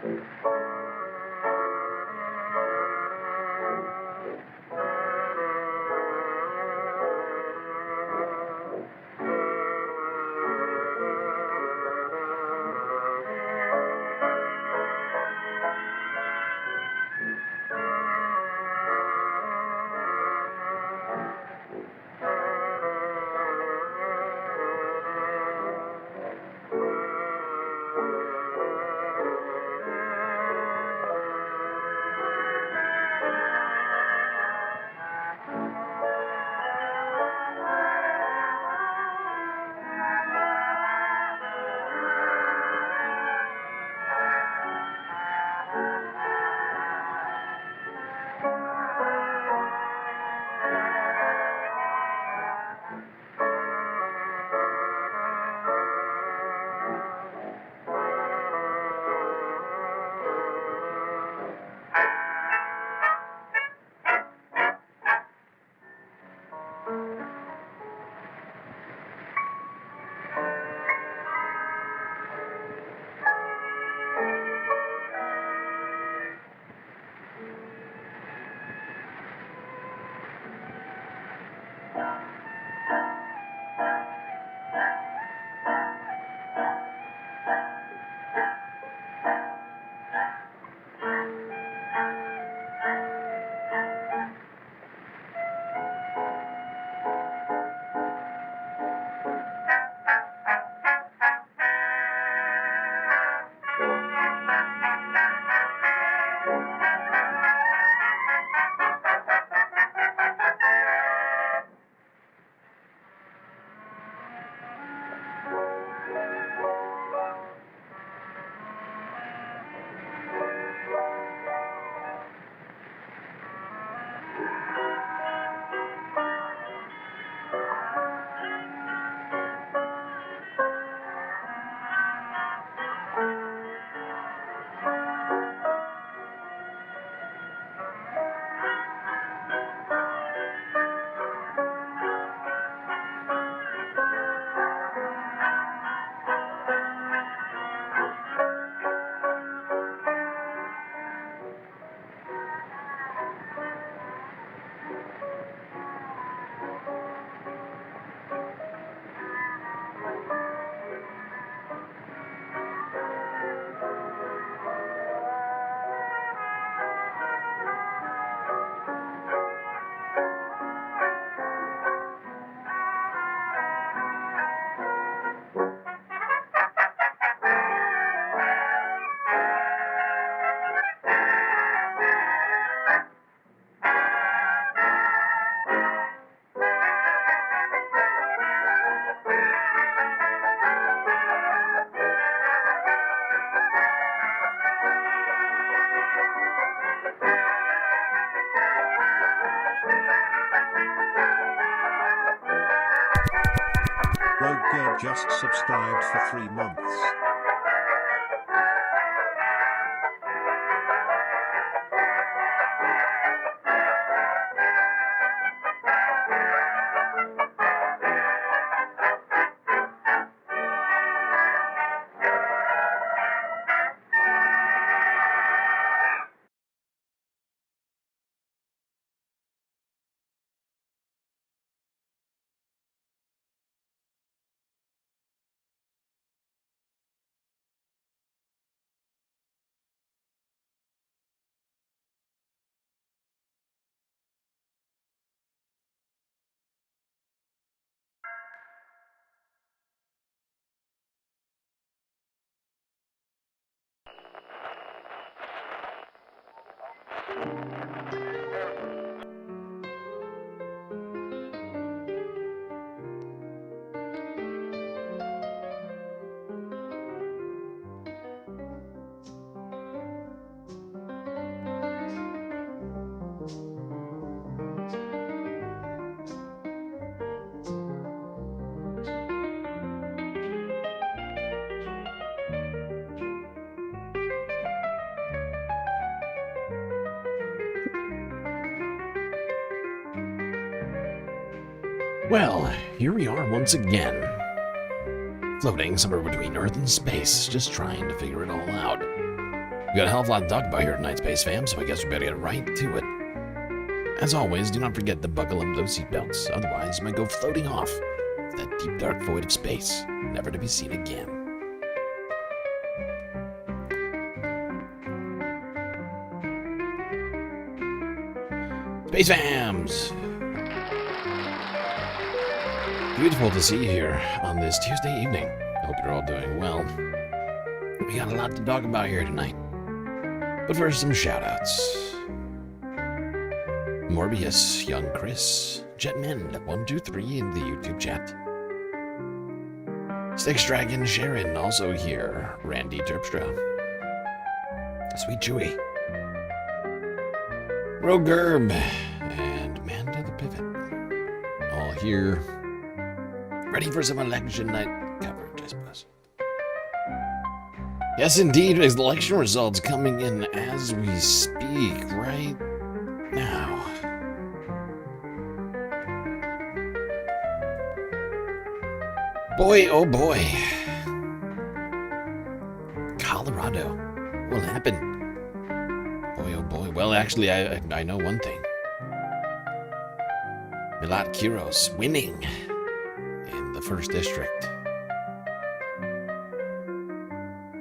Rogue just subscribed for 3 months. Well, here we are once again. Floating somewhere between Earth and space, just trying to figure it all out. We got a hell of a lot to talk about here tonight, Space Fam, so I guess we better get right to it. As always, do not forget to buckle up those seatbelts, otherwise you might go floating off to that deep dark void of space, never to be seen again. Space Fams! Beautiful to see you here on this Tuesday evening. I hope you're all doing well. We got a lot to talk about here tonight. But first, some shoutouts. Morbius, Young Chris, Jetmend123 in the YouTube chat. Styx Dragon Sharon also here. Randy Terpstra. Sweet Chewy. Rogue Gerb and Manda the Pivot. All here. Ready for some election night coverage, I suppose. Yes, indeed, election results coming in as we speak right now. Boy, oh boy. Colorado. What will happen? Boy, oh boy. Well, actually, I know one thing. Milat Kiros winning in the 1st district.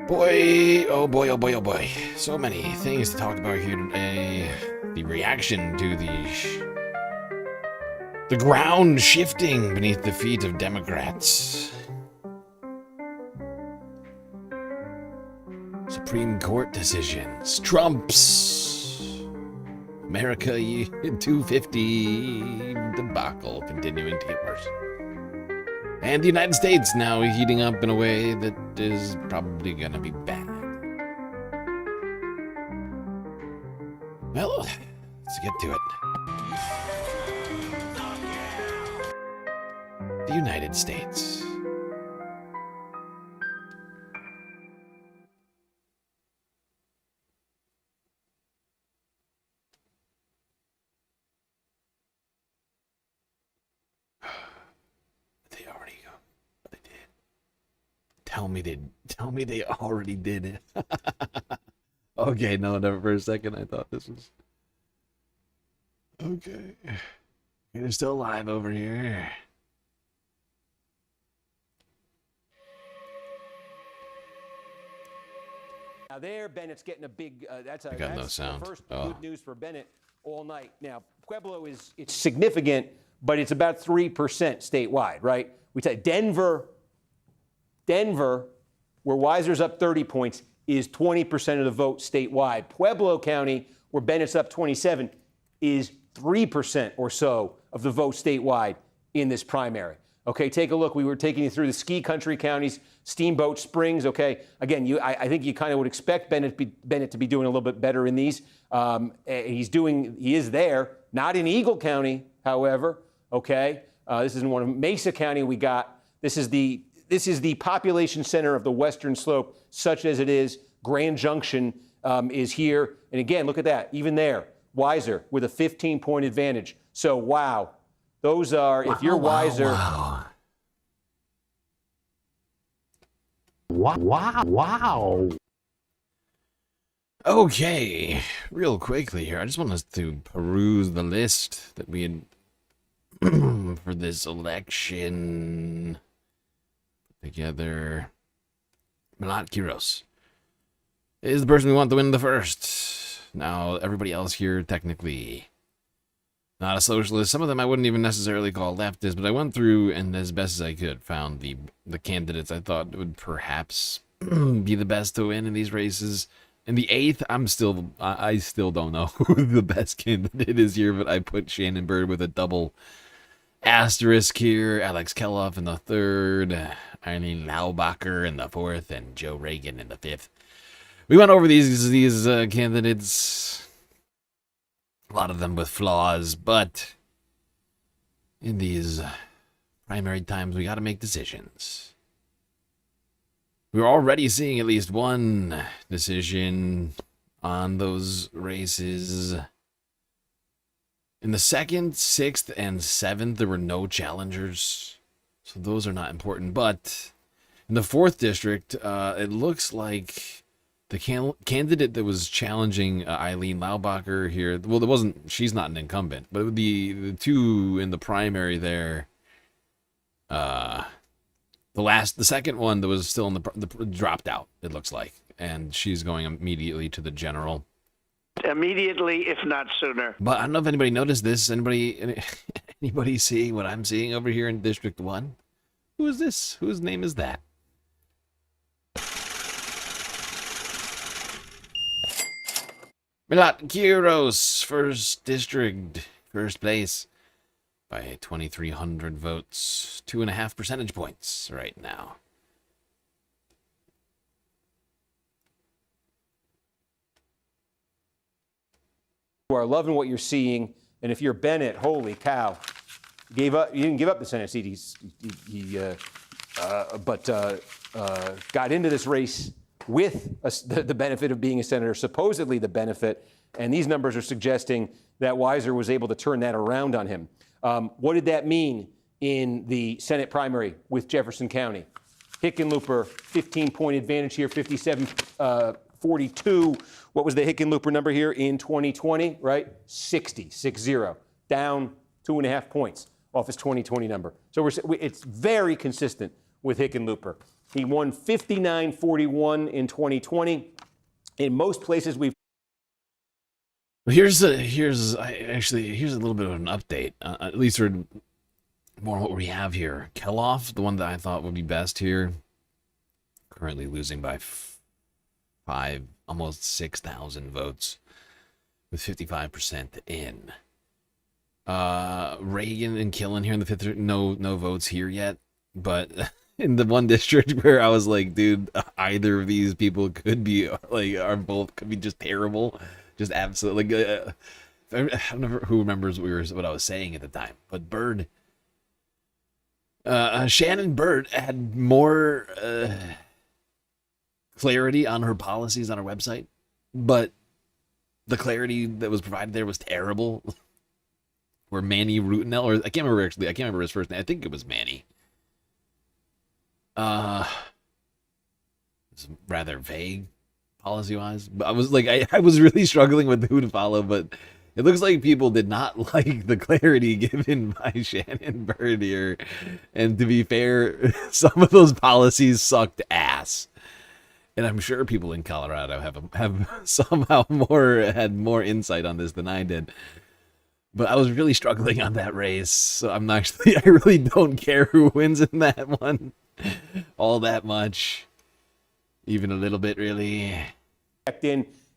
Boy, oh boy, oh boy, oh boy. So many things to talk about here today. The reaction to the ground shifting beneath the feet of Democrats. Supreme Court decisions. Trump's America 250 debacle continuing to get worse. And the United States now heating up in a way that is probably going to be bad. Well, let's get to it. The United States. Tell me they already did it. Okay, no, never for a second I thought this was... Okay. They're still alive over here. Now there, Bennett's getting a big, that's no sound. The first good news for Bennett all night. Now, Pueblo it's significant, but it's about 3% statewide, right? We say Denver, where Weiser's up 30 points, is 20% of the vote statewide. Pueblo County, where Bennett's up 27, is 3% or so of the vote statewide in this primary. Okay, take a look. We were taking you through the ski country counties, Steamboat Springs. Okay, again, I think you kind of would expect Bennett to be doing a little bit better in these. He is there, not in Eagle County, however. Okay, this is in one of Mesa County. This is the population center of the Western Slope, such as it is. Grand Junction is here. And again, look at that. Even there, Weiser with a 15-point advantage. So, wow. Those are, if you're Weiser. Wow. Okay. Real quickly here, I just want us to peruse the list that we had for this election. Together. Milat Kiros is the person we want to win the 1st. Now, everybody else here, technically not a socialist. Some of them I wouldn't even necessarily call leftist, but I went through and as best as I could found the candidates I thought would perhaps be the best to win in these races. In the 8th, I still don't know who the best candidate is here, but I put Shannon Bird with a double asterisk here, Alex Keloff in the 3rd, Eileen Laubacher in the 4th, and Joe Reagan in the 5th. We went over these candidates, a lot of them with flaws, but in these primary times, we got to make decisions. We're already seeing at least one decision on those races. In the 2nd, 6th, and 7th, there were no challengers, so those are not important. But in the 4th district, it looks like The candidate that was challenging Eileen Laubacher here, well, there wasn't. She's not an incumbent, but the two in the primary there, the second one that was still in the dropped out. It looks like, and she's going immediately to the general. Immediately, if not sooner. But I don't know if anybody noticed this. Anybody see what I'm seeing over here in District 1? Who is this? Whose name is that? Milat Kiros, first district, first place by 2,300 votes, 2.5 percentage points right now. You are loving what you're seeing, and if you're Bennett, holy cow, you didn't give up the Senate seat. But got into this race with the benefit of being a senator, supposedly the benefit, and these numbers are suggesting that Weiser was able to turn that around on him. What did that mean in the Senate primary with Jefferson County? Hickenlooper, 15-point advantage here, 57-42. What was the Hickenlooper number here in 2020, right? 60, down 2.5 points off his 2020 number. So it's very consistent with Hickenlooper. He won 59-41 in 2020. In most places, we've. Here's a little bit of an update, at least for more what we have here. Keloff, the one that I thought would be best here, currently losing by 5, almost 6,000 votes, with 55% in. Reagan and Killen here in the 5th, no votes here yet, but in the one district where I was like, dude, either of these people could be could be just terrible, just absolutely. I don't know who remembers what I was saying at the time, but Bird, Shannon Bird had more clarity on her policies on her website, but the clarity that was provided there was terrible. Where Manny Rutinel, or I can't remember his first name. I think it was Manny. It's rather vague policy-wise, but I was like, I was really struggling with who to follow, but it looks like people did not like the clarity given by Shannon Bird here. And to be fair, some of those policies sucked ass. And I'm sure people in Colorado have somehow had more insight on this than I did. But I was really struggling on that race, so I really don't care who wins in that one all that much, even a little bit, really.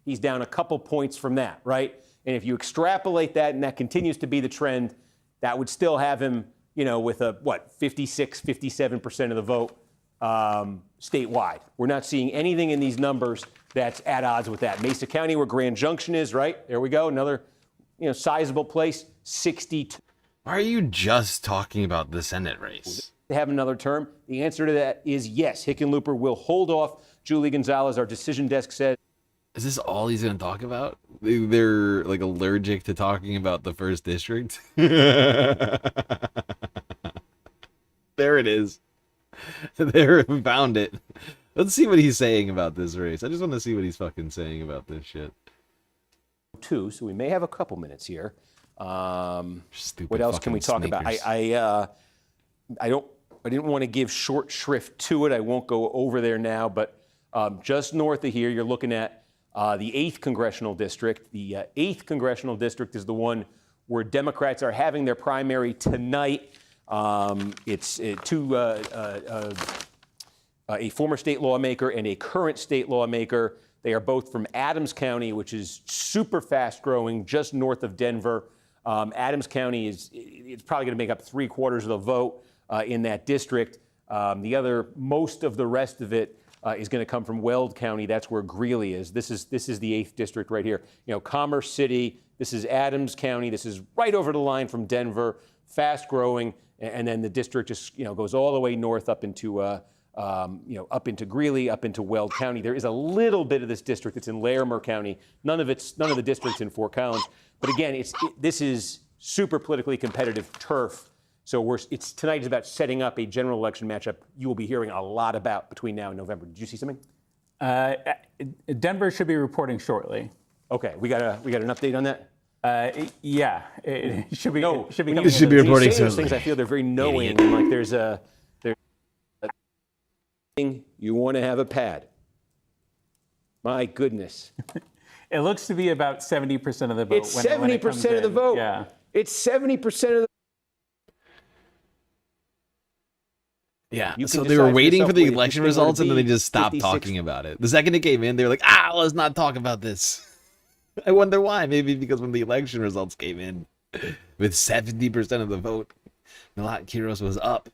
He's down a couple points from that, right? And if you extrapolate that, and that continues to be the trend, that would still have him, with a 56, 57% of the vote statewide. We're not seeing anything in these numbers that's at odds with that. Mesa County, where Grand Junction is, right? There we go, another. Sizable place, 62. Why are you just talking about the Senate race? To have another term? The answer to that is yes. Hickenlooper will hold off Julie Gonzalez, our decision desk said. Is this all he's going to talk about? They're like allergic to talking about the first district. There it is. There, we found it. Let's see what he's saying about this race. I just want to see what he's fucking saying about this shit. So we may have a couple minutes here. Stupid what else can we talk about? I didn't want to give short shrift to it. I won't go over there now, but just north of here, you're looking at the 8th congressional district. The 8th congressional district is the one where Democrats are having their primary tonight. It's a former state lawmaker and a current state lawmaker. They are both from Adams County, which is super fast growing, just north of Denver. Adams County it's probably going to make up 3/4 of the vote in that district. Most of the rest of it is going to come from Weld County. That's where Greeley is. This is the 8th district right here. Commerce City. This is Adams County. This is right over the line from Denver, fast growing, and then the district just goes all the way north up into up into Greeley, up into Weld County. There is a little bit of this district that's in Larimer County. None of the districts in Fort Collins. But again, this is super politically competitive turf. So tonight is about setting up a general election matchup you will be hearing a lot about between now and November. Did you see something? Denver should be reporting shortly. Okay, we got an update on that. Yeah, it should be. No, it should be. when Coming should be in. reporting you say those soon. things, I feel they're very knowing. And like there's a thing you want to have a pad. My goodness. It looks to be about 70% of the vote. It's when it comes 70% of the in. vote. Yeah. It's 70% of the. Yeah, You so can they were decide for waiting yourself for the whether election this thing ought to results and then they be just stopped 56. talking about it. The second it came in, they were like, let's not talk about this. I wonder why. Maybe because when the election results came in with 70% of the vote, Milat Kiros was up.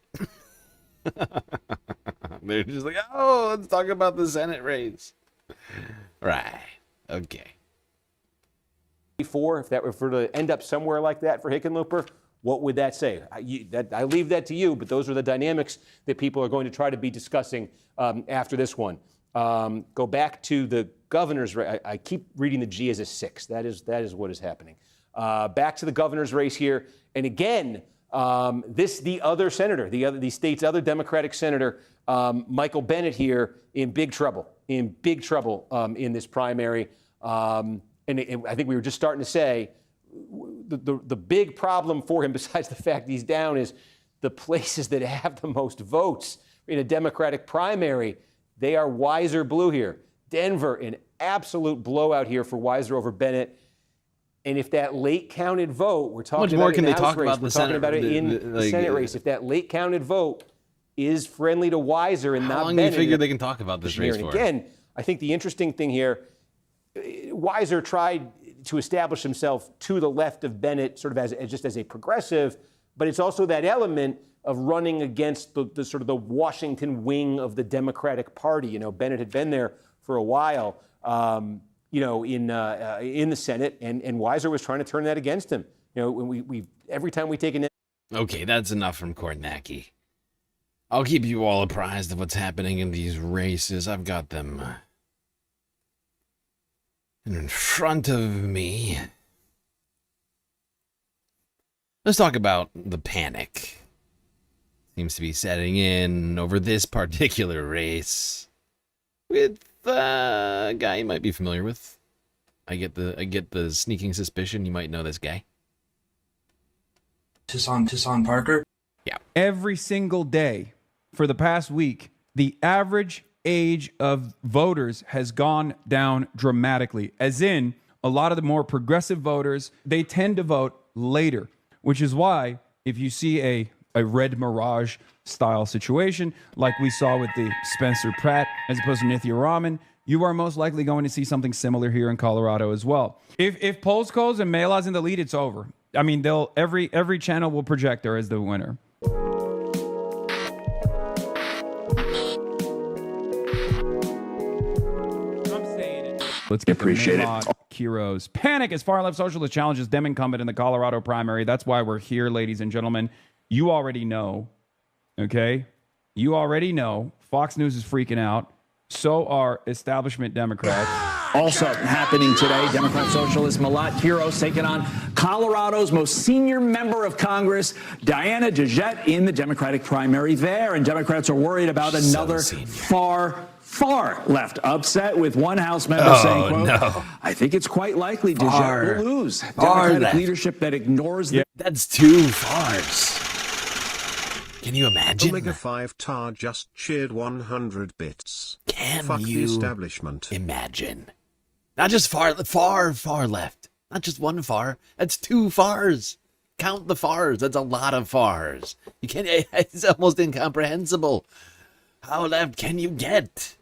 They're just like, let's talk about the Senate race. Right. Okay. If that were to end up somewhere like that for Hickenlooper, what would that say? I leave that to you, but those are the dynamics that people are going to try to be discussing after this one. Go back to the governor's race. I keep reading the G as a 6. That is what is happening. Back to the governor's race here, and again, the other senator, the state's other Democratic senator, Michael Bennet here in big trouble in this primary. And I think we were just starting to say the big problem for him, besides the fact he's down, is the places that have the most votes in a Democratic primary. They are Weiser blue here. Denver, an absolute blowout here for Weiser over Bennett. And if that late counted vote, we're talking about it in the House race, we're talking about it in the Senate race. If that late counted vote is friendly to Weiser and not Bennett. How long do you figure they can talk about this race for? Again, I think the interesting thing here, Weiser tried to establish himself to the left of Bennett, sort of as a progressive, but it's also that element of running against the sort of the Washington wing of the Democratic Party. You know, Bennett had been there for a while, in the Senate, and Weiser was trying to turn that against him. You know, when we every time we take an. Okay, that's enough from Kornacki. I'll keep you all apprised of what's happening in these races. I've got them in front of me. Let's talk about the panic. Seems to be setting in over this particular race with a guy you might be familiar with. I get the sneaking suspicion you might know this guy. Tucson Parker. Yeah. Every single day for the past week, the average age of voters has gone down dramatically. As in, a lot of the more progressive voters, they tend to vote later, which is why if you see a red mirage style situation like we saw with the Spencer Pratt as opposed to Nithya Raman, you are most likely going to see something similar here in Colorado as well. If Polsko's and Mela's in the lead, it's over. I mean, every channel will project her as the winner. Let's get Appreciate it. Kiros. Panic as far left socialist challenges Dem incumbent in the Colorado primary. That's why we're here, ladies and gentlemen. You already know, okay? You already know. Fox News is freaking out. So are establishment Democrats. Also happening today, Democrat socialist Milat Kiros taking on Colorado's most senior member of Congress, Diana DeJette, in the Democratic primary there. And Democrats are worried about another far left upset, with one House member saying, quote, no. I think it's quite likely DeJette will lose. Democratic leadership that ignores the... That's too fars. Can you imagine? Omega 5 Tar just cheered 100 bits. Can Fuck the you establishment. imagine? Not just far left. Not just one far. That's two fars. Count the fars. That's a lot of fars. You can't. It's almost incomprehensible. How left can you get?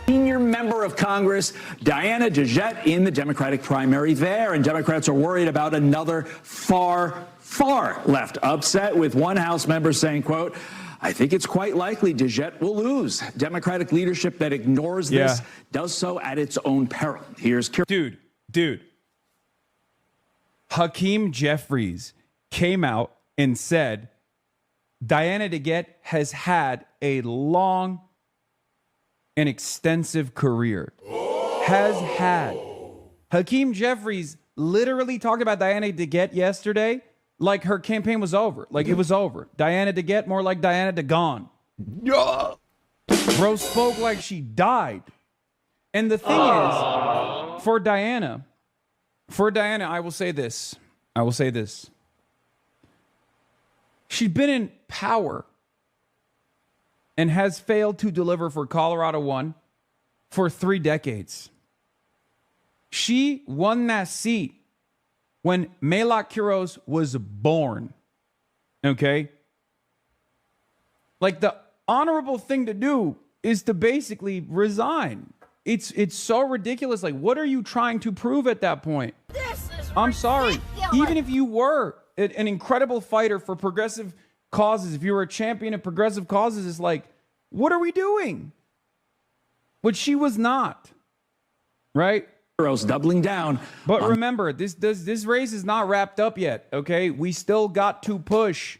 Senior member of Congress, Diana DeJette, in the Democratic primary there. And Democrats are worried about another far left upset, with one House member saying, quote, I think it's quite likely DeJette will lose. Democratic leadership that ignores this does so at its own peril. Here's Dude. Hakeem Jeffries came out and said Diana DeGette has had a long and extensive career. Hakeem Jeffries literally talked about Diana DeGette yesterday like her campaign was over. Like it was over. Diana DeGette, more like Diana DeGone. Yeah. Bro spoke like she died. And the thing is, for Diana, I will say this. She's been in power and has failed to deliver for Colorado 1 for 3 decades. She won that seat when Melak Quiros was born. Okay? Like, the honorable thing to do is to basically resign. It's so ridiculous. Like, what are you trying to prove at that point? I'm sorry. Even if you were an incredible fighter for progressive causes, if you were a champion of progressive causes, it's like, what are we doing? But she was not. Right? Doubling down. But remember, this race is not wrapped up yet, okay? We still got to push.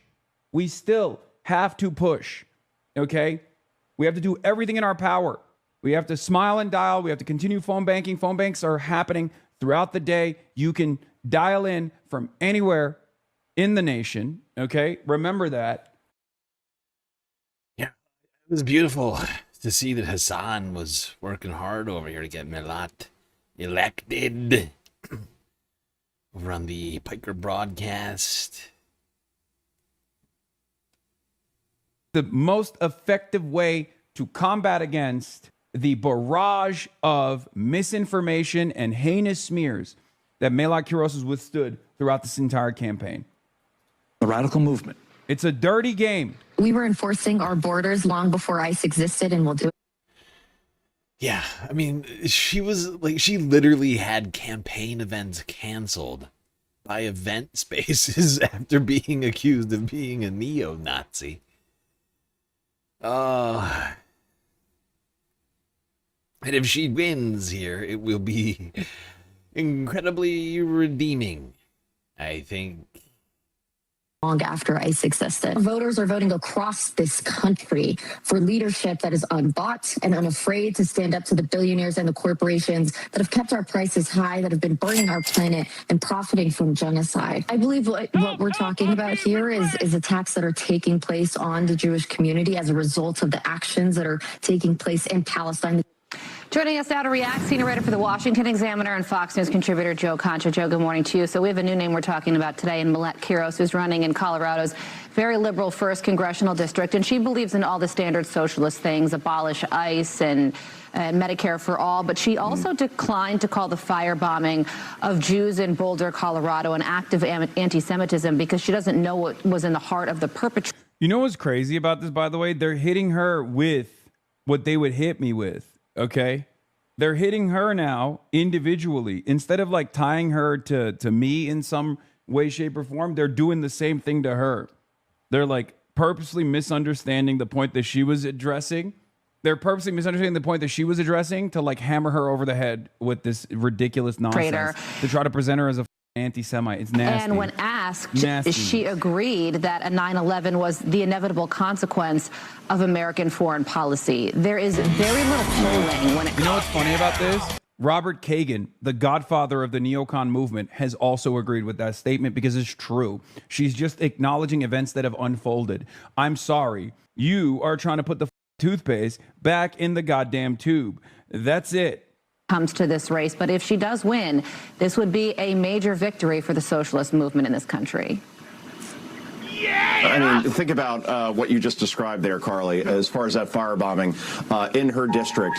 We still have to push, okay? We have to do everything in our power. We have to smile and dial. We have to continue phone banking. Phone banks are happening throughout the day. You can dial in from anywhere in the nation, okay? Remember that. Yeah, it was beautiful to see that Hassan was working hard over here to get Milat elected over on the Piker broadcast. The most effective way to combat against the barrage of misinformation and heinous smears that Melak Quiros has withstood throughout this entire campaign. The radical movement. It's a dirty game. We were enforcing our borders long before ICE existed, and we'll do it. Yeah, I mean, she literally had campaign events canceled by event spaces after being accused of being a neo-Nazi. And if she wins here, it will be incredibly redeeming, I think. Long after ICE existed. Voters are voting across this country for leadership that is unbought and unafraid to stand up to the billionaires and the corporations that have kept our prices high, that have been burning our planet and profiting from genocide. I believe what we're talking about here is attacks that are taking place on the Jewish community as a result of the actions that are taking place in Palestine. Joining us now to react, senior writer for the Washington Examiner and Fox News contributor Joe Concha. Joe, good morning to you. So we have a new name we're talking about today, and Melak Quiros, who's running in Colorado's very liberal 1st congressional district, and she believes in all the standard socialist things, abolish ICE and Medicare for all, but she also declined to call the firebombing of Jews in Boulder, Colorado, an act of anti-Semitism because she doesn't know what was in the heart of the perpetrator. You know what's crazy about this, by the way? They're hitting her with what they would hit me with. Okay, they're hitting her now individually instead of like tying her to me in some way, shape, or form. They're doing the same thing to her. They're like purposely misunderstanding the point that she was addressing. They're purposely misunderstanding the point that she was addressing to like hammer her over the head with this ridiculous nonsense to try to present her as a anti-Semite. It's nasty. And when asked, she agreed that a 9/11 was the inevitable consequence of American foreign policy. There is very little polling when it comes. You know what's funny about this? Robert Kagan, the godfather of the neocon movement, has also agreed with that statement because it's true. She's just acknowledging events that have unfolded. I'm sorry. You are trying to put the toothpaste back in the goddamn tube. That's it. Comes to this race, but if she does win, this would be a major victory for the socialist movement in this country. I mean, think about what you just described there, Carly, as far as that firebombing in her district,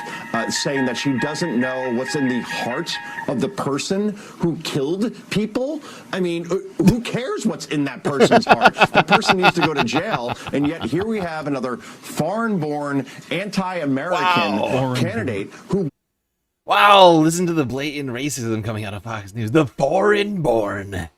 saying that she doesn't know what's in the heart of the person who killed people. I mean, who cares what's in that person's heart? That person needs to go to jail, and yet here we have another foreign-born, anti-American candidate who... Wow, listen to the blatant racism coming out of Fox News. The foreign-born.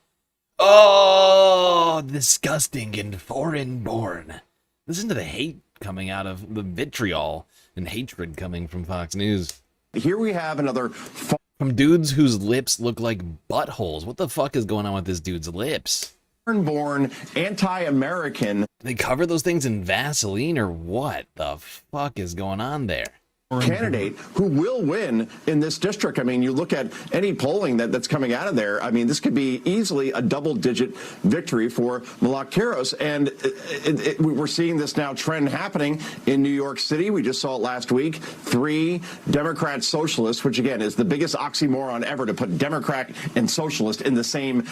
Oh, disgusting and foreign-born. Listen to the hate coming out of the vitriol and hatred coming from Fox News. Here we have another... From dudes whose lips look like buttholes. What the fuck is going on with this dude's lips? Foreign-born, anti-American... They cover those things in Vaseline or what? The fuck is going on there? candidate who will win in this district. I mean, you look at any polling that's coming out of there. I mean, this could be easily a double-digit victory for Malak-Kiros. And we're seeing this now trend happening in New York City. We just saw it last week. 3 Democrat socialists, which again is the biggest oxymoron ever to put Democrat and socialist in the same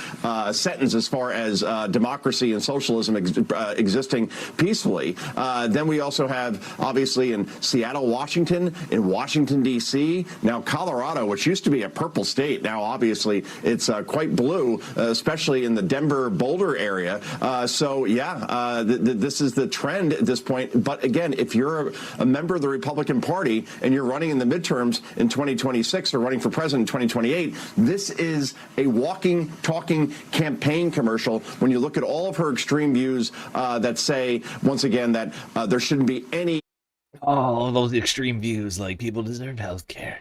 sentence as far as democracy and socialism existing peacefully. Then we also have, obviously, in Seattle, Washington, in Washington, D.C., now Colorado, which used to be a purple state. Now, obviously, it's quite blue, especially in the Denver, Boulder area. This is the trend at this point. But again, if you're a member of the Republican Party and you're running in the midterms in 2026 or running for president in 2028, this is a walking, talking campaign commercial when you look at all of her extreme views that say, once again, that there shouldn't be any. Oh, those extreme views, like people deserve health care.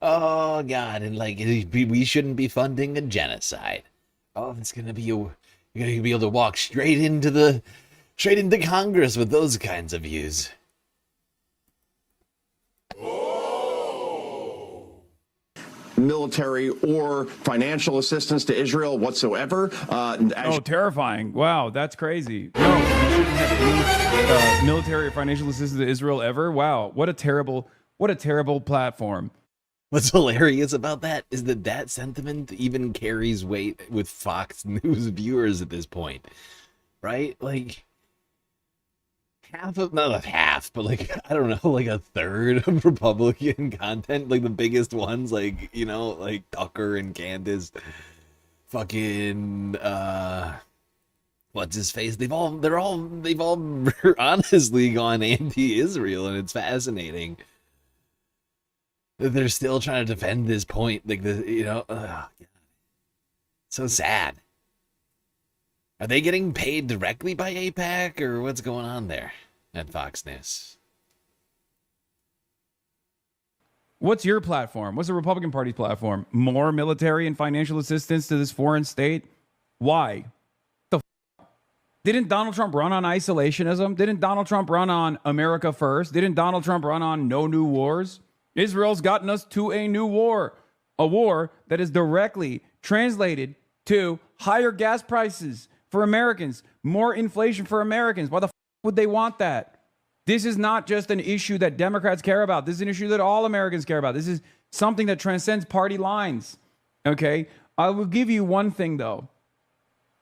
Oh, God, and like we shouldn't be funding a genocide. Oh, it's gonna be you're gonna be able to walk straight into Congress with those kinds of views. Military or financial assistance to Israel whatsoever. Terrifying. Wow, that's crazy. No, we shouldn't have any military or financial assistance to Israel ever. Wow, what a terrible platform. What's hilarious about that is that sentiment even carries weight with Fox News viewers at this point, right? Like, not half, but like, I don't know, like a third of Republican content, like the biggest ones, like, you know, like Tucker and Candace, fucking, what's his face? They've all honestly gone anti-Israel, and it's fascinating that they're still trying to defend this point, like so sad. Are they getting paid directly by AIPAC, or what's going on there at Fox News? What's your platform? What's the Republican Party's platform? More military and financial assistance to this foreign state? Why? Didn't Donald Trump run on isolationism? Didn't Donald Trump run on America first? Didn't Donald Trump run on no new wars? Israel's gotten us to a new war, a war that is directly translated to higher gas prices for Americans, more inflation for Americans. Why the would they want that? This is not just an issue that Democrats care about. This is an issue that all Americans care about. This is something that transcends party lines. Okay? I will give you one thing, though.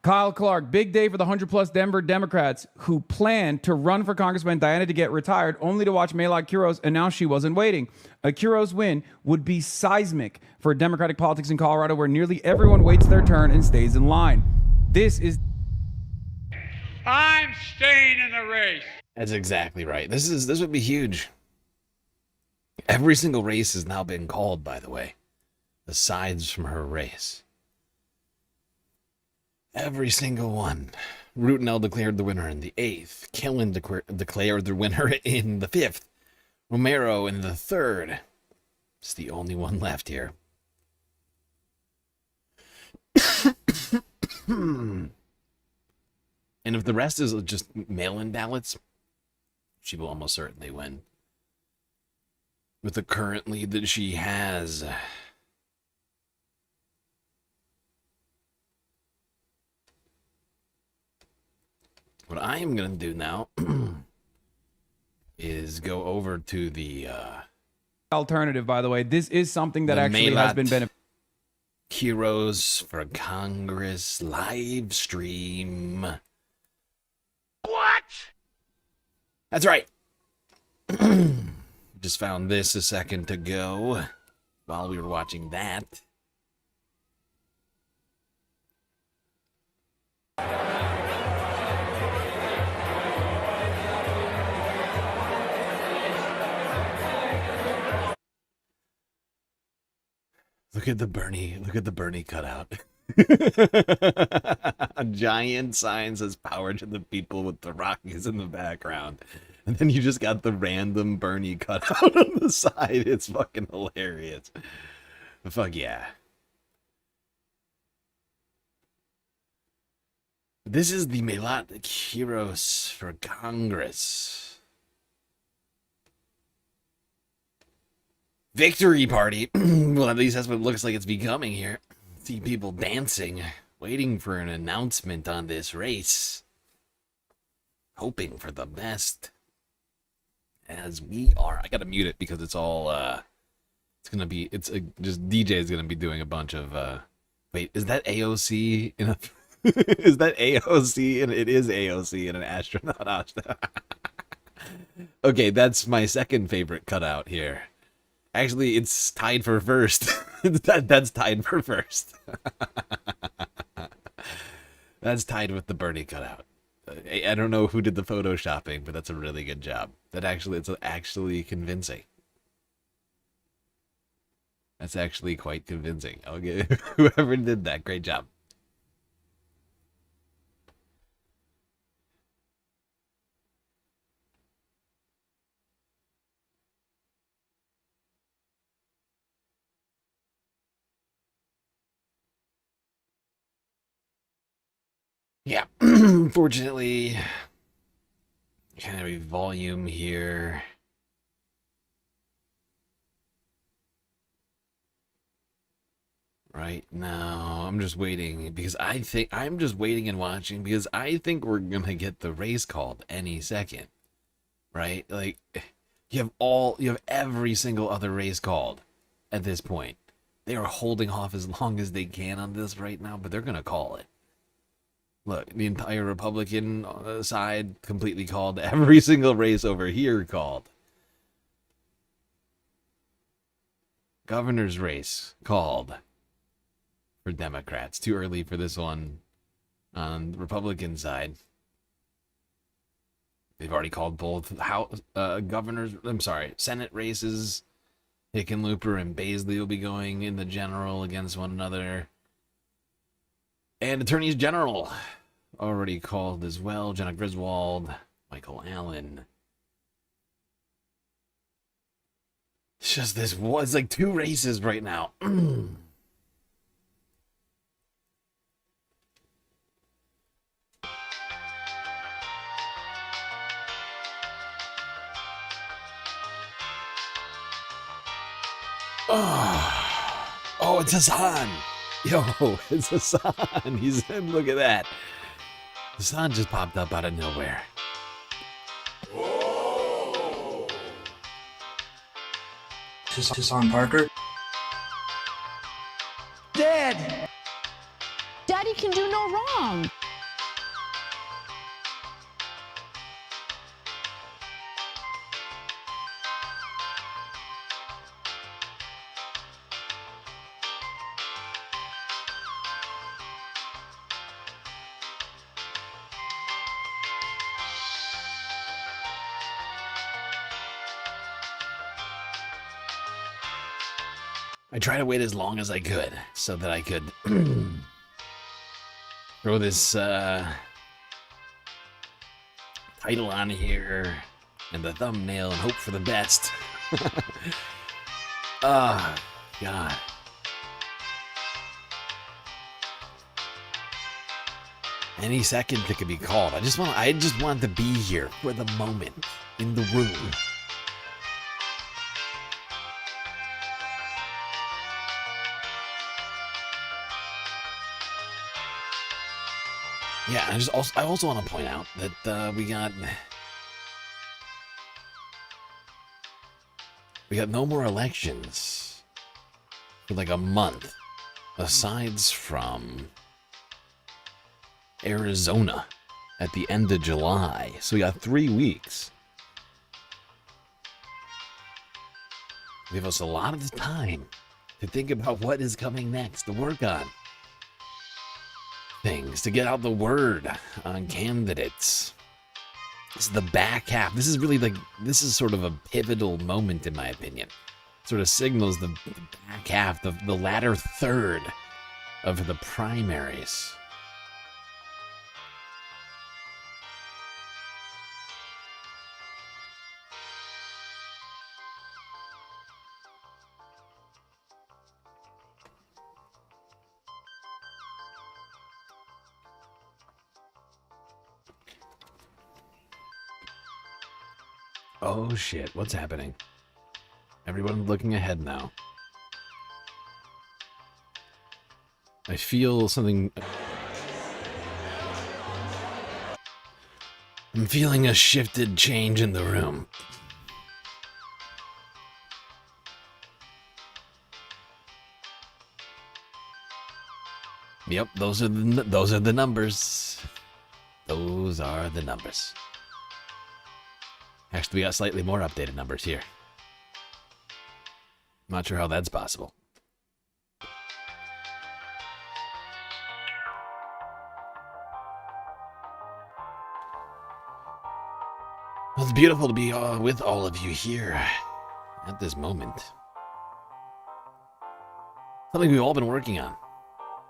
Kyle Clark, big day for the 100-plus Denver Democrats who planned to run for Congressman Diana to get retired, only to watch Malak-Kiros announce she wasn't waiting. A Kiros win would be seismic for Democratic politics in Colorado, where nearly everyone waits their turn and stays in line. This is... I'm staying in the race. That's exactly right. This would be huge. Every single race has now been called, by the way. The sides from her race. Every single one. Rutinel declared the winner in the 8th. Killen declared the winner in the 5th. Romero in the 3rd. It's the only one left here. And if the rest is just mail-in ballots, she will almost certainly win. With the current lead that she has. What I am going to do now is go over to the alternative, by the way. This is something that actually has been beneficial. Heroes for Congress live stream. What? That's right. Just found this a second ago while we were watching that. Look at the Bernie cutout. A giant sign says power to the people with the Rockies in the background. And then you just got the random Bernie cutout on the side. It's fucking hilarious. Fuck yeah. This is the Malak-Kiros for Congress. victory party. Well, at least that's what it looks like it's becoming here. See people dancing, waiting for an announcement on this race. Hoping for the best. As we are. I gotta mute it because it's all, just DJ is gonna be doing a bunch of, wait, is that AOC in a, is that AOC? And it is AOC in an astronaut. Okay, that's my second favorite cutout here. Actually, it's tied for first. That's tied for first. That's tied with the Bernie cutout. I don't know who did the photoshopping, but that's a really good job. It's actually convincing. That's actually quite convincing. Okay, whoever did that, great job. Yeah, fortunately, kind of a volume here. Right now, I'm just waiting because I'm just waiting and watching because I think we're gonna get the race called any second, right? Like, you have every single other race called at this point. They are holding off as long as they can on this right now, but they're gonna call it. Look, the entire Republican side completely called. Every single race over here called. Governor's race called for Democrats. Too early for this one on the Republican side. They've already called both Senate races. Hickenlooper and Baisley will be going in the general against one another. And attorneys general already called as well. Jenna Griswold, Michael Allen. It's just this was like two races right now. Oh, it's Hassan. Yo, it's Hassan. He's in. Look at that. Hassan just popped up out of nowhere. Hassan Parker. Dad! Daddy can do no wrong. I tried to wait as long as I could so that I could throw this title on here and the thumbnail and hope for the best. Oh, God. Any second it could be called. I just want to be here for the moment in the room. Yeah, I also want to point out that we got no more elections for like a month, aside from Arizona at the end of July. So we got 3 weeks. Give us a lot of time to think about what is coming next, to work on things, to get out the word on candidates. This is the back half. This is sort of a pivotal moment, in my opinion. Sort of signals the back half, the latter third of the primaries. Oh shit, what's happening? Everyone's looking ahead now. I feel something. I'm feeling a shifted change in the room. Yep, those are the numbers. Those are the numbers. Actually, we got slightly more updated numbers here. Not sure how that's possible. Well, it's beautiful to be with all of you here at this moment. Something we've all been working on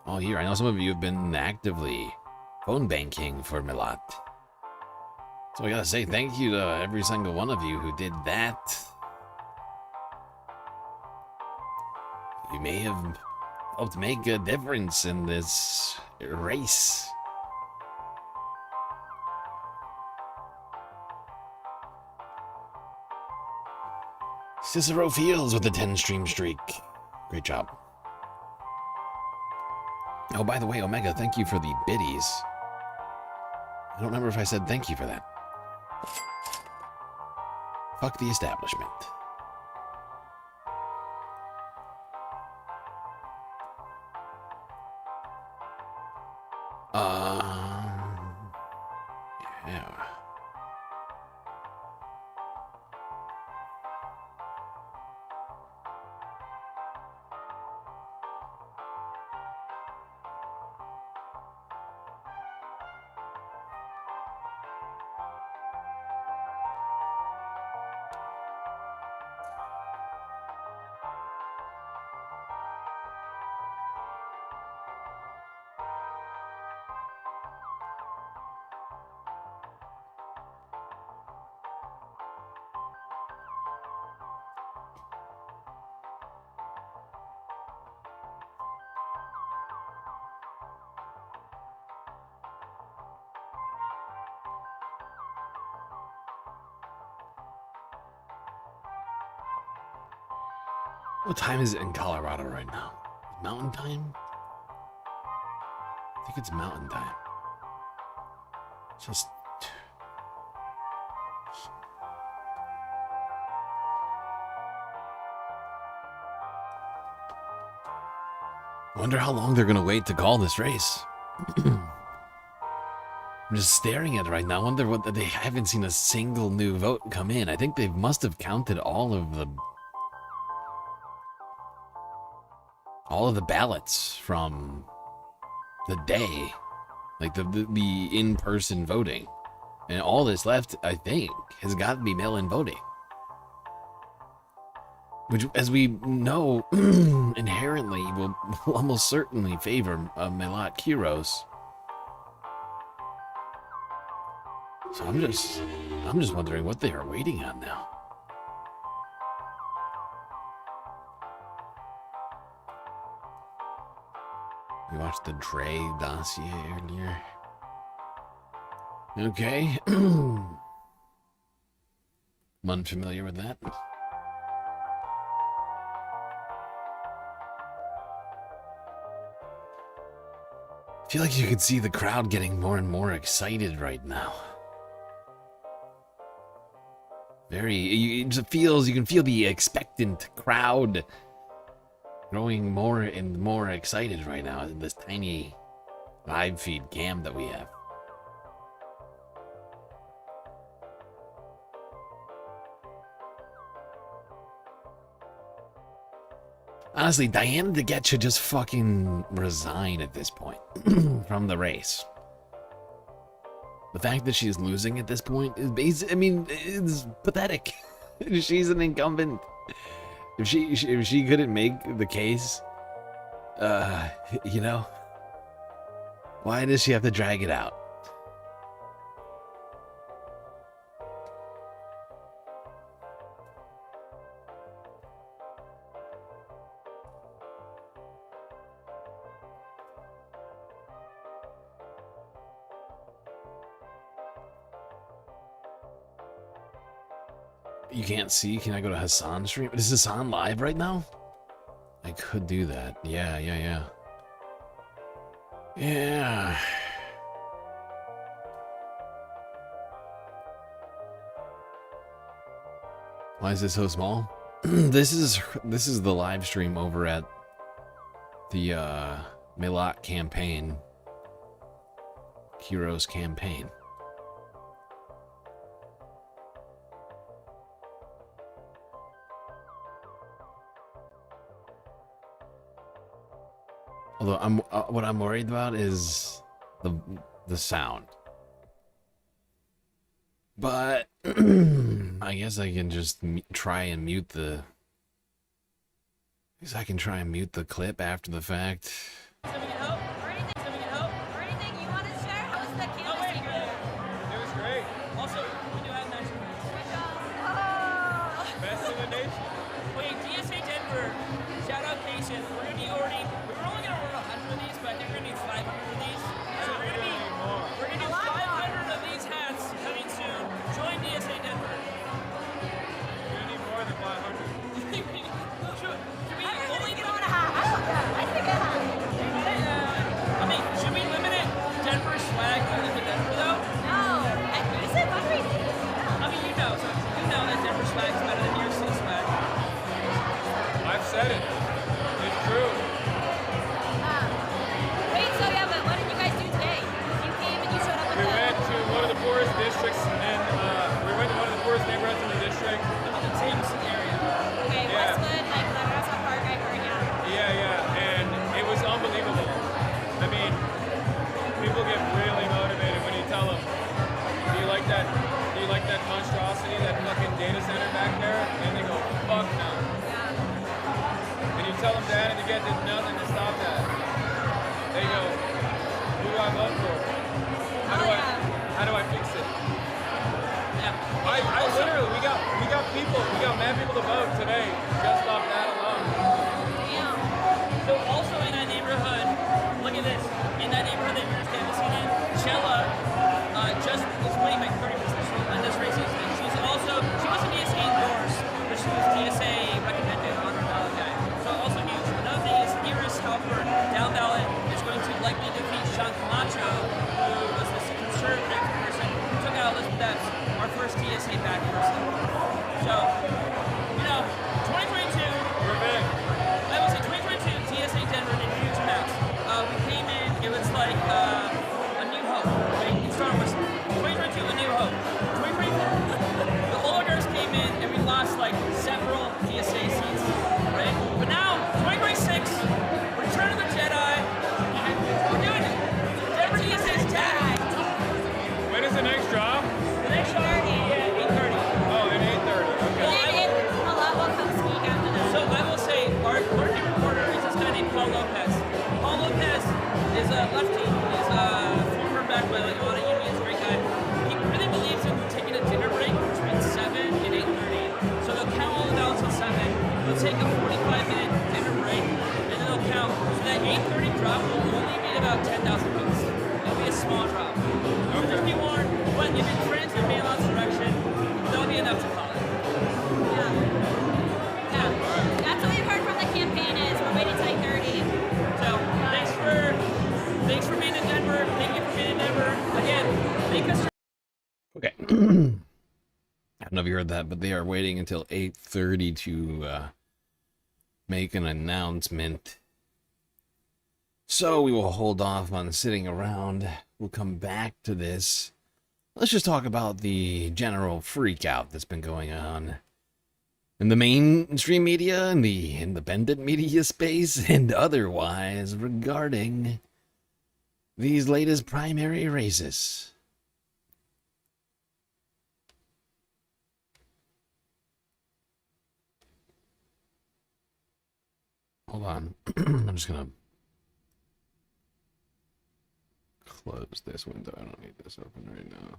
all year. I know some of you have been actively phone banking for Milat. So I gotta say thank you to every single one of you who did that. You may have helped make a difference in this race. Cicero Fields with a 10-stream streak. Great job. Oh, by the way, Omega, thank you for the biddies. I don't remember if I said thank you for that. Fuck the establishment. Yeah. What time is it in Colorado right now? Mountain time? I think it's mountain time. Just... I wonder how long they're going to wait to call this race. I'm just staring at it right now. I wonder what... They haven't seen a single new vote come in. I think they must have counted all of the ballots from the day, like the in-person voting, and all that's left, I think, has got to be mail-in voting, which, as we know, inherently will almost certainly favor Milat Kiros. So I'm just wondering what they are waiting on now. We watched the Dre dossier earlier. Okay. I'm unfamiliar with that. I feel like you could see the crowd getting more and more excited right now. You can feel the expectant crowd growing more and more excited right now in this tiny live feed cam that we have. Honestly, Diana DeGette should just fucking resign at this point from the race. The fact that she's losing at this point is it's pathetic. She's an incumbent. If she couldn't make the case, why does she have to drag it out? You can't see? Can I go to Hassan's stream? Is Hassan live right now? I could do that. Yeah. Yeah. Why is this so small? This is the live stream over at the Milat campaign. Heroes campaign. Although what I'm worried about is the sound. But I guess I can just try and mute the. I guess I can try and mute the clip after the fact. So we can hope, or anything you want to share? How was the canvassing? It was great. Also, we do have nice friends. Best in the nation. Wait, DSA Denver, shout out Cation. We were only gonna run 100 of these, but I think we're gonna need 500 of these. So we're gonna do 500 of these hats coming soon. Join DSA Denver. We're gonna need more than 500. Should we limit it? Denver swag only to Denver though? No. You said fundraising. I mean, you know that Denver swag's better than New York City swag. I've said it. It's true. Wait, so yeah, but what did you guys do today? You came and you showed up with We went to one of the poorest districts and we went to one of the poorest neighborhoods in the district. The Jameson area. Okay, Yeah. Westwood, like Nebraska Park, I heard, yeah. Yeah, and it was unbelievable. I mean, people get really motivated when you tell them, do you like that monstrosity, that fucking data center back there? And they go, fuck no. And you tell them that and you get nothing to stop that. They go, who do I vote for? How do I fix it? Yeah. I literally, we got mad people to vote today just off that alone. Damn. So also in that neighborhood, look at this. In that neighborhood that you're canvassing in, Chella just was winning by 30% in this race. She wasn't DSA endorsed, but she was DSA recommended on her ballot guy. So also huge. Another thing is Iris Halpern down ballot is going to likely defeat Sean Camacho, who was this conservative person who took out Elizabeth, our first DSA back person. So, 2022. We're back. I will say 2022 DSA Denver did huge amounts. We came in, it was like a new hope. Right? In Star Wars, 2022, a new hope. 2024, the oligarchs came in and we lost like several DSA seats. Right? But now, 2026, Return of the Jedi. We're doing it. Denver DSA is dead. When is the next drop? The next drop? Yeah, 8:30. Oh, at 8:30. Okay. And then a lot will come sneak after that. So I will say, our working reporter is this guy named Paul Lopez. Paul Lopez is a lefty. He's a former back by like a lot of unions, great guy. He really believes in taking a dinner break between 7 and 8:30. So they'll count all the ballots till 7. They'll take a 45-minute dinner break, and then they'll count. So that 8:30 drop will only be about 10,000 votes. It'll be a small drop. So just be warned, but if you're friends with Mail-Out Insurrection, that'll be enough to call it. Yeah. That's what we've heard from the campaign is we're waiting till 8:30. So thanks for being in Denver. Thank you for being in Denver. Again, make us. Okay. I don't know if you heard that, but they are waiting until 8:30 to make an announcement. So we will hold off on sitting around. We'll come back to this. Let's just talk about the general freak out that's been going on in the mainstream media, in the independent media space, and otherwise regarding these latest primary races. Hold on. I'm just gonna close this window. I don't need this open right now.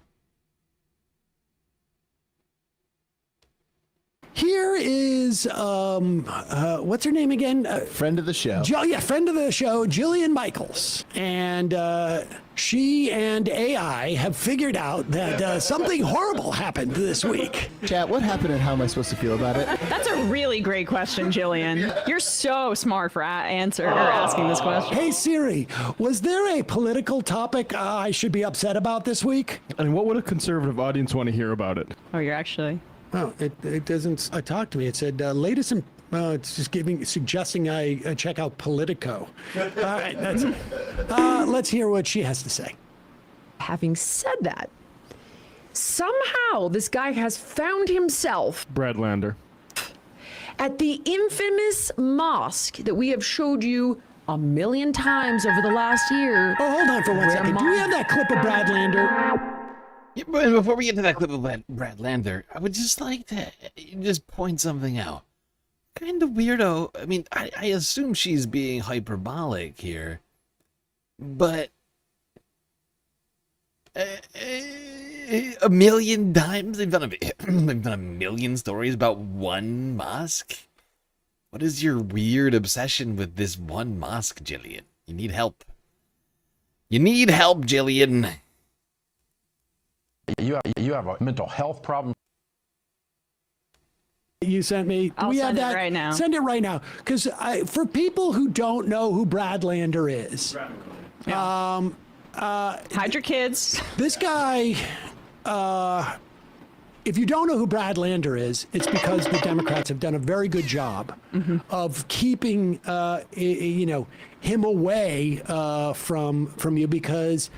Here is, what's her name again? Friend of the show. Friend of the show, Jillian Michaels. And she and AI have figured out that something horrible happened this week. Chat, what happened and how am I supposed to feel about it? That's a really great question, Jillian. You're so smart for asking this question. Hey Siri, was there a political topic I should be upset about this week? And what would a conservative audience want to hear about it? Oh, you're actually... Oh, it doesn't talk to me. It said latest and it's just suggesting I check out Politico. All right, that's it. Let's hear what she has to say. Having said that, somehow this guy has found himself Brad Lander. at the infamous mosque that we have showed you a million times over the last year. Oh, hold on for 1 second. Do we have that clip of Brad Lander? Yeah, but before we get to that clip of Brad Lander, I would just like to just point something out. Kind of weirdo. I mean, I assume she's being hyperbolic here, but a million times they've done a million stories about one mosque. What is your weird obsession with this one mosque, Jillian? You need help. You need help, Jillian. You have a mental health problem. You sent me. I'll send it right now. Send it right now, because for people who don't know who Brad Lander is, hide your kids. This guy. If you don't know who Brad Lander is, it's because the Democrats have done a very good job of keeping him away from you, because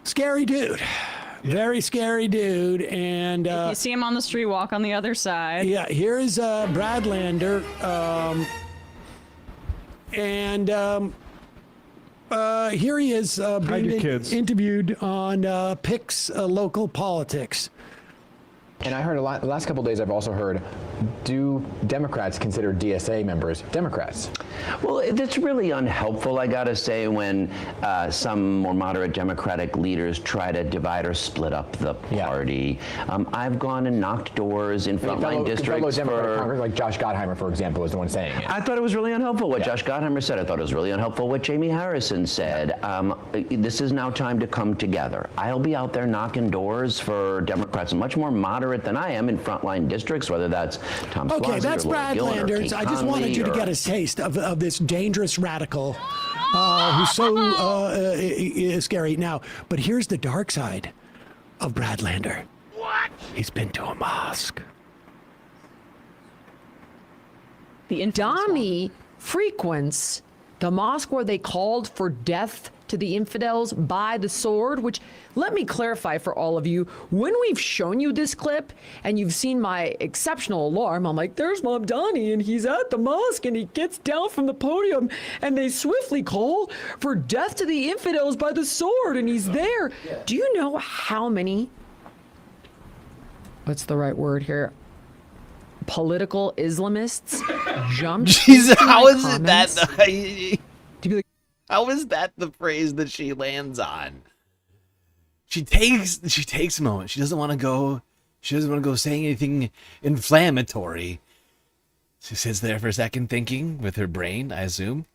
scary dude. Very scary dude, and If you see him on the street, walk on the other side. yeah, here's Brad Lander, here he is being interviewed on Pix Local Politics. And I heard the last couple of days, I've also heard, do Democrats consider DSA members Democrats? Well, that's really unhelpful, I gotta say, when some more moderate Democratic leaders try to divide or split up the party. I've gone and knocked doors in frontline districts Democratic Congress, like Josh Gottheimer, for example, is the one saying it. I thought it was really unhelpful what Josh Gottheimer said. I thought it was really unhelpful what Jamie Harrison said. This is now time to come together. I'll be out there knocking doors for Democrats much more moderate than I am in frontline districts, whether that's Tom Suozzi Okay, that's or Laura Brad Gillen or Lander. Kate I just wanted Conley you to or- get a taste of this dangerous radical who's so scary. Now, but here's the dark side of Brad Lander. What? He's been to a mosque. The Dami frequents the mosque where they called for death to the infidels by the sword, which, let me clarify for all of you, when we've shown you this clip and you've seen my exceptional alarm, I'm like, there's Mob Donnie and he's at the mosque and he gets down from the podium and they swiftly call for death to the infidels by the sword and he's there. Do you know how many, what's the right word here, political Islamists jumped? Jesus, into how my is it that? comments? How is that the phrase that she lands on? She takes a moment. She doesn't want to go saying anything inflammatory. She sits there for a second thinking with her brain, I assume.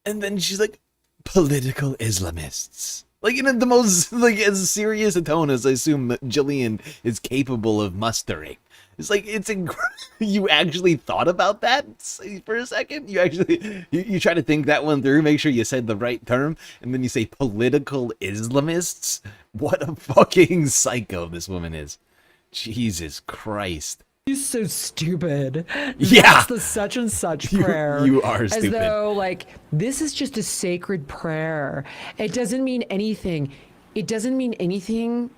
And then she's like, political Islamists. Like in the most, like, as serious a tone as I assume that Jillian is capable of mustering. It's like, it's you actually thought about that for a second? You actually, you try to think that one through, make sure you said the right term, and then you say political Islamists? What a fucking psycho this woman is. Jesus Christ. You're so stupid. Yeah. That's the such and such prayer. You are stupid. As though, like, this is just a sacred prayer. It doesn't mean anything. It doesn't mean anything.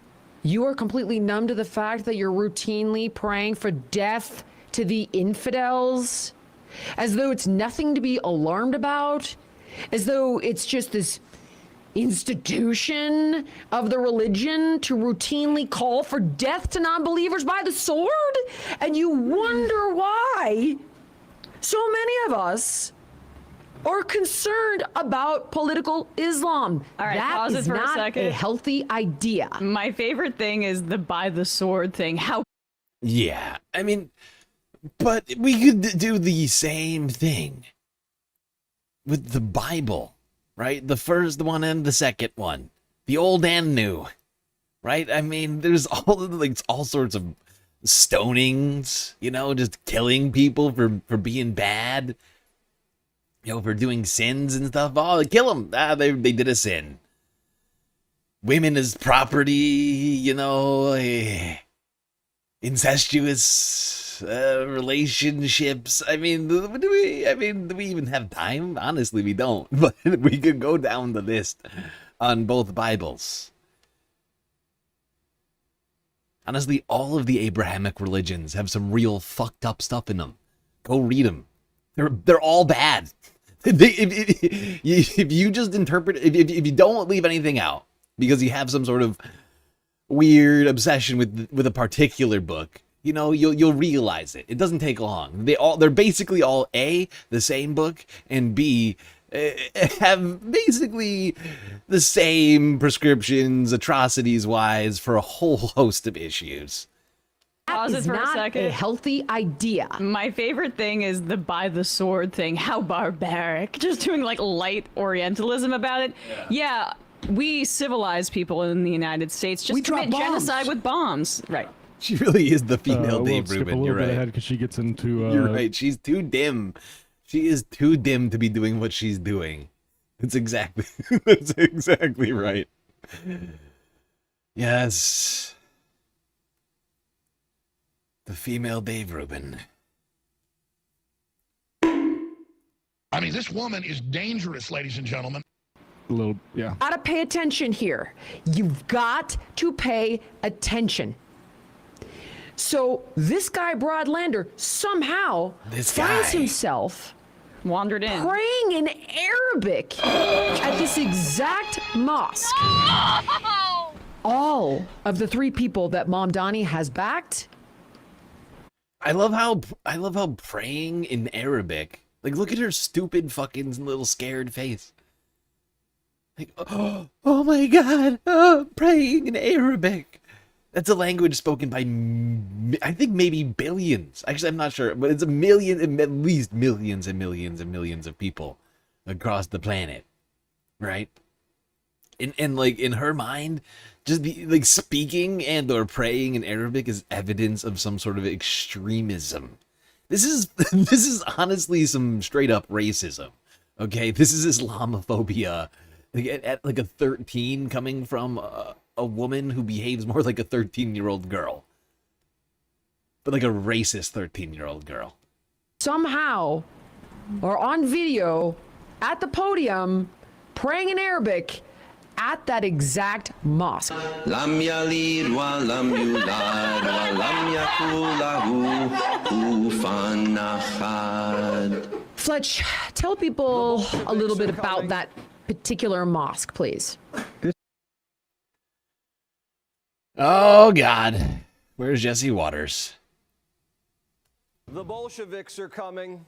You are completely numb to the fact that you're routinely praying for death to the infidels, as though it's nothing to be alarmed about, as though it's just this institution of the religion to routinely call for death to non-believers by the sword, and you wonder why so many of us are concerned about political Islam. All right, that pause is it for not a second. a healthy idea. My favorite thing is the by the sword thing. How? Yeah, I mean, but we could do the same thing with the Bible, right? The first one and the second one, the old and new, right? I mean, there's all sorts of stonings, you know, just killing people for being bad, you know, for doing sins and stuff. Oh, kill them. They did a sin. Women as property, you know, incestuous relationships. I mean, do we even have time? Honestly, we don't. But we could go down the list on both Bibles. Honestly, all of the Abrahamic religions have some real fucked up stuff in them. Go read them. They're all bad. If you just interpret, if you don't leave anything out, because you have some sort of weird obsession with a particular book, you know, you'll realize it. It doesn't take long. They're basically all A, the same book, and B, have basically the same prescriptions, atrocities wise, for a whole host of issues. Pause it for a second. A healthy idea. My favorite thing is the by the sword thing. How barbaric. Just doing like light Orientalism about it. Yeah, we civilized people in the United States just commit genocide with bombs. Right. She really is the female Dave Rubin. You're right. Because she gets into. You're right. She's too dim. She is too dim to be doing what she's doing. That's exactly right. Yes. The female Dave Rubin. I mean, this woman is dangerous, ladies and gentlemen. A little, yeah. Gotta pay attention here. You've got to pay attention. So this guy, Broadlander, somehow finds himself wandered in, praying in Arabic at this exact mosque. All of the 3 people that Mom Donnie has backed. I love how praying in Arabic. Like, look at her stupid fucking little scared face. Like, oh my God, praying in Arabic. That's a language spoken by, I think, maybe billions. Actually, I'm not sure, but it's at least millions and millions and millions of people across the planet, right? And like, in her mind, just like speaking and or praying in Arabic is evidence of some sort of extremism. This is honestly some straight up racism. Okay, this is Islamophobia. Like, at like a 13 coming from a woman who behaves more like a 13-year-old girl, but like a racist 13-year-old girl. Somehow, or on video, at the podium, praying in Arabic at that exact mosque. Lam yalid wa lam yulad wa lam yakul lahu kufuwan ahad. Fletch, tell people a little bit about that particular mosque, please. Oh God, where's Jesse Waters? The Bolsheviks are coming.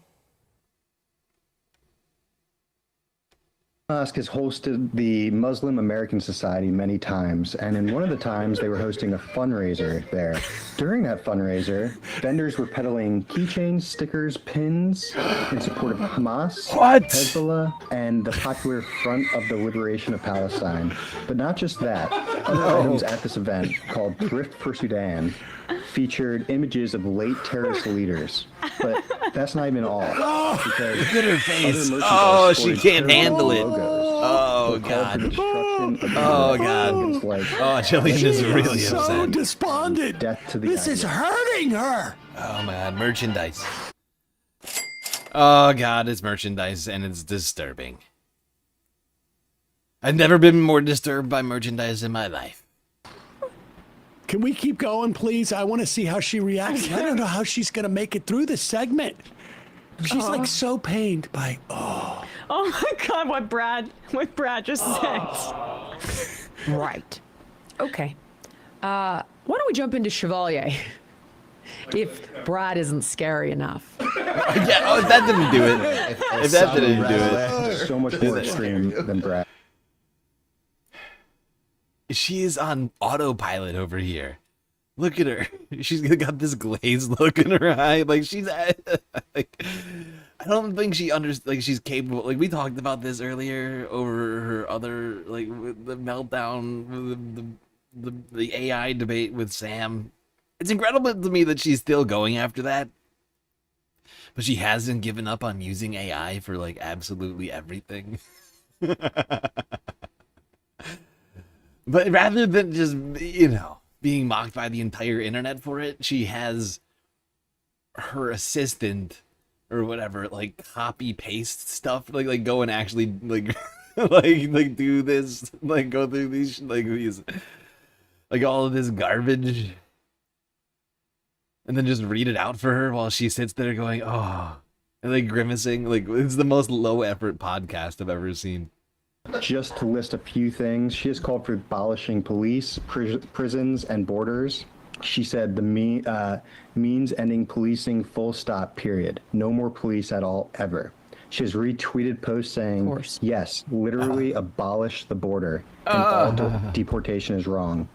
Mosque has hosted the Muslim American Society many times, and in one of the times they were hosting a fundraiser there. During that fundraiser, vendors were peddling keychains, stickers, pins in support of Hamas, Hezbollah, and the popular Front of the Liberation of Palestine. But not just that. Other items at this event, called Thrift for Sudan, featured images of late terrorist leaders. But that's not even all. Look at her face. Oh, she can't handle it. Oh God. Oh God. Oh, Jillian is really upset. So despondent. Death to the This is hurting her. Oh my God, merchandise. Oh God, it's merchandise and it's disturbing. I've never been more disturbed by merchandise in my life. Can we keep going, please? I want to see how she reacts. I don't know how she's going to make it through this segment. She's like so pained by, Oh my God, what Brad just said. Right. Okay. Why don't we jump into Chevalier? If Brad isn't scary enough. Yeah, if that didn't do it. If that didn't do it. So much more extreme than Brad. She is on autopilot over here. Look at her. She's got this glazed look in her eye. Like, she's like, I don't think she she's capable. Like we talked about this earlier over her other with the meltdown, the AI debate with Sam. It's incredible to me that she's still going after that, but she hasn't given up on using AI for absolutely everything. But rather than just being mocked by the entire internet for it, she has her assistant or whatever copy paste stuff, go and actually do this, go through these all of this garbage and then just read it out for her while she sits there going, oh, and grimacing. It's the most low effort podcast I've ever seen. Just to list a few things, she has called for abolishing police, prisons, and borders. She said the means ending policing, full stop, period. No more police at all, ever. She has retweeted posts saying, yes, literally abolish the border, and all deportation is wrong.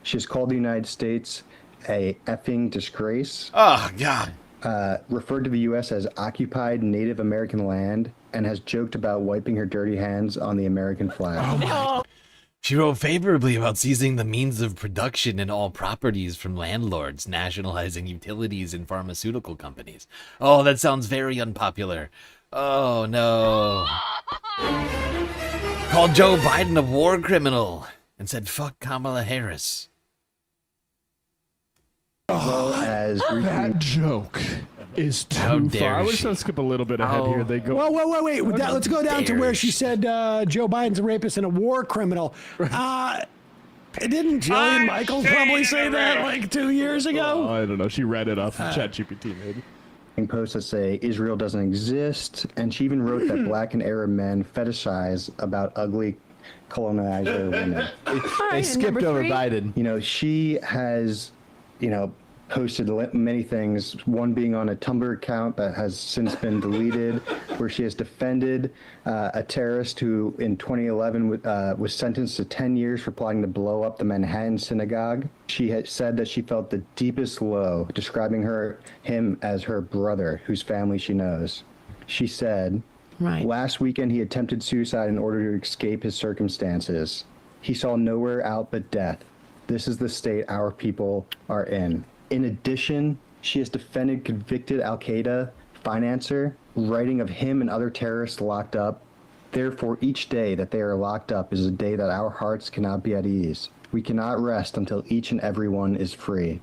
She has called the United States a effing disgrace. Oh, God. Referred to the U.S. as occupied Native American land, and has joked about wiping her dirty hands on the American flag. Oh my. She wrote favorably about seizing the means of production and all properties from landlords, nationalizing utilities and pharmaceutical companies. Oh, that sounds very unpopular. Oh, no. Called Joe Biden a war criminal and said, fuck Kamala Harris. Well as that joke is too far. I was going to skip a little bit ahead here. They go. Whoa, wait. Let's go down to where she said Joe Biden's a rapist and a war criminal. Didn't Jillian Michaels probably say that 2 years ago? Oh, I don't know. She read it off of ChatGPT, maybe. Posts that say Israel doesn't exist, and she even wrote that black and Arab men fetishize about ugly colonizer women. They skipped over Biden. She has, posted many things, one being on a Tumblr account that has since been deleted, where she has defended a terrorist who in 2011 was sentenced to 10 years for plotting to blow up the Manhattan synagogue. She had said that she felt the deepest low, describing him as her brother, whose family she knows. She said, last weekend he attempted suicide in order to escape his circumstances. He saw nowhere out but death. This is the state our people are in. In addition, she has defended convicted al-Qaeda financer, writing of him and other terrorists locked up. Therefore, each day that they are locked up is a day that our hearts cannot be at ease. We cannot rest until each and every one is free.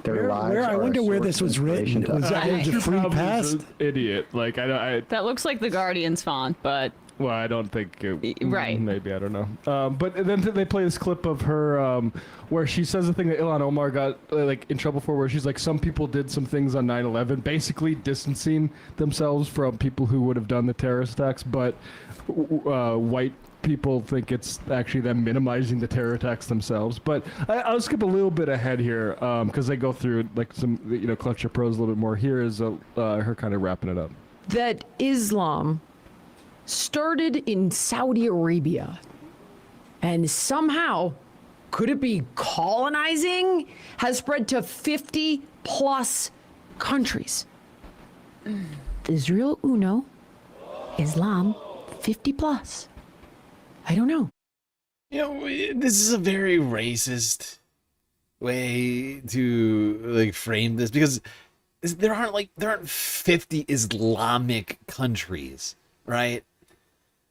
Their lives I wonder where this was written. Was that a free pass? Idiot. That looks like the Guardian's font, but... Well, I don't think right. Maybe, I don't know. But then they play this clip of her where she says the thing that Ilhan Omar got in trouble for, where she's like, some people did some things on 9/11, basically distancing themselves from people who would have done the terrorist attacks, but white people think it's actually them minimizing the terror attacks themselves. But I'll skip a little bit ahead here because they go through some clutch of prose a little bit more. Here is her kind of wrapping it up. That Islam started in Saudi Arabia and somehow, could it be colonizing, has spread to 50 plus countries. Israel uno, Islam 50 plus. I don't know. This is a very racist way to frame this, because there aren't 50 Islamic countries, right?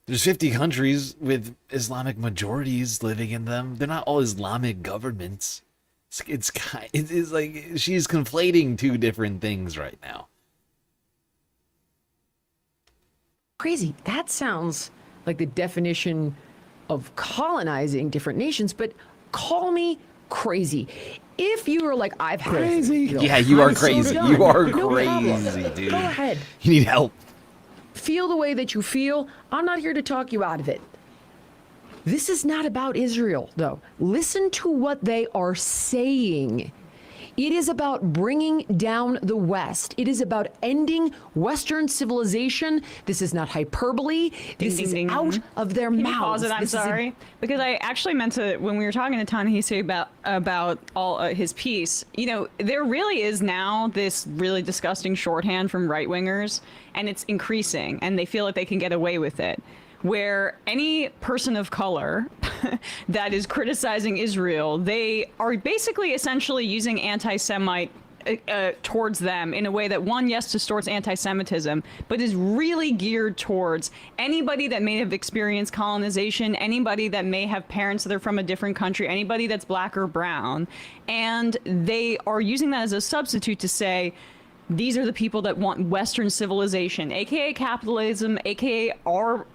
There's 50 countries with Islamic majorities living in them. They're not all Islamic governments. It's like she's conflating two different things right now. Crazy. That sounds like the definition of colonizing different nations, but call me crazy. If you were like, I've had crazy. Yeah, you are crazy. You are crazy, dude. Go ahead. You need help. Feel the way that you feel. I'm not here to talk you out of it. This is not about Israel, though. Listen to what they are saying. It is about bringing down the West. It is about ending Western civilization. This is not hyperbole. This is out of their Can you mouths. pause it? I'm sorry. Because I actually meant to, when we were talking to Ta-Nehisi about all his piece, you know, there really is now this really disgusting shorthand from right-wingers, and it's increasing, and they feel like they can get away with it, where any person of color that is criticizing Israel, they are basically essentially using anti-Semite towards them in a way that, one, yes, distorts anti-Semitism, but is really geared towards anybody that may have experienced colonization, anybody that may have parents that are from a different country, anybody that's black or brown. And they are using that as a substitute to say, these are the people that want Western civilization, aka capitalism, aka our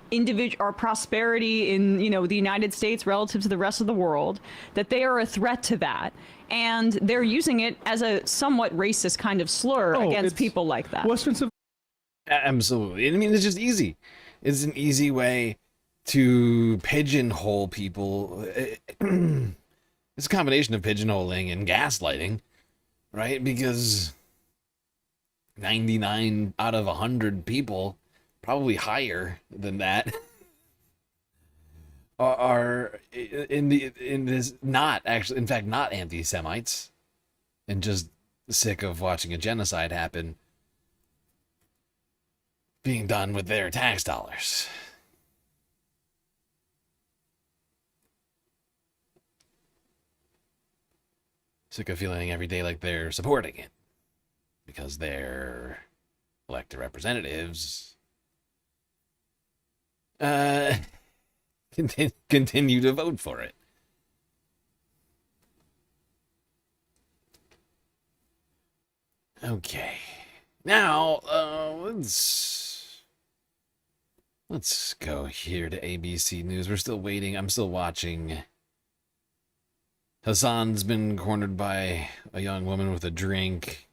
prosperity in, you know, the United States relative to the rest of the world, that they are a threat to that. And they're using it as a somewhat racist kind of slur against people like that. Western Absolutely. I mean, it's just easy. It's an easy way to pigeonhole people. It's a combination of pigeonholing and gaslighting, right? Because 99 out of 100 people, probably higher than that, are in this not actually, in fact, not anti-Semites, and just sick of watching a genocide happen being done with their tax dollars. Sick of feeling every day like they're supporting it because their elected representatives continue to vote for it. Okay, now let's go here to ABC News. We're still waiting. I'm still watching. Hassan's been cornered by a young woman with a drink.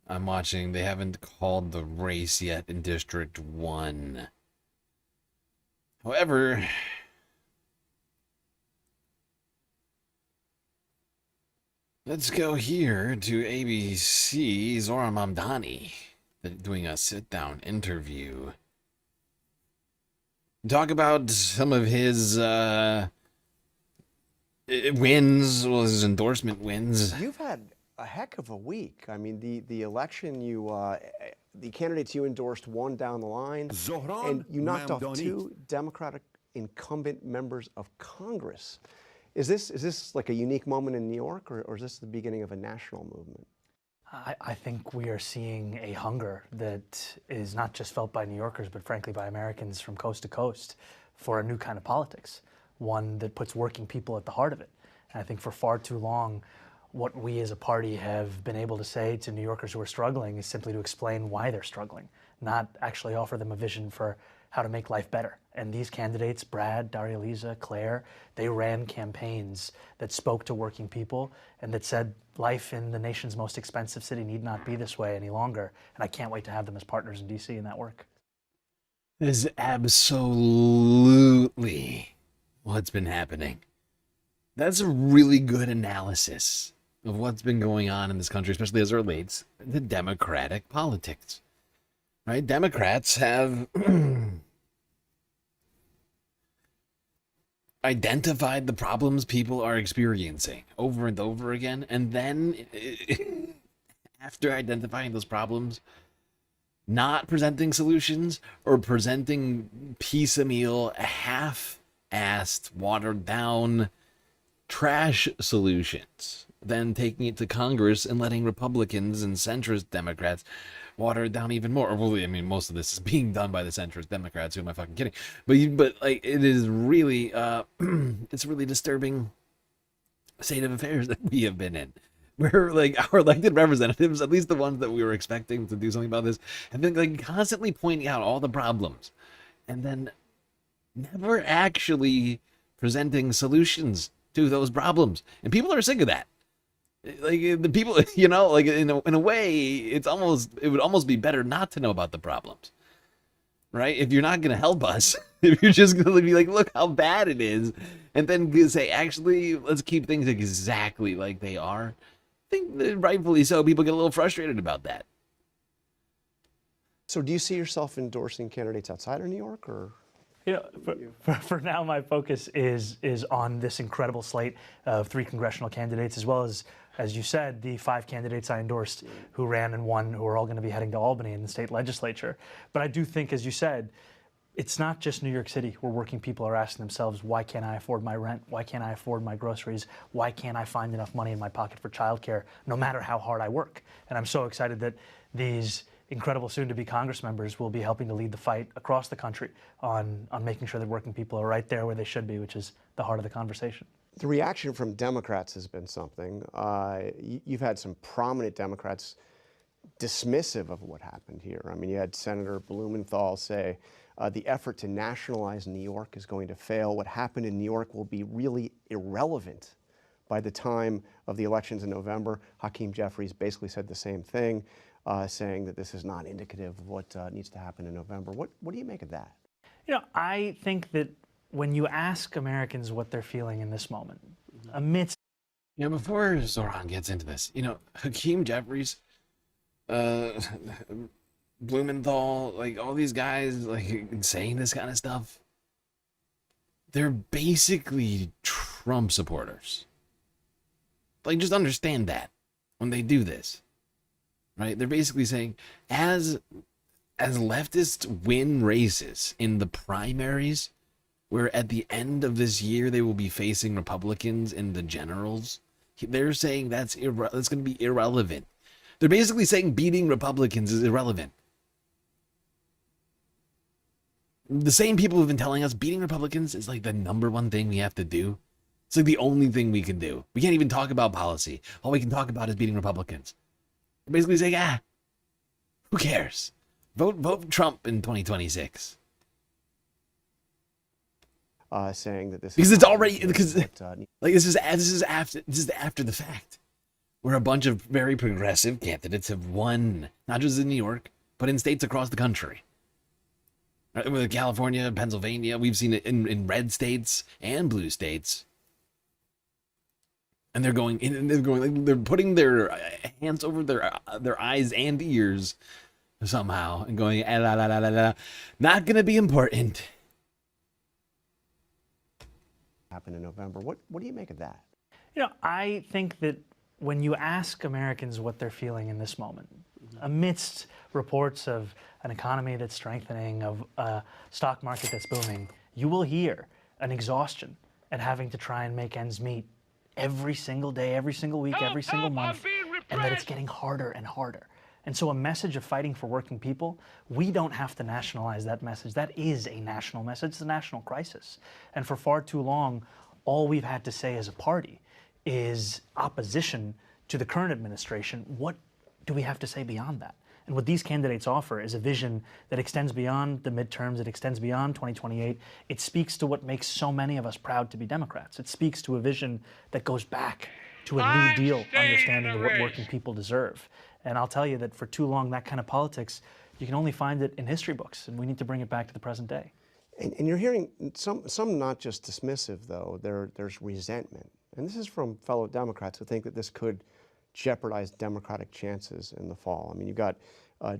I'm watching. They haven't called the race yet in District 1. However, let's go here to ABC. Zohran Mamdani doing a sit-down interview. Talk about some of his wins, well, his endorsement wins. You've had a heck of a week. I mean, the election, the candidates you endorsed won down the line, and you knocked off 2 Democratic incumbent members of Congress. Is this like a unique moment in New York, or is this the beginning of a national movement? I think we are seeing a hunger that is not just felt by New Yorkers, but frankly by Americans from coast to coast for a new kind of politics, one that puts working people at the heart of it. And I think for far too long, what we as a party have been able to say to New Yorkers who are struggling is simply to explain why they're struggling, not actually offer them a vision for how to make life better. And these candidates, Brad, Daria Lisa, Claire, they ran campaigns that spoke to working people and that said life in the nation's most expensive city need not be this way any longer. And I can't wait to have them as partners in DC in that work. This is absolutely what's been happening. That's a really good analysis of what's been going on in this country, especially as it relates to democratic politics. Right? Democrats have identified the problems people are experiencing over and over again, and then after identifying those problems, not presenting solutions or presenting piecemeal, half-assed, watered-down trash solutions, then taking it to Congress and letting Republicans and centrist Democrats water it down even more. Well, I mean, most of this is being done by the centrist Democrats. Who am I fucking kidding? But like, it is really, it's a really disturbing state of affairs that we have been in. Where like our elected representatives, at least the ones that we were expecting to do something about this, have been like constantly pointing out all the problems, and then never actually presenting solutions to those problems. And people are sick of that. Like the people, you know, like in a way, it would almost be better not to know about the problems, right? If you're not going to help us, if you're just going to be like, look how bad it is, and then say, actually, let's keep things exactly like they are, think that rightfully so, people get a little frustrated about that. So do you see yourself endorsing candidates outside of New York, or? You know, for now, my focus is on this incredible slate of 3 congressional candidates, as well as you said, the 5 candidates I endorsed who ran and won, who are all going to be heading to Albany in the state legislature. But I do think, as you said, it's not just New York City where working people are asking themselves, why can't I afford my rent? Why can't I afford my groceries? Why can't I find enough money in my pocket for childcare, no matter how hard I work? And I'm so excited that these incredible soon-to-be Congress members will be helping to lead the fight across the country on making sure that working people are right there where they should be, which is the heart of the conversation. The reaction from Democrats has been something. You've had some prominent Democrats dismissive of what happened here. I mean, you had Senator Blumenthal say the effort to nationalize New York is going to fail. What happened in New York will be really irrelevant by the time of the elections in November. Hakeem Jeffries basically said the same thing, saying that this is not indicative of what needs to happen in November. What do you make of that? You know, I think that when you ask Americans what they're feeling in this moment, amidst... Yeah, before Zoran gets into this, you know, Hakeem Jeffries, Blumenthal, like all these guys, like saying this kind of stuff, they're basically Trump supporters. Like, just understand that when they do this, right? They're basically saying, as leftists win races in the primaries, where at the end of this year they will be facing Republicans in the generals, they're saying that's going to be irrelevant. They're basically saying beating Republicans is irrelevant. The same people who've been telling us beating Republicans is like the #1 thing we have to do. It's like the only thing we can do. We can't even talk about policy. All we can talk about is beating Republicans. They're basically saying, who cares? Vote Trump in 2026. Saying that this because it's already this is after the fact, where a bunch of very progressive candidates have won, not just in New York, but in states across the country. With California, Pennsylvania, we've seen it in red states and blue states. And they're they're putting their hands over their eyes and ears somehow and going, la, la, la, la, la. Not going to be important. Happen in November. What do you make of that? You know, I think that when you ask Americans what they're feeling in this moment, amidst reports of an economy that's strengthening, of a stock market that's booming, you will hear an exhaustion at having to try and make ends meet every single day, every single week, every single month, and that it's getting harder and harder. And so a message of fighting for working people, we don't have to nationalize that message. That is a national message. It's a national crisis. And for far too long, all we've had to say as a party is opposition to the current administration. What do we have to say beyond that? And what these candidates offer is a vision that extends beyond the midterms, it extends beyond 2028. It speaks to what makes so many of us proud to be Democrats. It speaks to a vision that goes back to a New Deal understanding of what working people deserve. And I'll tell you that for too long, that kind of politics, you can only find it in history books, and we need to bring it back to the present day. And you're hearing some not just dismissive, though. There's resentment. And this is from fellow Democrats who think that this could jeopardize Democratic chances in the fall. I mean, you've got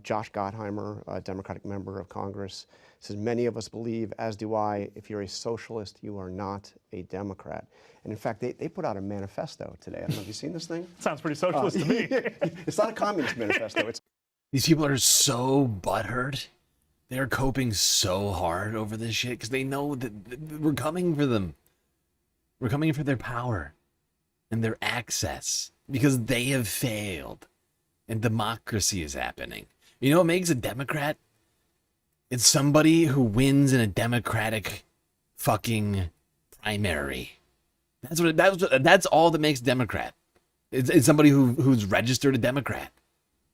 Josh Gottheimer, a Democratic member of Congress, says, many of us believe, as do I, if you're a socialist, you are not a Democrat. And in fact, they put out a manifesto today. I don't know, have you seen this thing? Sounds pretty socialist to me. It's not a communist manifesto. These people are so butthurt. They're coping so hard over this shit because they know that we're coming for them. We're coming for their power and their access because they have failed and democracy is happening. You know what makes a Democrat? It's somebody who wins in a Democratic fucking primary. That's all that makes a Democrat. It's somebody who's registered a Democrat,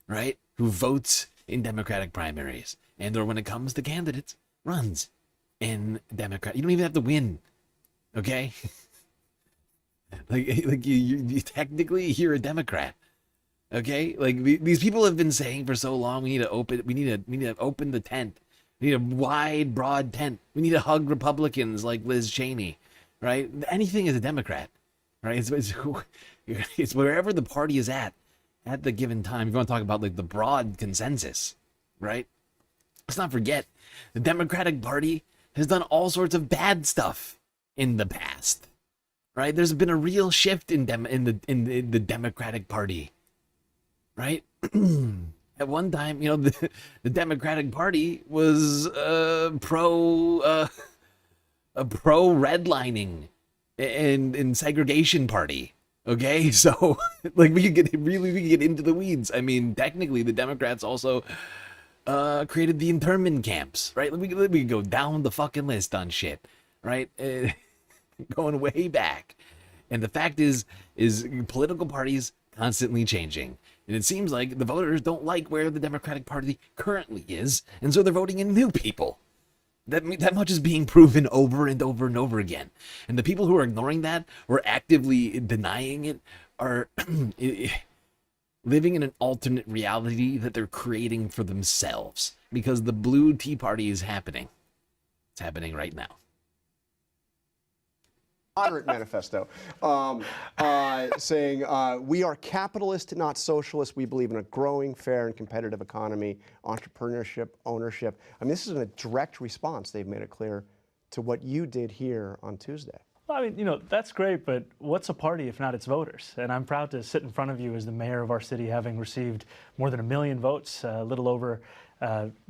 right? Who votes in Democratic primaries. And or when it comes to candidates, runs in Democrat. You don't even have to win, okay? like you technically you're a Democrat, okay? Like these people have been saying for so long, we need to open the tent. We need a wide, broad tent. We need to hug Republicans like Liz Cheney, right? Anything is a Democrat, right? It's wherever the party is at the given time. If you want to talk about like the broad consensus, right? Let's not forget the Democratic Party has done all sorts of bad stuff in the past, right? There's been a real shift in the Democratic Party, right? At one time, the Democratic Party was pro redlining and segregation party. Okay, so like we could get into the weeds. I mean, technically, the Democrats also created the internment camps, right? We could go down the fucking list on shit, right? Going way back. And the fact is political parties constantly changing. And it seems like the voters don't like where the Democratic Party currently is, and so they're voting in new people. That much is being proven over and over and over again. And the people who are ignoring that or actively denying it are living in an alternate reality that they're creating for themselves, because the blue Tea Party is happening. It's happening right now. Moderate manifesto saying we are capitalist, not socialist. We believe in a growing, fair, and competitive economy, entrepreneurship, ownership. I mean, this is a direct response. They've made it clear to what you did here on Tuesday. Well, I mean, that's great, but what's a party if not its voters? And I'm proud to sit in front of you as the mayor of our city, having received more than 1 million votes, a little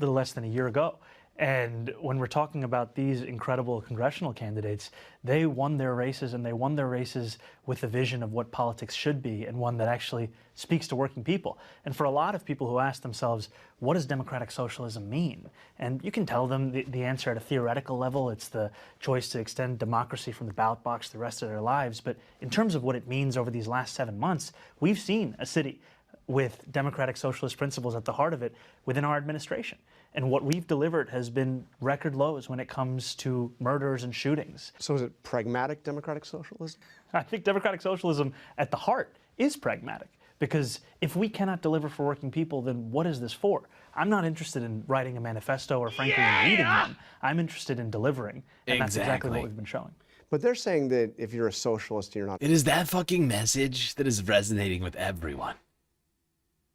less than a year ago. And when we're talking about these incredible congressional candidates, they won their races, and they won their races with a vision of what politics should be, and one that actually speaks to working people. And for a lot of people who ask themselves, what does democratic socialism mean? And you can tell them the answer at a theoretical level. It's the choice to extend democracy from the ballot box the rest of their lives. But in terms of what it means over these last 7 months, we've seen a city with democratic socialist principles at the heart of it within our administration. And what we've delivered has been record lows when it comes to murders and shootings. So is it pragmatic democratic socialism? I think democratic socialism at the heart is pragmatic, because if we cannot deliver for working people, then what is this for? I'm not interested in writing a manifesto or frankly in reading one. I'm interested in delivering, and that's exactly what we've been showing. But they're saying that if you're a socialist, you're not. It is that fucking message that is resonating with everyone.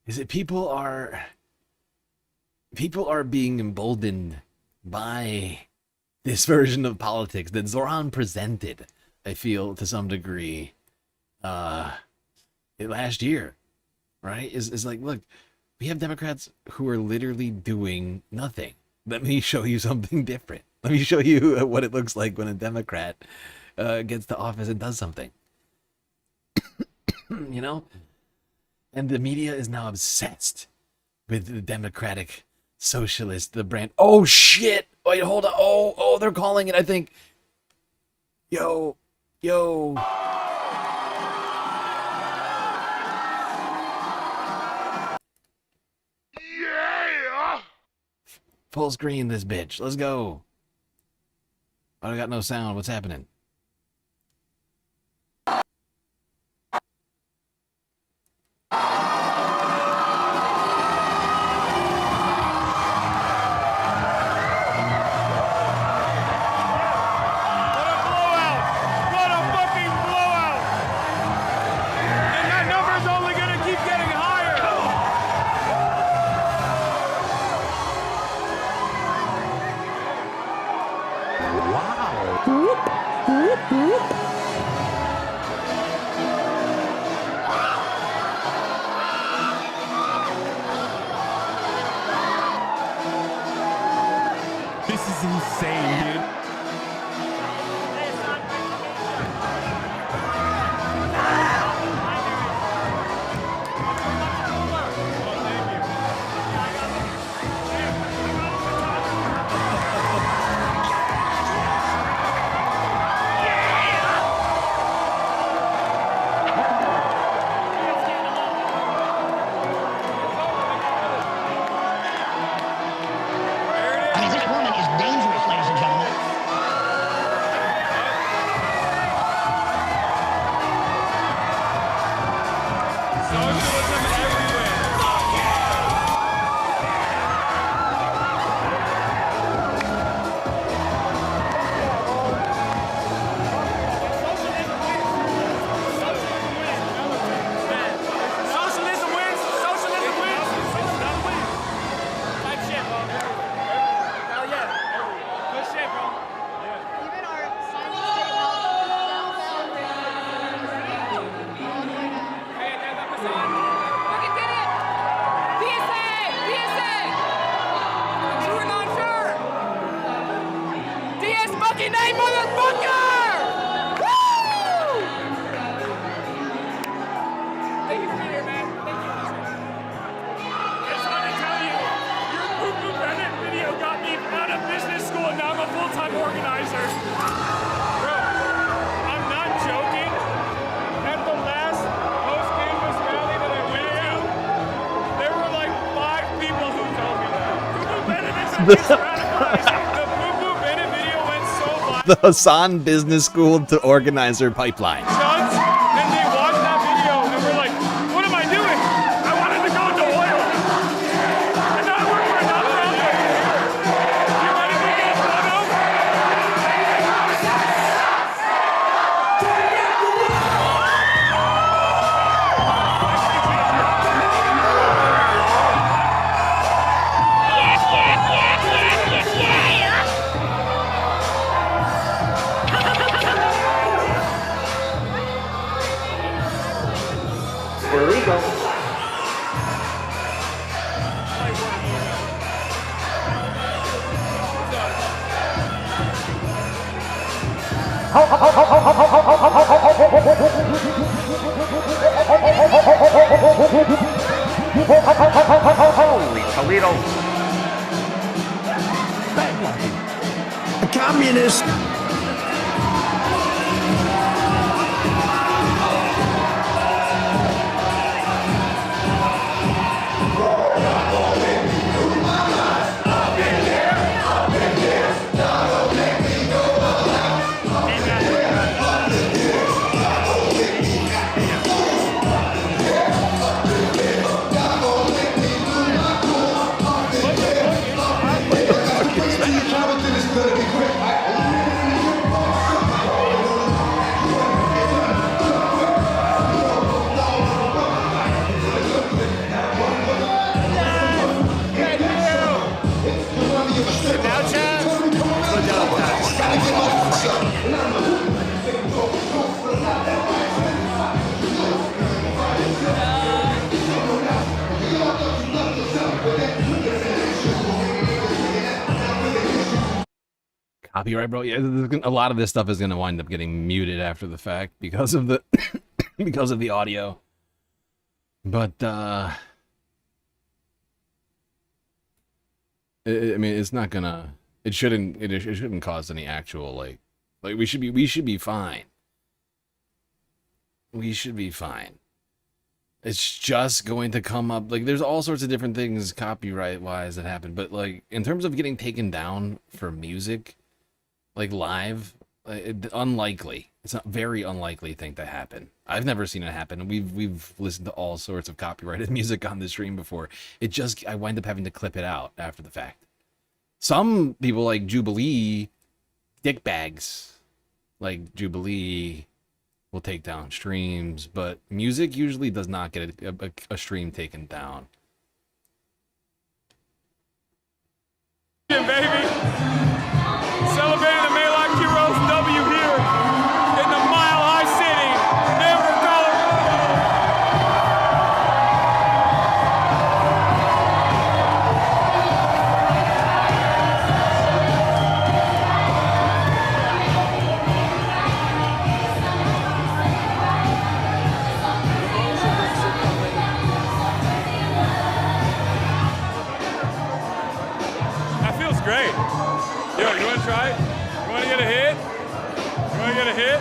Is that people are being emboldened by this version of politics that Zoran presented, I feel, to some degree, last year, right? Is like, look, we have Democrats who are literally doing nothing. Let me show you something different. Let me show you what it looks like when a Democrat gets to office and does something. You know? And the media is now obsessed with the Democratic Socialist, the brand. Oh, shit. Wait, hold on. Oh, they're calling it, I think. Yo. Yeah. Full screen this bitch. Let's go. I got no sound. What's happening? This is insane, dude. I mean, this woman is dangerous, ladies and gentlemen. organizer. Bro, I'm not joking. At the last post-campus rally that I went to, there were like 5 people who told me that. Poo-poo Bennett is radicalizing. The Poo-poo Bennett video went so viral. The Hassan Business School to organizer pipeline. Shuns, and they watched that video and were like, what am I doing? I wanted to go into oil. And now I work for a nonprofit. You mind if we get a photo? We're legal. Holy Toledo. A communist. Copyright, bro. Yeah, a lot of this stuff is going to wind up getting muted after the fact because of the because of the audio. But I mean, it's not gonna. It shouldn't cause any actual like we should be fine. We should be fine. It's just going to come up like there's all sorts of different things copyright wise that happen, but like in terms of getting taken down for music. Like live, unlikely. It's a very unlikely thing to happen. I've never seen it happen. We've listened to all sorts of copyrighted music on the stream before. I wind up having to clip it out after the fact. Some people like Jubilee, dickbags, like Jubilee, will take down streams, but music usually does not get a stream taken down. Yeah, baby. Celebrating the Malak Heroes W here in the Mile High City, Denver, That feels great. Yo, you want to try it? You want to get a hit? You want to get a hit?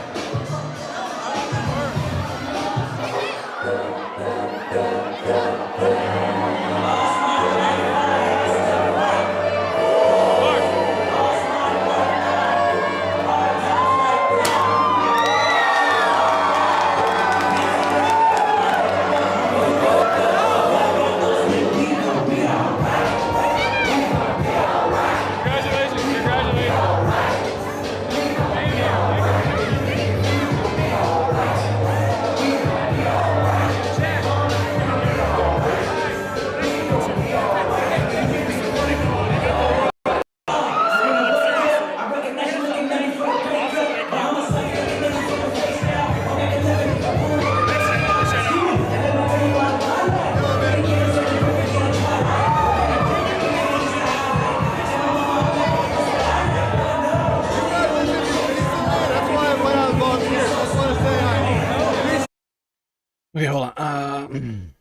Okay, hold on.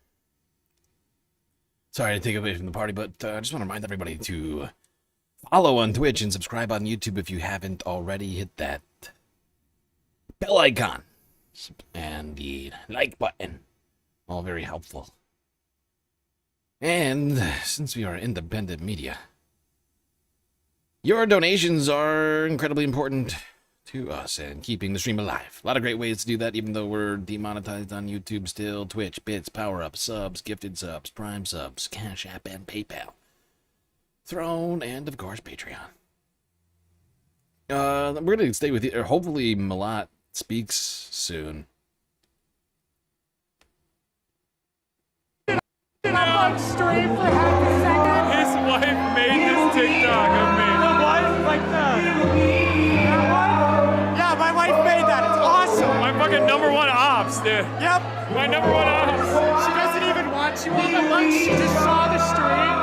Sorry to take away from the party, but I just want to remind everybody to Follow on Twitch and subscribe on YouTube if you haven't already. Hit that bell icon and the like button. All very helpful. And since we are independent media, your donations are incredibly important to us and keeping the stream alive. A lot of great ways to do that, even though we're demonetized on YouTube still. Twitch, bits, power-ups, subs, gifted subs, prime subs, Cash App, and PayPal. Throne, and of course, Patreon. We're going to stay with you. Hopefully, Malat speaks soon. Stream for half a second. His wife made this TikTok of me. The wife like that. Yeah, my wife made that. It's awesome. My fucking #1 ops, dude. Yep. My #1 ops. She doesn't even watch you on the lunch. She just saw the stream.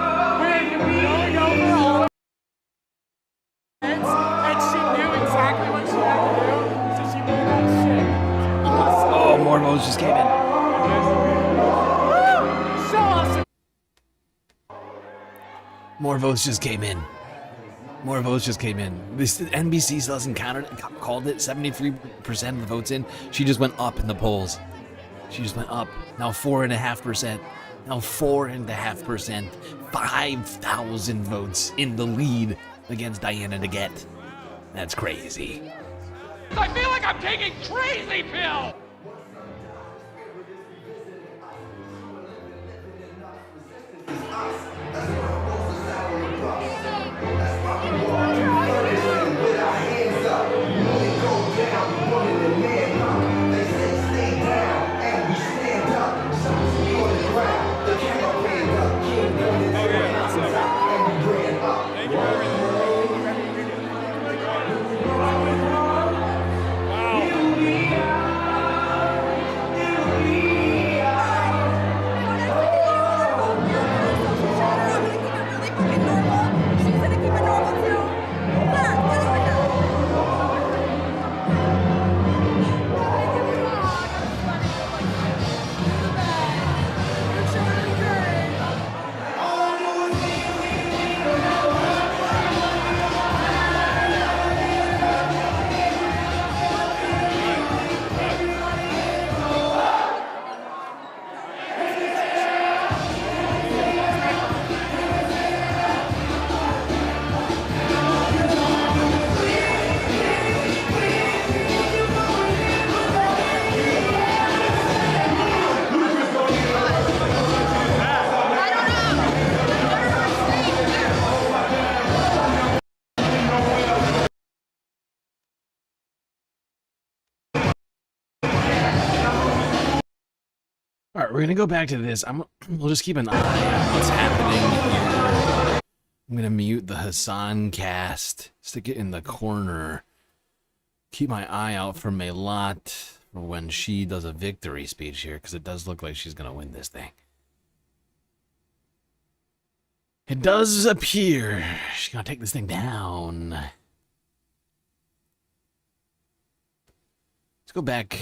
We're going over all and she knew exactly what she had to do. So she made that shit. Awesome. Oh, more votes just came in. So awesome. More votes just came in. More votes just came in. This NBC still hasn't called it. 73% of the votes in. She just went up in the polls. She just went up. Now 4.5%. Now 4.5%. 5,000 votes in the lead against Diana DeGette. That's crazy. I feel like I'm taking crazy pills. All right, we're going to go back to this. We'll just keep an eye on what's happening here. I'm going to mute the Hassan cast, stick it in the corner. Keep my eye out for Melat for when she does a victory speech here, because it does look like she's going to win this thing. It does appear she's going to take this thing down. Let's go back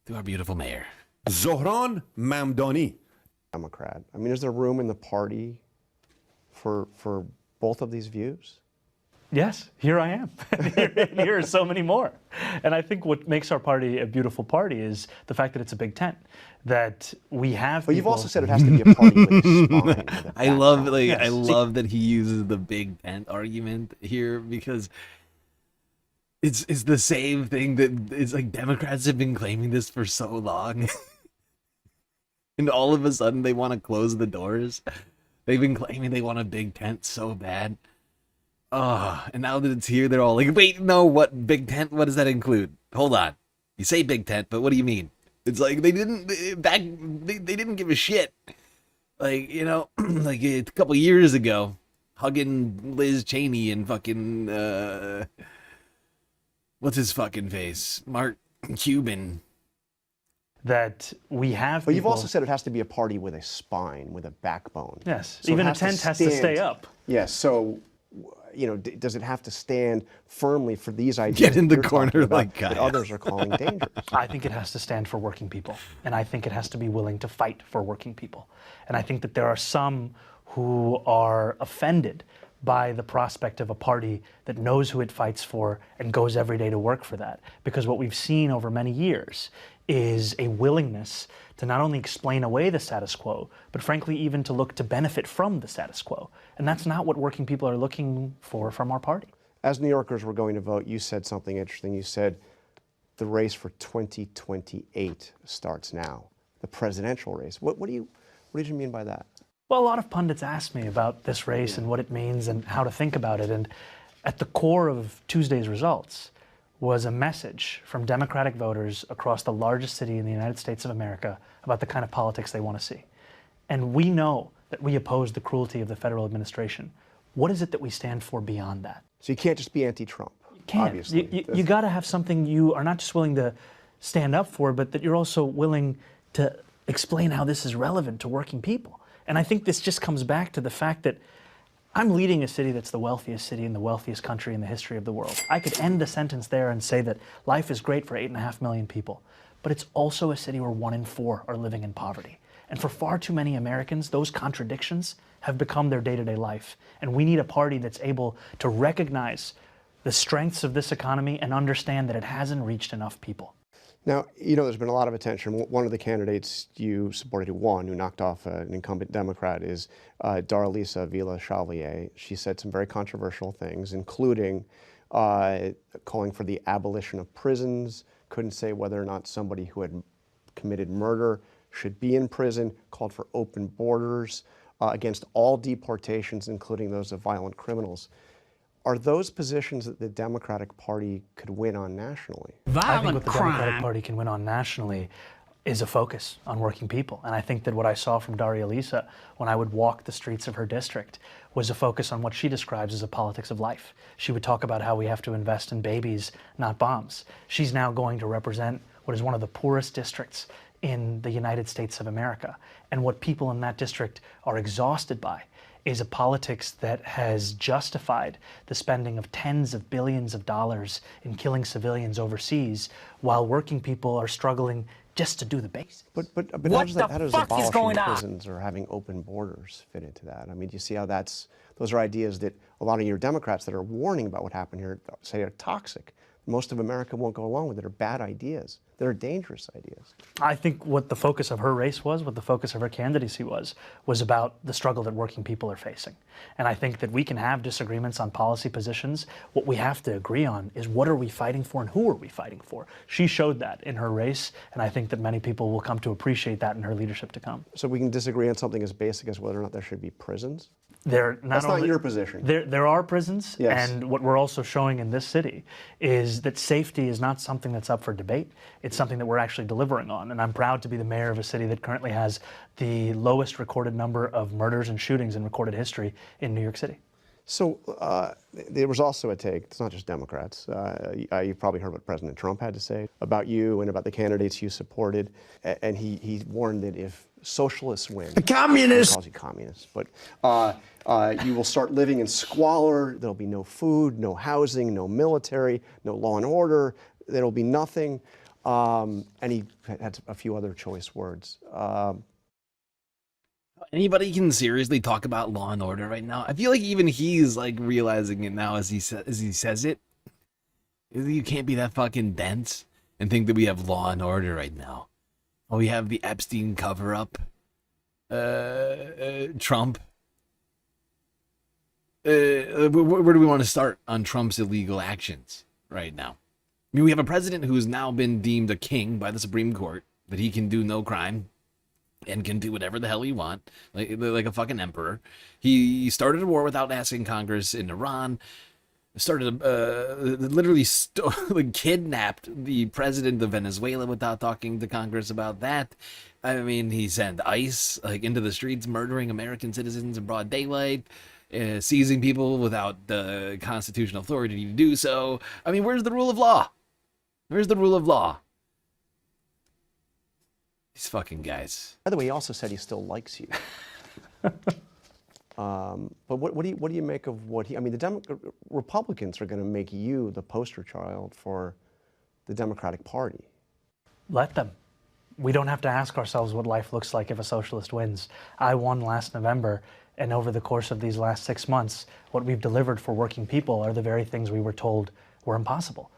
to our beautiful mayor. Zohran Mamdani. Democrat. I mean, is there room in the party for both of these views? Yes, here I am. Here are so many more. And I think what makes our party a beautiful party is the fact that it's a big tent. That we have. But you've also said it has to be a party with a spine. I love that he uses the big tent argument here, because it's the same thing that it's like Democrats have been claiming this for so long. And all of a sudden they want to close the doors. They've been claiming they want a big tent so bad. And now that it's here, they're all like, wait, no, what big tent? What does that include? Hold on. You say big tent, but what do you mean? It's like they didn't give a shit. Like, you know, like a couple years ago, hugging Liz Cheney and fucking what's his fucking face? Mark Cuban. That we have. But you've also said it has to be a party with a spine, with a backbone. Yes, So even it a tent has to stay up. Yes, so, you know, does it have to stand firmly for these ideas? Get in the that you're corner talking about like that Gaia. others are calling dangerous? I think it has to stand for working people. And I think it has to be willing to fight for working people. And I think that there are some who are offended by the prospect of a party that knows who it fights for and goes every day to work for that. Because what we've seen over many years is a willingness to not only explain away the status quo, but frankly even to look to benefit from the status quo. And that's not what working people are looking for from our party. As New Yorkers were going to vote, you said something interesting. You said the race for 2028 starts now, the presidential race. What did you mean by that? Well, a lot of pundits ask me about this race and what it means and how to think about it. And at the core of Tuesday's results was a message from Democratic voters across the largest city in the United States of America about the kind of politics they want to see. And we know that we oppose the cruelty of the federal administration. What is it that we stand for beyond that? So you can't just be anti-Trump, can't. obviously. You got to have something you are not just willing to stand up for, but that you're also willing to explain how this is relevant to working people. And I think this just comes back to the fact that I'm leading a city that's the wealthiest city in the wealthiest country in the history of the world. I could end the sentence there and say that life is great for 8.5 million people, but it's also a city where 1 in 4 are living in poverty. And for far too many Americans, those contradictions have become their day-to-day life. And we need a party that's able to recognize the strengths of this economy and understand that it hasn't reached enough people. Now, you know, there's been a lot of attention. One of the candidates you supported who won, who knocked off an incumbent Democrat, is Darlisa Villa-Chalier. She said some very controversial things, including calling for the abolition of prisons, couldn't say whether or not somebody who had committed murder should be in prison, called for open borders against all deportations, including those of violent criminals. Are those positions that the Democratic Party could win on nationally? I think what the Democratic Party can win on nationally is a focus on working people. And I think that what I saw from Darlisa when I would walk the streets of her district was a focus on what she describes as a politics of life. She would talk about how we have to invest in babies, not bombs. She's now going to represent what is one of the poorest districts in the United States of America. And what people in that district are exhausted by is a politics that has justified the spending of tens of billions of dollars in killing civilians overseas while working people are struggling just to do the basics. But how does abolishing prisons or having open borders fit into that? I mean, do you see how those are ideas that a lot of your Democrats that are warning about what happened here say are toxic? Most of America won't go along with it, are bad ideas. They're dangerous ideas. I think what the focus of her race was, what the focus of her candidacy was about the struggle that working people are facing. And I think that we can have disagreements on policy positions. What we have to agree on is what are we fighting for and who are we fighting for? She showed that in her race, and I think that many people will come to appreciate that in her leadership to come. So we can disagree on something as basic as whether or not there should be prisons? That's not your position. There are prisons, yes. And what we're also showing in this city is that safety is not something that's up for debate. It's something that we're actually delivering on. And I'm proud to be the mayor of a city that currently has the lowest recorded number of murders and shootings in recorded history in New York City. So there was also a take, it's not just Democrats, you've probably heard what President Trump had to say about you and about the candidates you supported, and he warned that if socialists win, communists, he calls you communists, but you will start living in squalor, there'll be no food, no housing, no military, no law and order, there'll be nothing, and he had a few other choice words. Anybody can seriously talk about law and order right now? I feel like even he's like realizing it now as he says it. You can't be that fucking dense and think that we have law and order right now. Oh, we have the Epstein cover-up. Trump. Where do we want to start on Trump's illegal actions right now? I mean, we have a president who's now been deemed a king by the Supreme Court, that he can do no crime and can do whatever the hell he want, like a fucking emperor. He started a war without asking Congress in Iran. Started literally kidnapped the president of Venezuela without talking to Congress about that. I mean, he sent ICE into the streets, murdering American citizens in broad daylight, seizing people without the constitutional authority to do so. I mean, where's the rule of law? Where's the rule of law? These fucking guys. By the way, he also said he still likes you. But what do you make of what he? I mean, the Republicans are going to make you the poster child for the Democratic Party. Let them. We don't have to ask ourselves what life looks like if a socialist wins. I won last November, and over the course of these last 6 months, what we've delivered for working people are the very things we were told were impossible.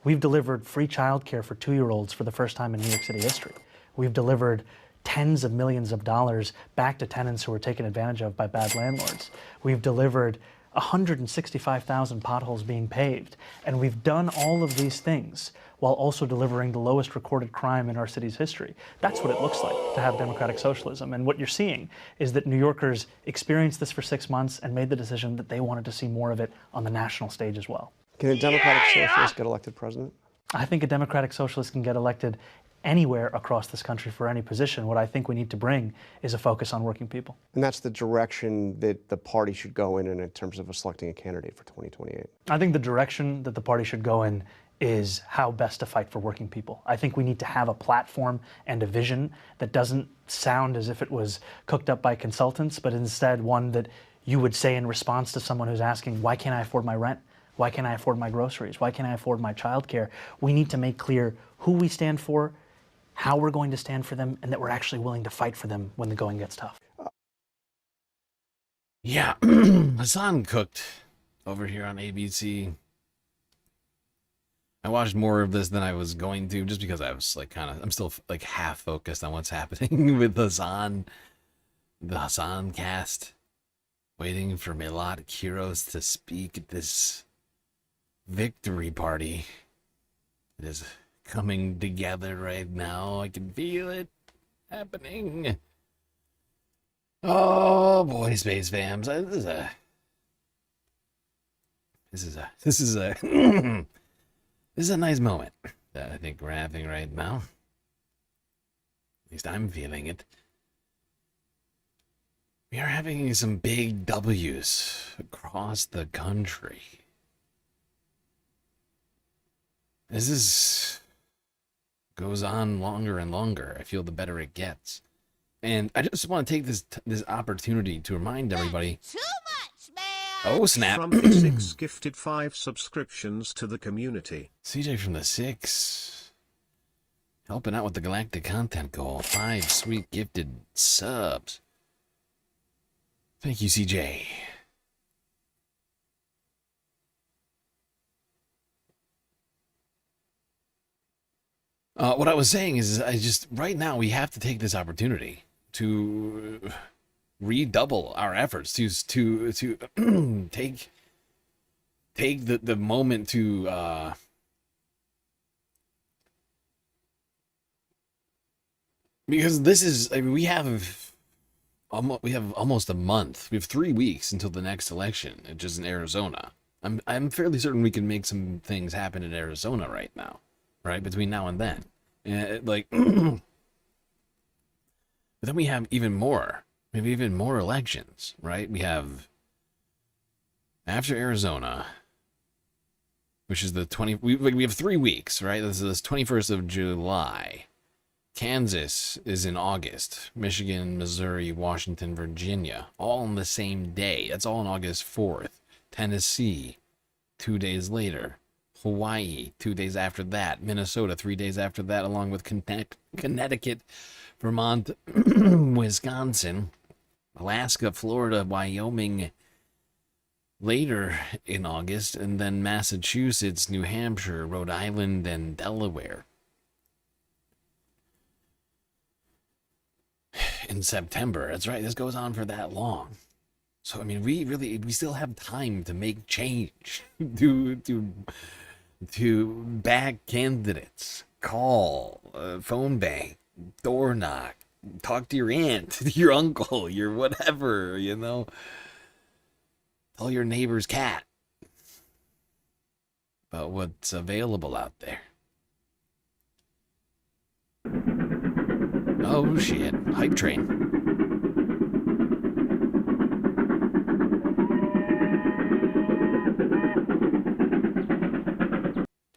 We've delivered free childcare for 2-year-olds for the first time in New York City history. We've delivered tens of millions of dollars back to tenants who were taken advantage of by bad landlords. We've delivered 165,000 potholes being paved. And we've done all of these things while also delivering the lowest recorded crime in our city's history. That's what it looks like to have democratic socialism. And what you're seeing is that New Yorkers experienced this for 6 months and made the decision that they wanted to see more of it on the national stage as well. Can a democratic socialist get elected president? I think a democratic socialist can get elected anywhere across this country for any position. What I think we need to bring is a focus on working people. And that's the direction that the party should go in terms of selecting a candidate for 2028. I think the direction that the party should go in is how best to fight for working people. I think we need to have a platform and a vision that doesn't sound as if it was cooked up by consultants, but instead one that you would say in response to someone who's asking, why can't I afford my rent? Why can't I afford my groceries? Why can't I afford my childcare? We need to make clear who we stand for, how we're going to stand for them, and that we're actually willing to fight for them when the going gets tough. Yeah, Hassan cooked over here on ABC. I watched more of this than I was going to, just because I was like I'm still like half focused on what's happening with Hassan, the Hassan cast, waiting for Melodic Heroes to speak at this victory party. It is coming together right now. I can feel it happening. Oh boy, Space Fams, this is a nice moment that I think we're having right now. At least I'm feeling it. We are having some big W's across the country. This goes on longer and longer. I feel the better it gets. And I just want to take this opportunity to remind everybody. Too much, man. Oh, snap. From the 6 gifted 5 subscriptions to the community. CJ from the 6. Helping out with the Galactic content goal. 5 sweet gifted subs. Thank you, CJ. What I was saying is right now we have to take this opportunity to redouble our efforts to take the moment to because this is, I mean, we have almost a month. We have 3 weeks until the next election, which is in Arizona. I'm fairly certain we can make some things happen in Arizona right now, right, between now and then. Like, but then we have even more. Maybe even more elections, right? We have, after Arizona, which is the 20, we have 3 weeks, right? This is 21st of July. Kansas is in August. Michigan, Missouri, Washington, Virginia, all on the same day. That's all on August 4th. Tennessee, 2 days later. Hawaii, 2 days after that. Minnesota, 3 days after that, along with Connecticut, Vermont, Wisconsin, Alaska, Florida, Wyoming later in August, and then Massachusetts, New Hampshire, Rhode Island, and Delaware in September. That's right, this goes on for that long. So, I mean, we still have time to make change, to back candidates, call, phone bank, door knock, talk to your aunt, your uncle, your whatever, you know. Tell your neighbor's cat about what's available out there. Oh shit, hype train.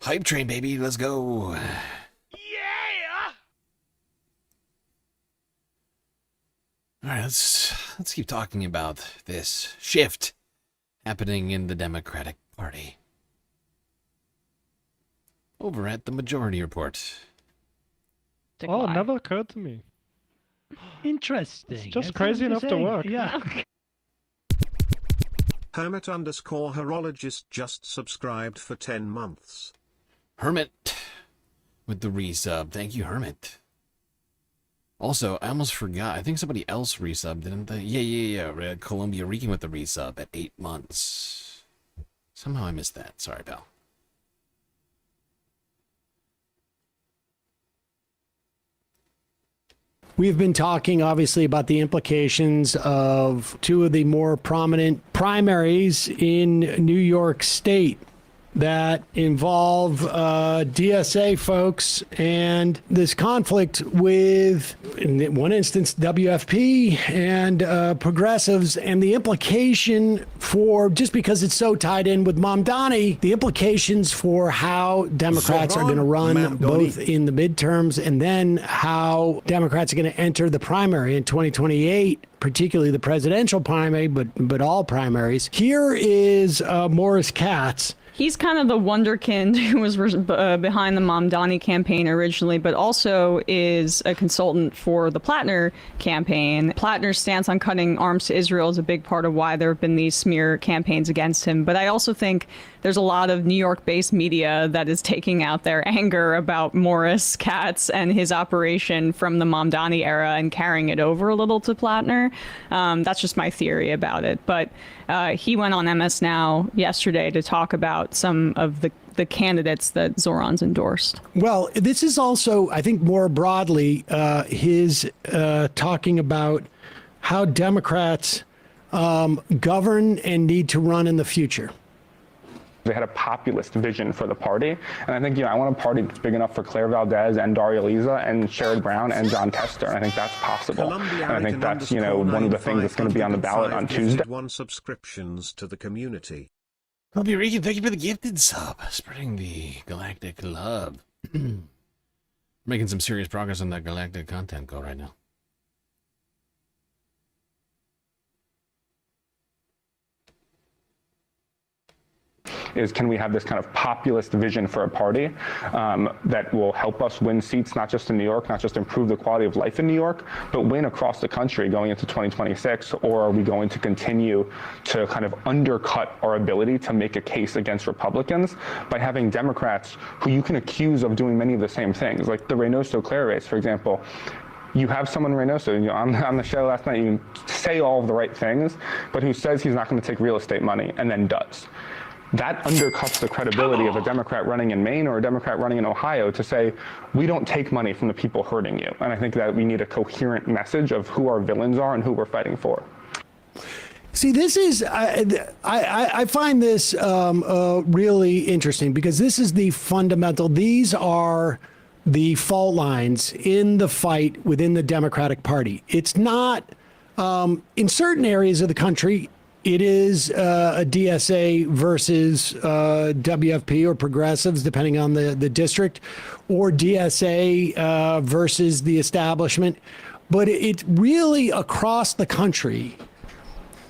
Hype train, baby, let's go. All right, let's keep talking about this shift happening in the Democratic Party. Over at the Majority Report. domestic Oh, lie. it never occurred to me. Interesting. It's just That's crazy enough to interesting. work. Yeah. Hermit_horologist just subscribed for 10 months. Hermit with the resub. Thank you, Hermit. Also, I almost forgot. I think somebody else resubbed, didn't they? Yeah. Columbia Reeking with the resub at 8 months. Somehow I missed that. Sorry, pal. We've been talking, obviously, about the implications of two of the more prominent primaries in New York State that involve DSA folks and this conflict with, in one instance, WFP and progressives, and the implication for, just because it's so tied in with Mamdani, the implications for how Democrats are going to run both in the midterms and then how Democrats are going to enter the primary in 2028, particularly the presidential primary, but all primaries. Here is Morris Katz. He's kind of the wonderkind who was behind the Mamdani campaign originally, but also is a consultant for the Plattner campaign. Plattner's stance on cutting arms to Israel is a big part of why there have been these smear campaigns against him. But I also think there's a lot of New York-based media that is taking out their anger about Morris Katz and his operation from the Mamdani era and carrying it over a little to Plattner. That's just my theory about it. But he went on MS Now yesterday to talk about some of the candidates that Zoran's endorsed. Well, this is also, I think, more broadly, his talking about how Democrats govern and need to run in the future. They had a populist vision for the party. And I think, I want a party that's big enough for Claire Valdez and Daria Leza and Sherrod Brown and John Tester. And I think that's possible. And I think that's, one of the things that's going to be on the ballot on Tuesday. 1 subscriptions to the community. Columbia Reeking, thank you for the gifted sub. Spreading the galactic love. Making some serious progress on that galactic content goal right now. Is can we have this kind of populist vision for a party that will help us win seats, not just in New York, not just improve the quality of life in New York, but win across the country going into 2026? Or are we going to continue to kind of undercut our ability to make a case against Republicans by having Democrats who you can accuse of doing many of the same things, like the Reynoso-Claire race, for example? You have someone, Reynoso, on the show last night, you say all of the right things, but who says he's not going to take real estate money and then does. That undercuts the credibility of a Democrat running in Maine or a Democrat running in Ohio to say, we don't take money from the people hurting you. And I think that we need a coherent message of who our villains are and who we're fighting for. See, this is, I find this really interesting because this is the fundamental, these are the fault lines in the fight within the Democratic Party. It's not, in certain areas of the country, it is a DSA versus WFP or progressives, depending on the district, or DSA versus the establishment. But it's really across the country.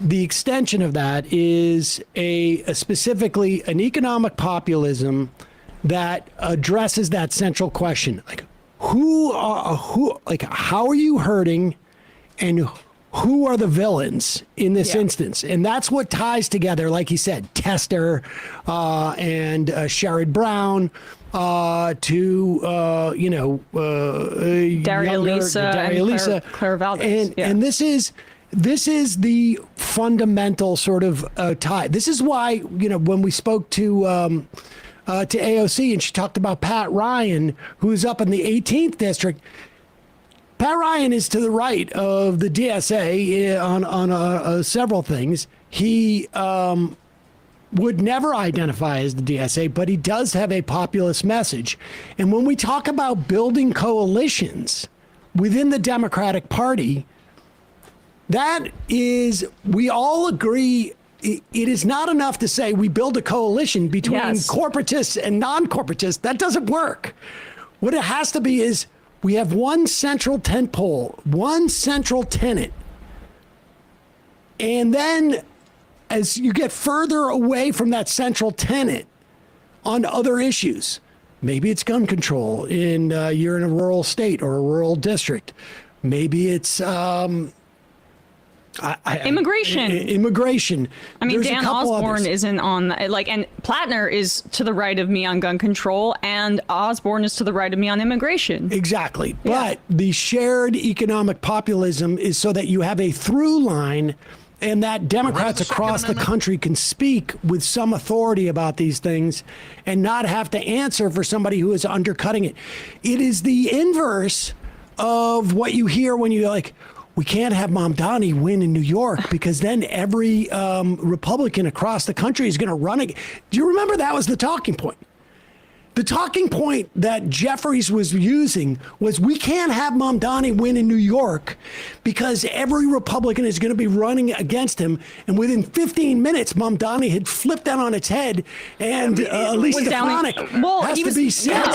The extension of that is specifically an economic populism that addresses that central question, like how are you hurting, and who are the villains in this instance? And that's what ties together, like he said, Tester and Sherrod Brown to Daria Leza, Claire Valdez. And this is the fundamental sort of tie. This is why, when we spoke to AOC and she talked about Pat Ryan, who's up in the 18th district. Pat Ryan is to the right of the DSA on several things. He would never identify as the DSA, but he does have a populist message. And when we talk about building coalitions within the Democratic Party, that is, we all agree, it is not enough to say we build a coalition between corporatists and non-corporatists. That doesn't work. What it has to be is, we have one central tentpole, one central tenet. And then as you get further away from that central tenet on other issues, Maybe it's gun control in you're in a rural state or a rural district. Maybe it's immigration. Immigration. I mean, There's a Dan couple Osborne others. isn't on, like, and Plattner is to the right of me on gun control, and Osborne is to the right of me on immigration. Exactly. But the shared economic populism is so that you have a through line and that Democrats across the country can speak with some authority about these things and not have to answer for somebody who is undercutting it. It is the inverse of what you hear when you're like, we can't have Mamdani win in New York because then every Republican across the country is going to run it. Do you remember that was the talking point? The talking point that Jeffries was using was we can't have Mamdani win in New York because every Republican is going to be running against him. And within 15 minutes, Mamdani had flipped that on its head, and Lisa Stefanik has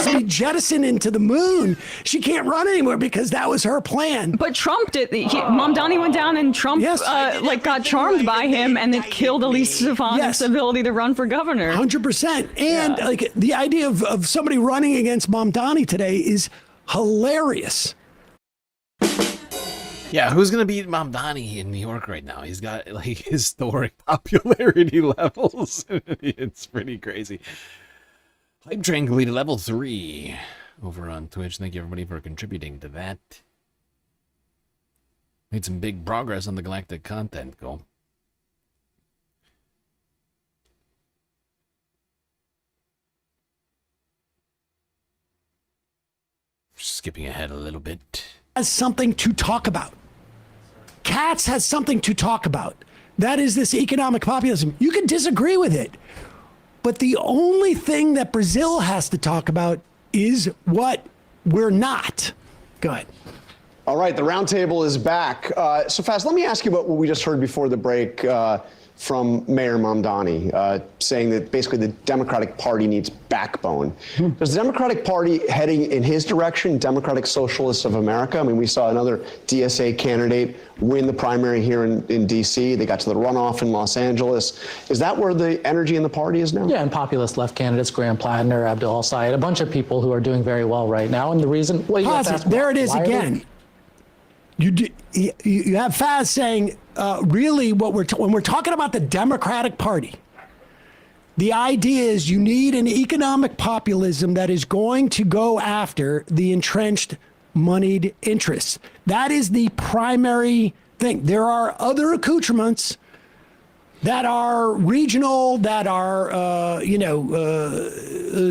to be jettisoned into the moon. She can't run anywhere because that was her plan. But Trump did. Mamdani went down, and Trump got charmed by him, and it killed Elise Stefanik's ability to run for governor. 100%. And like the idea of somebody running against Mamdani today is hilarious. Yeah, who's gonna beat Mamdani in New York right now? He's got like historic popularity levels. It's pretty crazy. Hype Train completed level 3 over on Twitch. Thank you everybody for contributing to that. Made some big progress on the Galactic content goal. Skipping ahead a little bit. Has something to talk about. Katz has something to talk about. That is this economic populism. You can disagree with it, but the only thing that Brazil has to talk about is what we're not. Go ahead. All right, the roundtable is back. So fast, let me ask you about what we just heard before the break from Mayor Mamdani, saying that basically the Democratic Party needs backbone. Does the Democratic Party heading in his direction, Democratic Socialists of America? I mean, we saw another DSA candidate win the primary here in D.C. They got to the runoff in Los Angeles. Is that where the energy in the party is now? Yeah, and populist left candidates, Graham Plattner, Abdul Al-Sayed, a bunch of people who are doing very well right now. And the reason, well, you have to ask, there it is again. You have Faz saying, really, when we're talking about the Democratic Party, the idea is you need an economic populism that is going to go after the entrenched moneyed interests. That is the primary thing. There are other accoutrements that are regional, that are,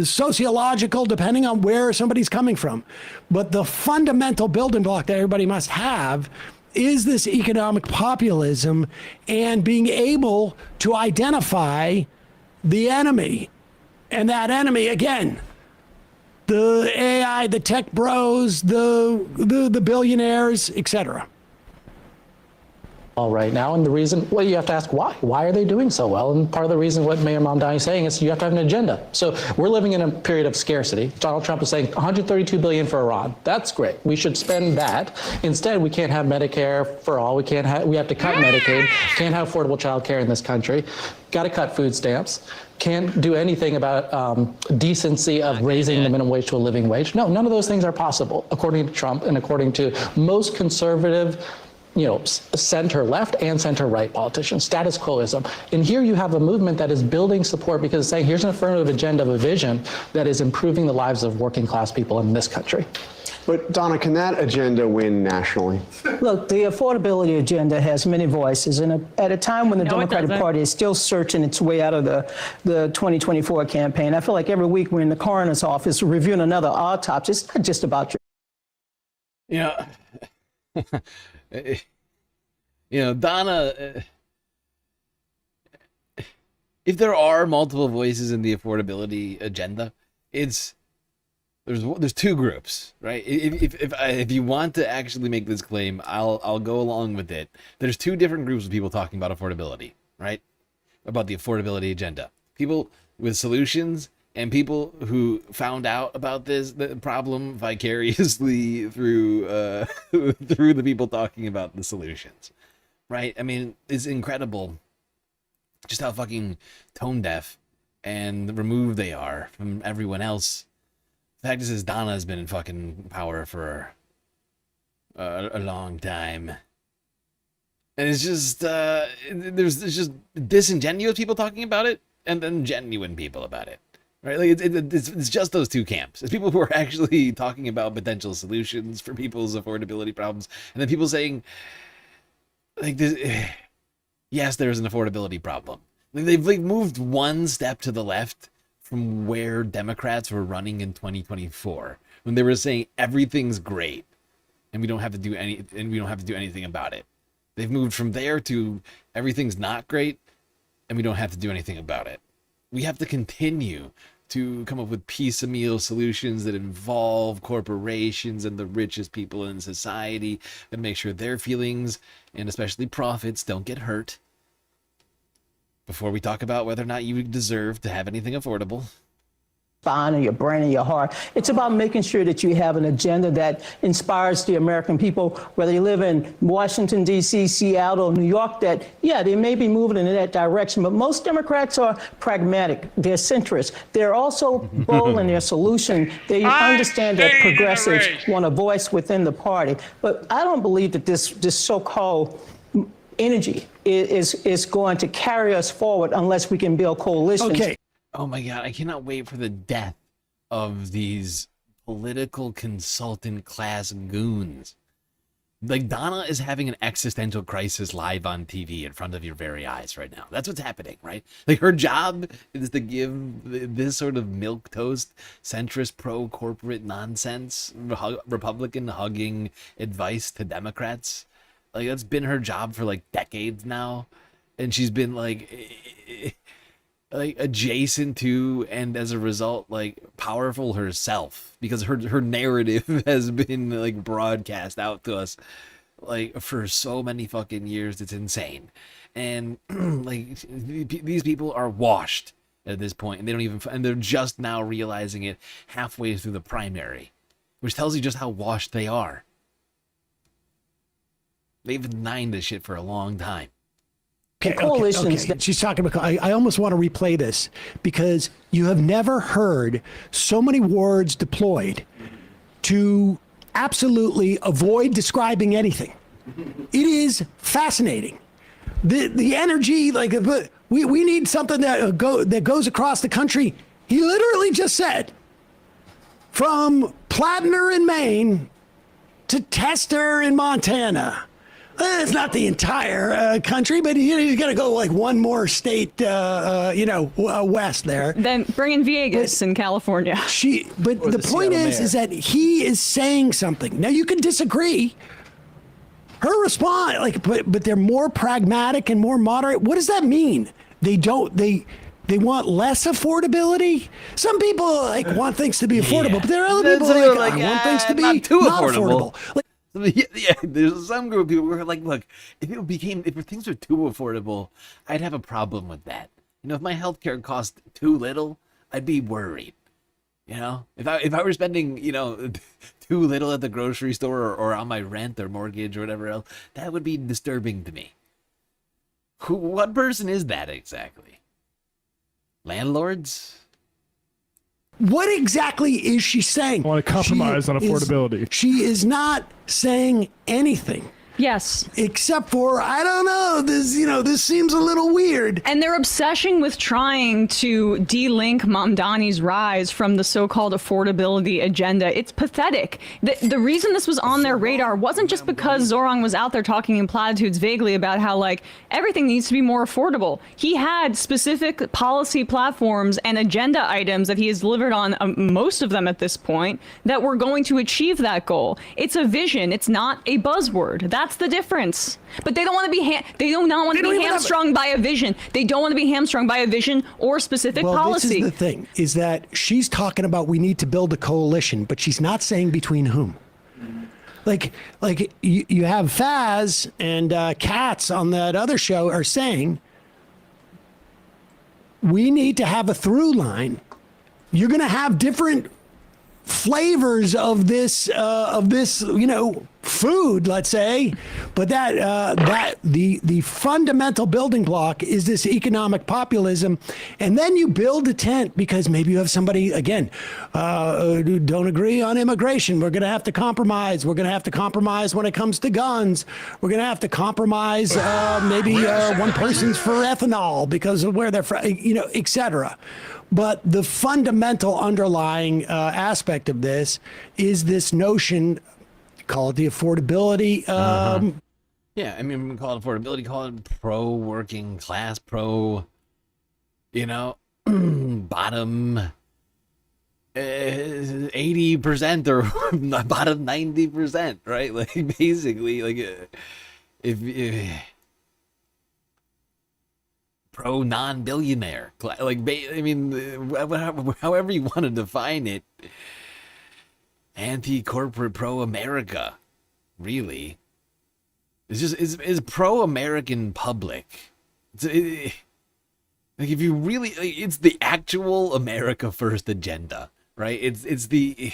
sociological, depending on where somebody's coming from. But the fundamental building block that everybody must have is this economic populism and being able to identify the enemy. And that enemy, again, the AI, the tech bros, the billionaires, etc. Right now, and the reason, well, you have to ask why. Why are they doing so well? And part of the reason what Mayor Mamdani is saying is you have to have an agenda. So we're living in a period of scarcity. Donald Trump is saying $132 billion for Iran. That's great. We should spend that. Instead, we can't have Medicare for all. We have to cut Medicaid. Can't have affordable child care in this country. Got to cut food stamps. Can't do anything about decency of raising the minimum wage to a living wage. No, none of those things are possible, according to Trump and according to most conservative, center left and center right politicians, status quoism. And here you have a movement that is building support because it's saying here's an affirmative agenda of a vision that is improving the lives of working class people in this country. But Donna, can that agenda win nationally? Look, the affordability agenda has many voices, and at a time when the Democratic Party is still searching its way out of the 2024 campaign, I feel like every week we're in the coroner's office reviewing another autopsy. It's not just about Donna, if there are multiple voices in the affordability agenda, there's two groups, right? If you want to actually make this claim, I'll go along with it. There's two different groups of people talking about affordability, right? About the affordability agenda. People with solutions and people who found out about the problem vicariously through the people talking about the solutions, right? I mean, it's incredible just how fucking tone deaf and removed they are from everyone else The fact is, Donna has been in fucking power for a long time. And it's just, there's just disingenuous people talking about it, and then genuine people about it. Right? Like, it's just those two camps. It's people who are actually talking about potential solutions for people's affordability problems, and then people saying, like, this, yes, there's an affordability problem. Like, they've moved one step to the left from where Democrats were running in 2024, when they were saying everything's great, and we don't have to do anything about it. They've moved from there to everything's not great, and we don't have to do anything about it. We have to continue to come up with piecemeal solutions that involve corporations and the richest people in society, and make sure their feelings, and especially profits, don't get hurt before we talk about whether or not you deserve to have anything affordable. Spine and your brain and your heart. It's about making sure that you have an agenda that inspires the American people, whether you live in Washington, D.C., Seattle, New York, that, yeah, they may be moving in that direction, but most Democrats are pragmatic. They're centrist. They're also bold in their solution. They understand that progressives want a voice within the party. But I don't believe that this so-called energy is going to carry us forward unless we can build coalitions. Okay. Oh my God, I cannot wait for the death of these political consultant class goons. Like, Donna is having an existential crisis live on TV in front of your very eyes right now. That's what's happening, right? Like, her job is to give this sort of milquetoast, centrist, pro-corporate nonsense, Republican hugging advice to Democrats. Like, that's been her job for like decades now. And she's been like adjacent to, and as a result, like, powerful herself, because her narrative has been like broadcast out to us like for so many fucking years. It's insane. And like, these people are washed at this point, and they don't even, and they're just now realizing it halfway through the primary, which tells you just how washed they are. They've been denying this shit for a long time. Okay. She's talking about, I almost want to replay this, because you have never heard so many words deployed to absolutely avoid describing anything. It is fascinating. The energy, like, we need something that goes across the country. He literally just said, from Platner in Maine to Tester in Montana. It's not the entire country, but you got to go like one more state, west there. Then bring in Vegas in California. But the point is that he is saying something. Now, you can disagree. Her response, but they're more pragmatic and more moderate. What does that mean? They want less affordability. Some people want things to be affordable, but there are other people who want things to be not affordable. Yeah, there's some group of people who are like, look, if things were too affordable, I'd have a problem with that. You know, if my healthcare cost too little, I'd be worried. You know, if I were spending, too little at the grocery store or on my rent or mortgage or whatever else, that would be disturbing to me. What person is that exactly? Landlords? What exactly is she saying? I want to compromise on affordability. She is not saying anything. Yes. Except for, I don't know, this seems a little weird. And their obsession with trying to de-link Mamdani's rise from the so-called affordability agenda, it's pathetic. The reason this was on their radar wasn't just because Zoran was out there talking in platitudes vaguely about how, like, everything needs to be more affordable. He had specific policy platforms and agenda items that he has delivered on, most of them at this point, that were going to achieve that goal. It's a vision. It's not a buzzword. That's the difference. But they don't want to be they do not want to be hamstrung by a vision. They don't want to be hamstrung by a vision or specific policy. This is the thing, is that she's talking about we need to build a coalition, but she's not saying between whom. Like you have Faz and Katz on that other show are saying we need to have a through line. You're going to have different flavors of this food, let's say, but that the fundamental building block is this economic populism, and then you build a tent because maybe you have somebody again who don't agree on immigration. We're going to have to compromise. We're going to have to compromise when it comes to guns. We're going to have to compromise maybe one person's for ethanol because of where they're from, etc. But the fundamental underlying aspect of this is this notion. Call it the affordability. Yeah, I mean, call it affordability, call it pro-working class, bottom 80% or bottom 90%, right? Like, basically, like, if pro non-billionaire, like, I mean, however you want to define it. Anti-corporate, pro-America, really. It's just is pro-American public. Like if you really, it's the actual America First agenda, right? It's the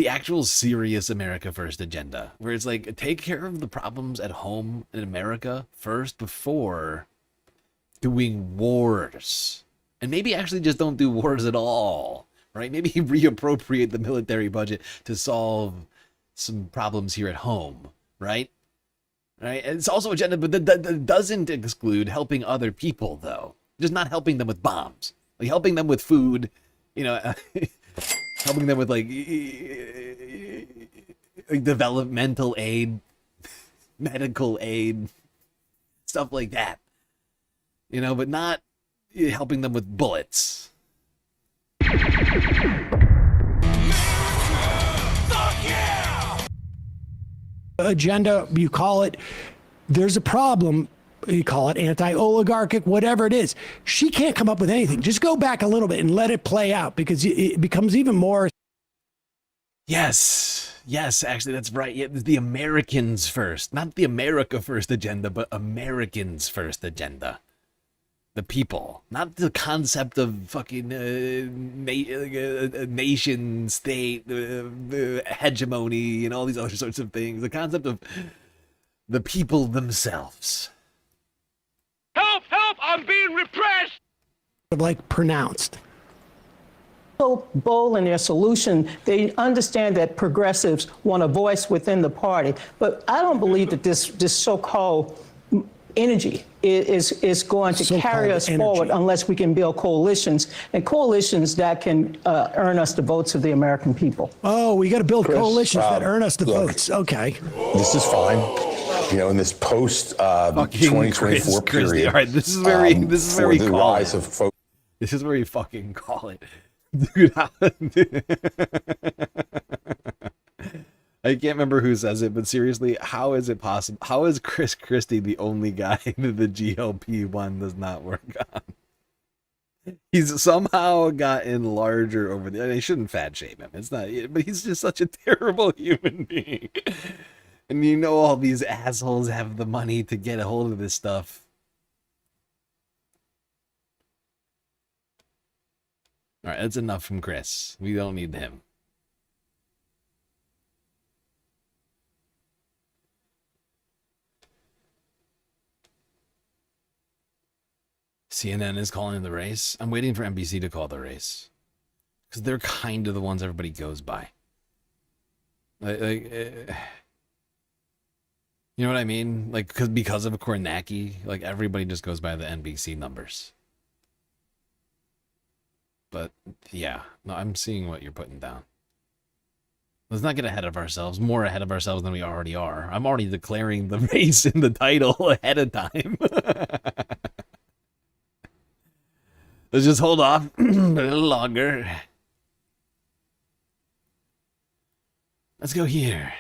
actual serious America First agenda, where it's like take care of the problems at home in America first before doing wars, and maybe actually just don't do wars at all. Right? Maybe reappropriate the military budget to solve some problems here at home, right? Right? And it's also agenda, but that doesn't exclude helping other people, though. Just not helping them with bombs, like helping them with food, helping them with like developmental aid, medical aid, stuff like that. But not helping them with bullets. Agenda, you call it, there's a problem, you call it anti-oligarchic, whatever it is. She can't come up with anything. Just go back a little bit and let it play out, because it becomes even more. Yes, actually, that's right. Yeah, the Americans first, not the America First agenda, but Americans First agenda. The people, not the concept of fucking nation state, hegemony, and all these other sorts of things. The concept of the people themselves. Help! Help! I'm being repressed! Like pronounced. So bold in their solution, they understand that progressives want a voice within the party. But I don't believe that this so-called energy is going to carry us forward unless we can build coalitions, and coalitions that can earn us the votes of the American people. Oh, we got to build coalitions that earn us the votes. Okay. This is fine. In this post 2024 period. All right, this is where we call it. This is where you fucking call it. Dude, I can't remember who says it, but seriously, how is it possible? How is Chris Christie the only guy that the GLP one does not work on? He's somehow gotten larger over there. I shouldn't fat shame him. It's not, but he's just such a terrible human being. And all these assholes have the money to get a hold of this stuff. All right, that's enough from Chris. We don't need him. CNN is calling the race. I'm waiting for NBC to call the race, because they're kind of the ones everybody goes by. You know what I mean? Like, because of Kornacki, like everybody just goes by the NBC numbers. But yeah, no, I'm seeing what you're putting down. Let's not get ahead of ourselves, more ahead of ourselves than we already are. I'm already declaring the race in the title ahead of time. Let's just hold off a little longer. Let's go here.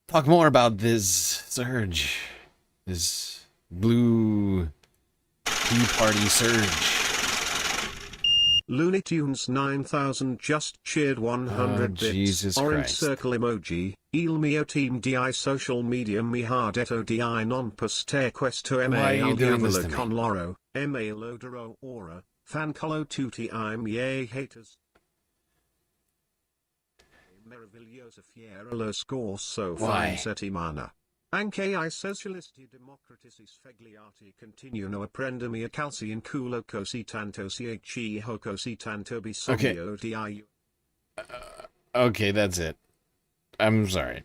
Talk more about this surge. This blue Tea Party surge. Looney Tunes 9000 just cheered 100 bits. Jesus Orange Christ. circle emoji. Il mio team di social media mi ha detto di non postare questo Why are ma you al doing this diavolo to me? con loro, ma lodero ora, fancolo tutti I miei haters. meravigliosa fiera lo scorso Why? fine settimana. Anche I socialisti democratici sfegliati continuano a prendermi a calci in culo così tanto ho così tanto bisogno di aiuto. Okay, that's it. I'm sorry.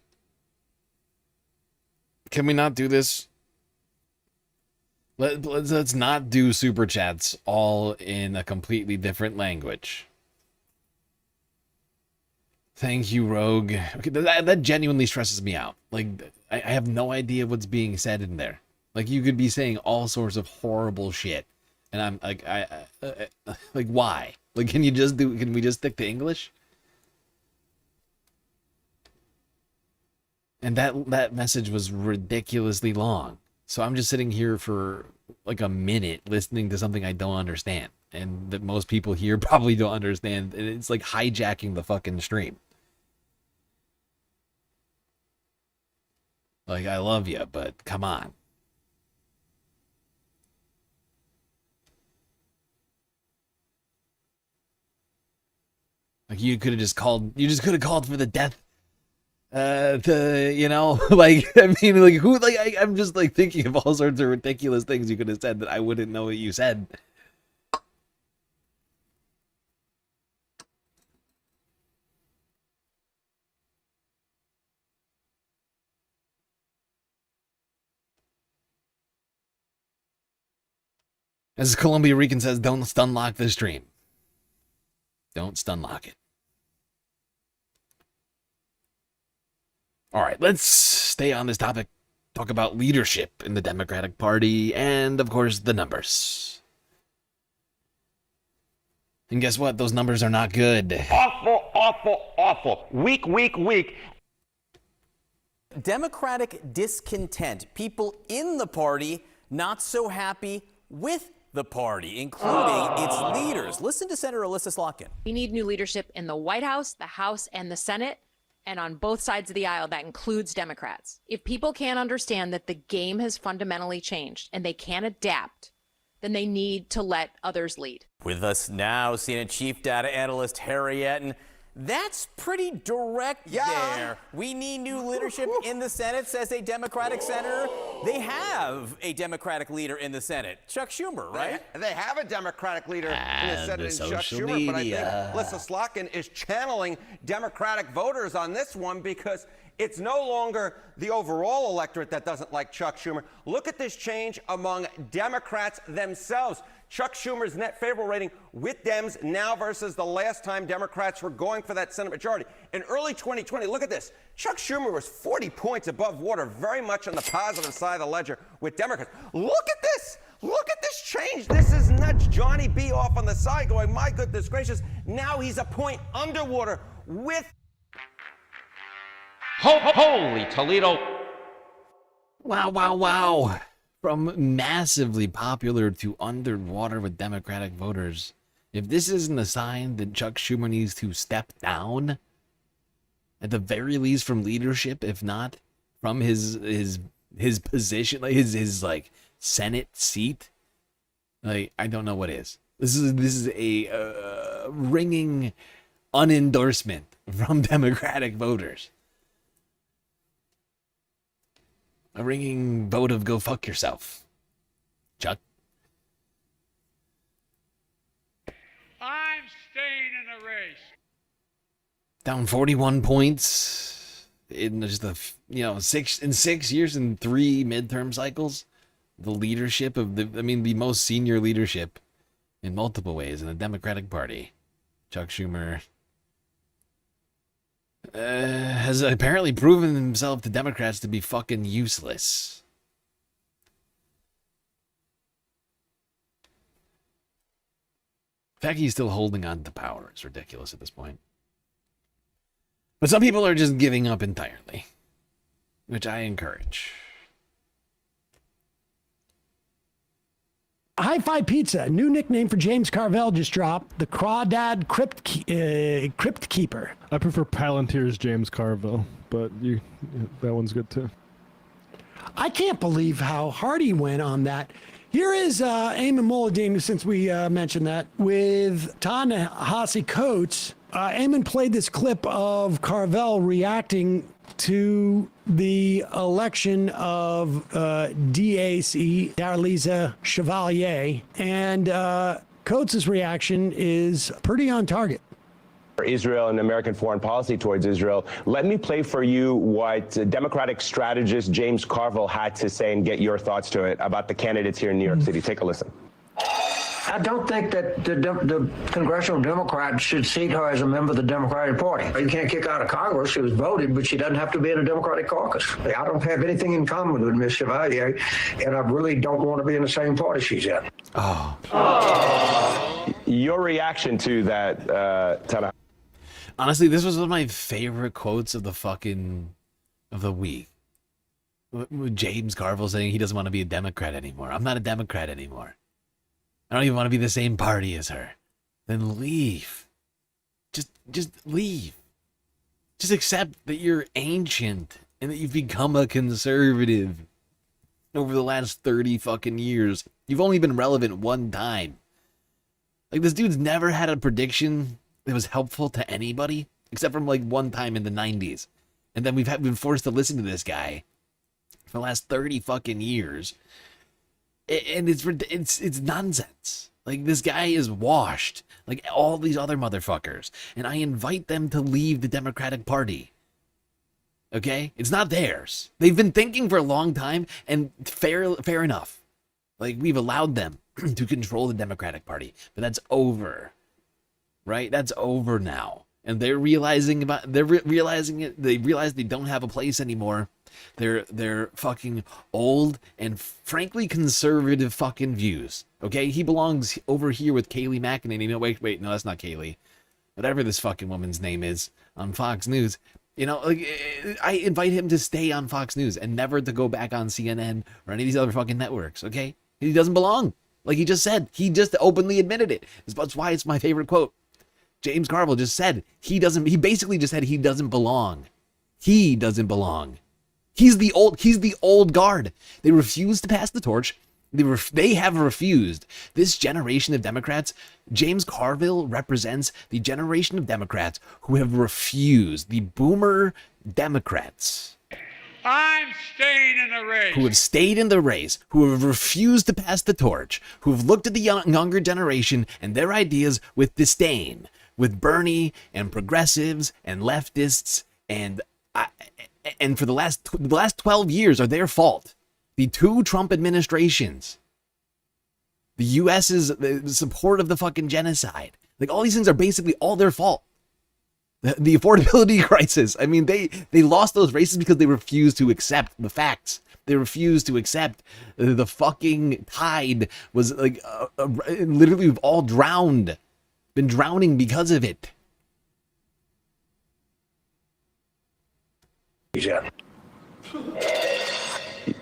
Can we not do this? Let's not do super chats all in a completely different language. Thank you, Rogue. Okay, that genuinely stresses me out. Like, I have no idea what's being said in there. Like, you could be saying all sorts of horrible shit, and I'm like, like, why? Like, can we just stick to English? And that message was ridiculously long. So I'm just sitting here for like a minute listening to something I don't understand, and that most people here probably don't understand. And it's like hijacking the fucking stream. Like, I love you, but come on. Like, you could have just called for the death. You know, like, I mean, like, who, like, I'm just, like, thinking of all sorts of ridiculous things you could have said that I wouldn't know what you said. As Columbia Rican says, don't stun lock the stream. Don't stun lock it. All right, let's stay on this topic. Talk about leadership in the Democratic Party and, of course, the numbers. And guess what? Those numbers are not good. Awful, awful, awful. Weak, weak, weak. Democratic discontent. People in the party not so happy with the party, including its leaders. Listen to Senator Alyssa Slotkin. We need new leadership in the White House, the House, and the Senate. And on both sides of the aisle, that includes Democrats. If people can't understand that the game has fundamentally changed and they can't adapt, then they need to let others lead. With us now, CNN Chief Data Analyst Harry Etten. That's pretty direct there. We need new leadership in the Senate, says a Democratic senator. They have a Democratic leader in the Senate, Chuck Schumer, right? They have a Democratic leader in the Senate, in Chuck Schumer, but I think Alyssa Slotkin is channeling Democratic voters on this one because it's no longer the overall electorate that doesn't like Chuck Schumer. Look at this change among Democrats themselves. Chuck Schumer's net favorable rating with Dems now versus the last time Democrats were going for that Senate majority. In early 2020, look at this. Chuck Schumer was 40 points above water, very much on the positive side of the ledger with Democrats. Look at this. Look at this change. This is nuts. Johnny B off on the side going, my goodness gracious. Now he's a point underwater with... Holy Toledo. Wow, wow, wow. From massively popular to underwater with Democratic voters. If this isn't a sign that Chuck Schumer needs to step down, at the very least from leadership, if not from his position, like his like Senate seat, like, I don't know what is. This is a ringing unendorsement from Democratic voters. A ringing vote of go fuck yourself. Chuck? I'm staying in the race. Down 41 points in just in 6 years and 3 midterm cycles. The leadership of the most senior leadership in multiple ways in the Democratic Party. Chuck Schumer has apparently proven himself to Democrats to be fucking useless. The fact he's still holding on to power is ridiculous at this point. But some people are just giving up entirely, which I encourage. Hi-Fi Pizza, new nickname for James Carvell just dropped, the Crawdad Crypt Keeper. I prefer Palantir's James Carvell, but that one's good too. I can't believe how hard he went on that. Here is Eamon Mullideen, since we mentioned that, with Ta-Nehisi Coates Eamon played this clip of Carvel reacting to the election of DAC, Darlisa Chevalier, and Coates' reaction is pretty on target. Israel and American foreign policy towards Israel. Let me play for you what Democratic strategist James Carville had to say and get your thoughts to it about the candidates here in New York City. Take a listen. I don't think that the congressional Democrats should seat her as a member of the Democratic Party. You can't kick out of Congress. She was voted, but she doesn't have to be in a Democratic caucus. I don't have anything in common with Ms. Chevalier, and I really don't want to be in the same party she's in. Your reaction to that, Tana? Honestly, this was one of my favorite quotes of the week. With James Carville saying he doesn't want to be a Democrat anymore. I'm not a Democrat anymore. I don't even want to be the same party as her. Then leave. Just leave. Just accept that you're ancient and that you've become a conservative over the last 30 fucking years. You've only been relevant one time. Like, this dude's never had a prediction that was helpful to anybody except from like one time in the 90s. And then we've been forced to listen to this guy for the last 30 fucking years. And it's nonsense. Like, this guy is washed like all these other motherfuckers. And I invite them to leave the Democratic Party. Okay? It's not theirs. They've been thinking for a long time, and fair enough. Like, we've allowed them to control the Democratic Party. But that's over. Right? That's over now. And they're realizing it. They realize they don't have a place anymore. They're fucking old and frankly conservative fucking views. Okay? He belongs over here with Kayleigh McEnany. No, wait, no, that's not Kayleigh. Whatever this fucking woman's name is on Fox News. You know, like, I invite him to stay on Fox News and never to go back on CNN or any of these other fucking networks, okay? He doesn't belong. Like he just said. He just openly admitted it. That's why it's my favorite quote. James Carville just said he basically just said he doesn't belong. He doesn't belong. He's the old guard. They refuse to pass the torch. They have refused. This generation of Democrats, James Carville represents the generation of Democrats who have refused, the boomer Democrats. I'm staying in the race. Who have stayed in the race, who have refused to pass the torch, who have looked at the younger generation and their ideas with disdain, with Bernie and progressives and leftists, and for the last 12 years are their fault. The two Trump administrations, the U.S.'s support of the fucking genocide, like all these things are basically all their fault. The affordability crisis. I mean, they lost those races because they refused to accept the facts. They refused to accept the fucking tide was like literally we've all been drowning because of it. Yeah.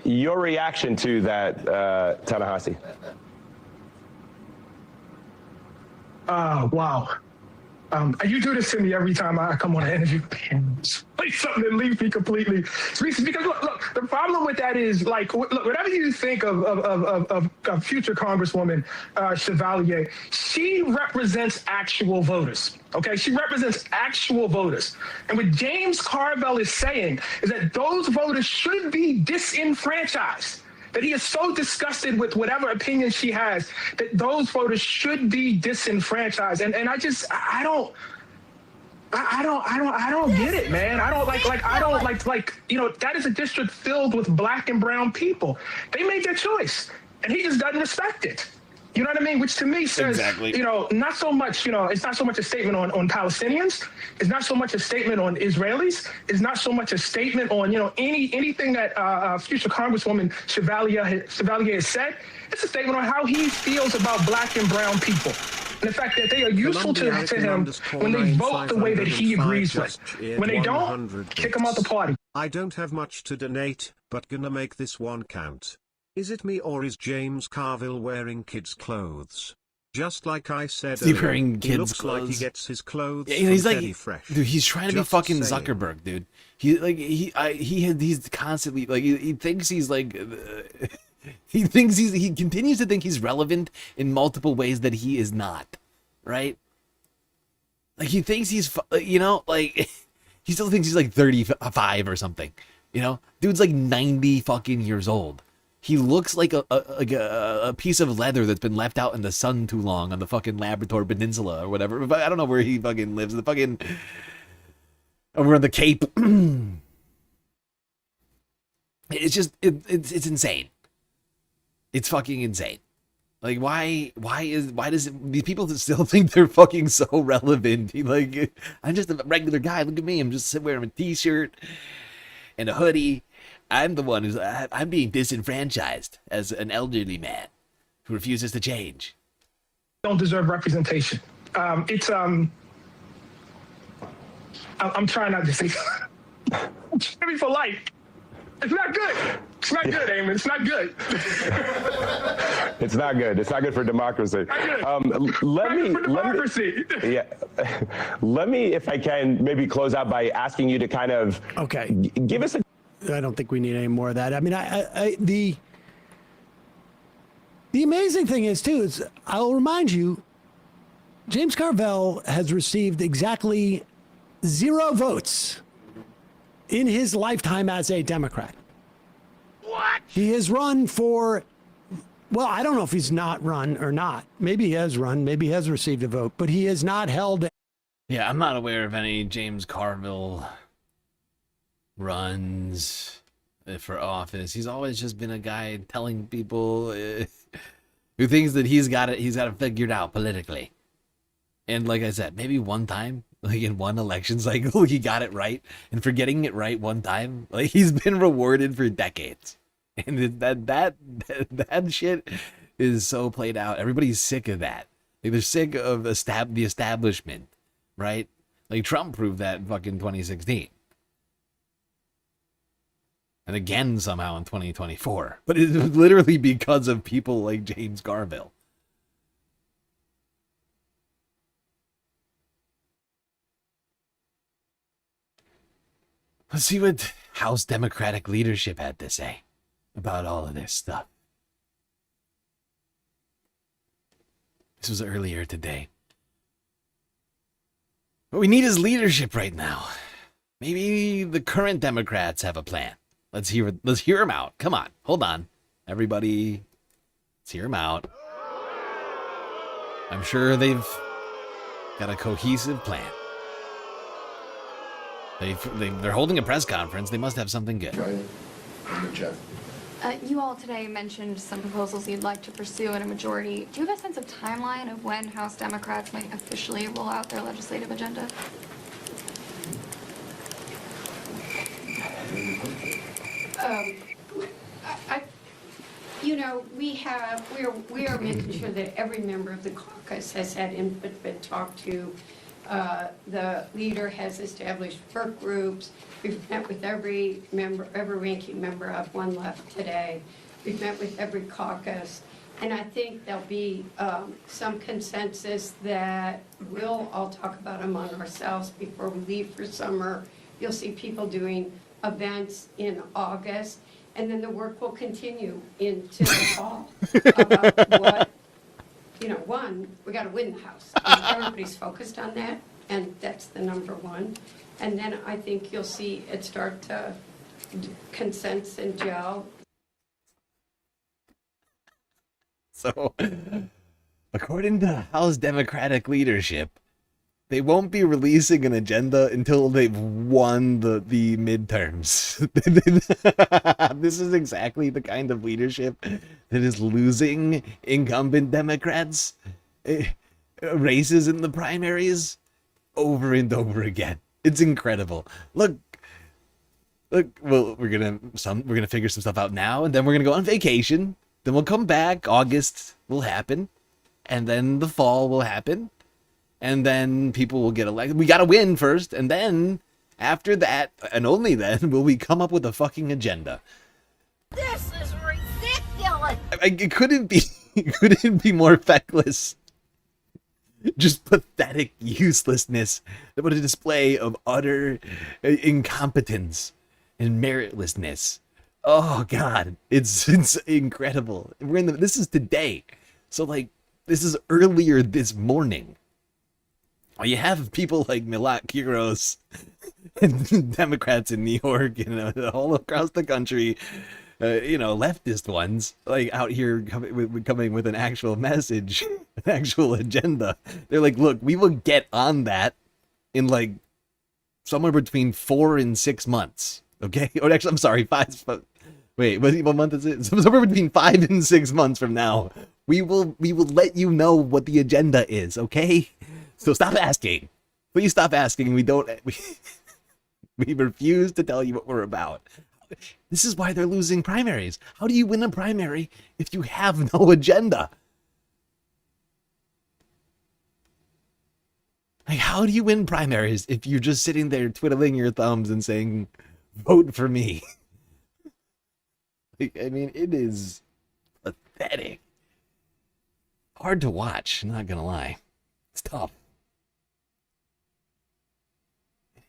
Your reaction to that, Ta-Nehisi? Wow. You do this to me every time I come on an interview. Like something that leaves me completely speechless. Because look, the problem with that is like, look, whatever you think of future Congresswoman Chevalier, she represents actual voters. Okay, she represents actual voters. And what James Carville is saying is that those voters should be disenfranchised. That he is so disgusted with whatever opinion she has that those voters should be disenfranchised. And I don't get it, man. I don't like, you know, that is a district filled with black and brown people. They made their choice and he just doesn't respect it. You know what I mean? Which to me says, exactly. You know, not so much, you know, it's not so much a statement on Palestinians. It's not so much a statement on Israelis. It's not so much a statement on, you know, anything that future Congresswoman Chevalier has said. It's a statement on how he feels about black and brown people. And the fact that they are useful to him when they vote the way that he agrees with. When they don't, kick him out the party. I don't have much to donate, but gonna make this one count. Is it me or is James Carville wearing kids' clothes? Just like I said, is he wearing he kids' looks clothes? like he gets his clothes Yeah, he's from like, Teddy Fresh. dude, he's trying to be fucking Zuckerberg, dude. He's constantly like he thinks he's like he continues to think he's relevant in multiple ways that he is not, right? Like, he thinks he's, you know, like, he still thinks he's like 35 or something. You know, dude's like 90 fucking years old. He looks like a piece of leather that's been left out in the sun too long on the fucking Labrador Peninsula or whatever. But I don't know where he fucking lives. The fucking over on the Cape. It's just it's insane. It's fucking insane. Like, why does these people still think they're fucking so relevant? Like, I'm just a regular guy. Look at me. I'm just wearing a t-shirt and a hoodie. I'm the one I'm being disenfranchised as an elderly man who refuses to change. Don't deserve representation. I'm trying not to say. I'm trying to be polite. It's not good. It's not good, Eamon. It's not good. It's not good. It's not good for democracy. Let me, if I can, maybe close out by asking you to kind of give us a. I don't think we need any more of that. I mean, the amazing thing is too is I'll remind you, James Carville has received exactly 0 votes in his lifetime as a Democrat. What? He has run for, well, I don't know if he's not run or not. Maybe he has run, maybe he has received a vote, but he has not held. Yeah, I'm not aware of any James Carville runs for office. He's always just been a guy telling people who thinks that he's got it figured out politically. And like I said, maybe one time, like in one election cycle, he got it right. And for getting it right one time, like, he's been rewarded for decades. And that shit is so played out. Everybody's sick of that. Like, they're sick of the establishment, right? Like, Trump proved that in fucking 2016. And again somehow in 2024. But it's literally because of people like James Carville. Let's see what House Democratic leadership had to say about all of this stuff. This was earlier today. What we need is leadership right now. Maybe the current Democrats have a plan. Let's hear them out. Come on, hold on, everybody. Let's hear them out. I'm sure they've got a cohesive plan. They're holding a press conference. They must have something good. You all today mentioned some proposals you'd like to pursue in a majority. Do you have a sense of timeline of when House Democrats might officially roll out their legislative agenda? We are making sure that every member of the caucus has had input, been talked to. The leader has established work groups. We've met with every ranking member of one left today. We've met with every caucus. And I think there'll be some consensus that we'll all talk about among ourselves before we leave for summer. You'll see people doing events in August, and then the work will continue into the fall about what, one, we got to win the House. Everybody's focused on that, and that's the number one. And then I think you'll see it start to consensus and gel. So, according to House Democratic leadership, they won't be releasing an agenda until they've won the midterms. This is exactly the kind of leadership that is losing incumbent Democrats races in the primaries over and over again. It's incredible. Look. Well, we're gonna figure some stuff out now, and then we're gonna go on vacation. Then we'll come back. August will happen, and then the fall will happen. And then people will get elected. We got to win first. And then after that, and only then, will we come up with a fucking agenda. This is ridiculous. It couldn't be more feckless. Just pathetic uselessness. What a display of utter incompetence and meritlessness. Oh God, it's incredible. This is today. So like, this is earlier this morning. You have people like Milot Quiros and Democrats in New York and all across the country, leftist ones, like out here coming with an actual message, an actual agenda. They're like, look, we will get on that in like somewhere between 4 and 6 months. Okay. Or actually, I'm sorry, 5. Wait, what month is it? Somewhere between 5 and 6 months from now, we will let you know what the agenda is. Okay. So stop asking. Please stop asking. We refuse to tell you what we're about. This is why they're losing primaries. How do you win a primary if you have no agenda? Like, how do you win primaries if you're just sitting there twiddling your thumbs and saying, vote for me? Like, I mean, it is pathetic. Hard to watch, not gonna lie. It's tough.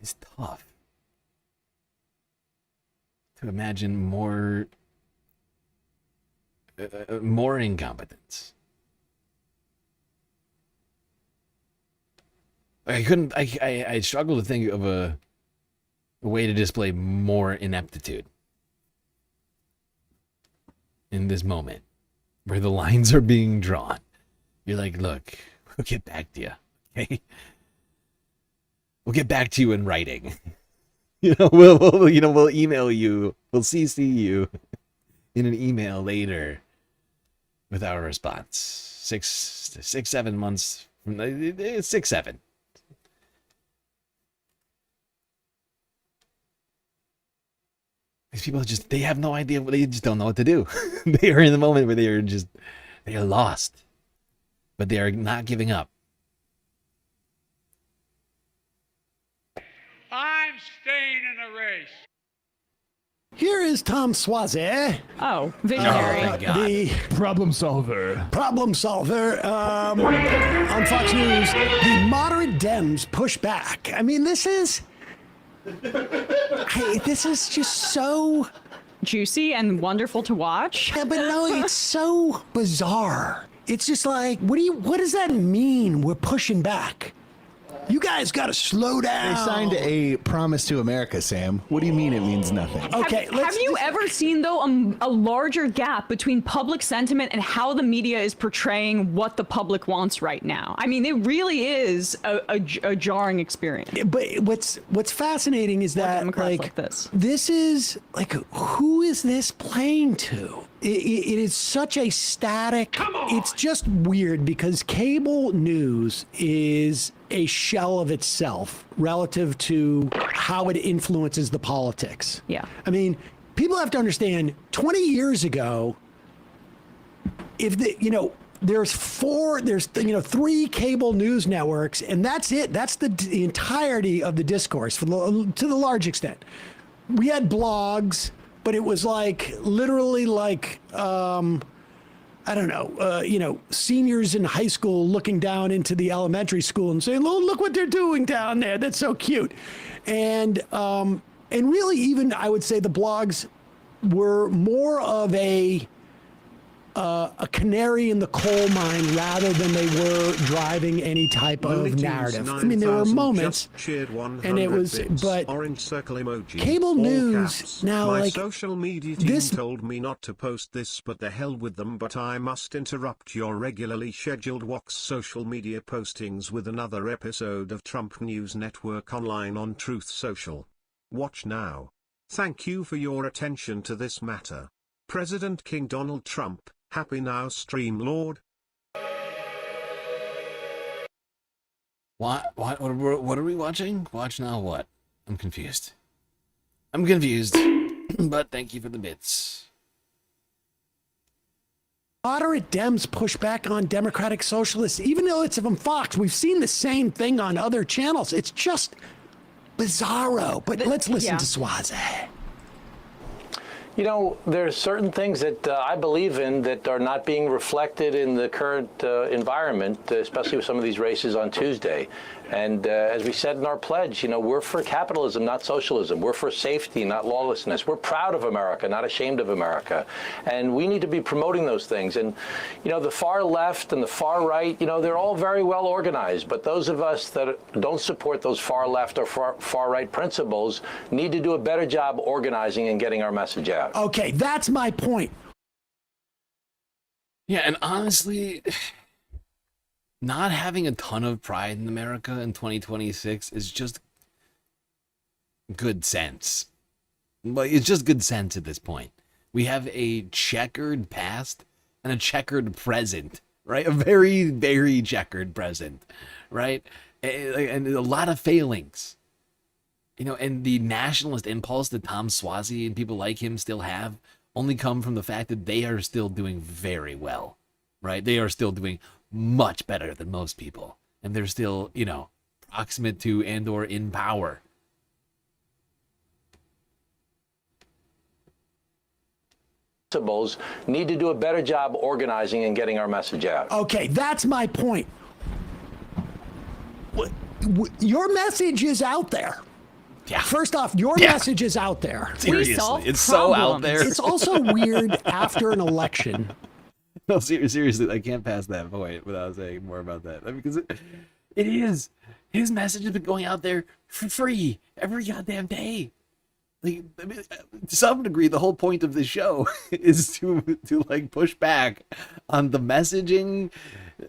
It's tough to imagine more incompetence. I struggle to think of a way to display more ineptitude in this moment where the lines are being drawn. You're like, look, we'll get back to you, okay? We'll get back to you in writing. We'll email you. We'll CC you in an email later with our response. 7 months from 7. These people they have no idea. They just don't know what to do. They are in the moment where they are lost, but they are not giving up. I'm staying in the race. Here is Tom Suozzi. Oh, visionary. The problem solver. Problem solver. On Fox News, the moderate Dems push back. I mean, this is just so juicy and wonderful to watch. Yeah, but no, it's so bizarre. It's just like, what does that mean? We're pushing back. You guys got to slow down. They signed a promise to America, Sam. What do you mean it means nothing? Okay, have you ever seen, though, a larger gap between public sentiment and how the media is portraying what the public wants right now? I mean, it really is a jarring experience. But what's fascinating is that like this is like, who is this playing to? It is such a static. It's just weird because cable news is a shell of itself relative to how it influences the politics. Yeah. I mean, people have to understand 20 years ago, there's 3 cable news networks, and that's it. That's the entirety of the discourse to the large extent. We had blogs, but it was like literally like seniors in high school looking down into the elementary school and saying, "Oh, look what they're doing down there. That's so cute." And really, even I would say the blogs were more of a canary in the coal mine rather than they were driving any type of narrative. I mean, there were moments, and it was, but orange circle emoji, cable news now, my like social media team told me not to post this, but the hell with them. But I must interrupt your regularly scheduled Vox social media postings with another episode of Trump News Network Online on Truth Social. Watch now. Thank you for your attention to this matter. President King Donald Trump. Happy now, StreamLord. What are we watching? Watch now what? I'm confused. But thank you for the bits. Moderate Dems push back on Democratic Socialists, even though it's from Fox. We've seen the same thing on other channels. It's just bizarro. But let's listen to Suozzi. You know, there are certain things that I believe in that are not being reflected in the current environment, especially with some of these races on Tuesday. And as we said in our pledge, you know, we're for capitalism, not socialism. We're for safety, not lawlessness. We're proud of America, not ashamed of America. And we need to be promoting those things. And, you know, the far left and the far right, you know, they're all very well organized. But those of us that don't support those far left or far right principles need to do a better job organizing and getting our message out. Okay, that's my point. Yeah, and honestly, not having a ton of pride in America in 2026 is just good sense. Like, it's just good sense at this point. We have a checkered past and a checkered present, right? A very, very checkered present, right? And a lot of failings. You know, and the nationalist impulse that Tom Suozzi and people like him still have only come from the fact that they are still doing very well, right? They are still doing much better than most people. And they're still, you know, proximate to and or in power. Principles need to do a better job organizing and getting our message out. Okay, that's my point. Your message is out there. Yeah. First off, your message is out there. Seriously, it's so out there. It's also weird after an election. No, seriously, I can't pass that point without saying more about that. Because it is. His message has been going out there for free every goddamn day. Like, I mean, to some degree, the whole point of this show is to like push back on the messaging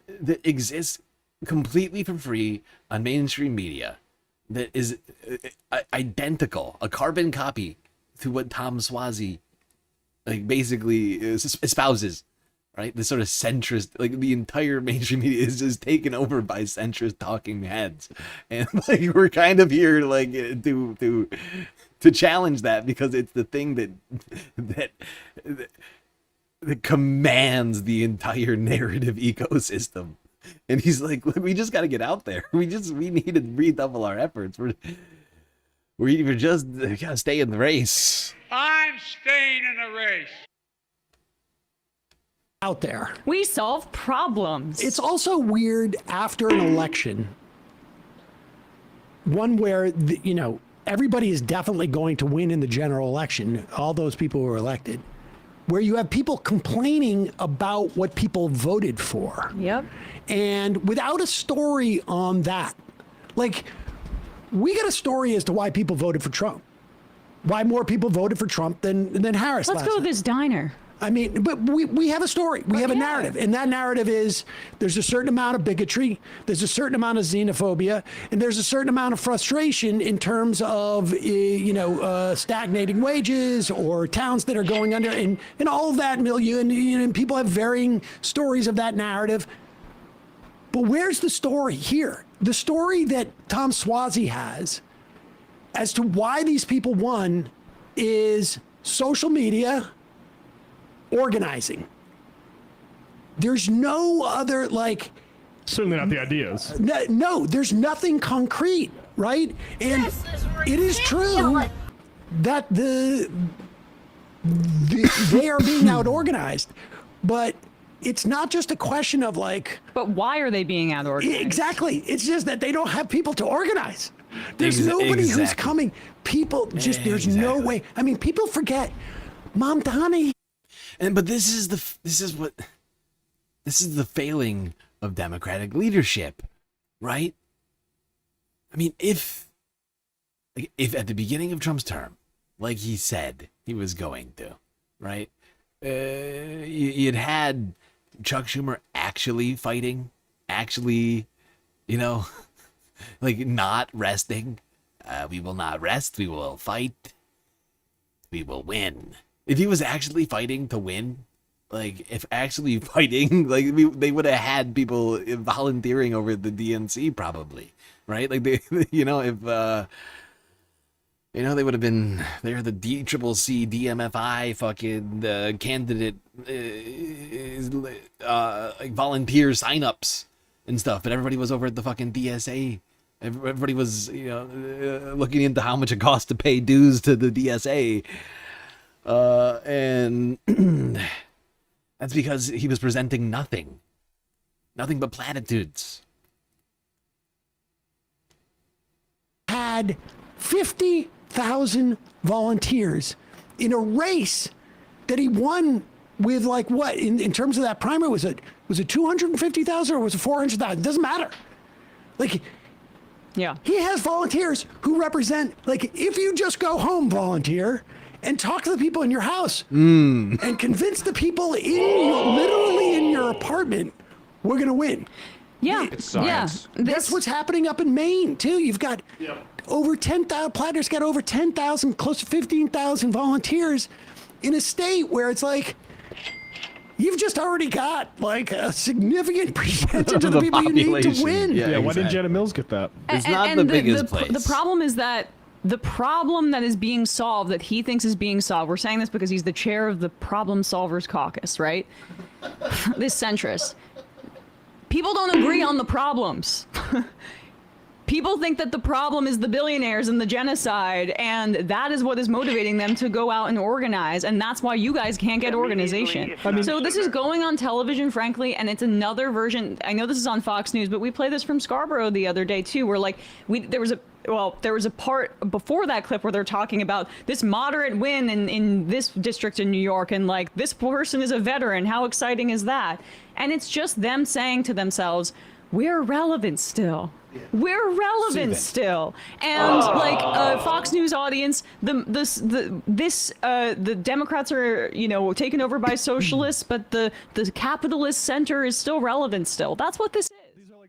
that exists completely for free on mainstream media that is identical, a carbon copy to what Tom Suozzi like basically espouses. Right, this sort of centrist, like the entire mainstream media is just taken over by centrist talking heads, and like we're kind of here like to challenge that because it's the thing that commands the entire narrative ecosystem. And he's like, look, we just got to get out there. We need to redouble our efforts. We're just gotta stay in the race. I'm staying in the race. Out there. We solve problems. It's also weird after an election, one where, you know, everybody is definitely going to win in the general election, all those people who were elected, where you have people complaining about what people voted for. Yep. And without a story on that, like, we got a story as to why people voted for Trump. Why more people voted for Trump than Harris Let's last go to night. this diner. I mean, but we have a story. We have a narrative. And that narrative is there's a certain amount of bigotry, there's a certain amount of xenophobia, and there's a certain amount of frustration in terms of, stagnating wages or towns that are going under and all of that milieu. And people have varying stories of that narrative. But where's the story here? The story that Tom Suozzi has as to why these people won is social media, organizing. There's no other, like... Certainly not the ideas. No, there's nothing concrete, right? And it is true that they are being out-organized, but it's not just a question of, like... But why are they being out-organized? Exactly. It's just that they don't have people to organize. There's nobody who's coming. People just, there's no way. I mean, people forget. Mom Donnie. But this is the failing of Democratic leadership, right? I mean, if at the beginning of Trump's term, like he said he was going to, right? You'd had Chuck Schumer actually fighting, like not resting. We will not rest. We will fight. We will win. If he was actually fighting to win, like if actually fighting, like they would have had people volunteering over the DNC probably, right? Like they, if they would have been, they're the DCCC DMFI fucking candidate, like volunteer signups and stuff, but everybody was over at the fucking DSA. Everybody was, looking into how much it costs to pay dues to the DSA. And that's because he was presenting nothing but platitudes. Had 50,000 volunteers in a race that he won with, like, what in terms of that primary, was it 250,000 or was it 400,000? Doesn't matter. Like, yeah, he has volunteers who represent, like, if you just go home, volunteer, and talk to the people in your house and convince the people literally in your apartment, we're gonna win. Yeah, it's science. Yeah, that's what's happening up in Maine too. You've got over 10,000. Platter's got over 10,000, close to 15,000 volunteers in a state where it's like you've just already got like a significant percentage of the people you need to win. Yeah, why didn't Janet Mills get that? It's not the biggest place. The problem is that the problem that is being solved, that he thinks is being solved, we're saying this because he's the chair of the Problem Solvers Caucus, right? This centrist. People don't agree on the problems. People think that the problem is the billionaires and the genocide, and that is what is motivating them to go out and organize, and that's why you guys can't get organization. So this is going on television, frankly, and it's another version. I know this is on Fox News, but we played this from Scarborough the other day too, where like there was a part before that clip where they're talking about this moderate win in this district in New York, and like this person is a veteran. How exciting is that? And it's just them saying to themselves, we're relevant still. We're relevant still. And like Fox News audience, the Democrats are, you know, taken over by socialists, but the capitalist center is still relevant still. That's what this is.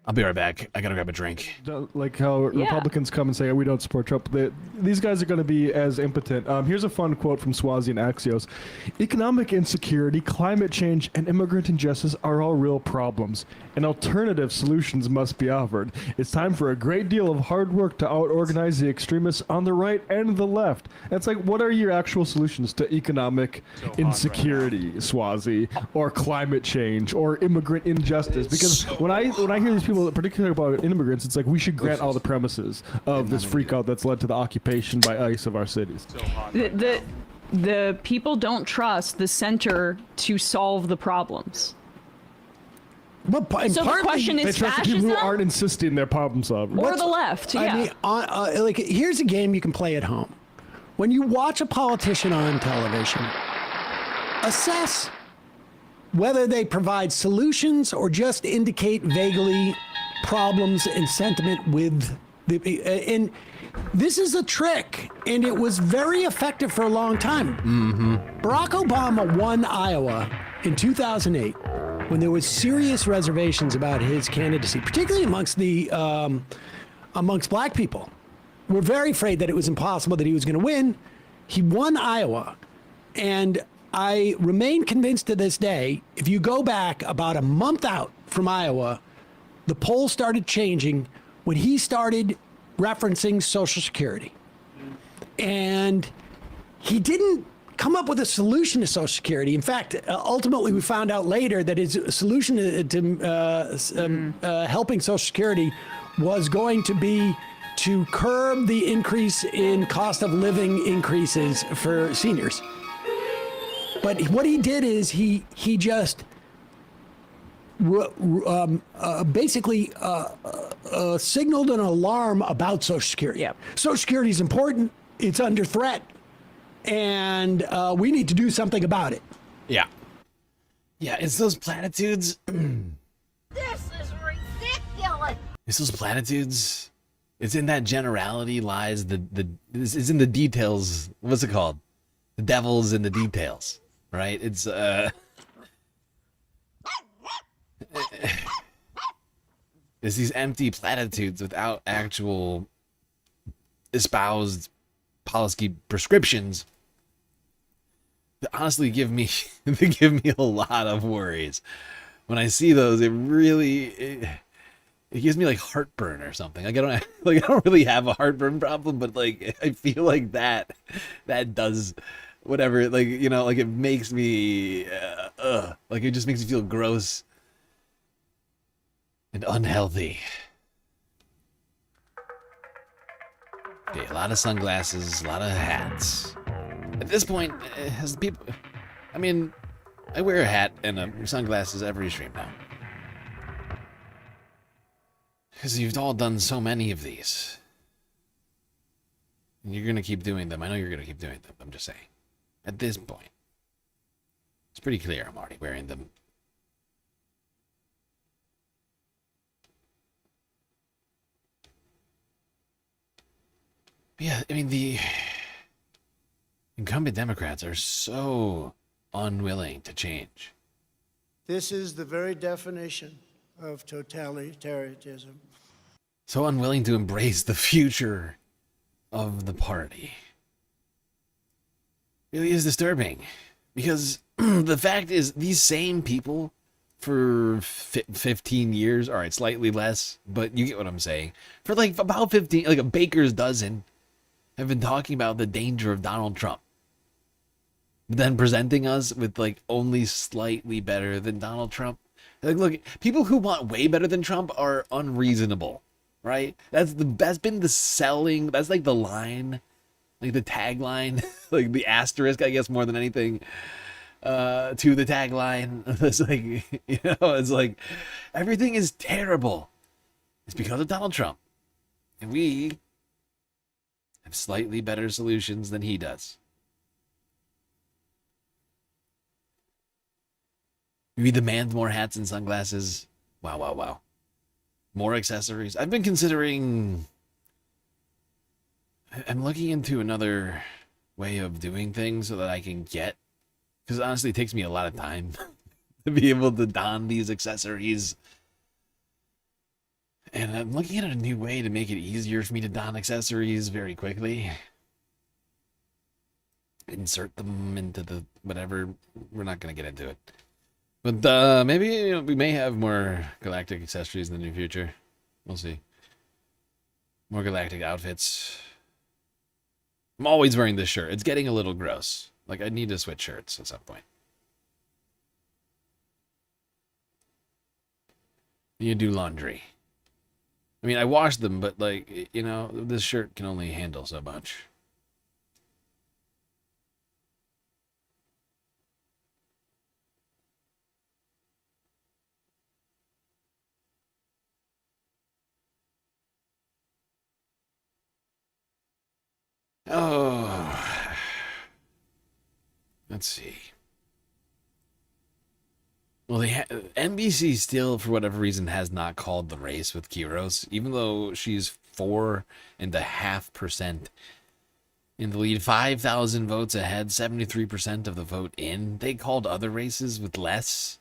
I'll be right back. I gotta grab a drink. Like how Republicans come and say, we don't support Trump. These guys are going to be as impotent. Here's a fun quote from Swazi and Axios. Economic insecurity, climate change, and immigrant injustice are all real problems, and alternative solutions must be offered. It's time for a great deal of hard work to out-organize the extremists on the right and the left. And it's like, what are your actual solutions to economic insecurity, Swazi, or climate change, or immigrant injustice? Because when I hear these people, particularly about immigrants, it's like we should grant all the premises of this freakout that's led to the occupation by ICE of our cities. The people don't trust the center to solve the problems. But so the question is, they trust the people who aren't insisting they're problem solvers. Or the left, yeah. I mean, like, here's a game you can play at home. When you watch a politician on television, assess whether they provide solutions or just indicate vaguely problems and sentiment with the. And this is a trick, and it was very effective for a long time. Barack Obama won Iowa in 2008 when there was serious reservations about his candidacy, particularly amongst black people. We're very afraid that it was impossible that he was going to win. He won Iowa, and I remain convinced to this day, if you go back about a month out from Iowa, the polls started changing when he started referencing Social Security. And he didn't come up with a solution to Social Security. In fact, ultimately we found out later that his solution to helping Social Security was going to be to curb the increase in cost of living increases for seniors. But what he did is he just basically signaled an alarm about Social Security. Yeah. Social Security is important. It's under threat. And we need to do something about it. Yeah. Yeah, it's those platitudes. This is ridiculous. It's those platitudes. It's in that generality lies it's in the details. What's it called? The devil's in the details, right? It's it's these empty platitudes without actual espoused policy prescriptions that honestly give me a lot of worries. When I see those, it gives me like heartburn or something. Like I don't really have a heartburn problem, but like I feel like that does whatever. Like, you know, like it makes me like it just makes me feel gross and unhealthy. Okay, a lot of sunglasses, a lot of hats. At this point, as people, I mean, I wear a hat and sunglasses every stream now. Because you've all done so many of these. And you're going to keep doing them. I know you're going to keep doing them. I'm just saying. At this point, it's pretty clear I'm already wearing them. But yeah, I mean, the incumbent Democrats are so unwilling to change. This is the very definition of totalitarianism. So unwilling to embrace the future of the party. It really is disturbing. Because the fact is, these same people for 15 years, all right, slightly less, but you get what I'm saying. For like about 15, like a baker's dozen, have been talking about the danger of Donald Trump. Then presenting us with like only slightly better than Donald Trump. Like, look, people who want way better than Trump are unreasonable, right? That's been the selling, that's like the line, like the tagline, like the asterisk, I guess, more than anything, to the tagline. It's like, you know, it's like everything is terrible. It's because of Donald Trump. And we have slightly better solutions than he does. We demand more hats and sunglasses. Wow, wow, wow. More accessories. I've been considering... I'm looking into another way of doing things so that I can get... Because honestly, it takes me a lot of time to be able to don these accessories. And I'm looking at a new way to make it easier for me to don accessories very quickly. Insert them into the whatever. We're not going to get into it. But maybe we may have more galactic accessories in the near future. We'll see. More galactic outfits. I'm always wearing this shirt. It's getting a little gross. Like, I need to switch shirts at some point. You do laundry. I mean, I wash them, but, like, you know, this shirt can only handle so much. Oh, let's see. Well, NBC still, for whatever reason, has not called the race with Kiros, even though she's 4.5% in the lead, 5,000 votes ahead, 73% of the vote in. They called other races with less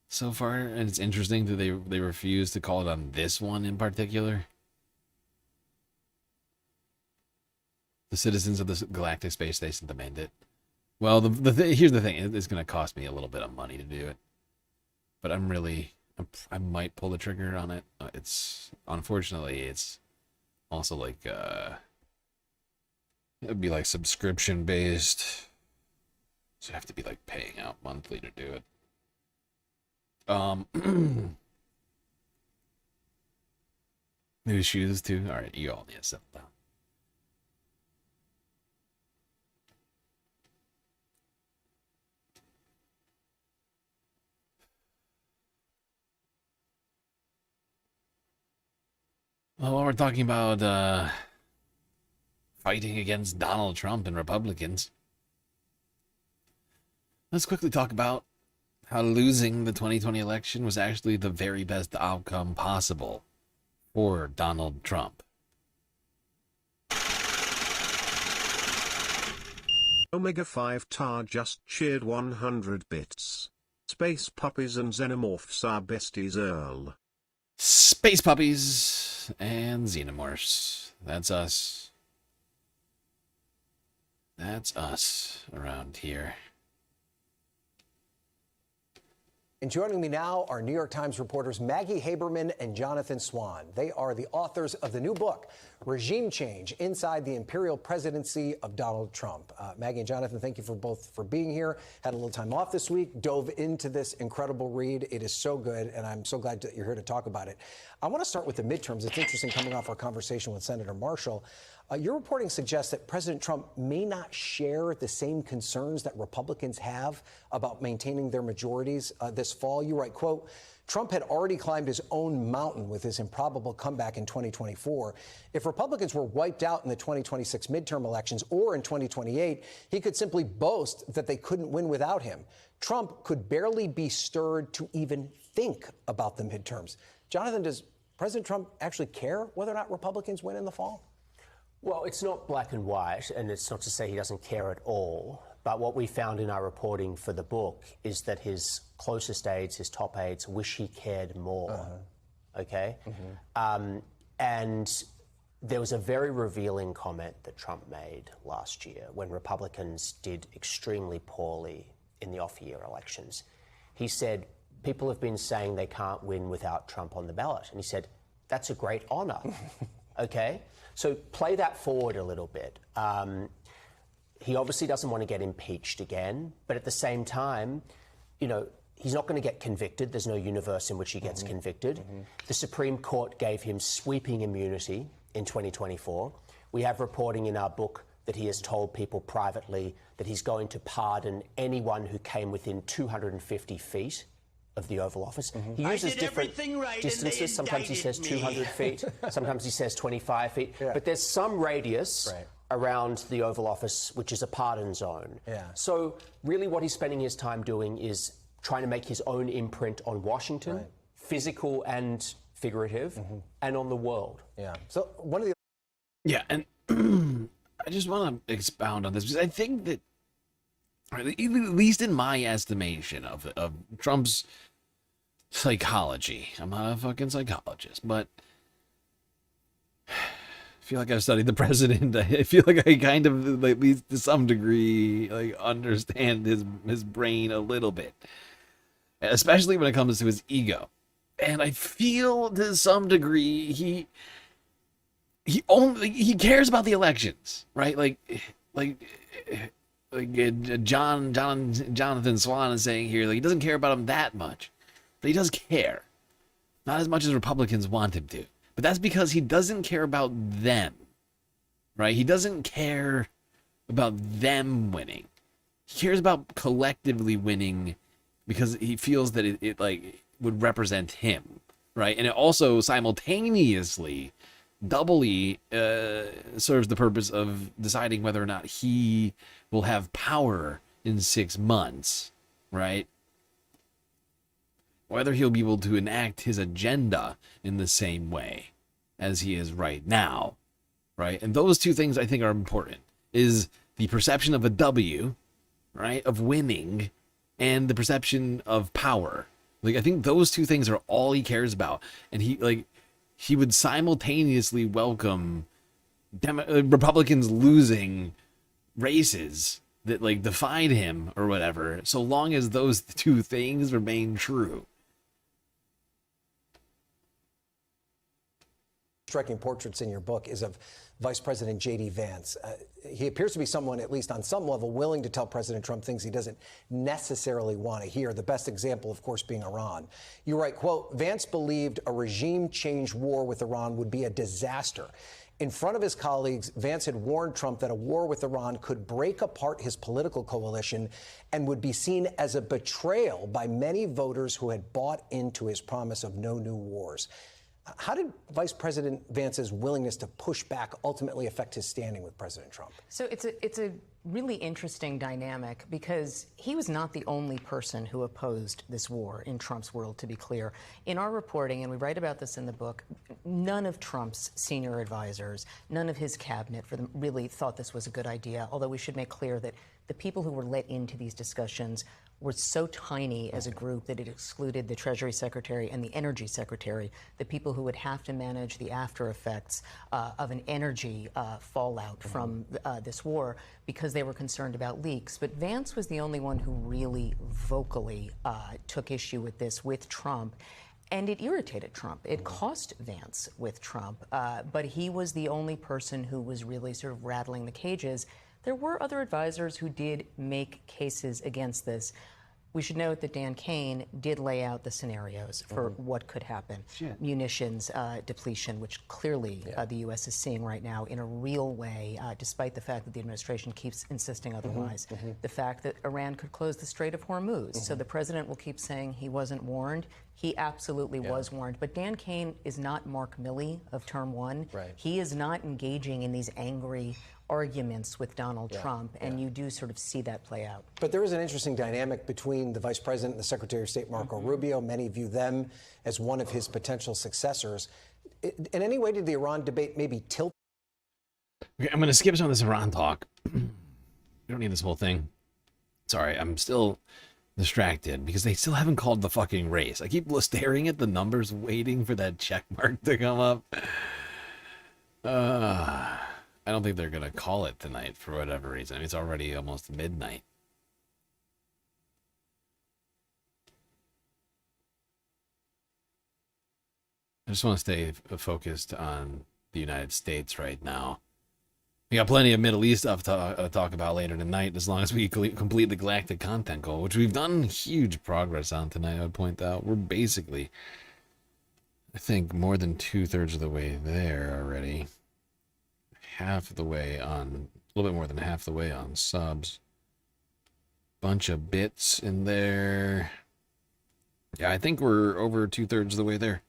so far, and it's interesting that they refuse to call it on this one in particular. The citizens of the Galactic Space Station demand it. Well, here's the thing. It's going to cost me a little bit of money to do it. But I might pull the trigger on it. Unfortunately, it's also like, it'd be like subscription based. So you have to be like paying out monthly to do it. New shoes too. All right, you all need to settle down. Well, while we're talking about fighting against Donald Trump and Republicans, let's quickly talk about how losing the 2020 election was actually the very best outcome possible for Donald Trump. Omega 5 Tar just cheered 100 bits. Space puppies and xenomorphs are besties, Earl. Space puppies and xenomorphs. That's us. That's us around here. And joining me now are New York Times reporters Maggie Haberman and Jonathan Swan. They are the authors of the new book, Regime Change, Inside the Imperial Presidency of Donald Trump. Maggie and Jonathan, thank you for being here. Had a little time off this week, dove into this incredible read. It is so good, and I'm so glad that you're here to talk about it. I want to start with the midterms. It's interesting coming off our conversation with Senator Marshall. Your reporting suggests that President Trump may not share the same concerns that Republicans have about maintaining their majorities this fall. You write, quote, Trump had already climbed his own mountain with his improbable comeback in 2024. If Republicans were wiped out in the 2026 midterm elections or in 2028, he could simply boast that they couldn't win without him. Trump could barely be stirred to even think about the midterms. Jonathan, does President Trump actually care whether or not Republicans win in the fall? Well, it's not black and white, and it's not to say he doesn't care at all. But what we found in our reporting for the book is that his closest aides, his top aides, wish he cared more. Okay? And there was a very revealing comment that Trump made last year when Republicans did extremely poorly in the off-year elections. He said, people have been saying they can't win without Trump on the ballot. And he said, that's a great honor. Okay? So play that forward a little bit. He obviously doesn't want to get impeached again, but at the same time, you know, he's not going to get convicted. There's no universe in which he gets convicted. The Supreme Court gave him sweeping immunity in 2024. We have reporting in our book that he has told people privately that he's going to pardon anyone who came within 250 feet of the Oval Office. He uses different distances. Sometimes he says 200 feet. Sometimes he says 25 feet. But there's some radius around the Oval Office, which is a pardon zone. So really what he's spending his time doing is trying to make his own imprint on Washington, physical and figurative, and on the world. So one of the... Yeah, and I just want to expound on this because I think that, at least in my estimation of Trump's psychology, I'm not a fucking psychologist, but I feel like I've studied the president. I feel like I kind of, at least to some degree, like understand his brain a little bit, especially when it comes to his ego. And I feel to some degree he cares about the elections, right? Jonathan Swan is saying here, like, he doesn't care about them that much, but he does care. Not as much as Republicans want him to. But that's because he doesn't care about them, right? He doesn't care about them winning. He cares about collectively winning because he feels that it like would represent him, right? And it also simultaneously, doubly serves the purpose of deciding whether or not he will have power in 6 months, right? Whether he'll be able to enact his agenda in the same way as he is right now, right? And those two things I think are important, is the perception of a W, right, of winning, and the perception of power. Like, I think those two things are all he cares about. And he would simultaneously welcome Republicans losing races that like defied him or whatever, so long as those two things remain true. Striking portraits in your book is of Vice President J.D. Vance. He appears to be someone, at least on some level, willing to tell President Trump things he doesn't necessarily want to hear. The best example, of course, being Iran. You write, quote, Vance believed a regime change war with Iran would be a disaster. In front of his colleagues, Vance had warned Trump that a war with Iran could break apart his political coalition and would be seen as a betrayal by many voters who had bought into his promise of no new wars. How did Vice President Vance's willingness to push back ultimately affect his standing with President Trump? So it's a really interesting dynamic because he was not the only person who opposed this war in Trump's world, to be clear. In our reporting, and we write about this in the book, none of Trump's senior advisors, none of his cabinet really thought this was a good idea, although we should make clear that the people who were let into these discussions were so tiny as a group that it excluded the Treasury Secretary and the Energy Secretary, the people who would have to manage the after effects of an energy fallout from this war because they were concerned about leaks. But Vance was the only one who really vocally took issue with this with Trump. And it irritated Trump. It cost Vance with Trump. But he was the only person who was really sort of rattling the cages. There were other advisors who did make cases against this. We should note that Dan Kane did lay out the scenarios for what could happen. Munitions depletion, which clearly the U.S. is seeing right now in a real way, despite the fact that the administration keeps insisting otherwise. The fact that Iran could close the Strait of Hormuz. So the president will keep saying he wasn't warned. He absolutely was warned. But Dan Kane is not Mark Milley of Term 1. He is not engaging in these angry arguments with Donald Trump, and you do sort of see that play out. But there is an interesting dynamic between the Vice President and the Secretary of State, Marco Rubio. Many view them as one of his potential successors. In any way, did the Iran debate maybe tilt? Okay, I'm going to skip some of this Iran talk. We don't need this whole thing. Sorry, I'm still distracted because they still haven't called the fucking race. I keep staring at the numbers, waiting for that check mark to come up. I don't think they're going to call it tonight for whatever reason. I mean, it's already almost midnight. I just want to stay focused on the United States right now. We got plenty of Middle East stuff to talk about later tonight, as long as we complete the galactic content goal, which we've done huge progress on tonight, I would point out. We're basically, I think, more than 2/3 of the way there already. Half of the way on, a little bit more than half the way on subs. Bunch of bits in there. Yeah, I think we're over 2/3 of the way there.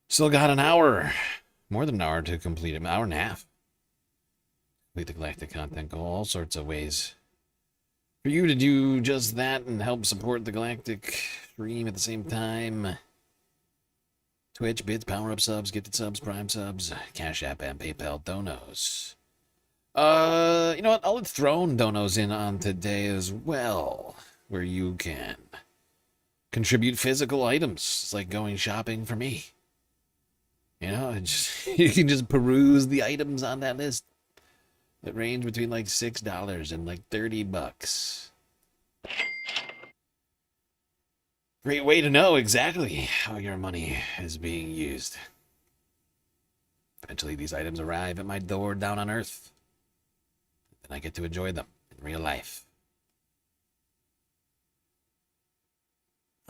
Still got an hour, more than an hour to complete it, an hour and a half. Complete the galactic content goal, all sorts of ways for you to do just that and help support the galactic stream at the same time. Twitch, bits, power-up subs, gifted subs, prime subs, Cash App, and PayPal donos. You know what? I'll let Throne donos in on today as well, where you can contribute physical items. It's like going shopping for me. You know, you can just peruse the items on that list that range between like $6 and like $30. Great way to know exactly how your money is being used. Eventually, these items arrive at my door down on Earth. And I get to enjoy them in real life.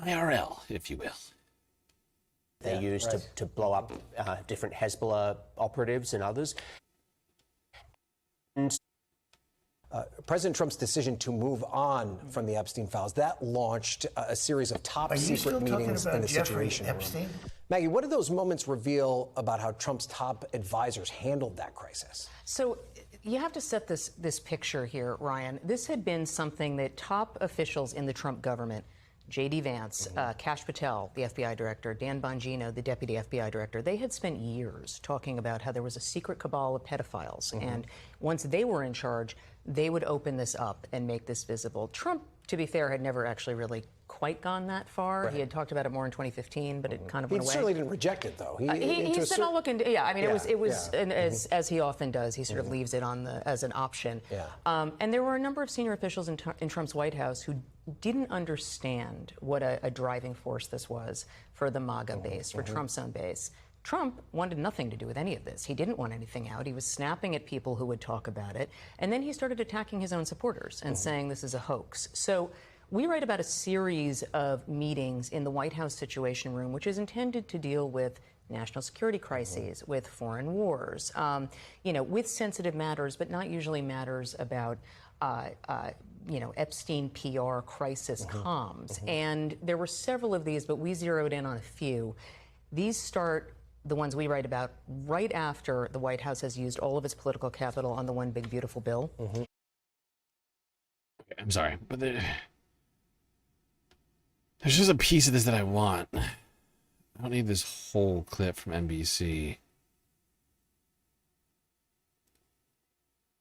IRL, if you will. They used to blow up different Hezbollah operatives and others. And President Trump's decision to move on from the Epstein files, that launched a series of top secret meetings in the Situation Room. Maggie, what do those moments reveal about how Trump's top advisors handled that crisis? So you have to set this picture here, Ryan. This had been something that top officials in the Trump government, J.D. Vance, Kash Patel, the FBI director, Dan Bongino, the deputy FBI director, they had spent years talking about how there was a secret cabal of pedophiles. And once they were in charge, they would open this up and make this visible. Trump, to be fair, had never actually really quite gone that far. He had talked about it more in 2015, but it kind of went away. He certainly didn't reject it, though. He said, "I'll look into." Yeah, I mean, it was, and as he often does, he sort of leaves it on as an option. And there were a number of senior officials in Trump's White House who didn't understand what a driving force this was for the MAGA base, for Trump's own base. Trump wanted nothing to do with any of this. He didn't want anything out. He was snapping at people who would talk about it. And then he started attacking his own supporters and saying this is a hoax. So we write about a series of meetings in the White House Situation Room, which is intended to deal with national security crises, with foreign wars, with sensitive matters, but not usually matters about Epstein PR crisis comms. And there were several of these, but we zeroed in on a few. These start, the ones we write about, right after the White House has used all of its political capital on the one big beautiful bill. I'm sorry, but there's just a piece of this that I want. I don't need this whole clip from NBC.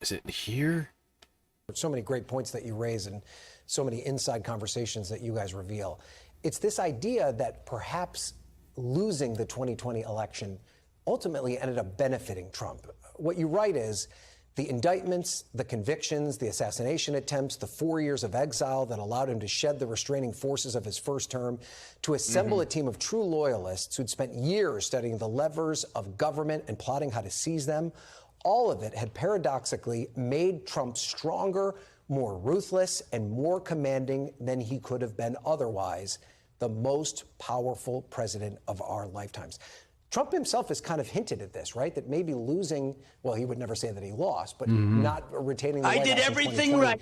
Is it here? So many great points that you raise and so many inside conversations that you guys reveal. It's this idea that perhaps losing the 2020 election ultimately ended up benefiting Trump. What you write is the indictments, the convictions, the assassination attempts, the 4 years of exile that allowed him to shed the restraining forces of his first term, to assemble a team of true loyalists who'd spent years studying the levers of government and plotting how to seize them. All of it had paradoxically made Trump stronger, more ruthless, and more commanding than he could have been otherwise, the most powerful president of our lifetimes. Trump himself has kind of hinted at this, right? That maybe losing, well, he would never say that he lost, but not retaining the White House in 2020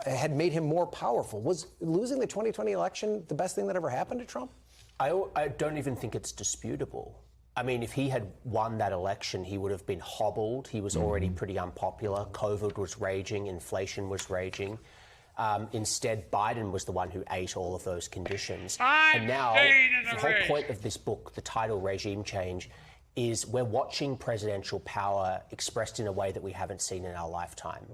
had made him more powerful. Was losing the 2020 election the best thing that ever happened to Trump? I don't even think it's disputable. I mean, if he had won that election, he would have been hobbled. He was already pretty unpopular. COVID was raging. Inflation was raging. Instead, Biden was the one who ate all of those conditions. And now, the whole point of this book, the title Regime Change, is we're watching presidential power expressed in a way that we haven't seen in our lifetime.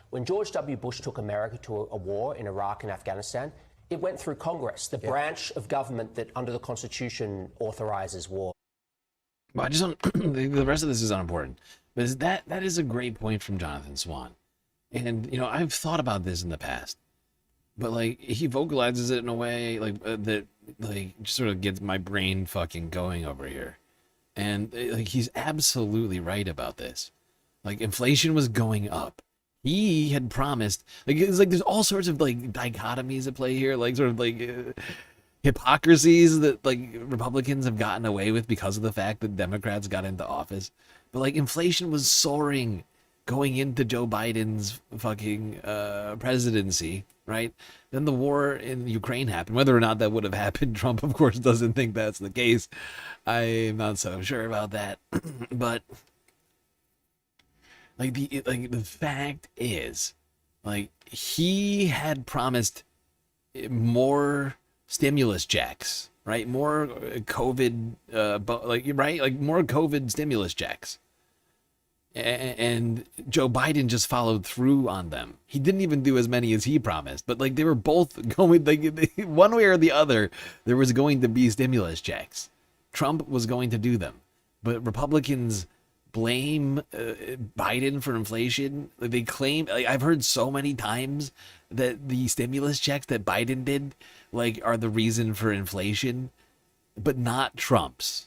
When George W. Bush took America to a war in Iraq and Afghanistan, it went through Congress, the branch of government that under the Constitution authorizes war. Well, I just don't, the rest of this is unimportant, but that is a great point from Jonathan Swan. And, you know, I've thought about this in the past, but, like, he vocalizes it in a way, like, that, like, just sort of gets my brain fucking going over here. And, like, he's absolutely right about this. Like, inflation was going up. He had promised, like, it's like there's all sorts of, like, dichotomies at play here, like, sort of, like, hypocrisies that, like, Republicans have gotten away with because of the fact that Democrats got into office. But, like, inflation was soaring going into Joe Biden's fucking presidency, right? Then the war in Ukraine happened. Whether or not that would have happened, Trump, of course, doesn't think that's the case. I'm not so sure about that. But, like, the fact is, like, he had promised more stimulus checks, right? More COVID, more COVID stimulus checks. And Joe Biden just followed through on them. He didn't even do as many as he promised, but, like, they were both going, like, one way or the other, there was going to be stimulus checks. Trump was going to do them, but Republicans blame Biden for inflation. They claim, like, I've heard so many times that the stimulus checks that Biden did, like, are the reason for inflation, but not Trump's.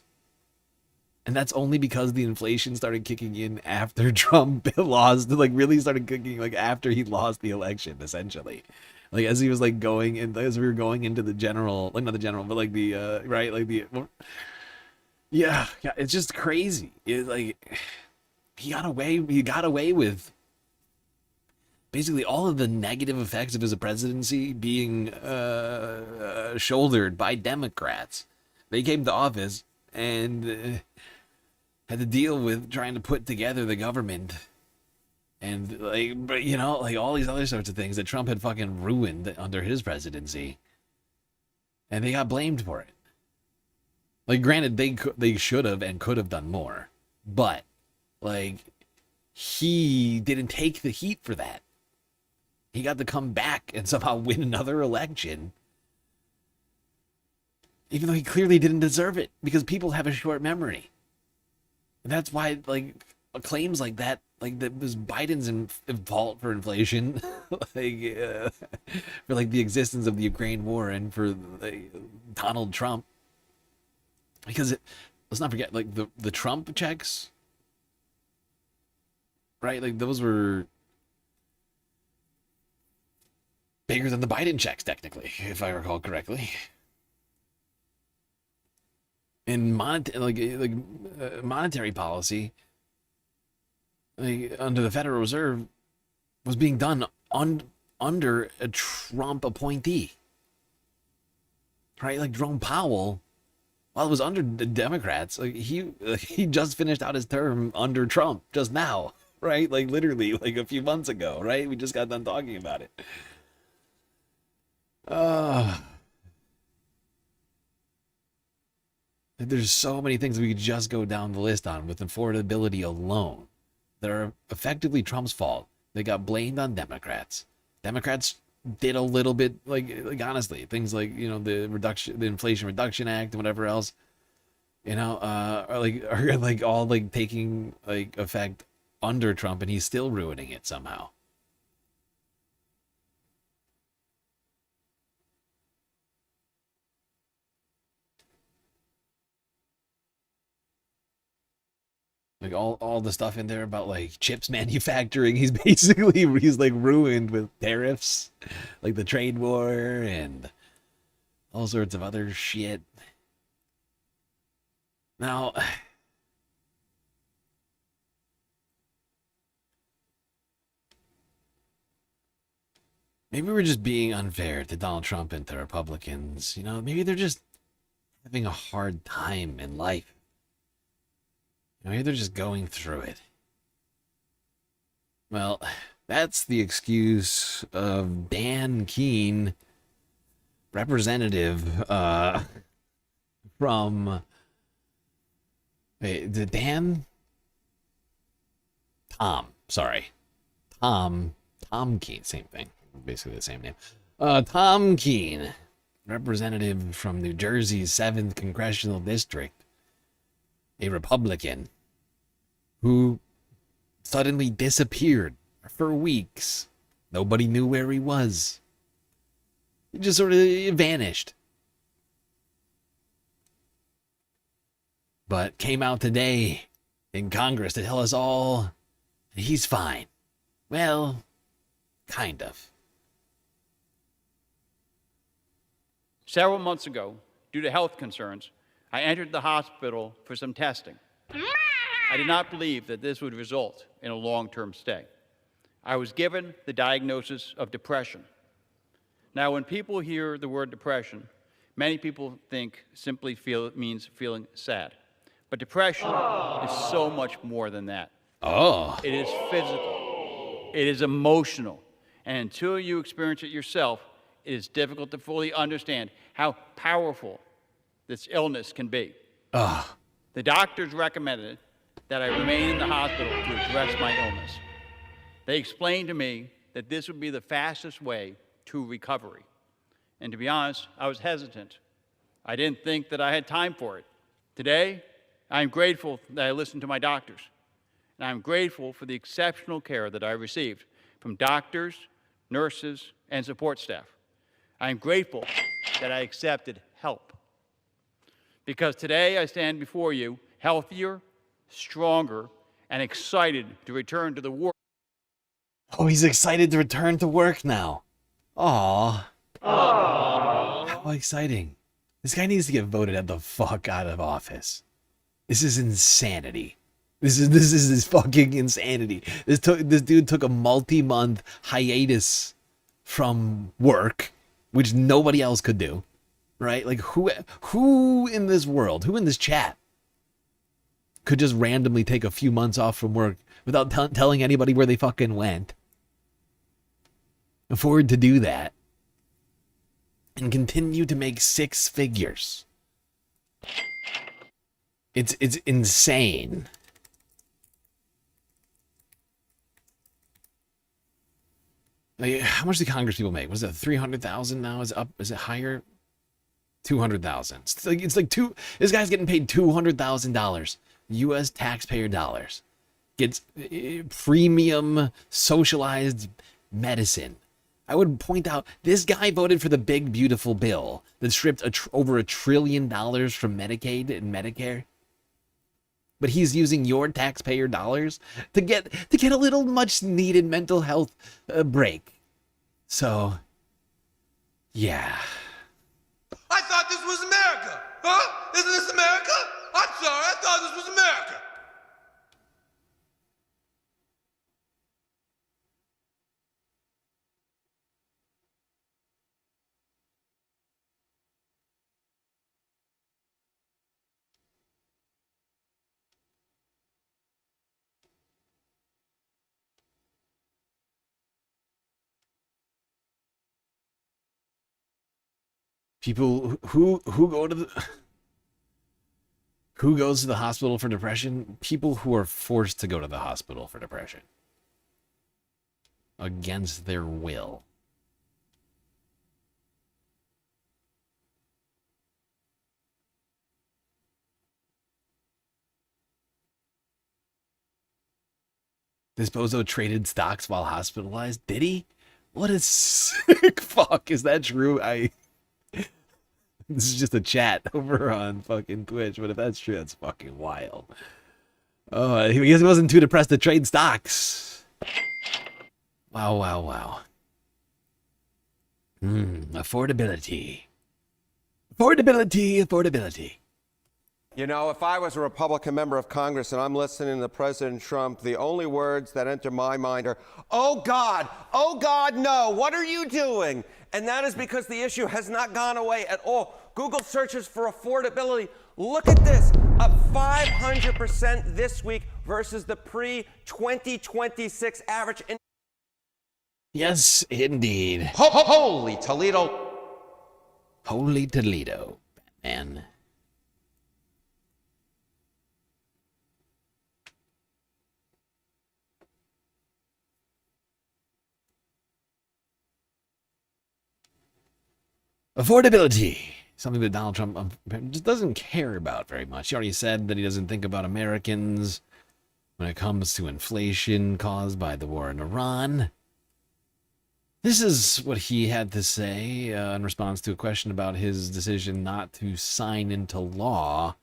And that's only because the inflation started kicking in after Trump lost, like, really started kicking, like, after he lost the election, essentially. Like, as he was, like, going in, as we were going into the general, like, not the general, but, like, the, right, like, the, yeah, it's just crazy. It, like, he got away with basically all of the negative effects of his presidency being shouldered by Democrats. They came to office and had to deal with trying to put together the government and, like, but, you know, like, all these other sorts of things that Trump had fucking ruined under his presidency, and they got blamed for it. Like, granted, they should have and could have done more, but, like, he didn't take the heat for that. He got to come back and somehow win another election, even though he clearly didn't deserve it, because people have a short memory. And that's why, like, claims like that was Biden's fault for inflation, like, for, like, the existence of the Ukraine war, and for, like, Donald Trump. Because let's not forget, like, the Trump checks, right? Like, those were bigger than the Biden checks, technically, if I recall correctly. In monetary policy, like, under the Federal Reserve, was being done under a Trump appointee, right? Like, Jerome Powell, while it was under the Democrats, like, he just finished out his term under Trump just now, right? Like, literally, like, a few months ago, right? We just got done talking about it. There's so many things we could just go down the list on with affordability alone that are effectively Trump's fault. They got blamed on Democrats. Democrats did a little bit, like honestly, things like, you know, the Inflation Reduction Act and whatever else, you know, are like all, like, taking, like, effect under Trump, and he's still ruining it somehow. Like all the stuff in there about like chips manufacturing. He's like ruined with tariffs, like the trade war and all sorts of other shit. Now, maybe we're just being unfair to Donald Trump and to Republicans. You know, maybe they're just having a hard time in life. Maybe they're just going through it. Well, that's the excuse of Dan Keene, representative from... Wait, the Dan? Tom, sorry. Tom Keene, same thing. Basically the same name. Tom Keene, representative from New Jersey's 7th Congressional District, a Republican who suddenly disappeared for weeks. Nobody knew where he was. He just sort of vanished. But came out today in Congress to tell us all that he's fine. Well, kind of. Several months ago, due to health concerns, I entered the hospital for some testing. I did not believe that this would result in a long-term stay. I was given the diagnosis of depression. Now, when people hear the word depression, many people think simply it means feeling sad. But depression is so much more than that. Oh. It is physical. It is emotional. And until you experience it yourself, it is difficult to fully understand how powerful this illness can be. The doctors recommended that I remain in the hospital to address my illness. They explained to me that this would be the fastest way to recovery. And to be honest, I was hesitant. I didn't think that I had time for it. Today, I'm grateful that I listened to my doctors. And I'm grateful for the exceptional care that I received from doctors, nurses, and support staff. I'm grateful that I accepted help. Because today I stand before you healthier, stronger, and excited to return to the work. Oh, he's excited to return to work now. Aww. How exciting. This guy needs to get voted the fuck out of office. This is insanity. This is fucking insanity. This dude took a multi-month hiatus from work, which nobody else could do, right? Like who in this world, who in this chat could just randomly take a few months off from work without telling anybody where they fucking went? Afford to do that and continue to make 6 figures. It's insane. Like, how much do Congress people make? Was it 300,000 now? Is it up? Is it higher? 200,000. It's like this guy's getting paid $200,000 U.S. taxpayer dollars. Gets premium socialized medicine. I would point out this guy voted for the big beautiful bill that stripped over $1 trillion from Medicaid and Medicare. But he's using your taxpayer dollars to get a little much needed mental health break. So, yeah. I thought this was America. Huh? Isn't this America? I'm sorry, I thought this was America. People who goes to the hospital for depression? People who are forced to go to the hospital for depression against their will. This bozo traded stocks while hospitalized. Did he? What a sick fuck. Is that true? This is just a chat over on fucking Twitch, but if that's true, that's fucking wild. Oh, he wasn't too depressed to trade stocks. Wow, wow, wow. Affordability. Affordability. You know, if I was a Republican member of Congress and I'm listening to President Trump, the only words that enter my mind are, oh God, no, what are you doing? And that is because the issue has not gone away at all. Google searches for affordability. Look at this, up 500% this week versus the pre-2026 average. Yes, indeed. Holy Toledo. Holy Toledo, Batman. Affordability. Something that Donald Trump just doesn't care about very much. He already said that he doesn't think about Americans when it comes to inflation caused by the war in Iran. This is what he had to say in response to a question about his decision not to sign into law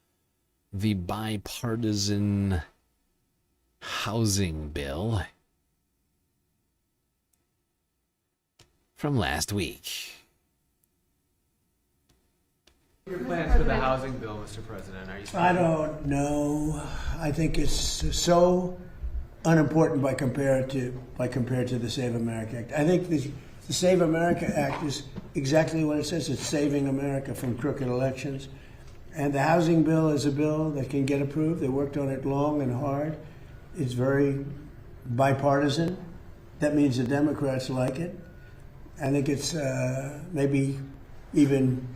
the bipartisan housing bill from last week. Your plans for the housing bill, Mr. President? Are you? I don't know. I think it's so unimportant by compared to the Save America Act. I think the Save America Act is exactly what it says. It's saving America from crooked elections. And the housing bill is a bill that can get approved. They worked on it long and hard. It's very bipartisan. That means the Democrats like it. I think it's maybe even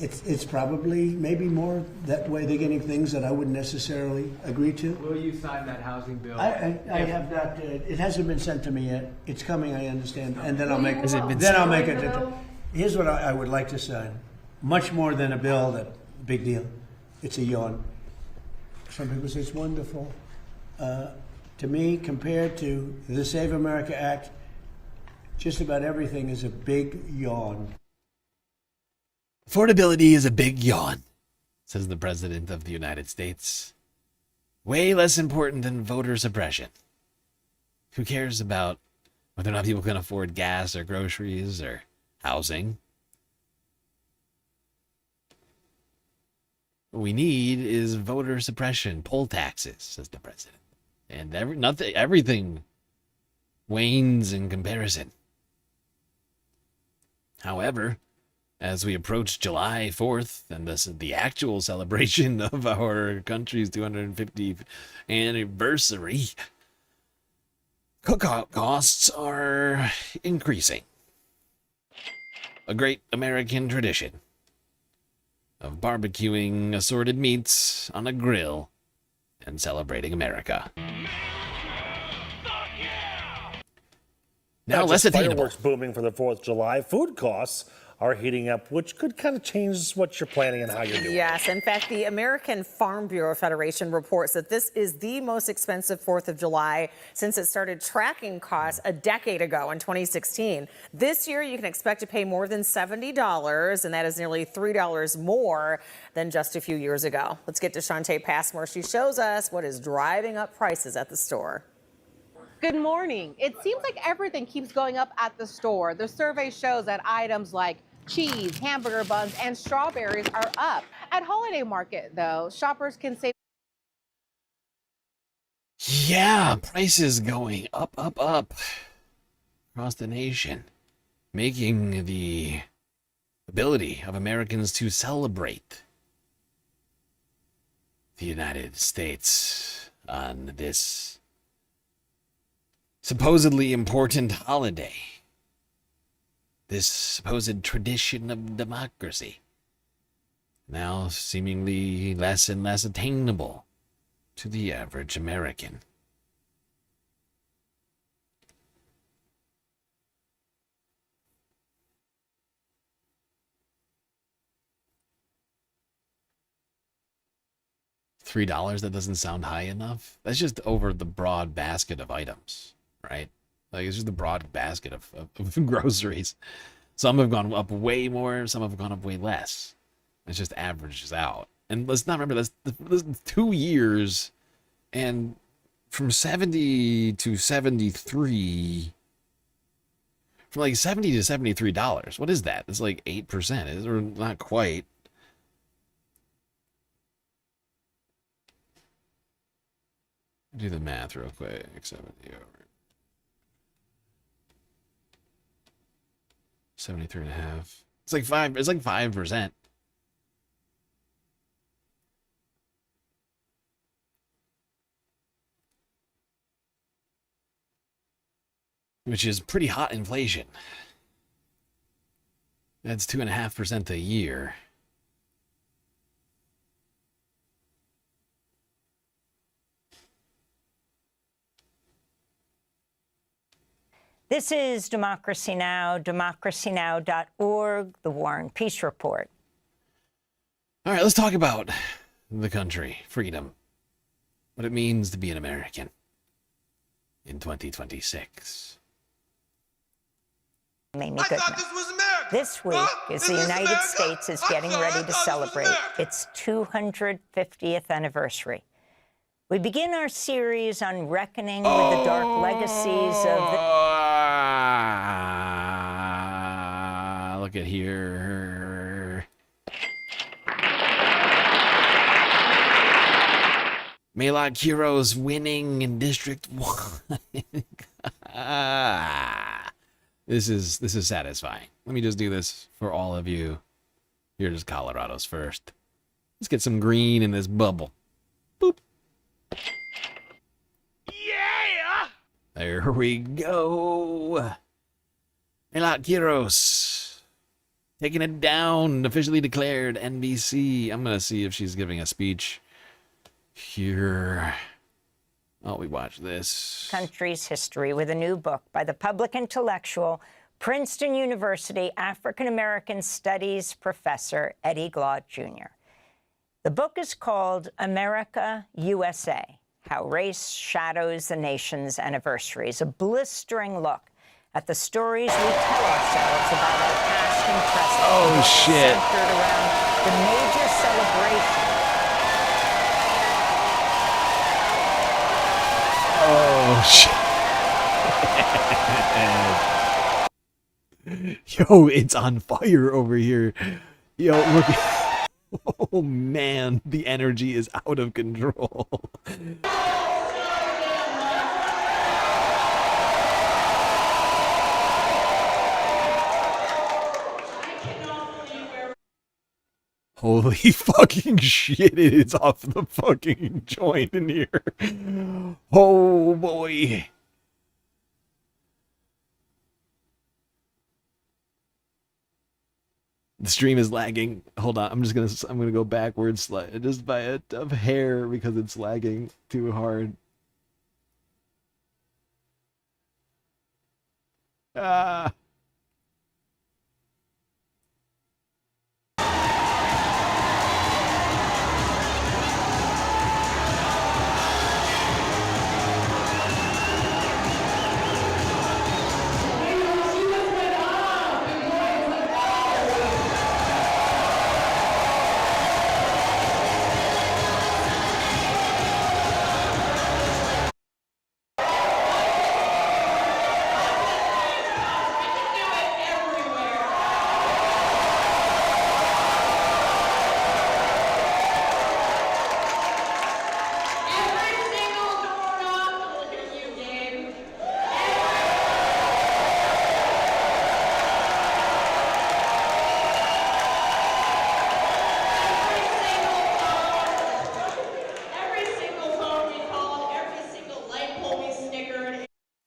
it's probably maybe more that way they're getting things that I wouldn't necessarily agree to. Will you sign that housing bill? I have not. It hasn't been sent to me yet. It's coming, I understand, and then I'll make. Has it been Then I'll sent? make it. Here's what I would like to sign. Much more than a bill. That big deal. It's a yawn. Some people say it's wonderful. To me, compared to the Save America Act, just about everything is a big yawn. Affordability is a big yawn, says the President of the United States. Way less important than voter suppression. Who cares about whether or not people can afford gas or groceries or housing? What we need is voter suppression, poll taxes, says the President. And everything wanes in comparison. However, as we approach July 4th, and this is the actual celebration of our country's 250th anniversary, cookout costs are increasing. A great American tradition of barbecuing assorted meats on a grill and celebrating America. Now Not less just attainable. Fireworks booming for the 4th of July. Food costs are heating up, which could kind of change what you're planning and how you're doing. Yes, in fact, the American Farm Bureau Federation reports that this is the most expensive 4th of July since it started tracking costs a decade ago in 2016. This year, you can expect to pay more than $70, and that is nearly $3 more than just a few years ago. Let's get to Shantae Passmore. She shows us what is driving up prices at the store. Good morning. It seems like everything keeps going up at the store. The survey shows that items like cheese, hamburger buns, and strawberries are up. At Holiday Market, though, shoppers can save. Yeah, prices going up across the nation, making the ability of Americans to celebrate the United States on this supposedly important holiday, this supposed tradition of democracy, now seemingly less and less attainable to the average American. $3, that doesn't sound high enough. That's just over the broad basket of items, right? Like, it's just the broad basket of groceries. Some have gone up way more, some have gone up way less. It just averages out. And let's not remember that's 2 years, and from 70 to 73, from like $70 to $73. What is that? It's like 8%, is or not quite. Do the math real quick. 70 over 73.5. It's like 5. It's like 5%. Which is pretty hot inflation. That's 2.5% a year. This is Democracy Now!, democracynow.org, the War and Peace Report. All right, let's talk about the country, freedom, what it means to be an American in 2026. Made me goodness. This week is the United States is getting ready to celebrate its 250th anniversary. We begin our series on reckoning with the dark legacies of the... Look at here. Malak Heroes winning in District 1. This is satisfying. Let me just do this for all of you. Here's Colorado's first. Let's get some green in this bubble. Boop. Yeah! There we go. Malak Heroes taking it down, officially declared NBC. I'm going to see if she's giving a speech here. Oh, we watch this. Country's history with a new book by the public intellectual, Princeton University African-American Studies professor Eddie Glaude Jr. The book is called America, USA, How Race Shadows the Nation's Anniversaries, a blistering look at the stories we tell ourselves about our past and present. Oh, shit. Centered around the major celebration. Oh, shit. Yo, it's on fire over here. Yo, look. Oh, man. The energy is out of control. Holy fucking shit, it is off the fucking joint in here. Oh boy. The stream is lagging. Hold on, I'm gonna go backwards just by a hair because it's lagging too hard. Ah.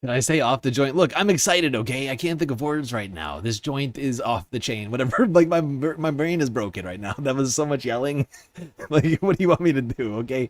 Can I say off the joint? Look, I'm excited, okay? I can't think of words right now. This joint is off the chain. Whatever, like my brain is broken right now. That was so much yelling. Like, what do you want me to do, okay?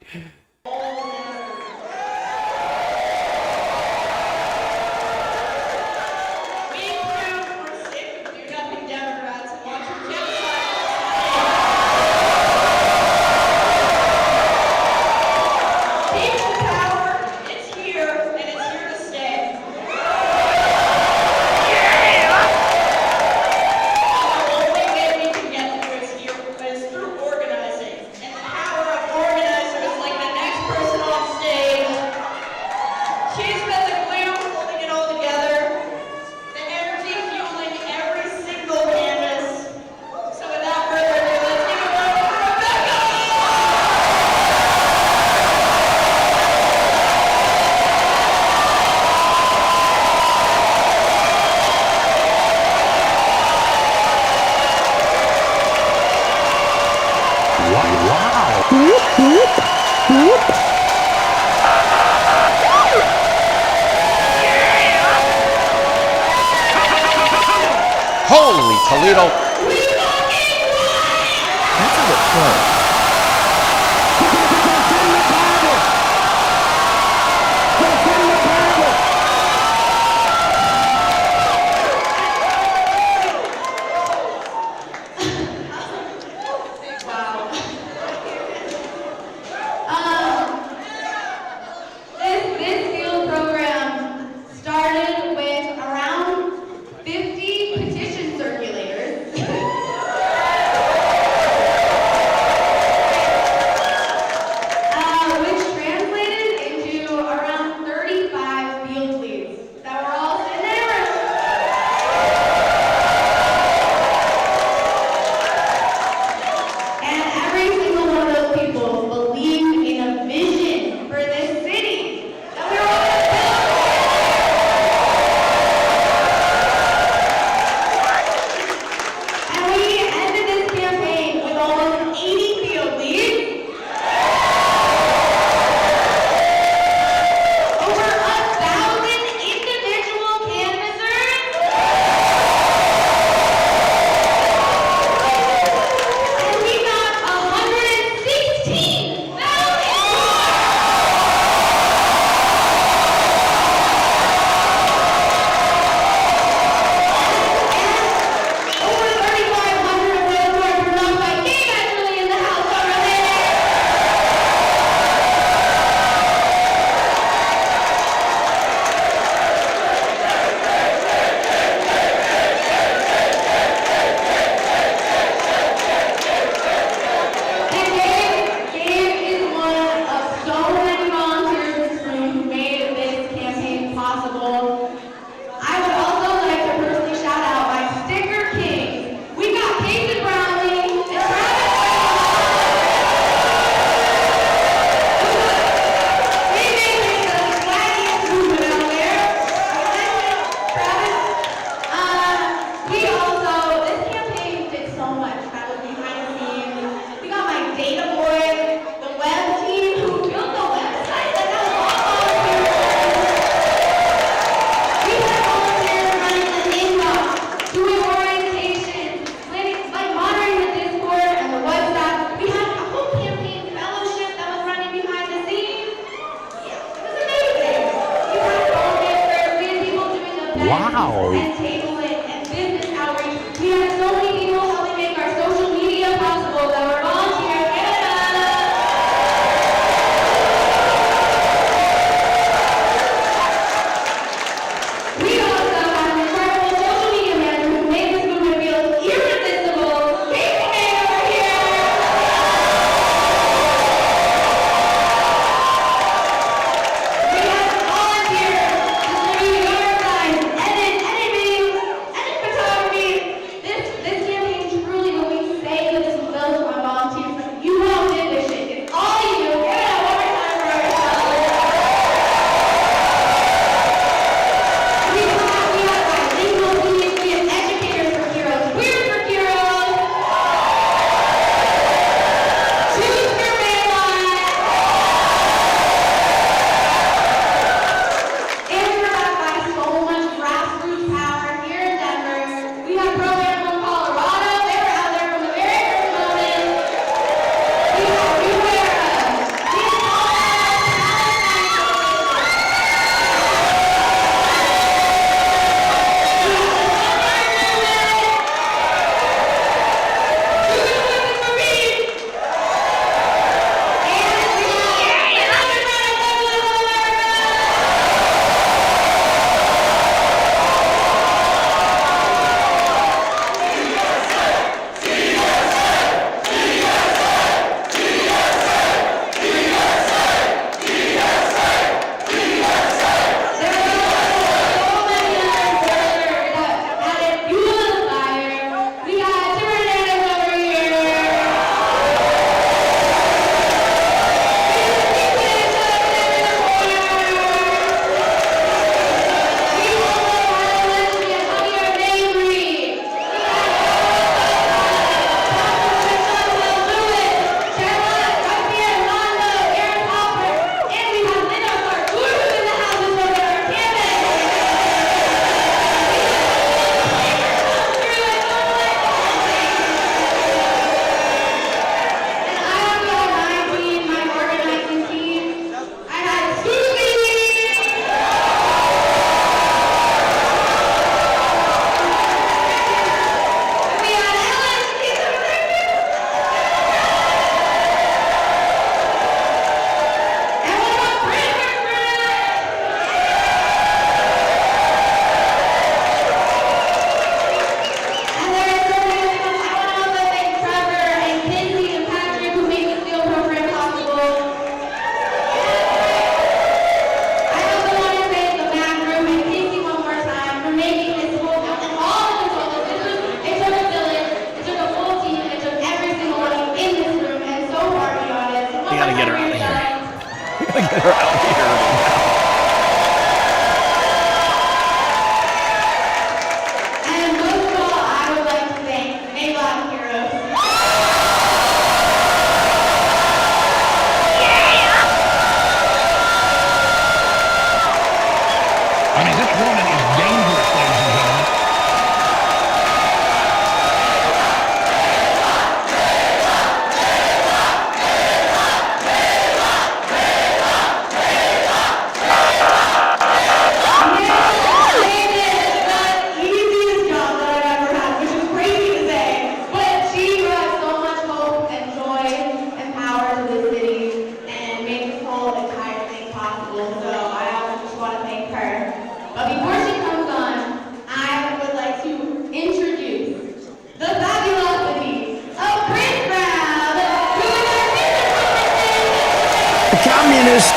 Holy Toledo. That's a bit close. This field program started with around 50 petition circulators. gotta get her out of here. We gotta get her out of here right now. And most of all, I would like to thank a lot of heroes. I mean, this woman is dangerous, ladies and gentlemen. Communist.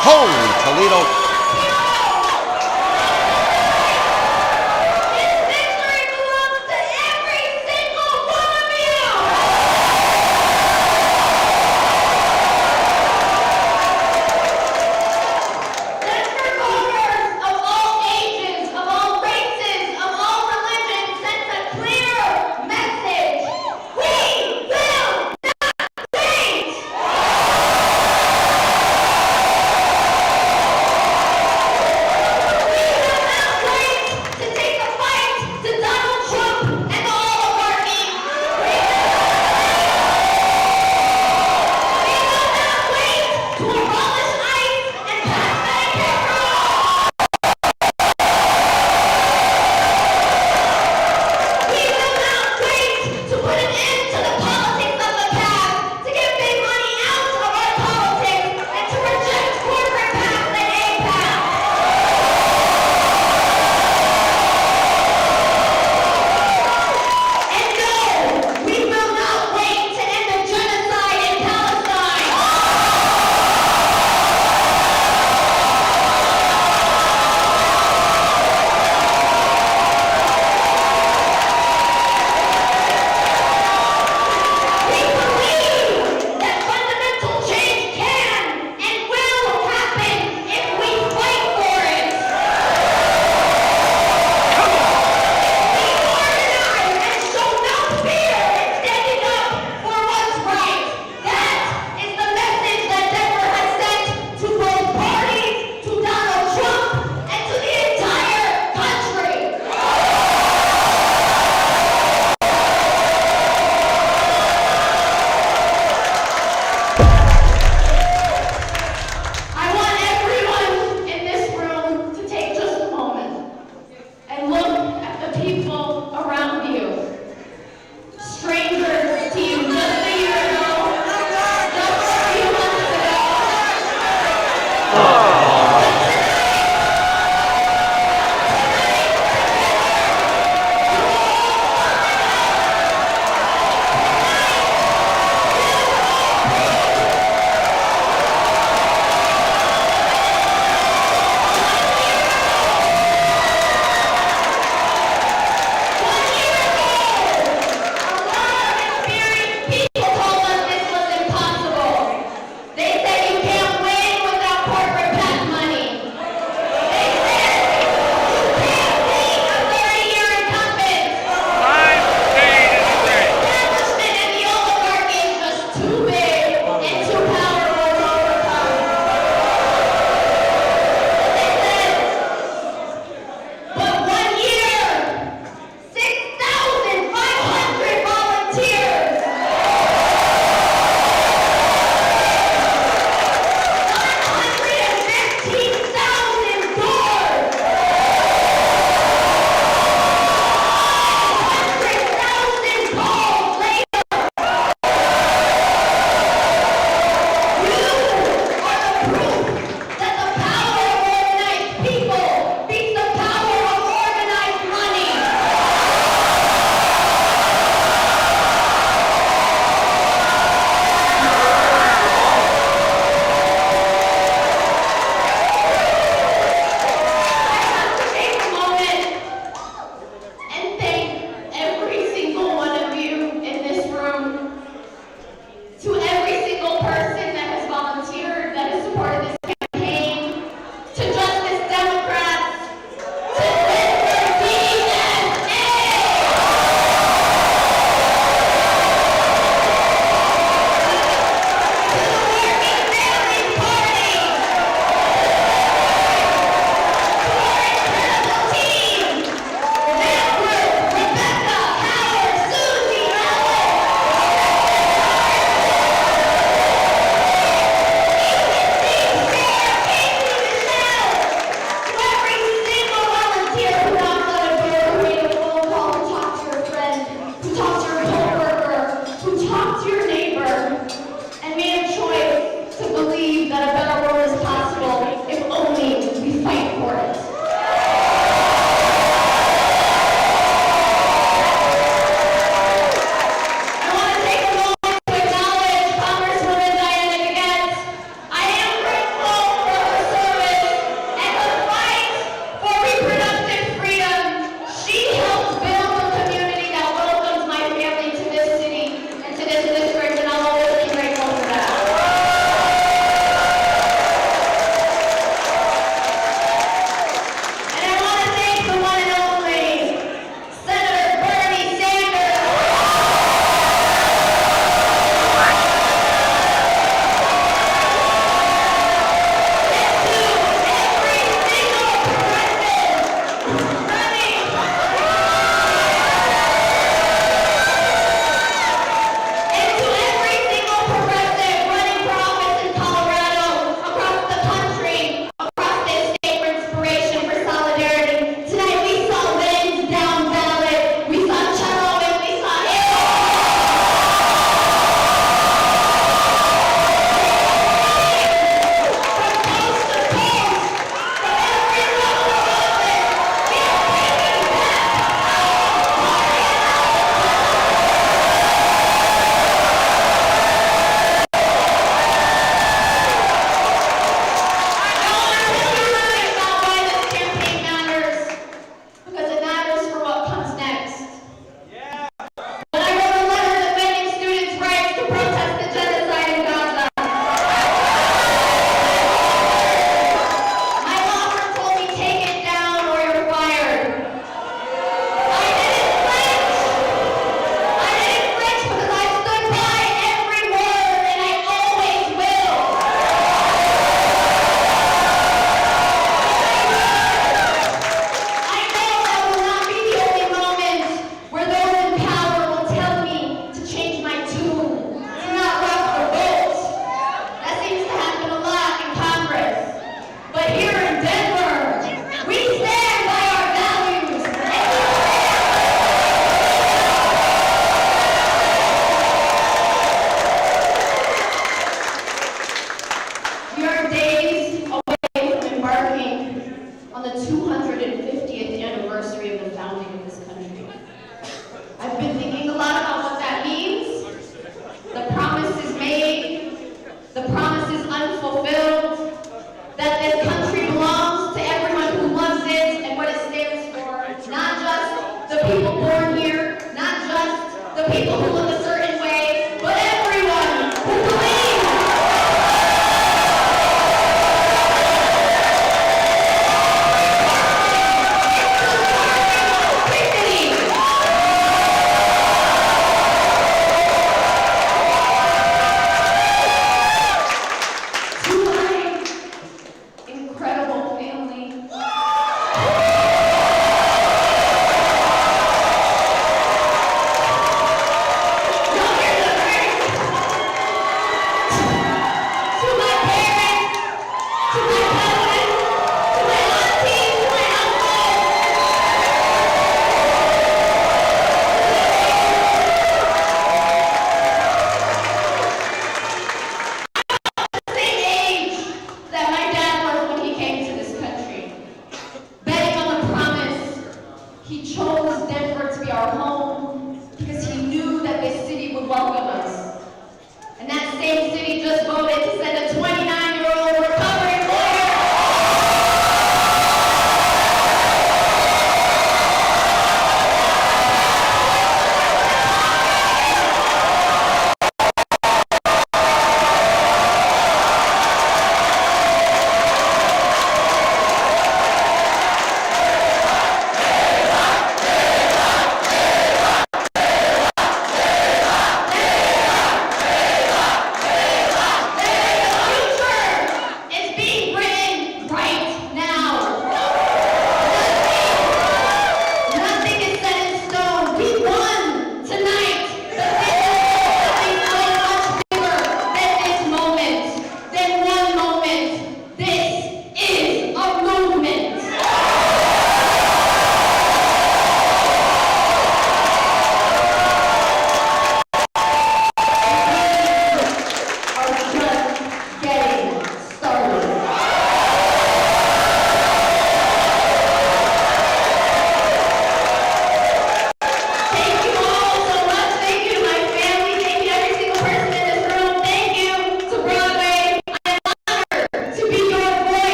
Holy Toledo.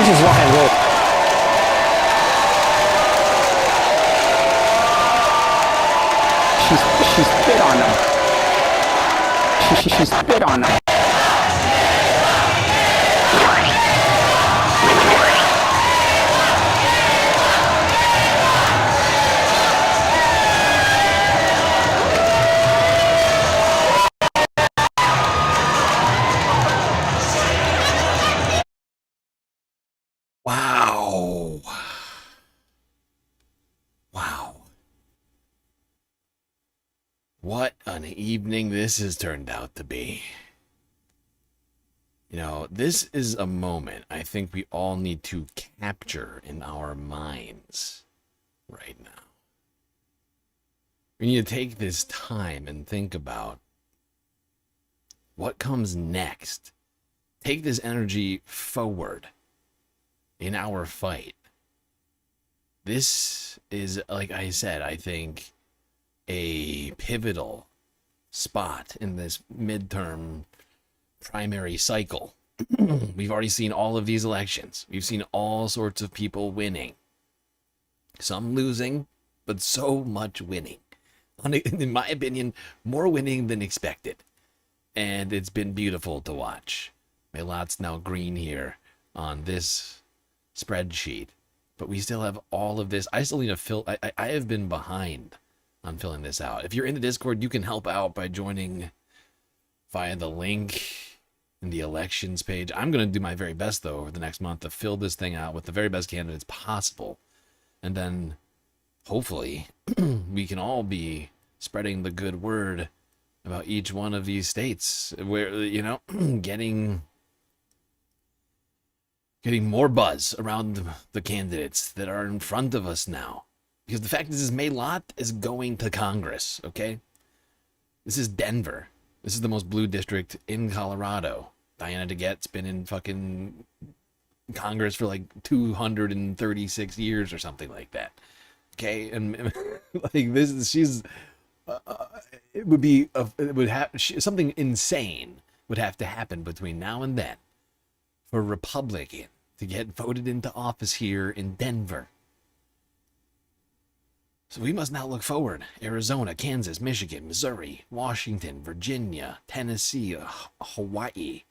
This is rock and roll. She spit on him. She spit on him. Wow. Wow. What an evening this has turned out to be. You know, this is a moment I think we all need to capture in our minds right now. We need to take this time and think about what comes next. Take this energy forward in our fight. This is, like I said, I think a pivotal spot in this midterm primary cycle. We've already seen all of these elections. We've seen all sorts of people winning. Some losing, but so much winning. In my opinion, more winning than expected. And it's been beautiful to watch. My lot's now green here on this spreadsheet, but we still have all of this. I still need to fill. I have been behind on filling this out. If you're in the Discord, you can help out by joining via the link in the elections page. I'm going to do my very best, though, over the next month to fill this thing out with the very best candidates possible. And then, hopefully, we can all be spreading the good word about each one of these states where, you know, getting more buzz around the candidates that are in front of us now. Because the fact is May Lott is going to Congress, okay? This is Denver. This is the most blue district in Colorado. Diana DeGette's been in fucking Congress for like 236 years or something like that. Okay? And like this, she's... it would have something insane would have to happen between now and then for a Republican to get voted into office here in Denver. So we must now look forward. Arizona, Kansas, Michigan, Missouri, Washington, Virginia, Tennessee, Hawaii,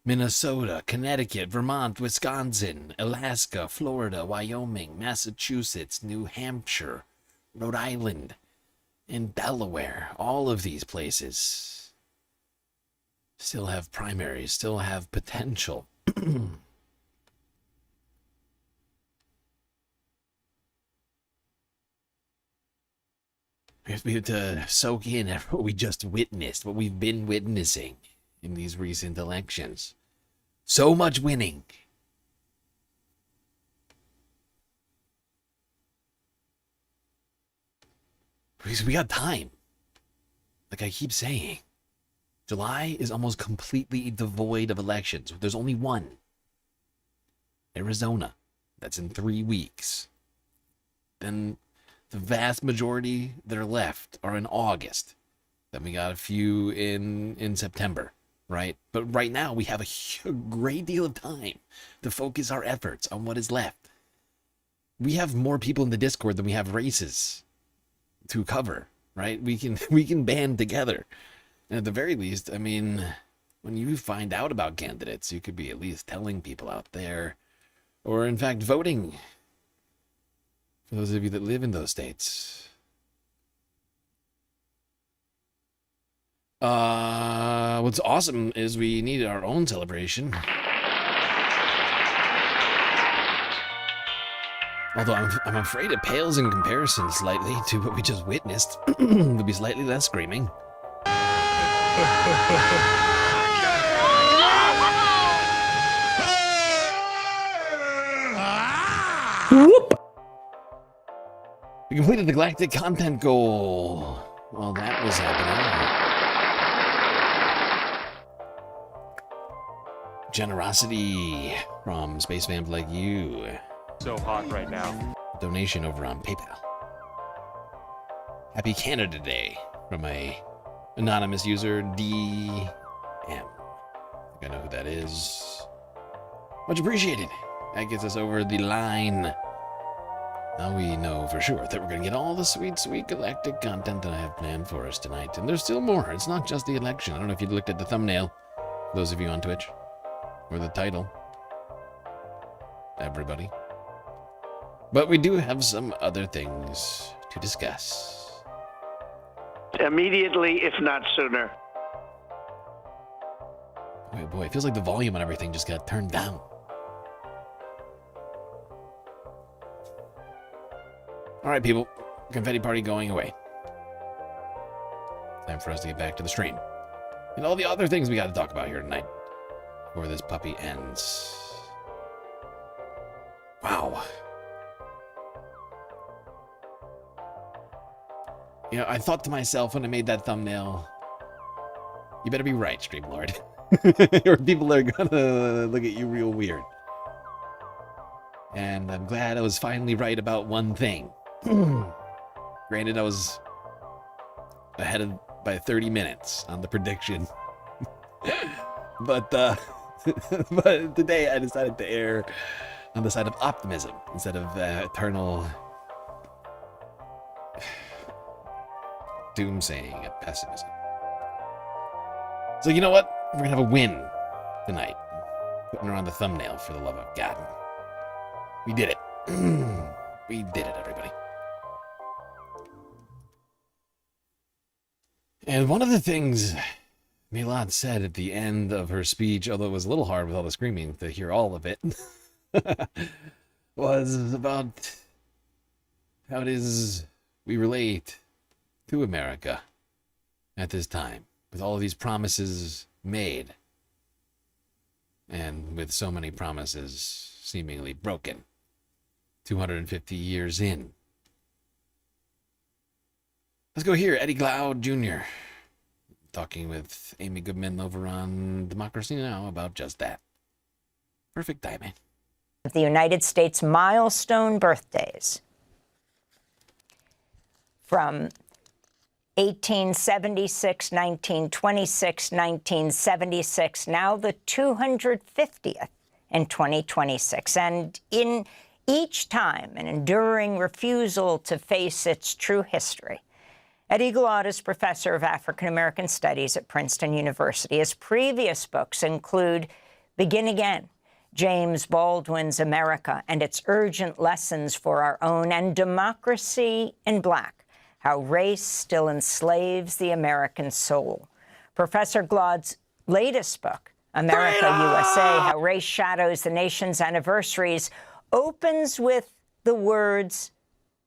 Minnesota, Connecticut, Vermont, Wisconsin, Alaska, Florida, Wyoming, Massachusetts, New Hampshire, Rhode Island, and Delaware. All of these places still have primaries, still have potential. We have to soak in what we just witnessed, what we've been witnessing in these recent elections. So much winning. Because we got time. Like I keep saying, July is almost completely devoid of elections. There's only one. Arizona. That's in 3 weeks. Then the vast majority that are left are in August. Then we got a few in September, right? But right now we have a great deal of time to focus our efforts on what is left. We have more people in the Discord than we have races to cover, right? We can band together. And at the very least, I mean, when you find out about candidates, you could be at least telling people out there, or in fact voting. For those of you that live in those states. What's awesome is we need our own celebration. Although I'm afraid it pales in comparison slightly to what we just witnessed. There'll be slightly less screaming. Whoop! We completed the galactic content goal. Well, that was happening. Generosity from space fans like you. So hot right now. Donation over on PayPal. Happy Canada Day from a anonymous user, DM. I think I know who that is. Much appreciated. That gets us over the line. Now we know for sure that we're going to get all the sweet, sweet galactic content that I have planned for us tonight. And there's still more. It's not just the election. I don't know if you looked at the thumbnail, those of you on Twitch, or the title. Everybody. But we do have some other things to discuss. Immediately, if not sooner. Boy, it feels like the volume on everything just got turned down. All right, people. Confetti party going away. Time for us to get back to the stream. And all the other things we got to talk about here tonight before this puppy ends. Wow. You know, I thought to myself when I made that thumbnail, you better be right, StreamLord. Or people are gonna look at you real weird. And I'm glad I was finally right about one thing. Granted, I was ahead by 30 minutes on the prediction. but today I decided to err on the side of optimism instead of eternal doomsaying and pessimism. So you know what? We're gonna have a win tonight. Putting her on the thumbnail, for the love of God. We did it. We did it, everybody. And one of the things Milad said at the end of her speech, although it was a little hard with all the screaming to hear all of it, was about how it is we relate to America at this time, with all of these promises made, and with so many promises seemingly broken 250 years in. Let's go here. Eddie Glaude Jr. talking with Amy Goodman over on Democracy Now! About just that. Perfect timing. The United States milestone birthdays. From 1876, 1926, 1976, now the 250th in 2026. And in each time, an enduring refusal to face its true history. Eddie Glaude is professor of African American Studies at Princeton University. His previous books include Begin Again, James Baldwin's America and Its Urgent Lessons for Our Own, and Democracy in Black, How Race Still Enslaves the American Soul. Professor Glaude's latest book, America USA, How Race Shadows the Nation's Anniversaries, opens with the words,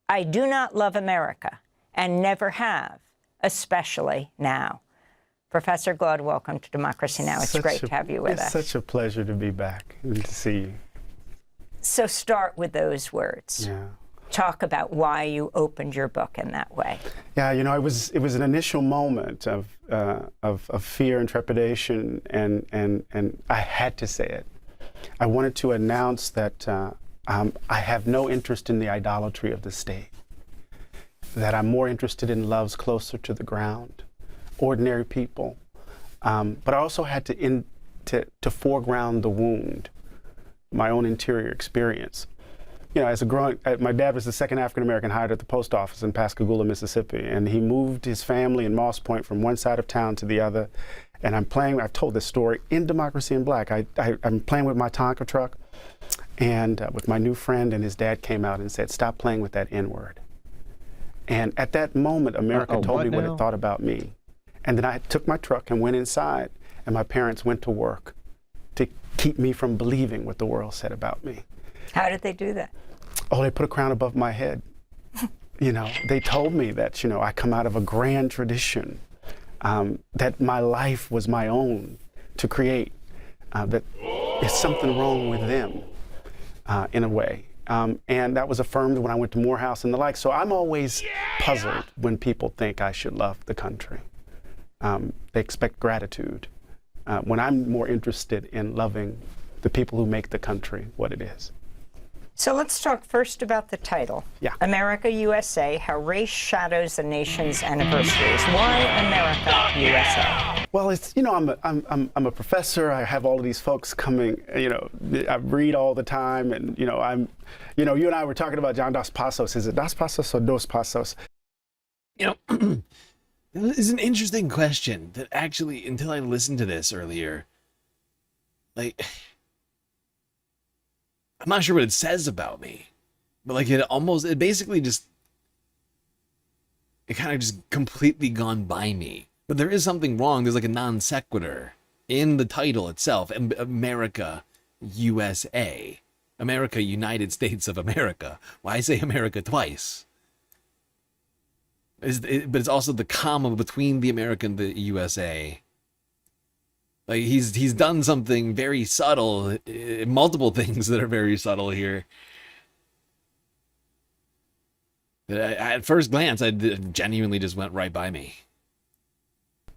I do not love America and never have, especially now. Professor Glaude, welcome to Democracy Now! It's great to have you with us. It's such a pleasure to be back. Good to see you. So start with those words. Yeah. Talk about why you opened your book in that way. Yeah, you know, it was an initial moment of fear and trepidation, and I had to say it. I wanted to announce that I have no interest in the idolatry of the state, that I'm more interested in loves closer to the ground, ordinary people. But I also had to foreground the wound, my own interior experience. You know, as a growing, my dad was the second African-American hired at the post office in Pascagoula, Mississippi, and he moved his family in Moss Point from one side of town to the other. And I've told this story in Democracy in Black. I'm playing with my Tonka truck and with my new friend, and his dad came out and said, stop playing with that N-word. And at that moment, America told me what it thought about me. And then I took my truck and went inside, and my parents went to work to keep me from believing what the world said about me. How did they do that? Oh, they put a crown above my head. You know, they told me that, you know, I come out of a grand tradition, that my life was my own to create, that there's something wrong with them, in a way. And that was affirmed when I went to Morehouse and the like. So I'm always puzzled when people think I should love the country. They expect gratitude, when I'm more interested in loving the people who make the country what it is. So let's talk first about the title. Yeah. America USA, How Race Shadows the Nation's Anniversaries. Why America USA? Well, it's, you know, I'm a professor. I have all of these folks coming, you know, I read all the time, and, you know, you and I were talking about John Dos Passos. Is it Dos Passos or Dos Passos? You know, it's an interesting question that actually, until I listened to this earlier, like, I'm not sure what it says about me, but like it basically just, it kind of just completely gone by me. But there is something wrong. There's like a non sequitur in the title itself. America, USA. America, United States of America. Why say America twice? But it's also the comma between the America and the USA. Like he's done something very subtle, multiple things that are very subtle here. At first glance, I genuinely just went right by me.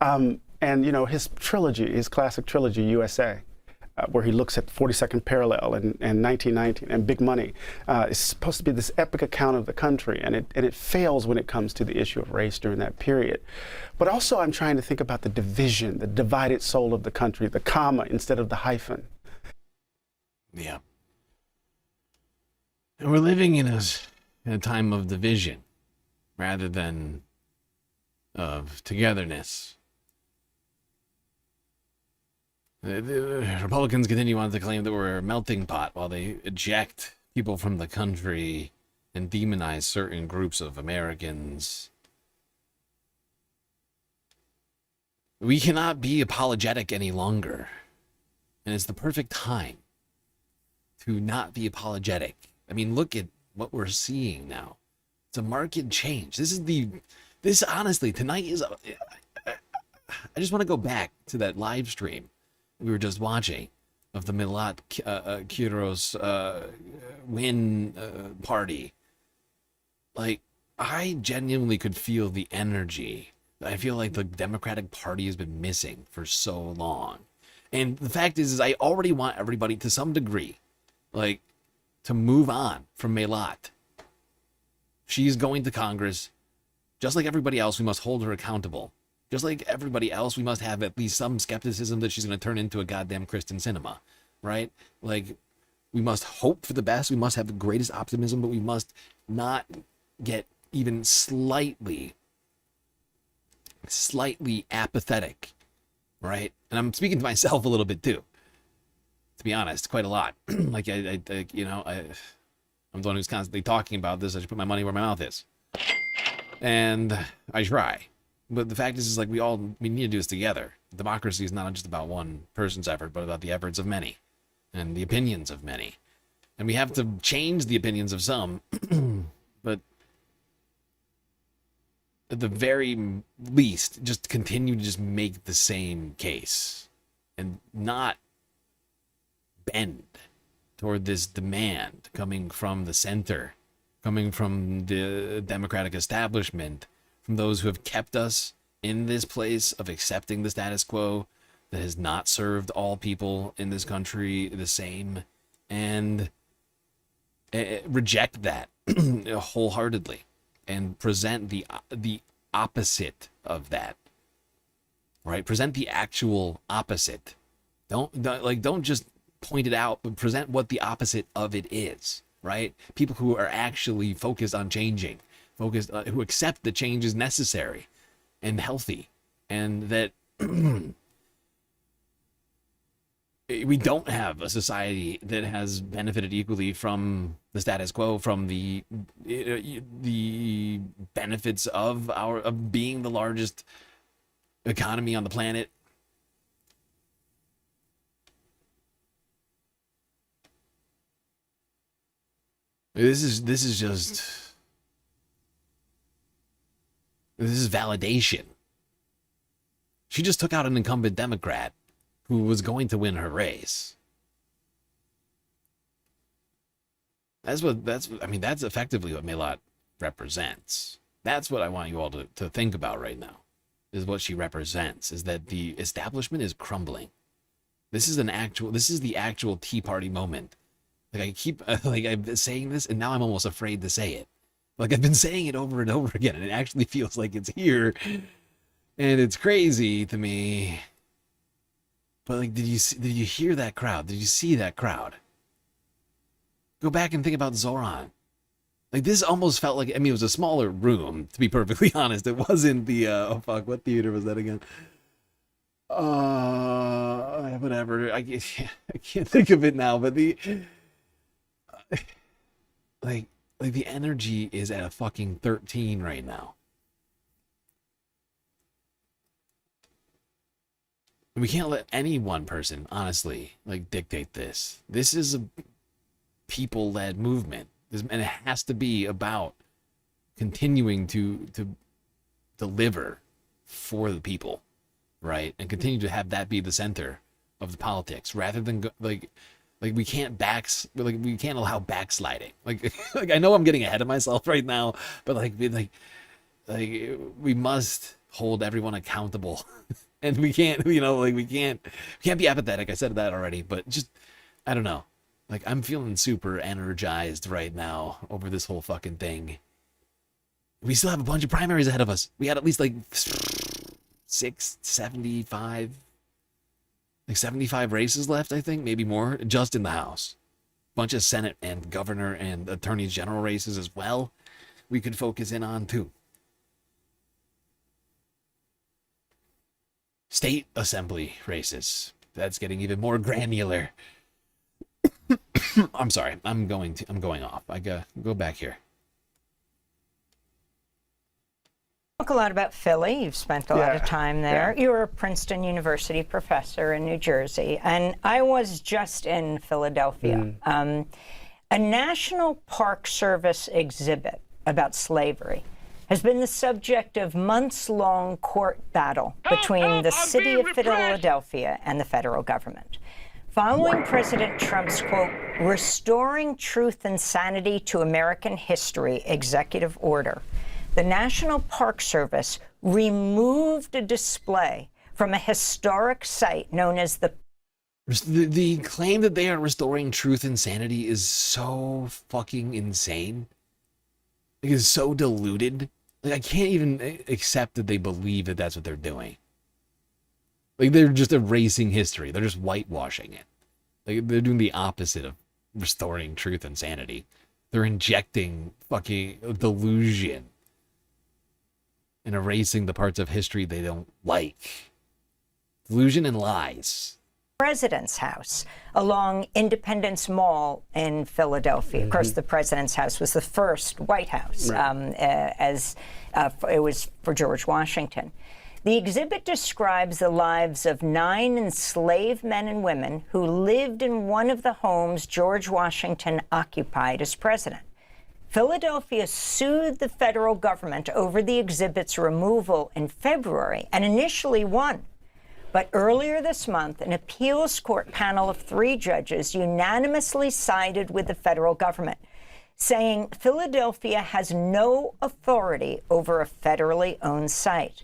And, you know, his trilogy, his classic trilogy, USA, where he looks at 42nd Parallel and 1919 and Big Money, is supposed to be this epic account of the country, and it fails when it comes to the issue of race during that period. But also I'm trying to think about the division, the divided soul of the country, the comma instead of the hyphen. Yeah. And we're living in a time of division rather than of togetherness. The Republicans continue on to claim that we're a melting pot while they eject people from the country and demonize certain groups of Americans. We cannot be apologetic any longer. And it's the perfect time to not be apologetic. I mean, look at what we're seeing now. It's a marked change. This honestly, tonight is, I just want to go back to that live stream we were just watching of the Milat Quiros win party. Like, I genuinely could feel the energy that I feel like the Democratic Party has been missing for so long. And the fact is I already want everybody to some degree, like, to move on from Milat. She's going to Congress. Just like everybody else, we must hold her accountable. Just like everybody else, we must have at least some skepticism that she's going to turn into a goddamn Kristen Cinema, right? Like, we must hope for the best. We must have the greatest optimism, but we must not get even slightly apathetic, right? And I'm speaking to myself a little bit too, to be honest, quite a lot. Like, I'm the one who's constantly talking about this. I should put my money where my mouth is. And I try. But the fact is like we need to do this together. Democracy is not just about one person's effort, but about the efforts of many and the opinions of many. And we have to change the opinions of some, but at the very least, just continue to just make the same case and not bend toward this demand coming from the center, coming from the Democratic establishment, from those who have kept us in this place of accepting the status quo that has not served all people in this country the same, and reject that wholeheartedly and present the opposite of that, right? Present the actual opposite. Don't just point it out, but present what the opposite of it is, right? People who are actually focused on changing, who accept that change is necessary and healthy, and that we don't have a society that has benefited equally from the status quo, from the benefits of being the largest economy on the planet. This is validation. She just took out an incumbent Democrat who was going to win her race. That's effectively what Milat represents. That's what I want you all to think about right now, is what she represents, is that the establishment is crumbling. This is the actual Tea Party moment. Like, I keep, I've been saying this, and now I'm almost afraid to say it. Like, I've been saying it over and over again, and it actually feels like it's here. And it's crazy to me. But like, did you hear that crowd? Did you see that crowd? Go back and think about Zoran. Like, this almost felt like, I mean, it was a smaller room, to be perfectly honest. It wasn't the, oh fuck, what theater was that again? Whatever. I can't think of it now, but like the energy is at a fucking 13 right now. We can't let any one person, honestly, like, dictate this. This is a people-led movement, and it has to be about continuing to deliver for the people, right? And continue to have that be the center of the politics, rather than like we can't we can't allow backsliding. Like I know I'm getting ahead of myself right now, but like we must hold everyone accountable. And we can't, we can't be apathetic. I said that already, but just, I don't know. Like, I'm feeling super energized right now over this whole fucking thing. We still have a bunch of primaries ahead of us. We had at least like 75 races left, I think, maybe more, just in the House. Bunch of Senate and governor and attorney general races as well. We could focus in on too. State assembly races. That's getting even more granular. I'm sorry. I'm going off. I go back here. Talk a lot about Philly. You've spent a lot of time there. Yeah. You're a Princeton University professor in New Jersey, and I was just in Philadelphia. A National Park Service exhibit about slavery has been the subject of months-long court battle between the city of Philadelphia and the federal government. Following President Trump's, quote, "restoring truth and sanity to American history" executive order, the National Park Service removed a display from a historic site known as the claim that they are restoring truth and sanity is so fucking insane. It is so diluted. Like, I can't even accept that they believe that that's what they're doing. Like, they're just erasing history. They're just whitewashing it. Like, they're doing the opposite of restoring truth and sanity. They're injecting fucking delusion and erasing the parts of history they don't like. Delusion and lies. President's house along Independence Mall in Philadelphia. Of course, the President's house was the first White House, as it was for George Washington. The exhibit describes the lives of 9 enslaved men and women who lived in one of the homes George Washington occupied as president. Philadelphia sued the federal government over the exhibit's removal in February and initially won. But earlier this month, an appeals court panel of 3 judges unanimously sided with the federal government, saying Philadelphia has no authority over a federally owned site.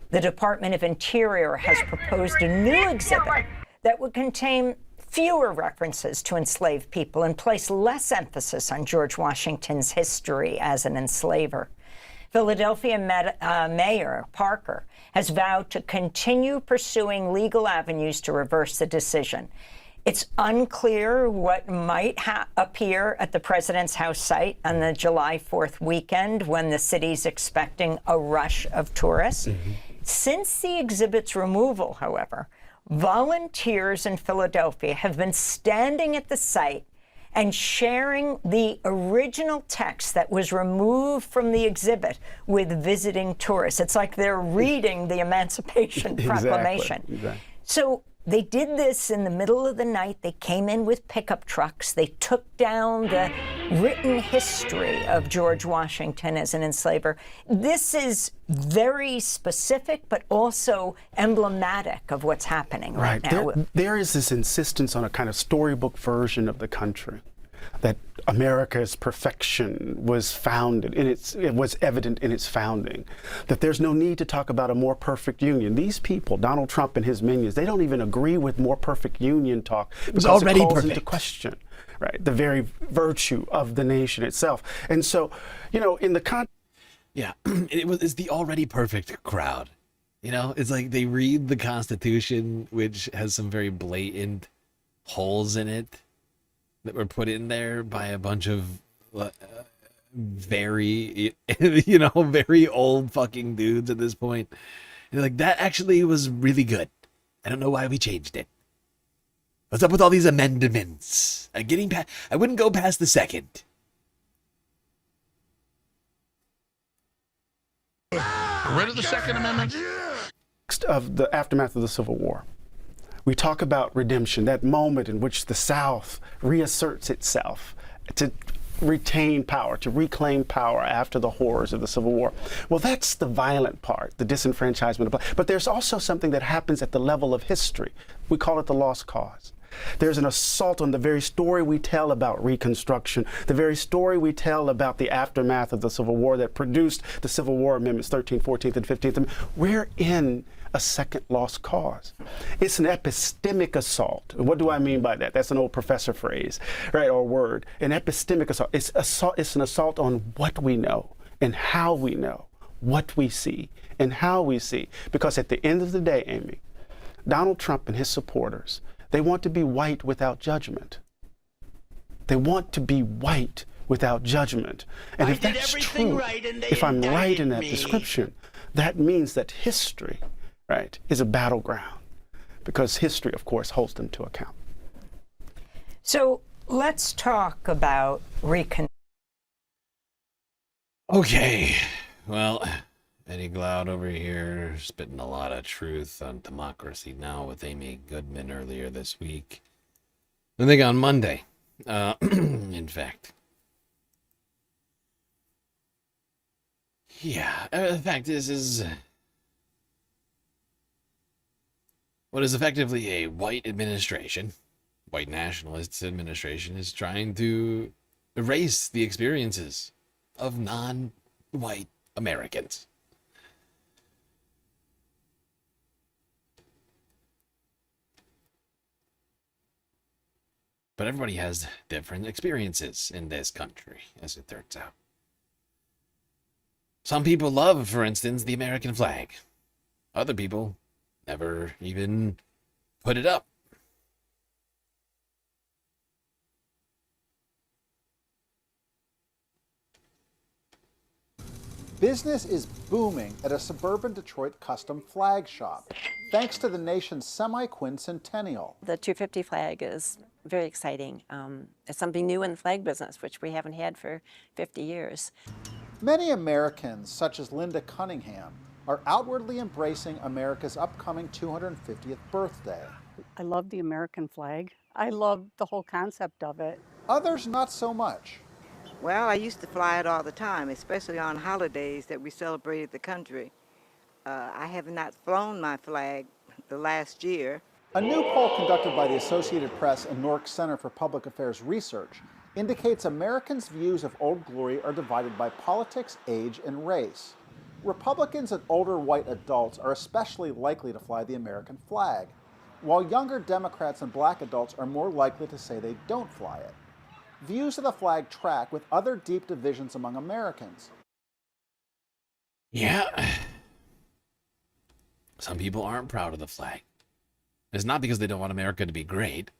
The Department of Interior has proposed a new exhibit that would contain fewer references to enslaved people and place less emphasis on George Washington's history as an enslaver. Philadelphia Mayor Parker has vowed to continue pursuing legal avenues to reverse the decision. It's unclear what might appear at the President's house site on the July 4th weekend when the city's expecting a rush of tourists. Since the exhibit's removal, however, volunteers in Philadelphia have been standing at the site and sharing the original text that was removed from the exhibit with visiting tourists. It's like they're reading the Emancipation Proclamation. Exactly. So they did this in the middle of the night. They came in with pickup trucks. They took down the written history of George Washington as an enslaver. This is very specific, but also emblematic of what's happening right now. There is this insistence on a kind of storybook version of the country, that America's perfection was founded, it was evident in its founding, that there's no need to talk about a more perfect union. These people, Donald Trump and his minions, they don't even agree with more perfect union talk because it calls into question, right, the very virtue of the nation itself. And so, in the it's the already perfect crowd. You know, it's like they read the Constitution, which has some very blatant holes in it that were put in there by a bunch of very, very old fucking dudes at this point. And they're like, that actually was really good. I don't know why we changed it. What's up with all these amendments? I wouldn't go past the second. Rid of the Second Amendment? Of the aftermath of the Civil War, we talk about redemption, that moment in which the South reasserts itself to retain power, to reclaim power after the horrors of the Civil War. Well, that's the violent part, the disenfranchisement of black. But there's also something that happens at the level of history. We call it the lost cause. There's an assault on the very story we tell about Reconstruction, the very story we tell about the aftermath of the Civil War that produced the Civil War Amendments, 13th, 14th, and 15th Amendment. We're in a second lost cause. It's an epistemic assault. What do I mean by that? That's an old professor phrase, right, or word. An epistemic assault. It's an assault on what we know and how we know, what we see and how we see. Because at the end of the day, Amy, Donald Trump and his supporters, they want to be white without judgment. They want to be white without judgment. And if that's true, if I'm right in that description, that means that history, right, is a battleground, because history, of course, holds them to account. So let's talk about Okay, well, Eddie Glaude over here spitting a lot of truth on Democracy Now! With Amy Goodman earlier this week. I think on Monday, in fact. Yeah, the fact is what is effectively a white administration, white nationalists administration, is trying to erase the experiences of non-white Americans. But everybody has different experiences in this country, as it turns out. Some people love, for instance, the American flag. Other people never even put it up. Business is booming at a suburban Detroit custom flag shop, thanks to the nation's semi-quincentennial. The 250 flag is very exciting. It's something new in the flag business, which we haven't had for 50 years. Many Americans, such as Linda Cunningham, are outwardly embracing America's upcoming 250th birthday. I love the American flag. I love the whole concept of it. Others not so much. Well, I used to fly it all the time, especially on holidays that we celebrated the country. I have not flown my flag the last year. A new poll conducted by the Associated Press and Newark Center for Public Affairs Research indicates Americans' views of Old Glory are divided by politics, age, and race. Republicans and older white adults are especially likely to fly the American flag, while younger Democrats and black adults are more likely to say they don't fly it. Views of the flag track with other deep divisions among Americans. Yeah. Some people aren't proud of the flag. It's not because they don't want America to be great,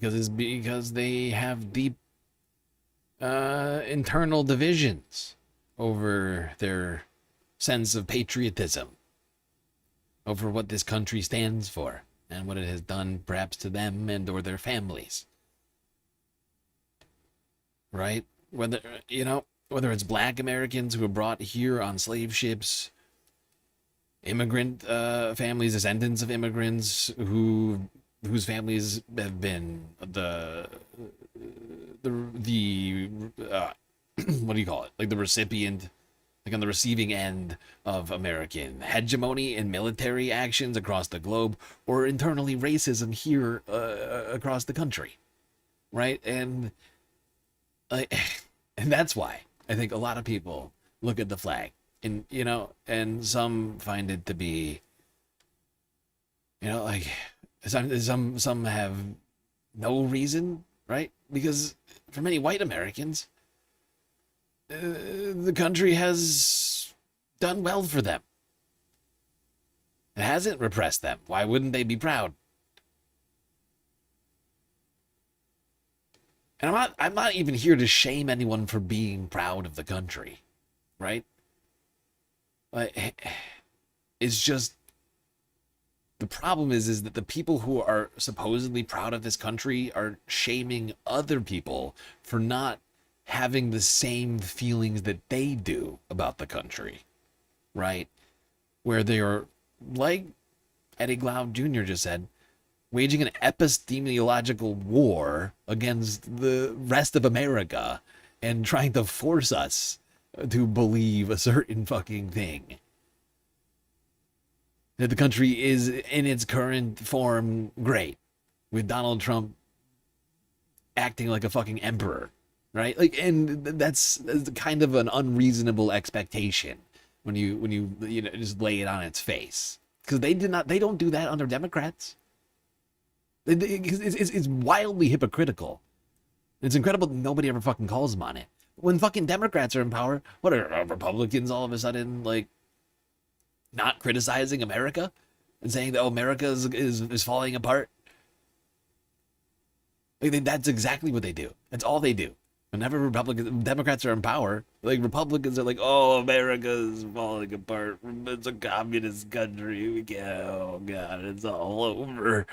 because they have deep internal divisions over their sense of patriotism, over what this country stands for, and what it has done perhaps to them and or their families. Right? Whether it's black Americans who were brought here on slave ships, immigrant families, descendants of immigrants whose families have been the what do you call it? Like the recipient, like on the receiving end of American hegemony and military actions across the globe, or internally racism here across the country, right? And that's why I think a lot of people look at the flag and, and some find it to be, like some have no reason, right? Because for many white Americans, the country has done well for them. It hasn't repressed them. Why wouldn't they be proud? And I'm not even here to shame anyone for being proud of the country, right? It's just, the problem is that the people who are supposedly proud of this country are shaming other people for not having the same feelings that they do about the country, right? Where they are, like Eddie Glaude Jr. just said, waging an epistemological war against the rest of America and trying to force us to believe a certain fucking thing. That the country is, in its current form, great. With Donald Trump acting like a fucking emperor, right? Like, and that's kind of an unreasonable expectation when you just lay it on its face. Because they don't do that under Democrats. It's wildly hypocritical. It's incredible that nobody ever fucking calls them on it. When fucking Democrats are in power, what are Republicans all of a sudden, like, not criticizing America and saying that, oh, America is falling apart? Like, that's exactly what they do. That's all they do. Whenever Democrats are in power, like, Republicans are like, oh, America is falling apart. It's a communist country. We can't, oh, God, it's all over.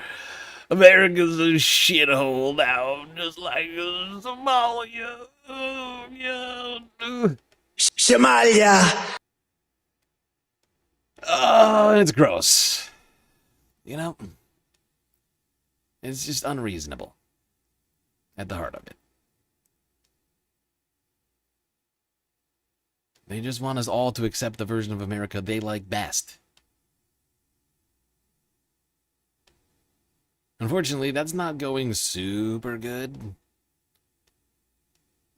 America's a shithole now, just like Somalia. Oh, yeah. Somalia. Oh, it's gross. You know? It's just unreasonable at the heart of it. They just want us all to accept the version of America they like best. Unfortunately, that's not going super good.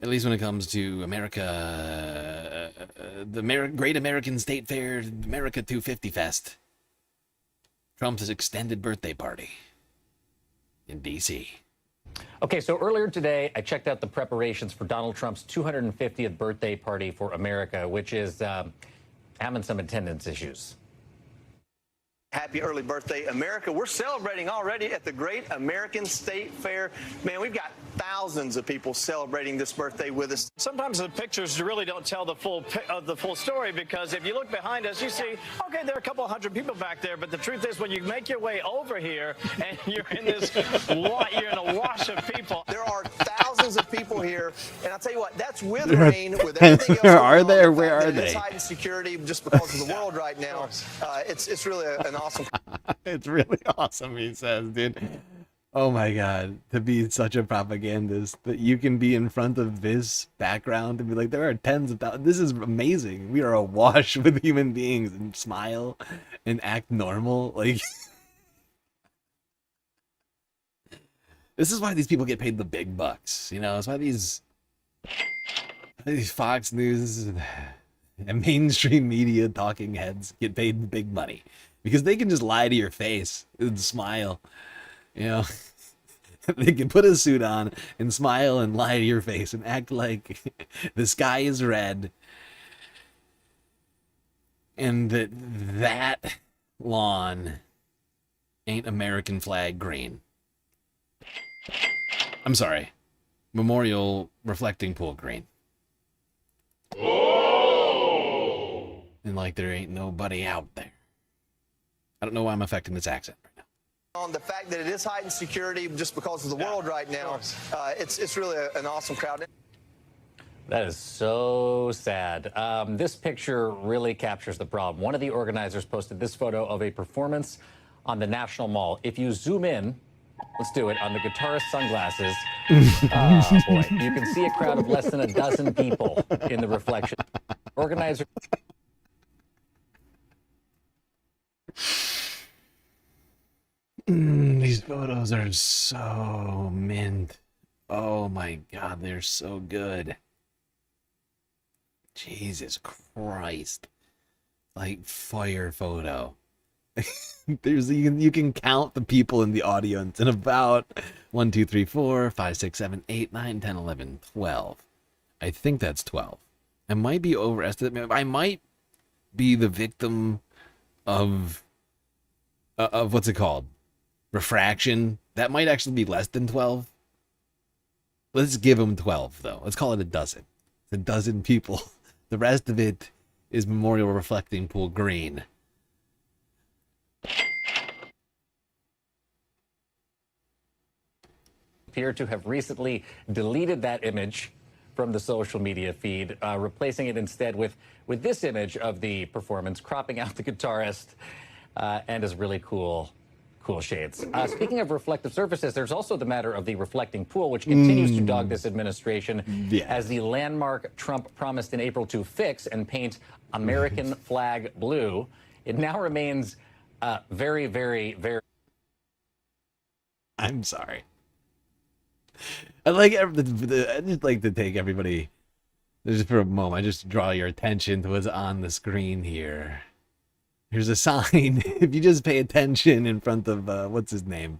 At least when it comes to America, the Great American State Fair, America 250 Fest. Trump's extended birthday party in D.C. Okay, so earlier today, I checked out the preparations for Donald Trump's 250th birthday party for America, which is having some attendance issues. Happy early birthday, America. We're celebrating already at the Great American State Fair. Man, we've got thousands of people celebrating this birthday with us. Sometimes the pictures really don't tell the full story, because if you look behind us, you see, okay, there are a couple hundred people back there, but the truth is when you make your way over here and you're in this, you're in a wash of people. There are thousands of people here, and I'll tell you what, that's with rain, with everything else. Are they? Where are they? It's heightened security just because of the world right now. It's really an awesome. It's really awesome, he says, dude. Oh my God, to be such a propagandist that you can be in front of this background and be like, there are tens of thousands. This is amazing. We are awash with human beings, and smile and act normal. Like, this is why these people get paid the big bucks. You know, it's why these Fox News and mainstream media talking heads get paid big money. Because they can just lie to your face and smile, you know. They can put a suit on and smile and lie to your face and act like the sky is red and that lawn ain't American flag green. I'm sorry, Memorial reflecting pool green. Oh. And like there ain't nobody out there. I don't know why I'm affecting this accent right now. On the fact that it is heightened security just because of the world right now, it's really an awesome crowd. That is so sad. This picture really captures the problem. One of the organizers posted this photo of a performance on the National Mall. If you zoom in, let's do it, on the guitarist's sunglasses, oh boy, you can see a crowd of less than a dozen people in the reflection. Organizer... These photos are so mint. Oh my God, they're so good. Jesus Christ. Like, fire photo. You can count the people in the audience in about 1, 2, 3, 4, 5, 6, 7, 8, 9, 10, 11, 12. I think that's 12. I might be overestimating. I might be the victim of of what's it called? Refraction. That might actually be less than 12. Let's give them 12, though. Let's call it a dozen. It's a dozen people. The rest of it is Memorial Reflecting Pool green. Appear to have recently deleted that image from the social media feed, replacing it instead with this image of the performance, cropping out the guitarist and his really cool shades. Speaking of reflective surfaces, there's also the matter of the reflecting pool, which continues to dog this administration as the landmark Trump promised in April to fix and paint American flag blue. It now remains very, very, very... I'm sorry. I just like to take everybody, just for a moment, just draw your attention to what's on the screen here. Here's a sign. If you just pay attention in front of, what's his name?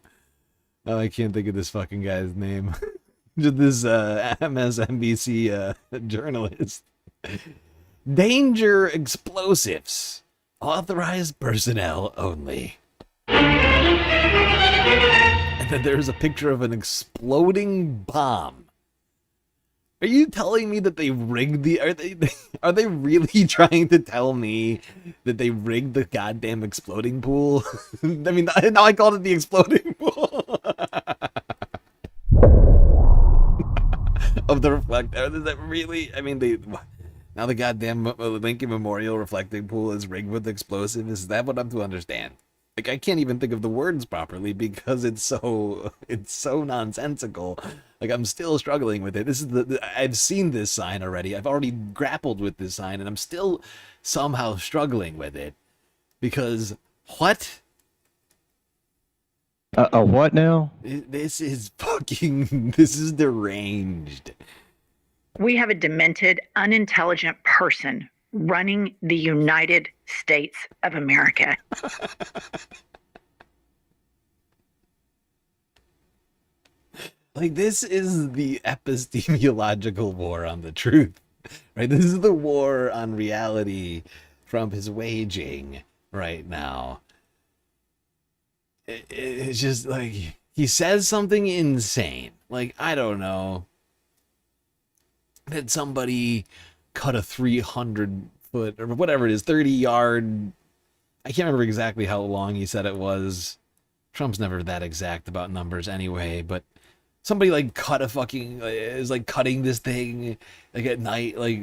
Oh, I can't think of this fucking guy's name. Just this MSNBC journalist. Danger explosives. Authorized personnel only. And then there's a picture of an exploding bomb. Are you telling me that they rigged the... Are they really trying to tell me that they rigged the goddamn exploding pool? I mean, now I called it the exploding pool. Of the reflector. Is that really... I mean, now the goddamn Lincoln Memorial reflecting pool is rigged with explosives? Is that what I'm to understand? Like, I can't even think of the words properly because it's so nonsensical. Like, I'm still struggling with it. This is I've seen this sign already. I've already grappled with this sign, and I'm still somehow struggling with it. Because, what? A what now? This is deranged. We have a demented, unintelligent person running the United States of America. Like, this is the epistemological war on the truth, right? This is the war on reality Trump is waging right now. It's just like, he says something insane. Like, I don't know, that somebody cut a 300-foot, or whatever it is, 30-yard... I can't remember exactly how long he said it was. Trump's never that exact about numbers anyway, but somebody, like, cut a fucking... is, like, cutting this thing, like, at night, like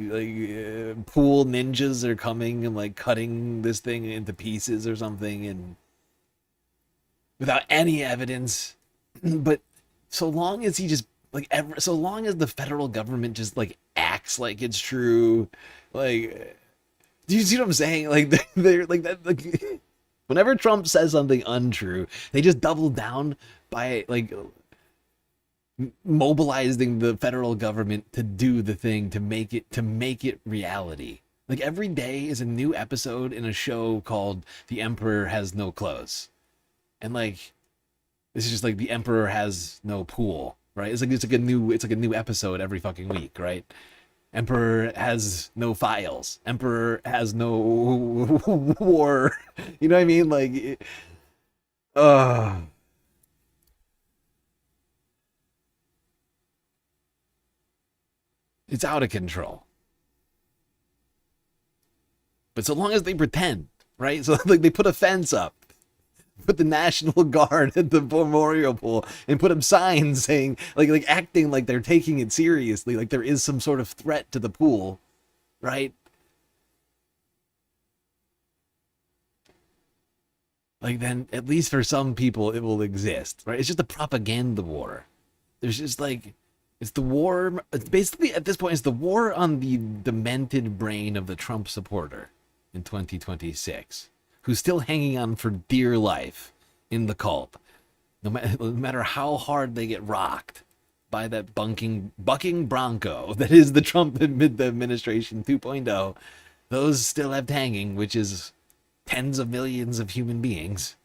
pool ninjas are coming and, like, cutting this thing into pieces or something, and... without any evidence. But so long as he just... like, so long as the federal government just, like, acts like it's true, like, do you see what I'm saying? Like, they're like that. Like, whenever Trump says something untrue, they just double down by, like, mobilizing the federal government to do the thing, to make it reality. Like, every day is a new episode in a show called The Emperor Has No Clothes, and, like, this is just like The Emperor Has No Pool. Right? It's like a new episode every fucking week, right? Emperor has no files. Emperor has no war. You know what I mean? Like, it's out of control. But so long as they pretend, right? So, like, they put a fence up, put the National Guard at the memorial pool, and put up signs saying, like acting like they're taking it seriously, like there is some sort of threat to the pool, right? Like, then at least for some people it will exist, right? It's just a propaganda war. There's just, like, it's the war, it's basically at this point, it's the war on the demented brain of the Trump supporter in 2026. Who's still hanging on for dear life in the cult, no matter how hard they get rocked by that bucking bronco that is the Trump administration 2.0. Those still left hanging, which is tens of millions of human beings.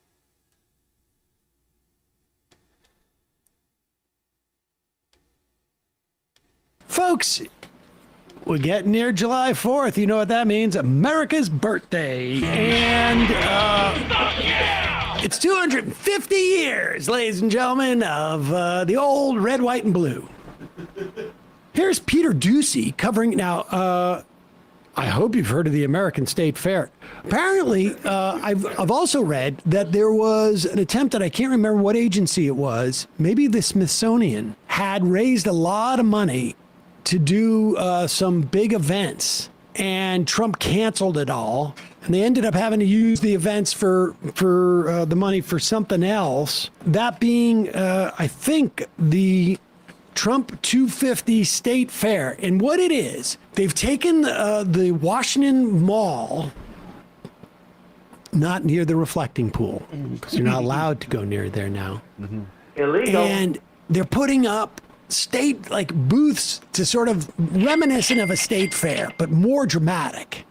Folks, we're getting near July 4th. You know what that means? America's birthday. And It's 250 years, ladies and gentlemen, of the old red, white, and blue. Here's Peter Ducey covering now. I hope you've heard of the American State Fair. Apparently, I've also read that there was an attempt that I can't remember what agency it was. Maybe the Smithsonian had raised a lot of money to do some big events, and Trump canceled it all. And they ended up having to use the events for the money for something else. That being, I think, the Trump 250 State Fair. And what it is, they've taken the Washington Mall, not near the reflecting pool, because you're not allowed to go near there now. Illegal. And they're putting up state like booths to sort of reminiscent of a state fair, but more dramatic.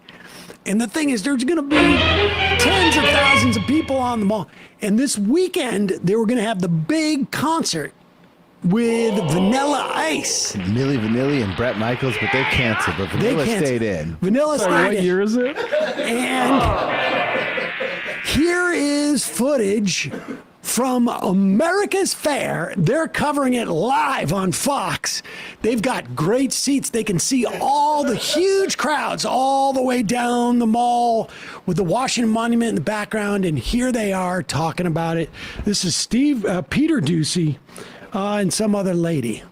And the thing is, there's going to be tens of thousands of people on the mall. And this weekend, they were going to have the big concert with Vanilla Ice. Milli Vanilli and Bret Michaels, but they canceled. But Vanilla stayed in. Vanilla stayed in. What year is it? And here is footage from America's Fair. They're covering it live on Fox. They've got great seats. They can see all the huge crowds all the way down the mall with the Washington Monument in the background. And here they are talking about it. This is Peter Ducey and some other lady.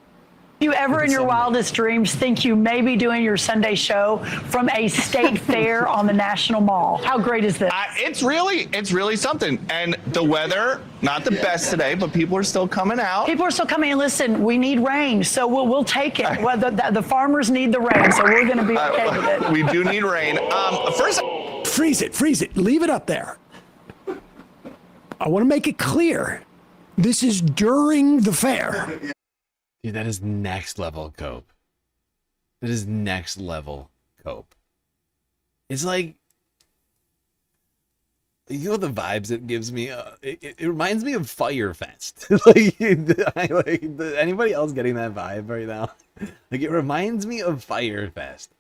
You ever in your wildest dreams think you may be doing your Sunday show from a state fair on the National Mall? How great is this? It's really something. And the weather, not the best today, but people are still coming out. People are still coming in. Listen, we need rain, so we'll take it. Well, the farmers need the rain, so we're going to be okay with it. We do need rain. First, freeze it, leave it up there. I want to make it clear. This is during the fair. Dude, that is next level cope. That is next level cope. It's like, you know the vibes it gives me? It reminds me of Fyre Fest. Anybody else getting that vibe right now? Like, it reminds me of Fyre Fest.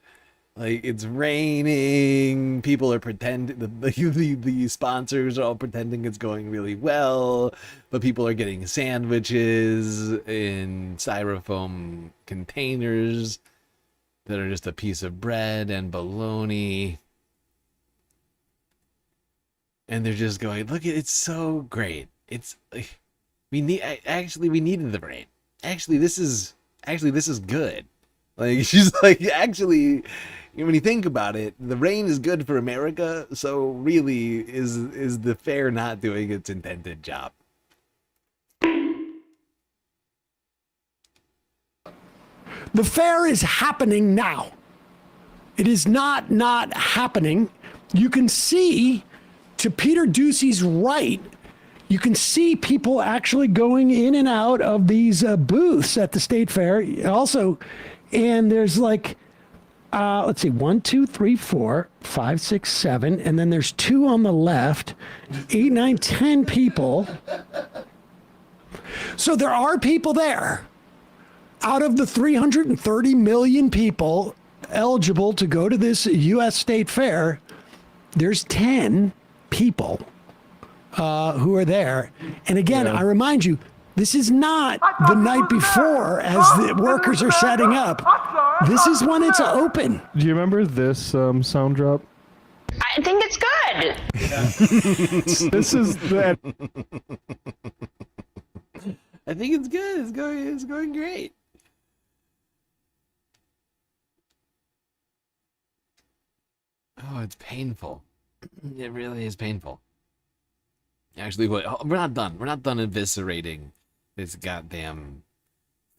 Like, it's raining, people are pretending, the sponsors are all pretending it's going really well, but people are getting sandwiches in styrofoam containers that are just a piece of bread and bologna. And they're just going, look, it's so great. It's, we needed the rain. Actually, this is good. Like, she's like, actually, when you think about it, the rain is good for America, so really is the fair not doing its intended job. The fair is happening now. It is not happening. You can see, to Peter Ducey's right, you can see people actually going in and out of these booths at the State Fair. Also, and there's like, let's see, 1, 2, 3, 4, 5, 6, 7, and then there's 2 on the left, 8, 9, 10 people. So there are people there. Out of the 330 million people eligible to go to this U.S. State Fair, there's 10 people who are there. And again, I remind you, this is not the night before as the workers are setting up. This is when it's open. Do you remember this sound drop? I think it's good. This is that. I think it's good. It's going great. Oh, it's painful. It really is painful. Actually, we're not done. We're not done eviscerating this goddamn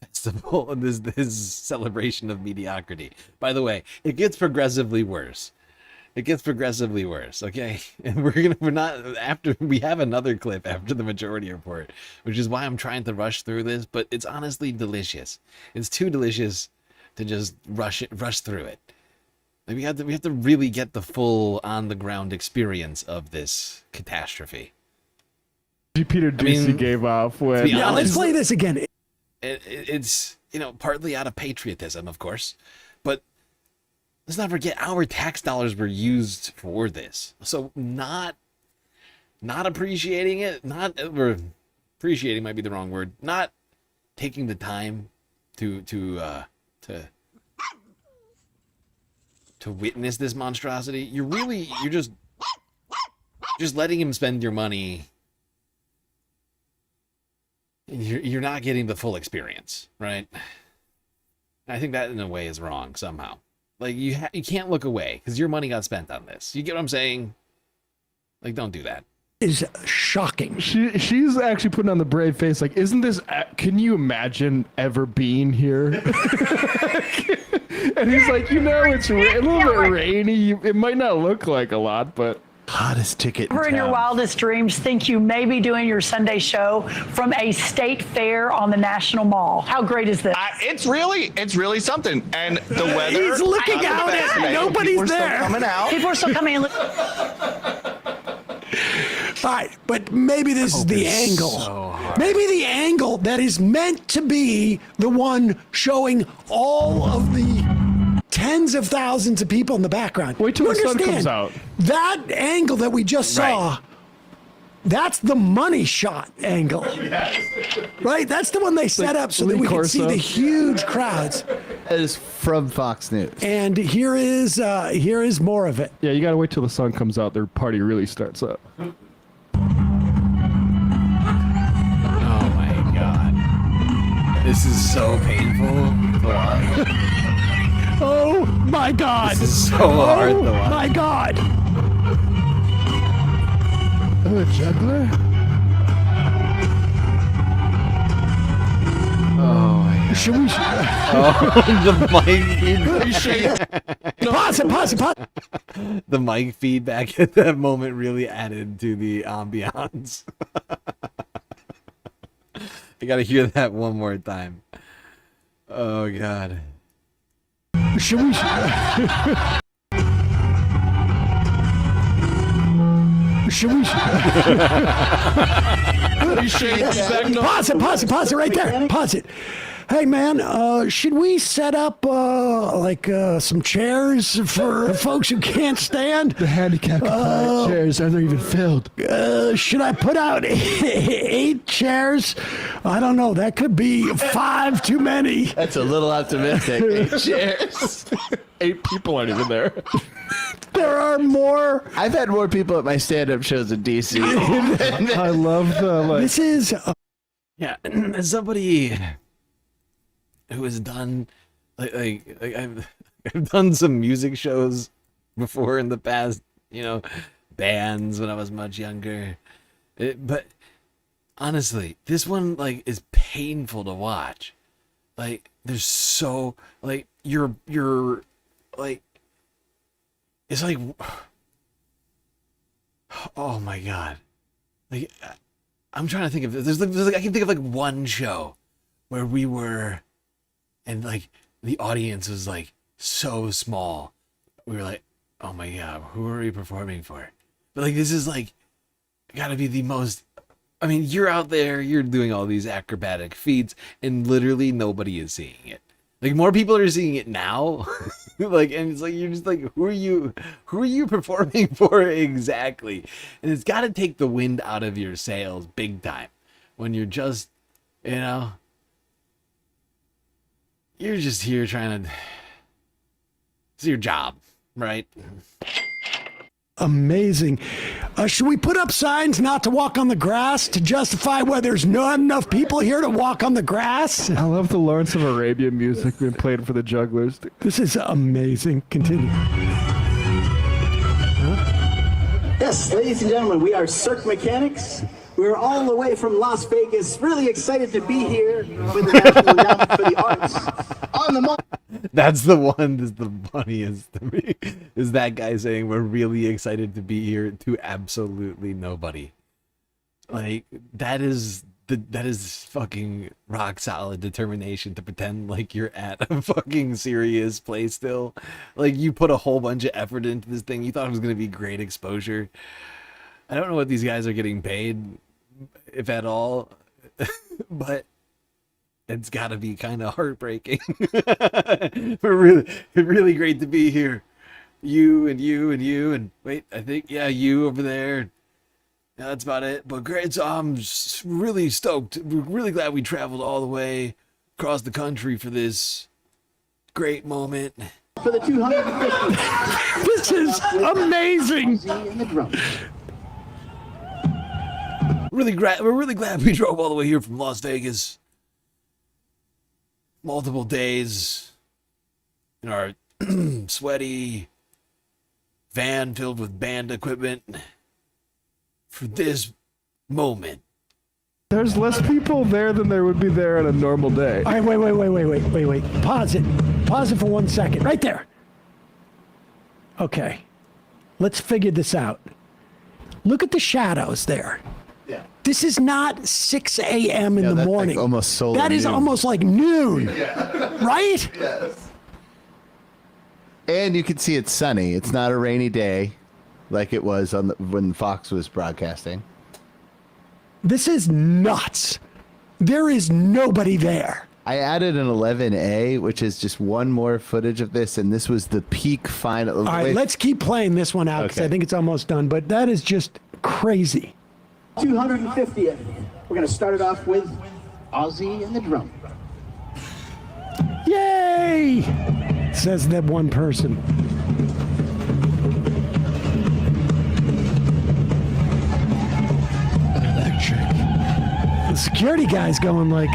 festival and this celebration of mediocrity. By the way, it gets progressively worse. It gets progressively worse, okay? And we're not, after, we have another clip after the majority report, which is why I'm trying to rush through this, but it's honestly delicious. It's too delicious to just rush through it. Like, we have to really get the full on the ground experience of this catastrophe. Peter Ducey gave off when. Yeah, let's play this again. It's, partly out of patriotism, of course, but let's not forget our tax dollars were used for this. So not not appreciating it, or appreciating might be the wrong word, not taking the time to witness this monstrosity. You're just letting him spend your money. You're not getting the full experience, right? I think that in a way is wrong somehow. Like you can't look away because your money got spent on this. You get what I'm saying? Like, don't do that. Is shocking. She's actually putting on the brave face. Like, isn't this? Can you imagine ever being here? And he's like, it's a little bit rainy. It might not look like a lot, but hottest ticket Ever in your wildest dreams think you may be doing your Sunday show from a state fair on the National Mall? How great is this? It's really something. And the weather. He's looking not out the best at today. nobody's People are still there. coming out. People are still coming in. All right, but maybe this is the angle. Maybe the angle that is meant to be the one showing all of the tens of thousands of people in the background. Wait till You the sun understand? comes out. That angle that we just saw, that's the money shot angle. Right? That's the one they set up so that Lee we can see Corso. the huge crowds. That is from Fox News. And here is more of it. Yeah, you gotta wait till the sun comes out. Their party really starts up. Oh my god. This is so painful to watch. Oh my God! This is so hard to watch. My God! Oh, a juggler? Oh my god. Should we? The mic. Pause it. The mic feedback at that moment really added to the ambiance. I gotta hear that one more time. Oh god. Should we? Should we? Pause it right there. Pause it. Hey man, should we set up some chairs for folks who can't stand? The handicap chairs aren't even filled. Should I put out 8 chairs? I don't know. That could be 5 too many. That's a little optimistic. 8 chairs. 8 people aren't even there. There are more. I've had more people at my stand-up shows in DC. I love the This is. Yeah, as somebody who has done like I've done some music shows before in the past, bands when I was much younger. But honestly, this one is painful to watch. Like there's so you're it's like, oh my god. Like I'm trying to think of there's I can think of one show where we were and the audience was so small. We were like, oh my god, who are we performing for? But this is gotta be the most. I mean, you're out there, you're doing all these acrobatic feats, and literally nobody is seeing it. More people are seeing it now. And it's you're just who are you performing for exactly? And it's gotta take the wind out of your sails big time when you're just, you're just here trying to. It's your job, right? Amazing. Should we put up signs not to walk on the grass to justify why there's not enough people here to walk on the grass? I love the Lawrence of Arabia music being played for the jugglers. This is amazing. Continue. Yes, ladies and gentlemen, we are Cirque Mechanics. We're all the way from Las Vegas. Really excited to be here with the National Endowment for the Arts on the mall. That's the one that's the funniest to me. Is that guy saying we're really excited to be here to absolutely nobody. That is fucking rock solid determination to pretend like you're at a fucking serious place still. You put a whole bunch of effort into this thing. You thought it was gonna be great exposure. I don't know what these guys are getting paid, if at all, but it's got to be kind of heartbreaking. really great to be here. You and wait, I think you over there. Yeah, that's about it. But great, so I'm really stoked. We're really glad we traveled all the way across the country for this great moment. For the 250. This is amazing. We're really glad we drove all the way here from Las Vegas. Multiple days in our sweaty van filled with band equipment for this moment. There's less people there than there would be there on a normal day. All right, wait. Pause it. Pause it for 1 second. Right there. Okay. Let's figure this out. Look at the shadows there. Yeah. This is not 6 a.m. in the morning. Like almost solar That is noon. almost like noon. Yeah. Right? Yes. And you can see it's sunny. It's not a rainy day like it was on when Fox was broadcasting. This is nuts. There is nobody there. I added an 11A, which is just one more footage of this, and this was the peak final. All right, let's keep playing this one out because I think it's almost done, but that is just crazy. 250th. We're going to start it off with Ozzy and the drum. Yay! Says that one person. The security guy's going like,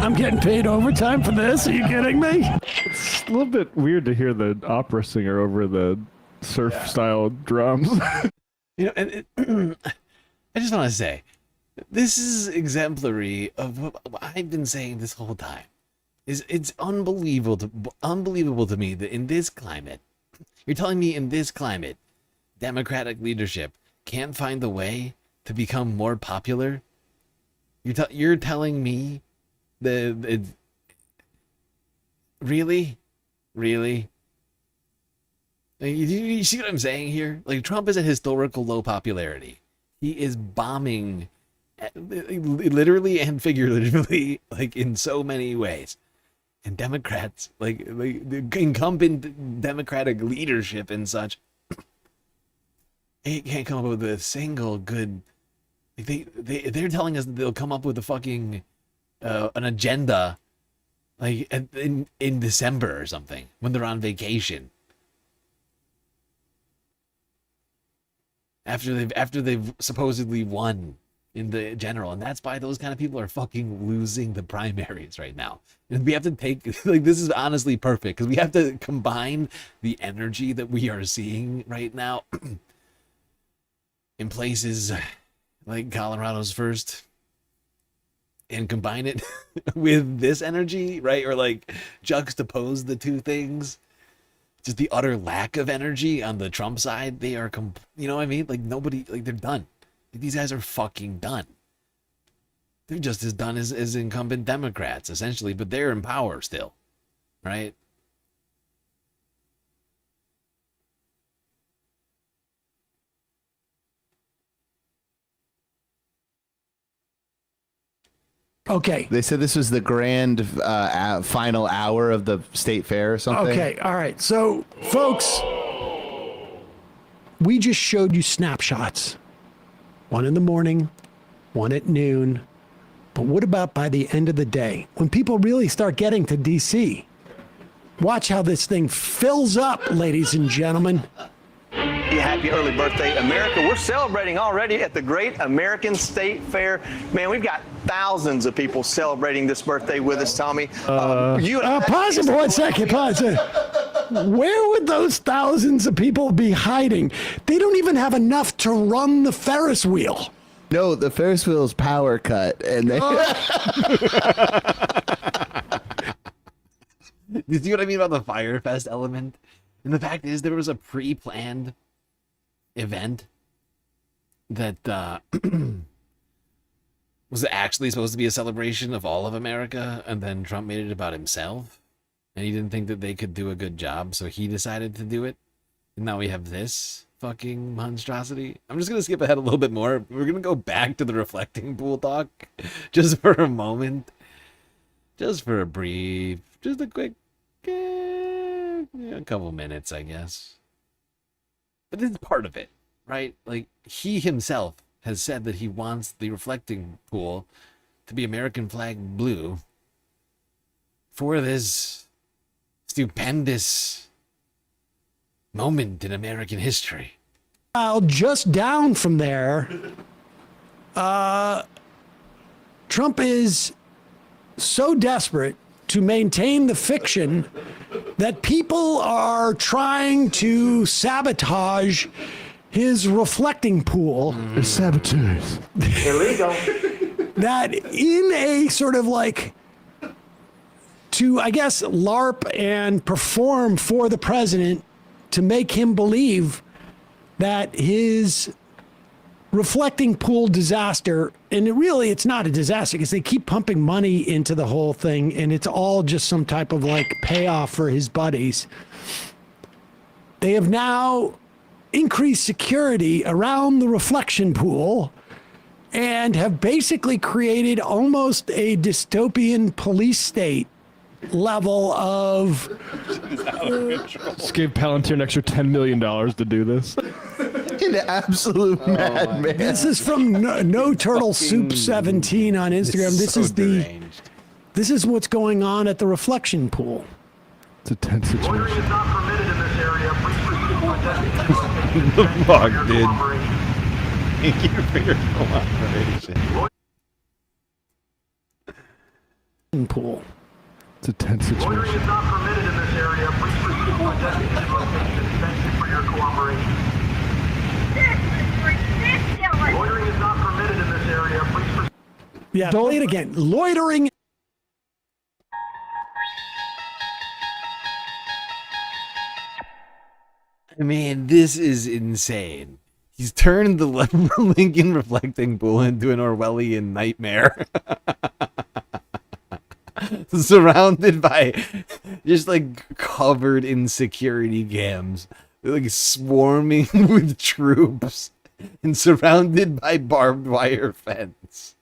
I'm getting paid overtime for this. Are you kidding me? It's a little bit weird to hear the opera singer over the surf-style drums. You know, and I just want to say, this is exemplary of what I've been saying this whole time. It's unbelievable to me that in this climate, you're telling me in this climate, Democratic leadership can't find the way to become more popular. You're telling me that it's really. Like, you see what I'm saying here? Like, Trump is at historical low popularity. He is bombing, literally and figuratively, like in so many ways. And Democrats, like the incumbent Democratic leadership and such, they can't come up with a single good. Like they're telling us that they'll come up with a fucking an agenda, like in December or something when they're on vacation. After they've supposedly won in the general, and that's why those kind of people are fucking losing the primaries right now. And we have to take, like, this is honestly perfect because we have to combine the energy that we are seeing right now in places like Colorado's first and combine it with this energy, right? Or like juxtapose the two things. Just the utter lack of energy on the Trump side. They are, you know what I mean? Like nobody, like they're done. Like, these guys are fucking done. They're just as done as incumbent Democrats, essentially, but they're in power still, right? Okay. They said this was the grand final hour of the state fair or something. Okay, all right. So, folks, we just showed you snapshots. One in the morning, one at noon. But what about by the end of the day, when people really start getting to D.C.? Watch how this thing fills up, ladies and gentlemen. Happy early birthday, America. We're celebrating already at the Great American State Fair. Man, we've got thousands of people celebrating this birthday with us, Tommy. Pause it for 1 second. Pause it. Where would those thousands of people be hiding? They don't even have enough to run the Ferris wheel. No, the Ferris wheel's power cut, and they. You see what I mean about the Fire Fest element? And the fact is, there was a pre-planned event that was actually supposed to be a celebration of all of America, and then Trump made it about himself, and he didn't think that they could do a good job, so he decided to do it. And now we have this fucking monstrosity. I'm just gonna skip ahead a little bit more. We're gonna go back to the reflecting pool talk just for a moment, just for a brief, just a quick a couple minutes, I guess. But this is part of it. right? Like, he himself has said that he wants the reflecting pool to be American flag blue for this stupendous moment in American history. Just down from there, Trump is so desperate to maintain the fiction that people are trying to sabotage his reflecting pool. Saboteurs. Illegal. That in a sort of like, to, I guess, LARP and perform for the president to make him believe that his reflecting pool disaster, and it's not a disaster because they keep pumping money into the whole thing and it's all just some type of like payoff for his buddies. They have now increased security around the reflection pool and have basically created almost a dystopian police state level of... Just gave Palantir an extra $10 million to do this. An absolute madman. This is from No Turtle Soup 17 on Instagram. This is what's going on at the reflection pool. It's a tense situation. Loitering is not permitted in this area. Please proceed to identify The fuck, dude? Thank you for your cooperation. Pool. It's a tense situation. Loitering is not permitted in this area. Please proceed to identify Thank you for your cooperation. This is ridiculous. Loitering is not permitted in this area. Please proceed. Yeah, play it again. Loitering. I mean, this is insane. He's turned the Lincoln reflecting pool into an Orwellian nightmare. Surrounded by, just like covered in security cams, like swarming with troops and surrounded by barbed wire fence.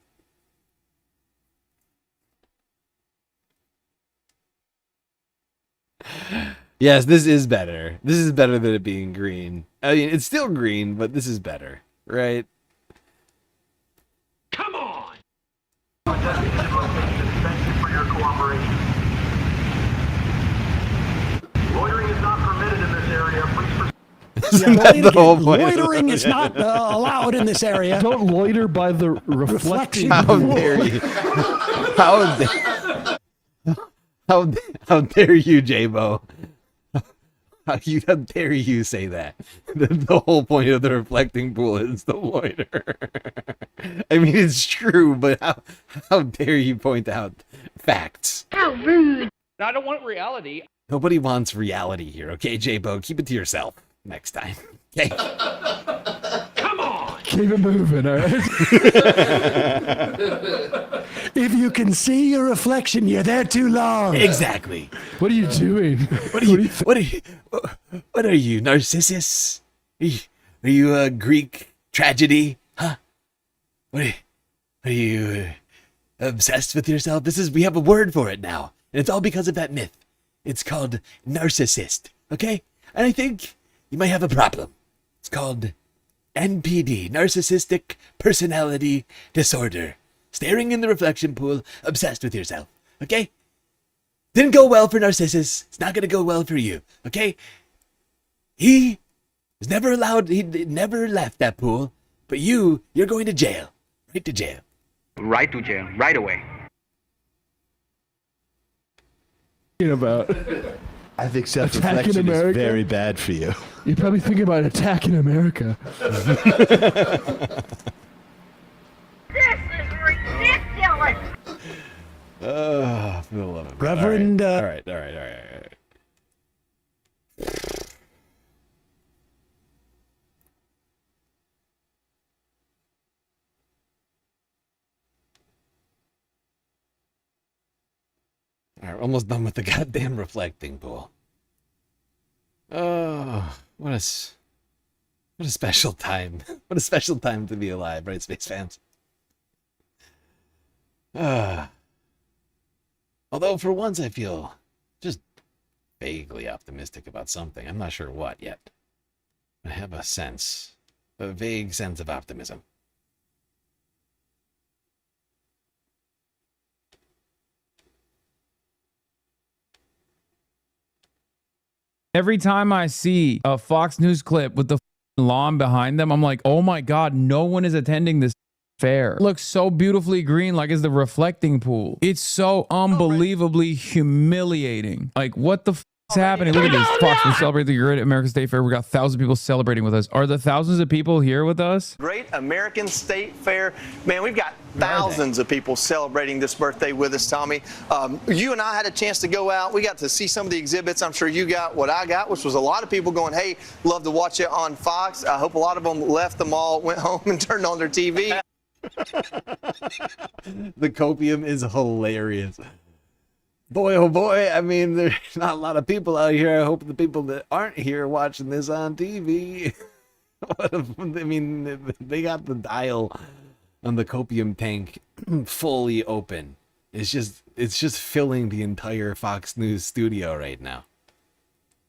Yes, this is better. This is better than it being green. I mean, it's still green, but this is better, right? Come on. Thank you for your cooperation. Loitering is not permitted in this area. Please proceed. Isn't that the whole point? Loitering is not allowed in this area. Don't loiter by the reflection. How dare you? How dare you, J-Bo? How dare you say that? The whole point of the reflecting pool is the loiter. I mean, it's true, but how dare you point out facts? How rude. I don't want reality. Nobody wants reality here, okay, J-Bo? Keep it to yourself next time, okay? Come on. Keep it moving, all right? If you can see your reflection, you're there too long. Exactly. What are you doing? What are you, Narcissus? Are you a Greek tragedy? Huh? Are you obsessed with yourself? We have a word for it now, and it's all because of that myth. It's called narcissist, okay? And I think you might have a problem. It's called NPD, Narcissistic Personality Disorder. Staring in the reflection pool, obsessed with yourself, okay? Didn't go well for Narcissus. It's not gonna go well for you, okay? He was never allowed, he never left that pool, but you're going to jail. Right to jail. Right to jail, right away. About I think attacking self-reflection is America? very bad for you. You're probably thinking about attacking America. This is ridiculous. Oh, for the love of God. Reverend, All right. All right, almost done with the goddamn reflecting pool. Oh, what a special time. What a special time to be alive, right, Space fans? Although for once I feel just vaguely optimistic about something. I'm not sure what yet. I have a sense a vague sense of optimism. Every time I see a Fox News clip with the lawn behind them, I'm like, oh my God, no one is attending this fair. It looks so beautifully green, like it's the reflecting pool. It's so unbelievably humiliating. Like, what the f is happening? Look at this. Fox, we're celebrating the Great American State Fair. We got thousands of people celebrating with us. Are the thousands of people here with us? Great American State Fair. Man, we've got thousands of people celebrating this birthday with us, Tommy. You and I had a chance to go out. We got to see some of the exhibits. I'm sure you got what I got, which was a lot of people going, hey, love to watch it on Fox. I hope a lot of them left the mall, went home and turned on their TV. The copium is hilarious. Boy, oh boy, I mean, there's not a lot of people out here. I hope the people that aren't here watching this on TV. I mean, they got the dial on the copium tank fully open. It's just filling the entire Fox News studio right now.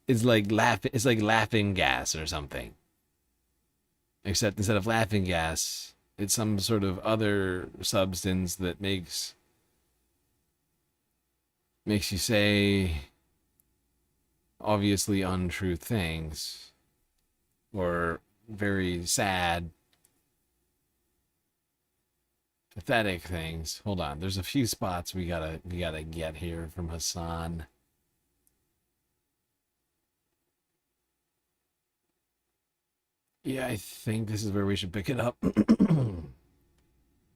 It's like laughing gas or something. Except instead of laughing gas, it's some sort of other substance that makes you say obviously untrue things or very sad, pathetic things. Hold on, there's a few spots we gotta get here from Hassan. Yeah, I think this is where we should pick it up.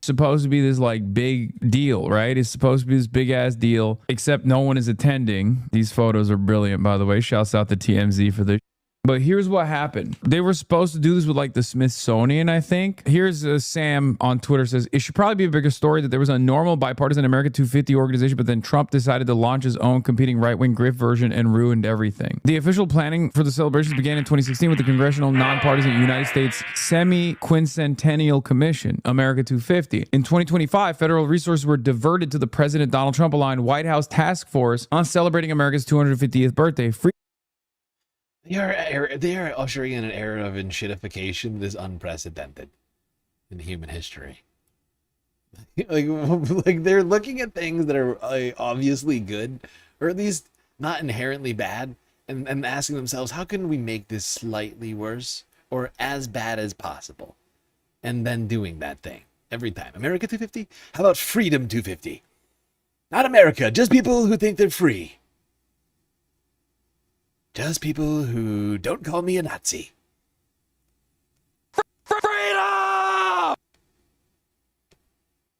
Supposed to be this like big deal, right? It's supposed to be this big ass deal, except no one is attending. These photos are brilliant, by the way. Shouts out to TMZ for this. But here's what happened. They were supposed to do this with like the Smithsonian, I think. Here's Sam on Twitter says, it should probably be a bigger story that there was a normal bipartisan America 250 organization, but then Trump decided to launch his own competing right-wing grift version and ruined everything. The official planning for the celebrations began in 2016 with the Congressional Nonpartisan United States Semi-Quincentennial Commission, America 250. In 2025, federal resources were diverted to the President Donald Trump-aligned White House task force on celebrating America's 250th birthday. They are ushering in an era of enshittification that is unprecedented in human history. like they're looking at things that are obviously good, or at least not inherently bad, and asking themselves, how can we make this slightly worse or as bad as possible? And then doing that thing every time. America 250? How about Freedom 250? Not America, just people who think they're free. Just people who don't call me a Nazi. Freedom!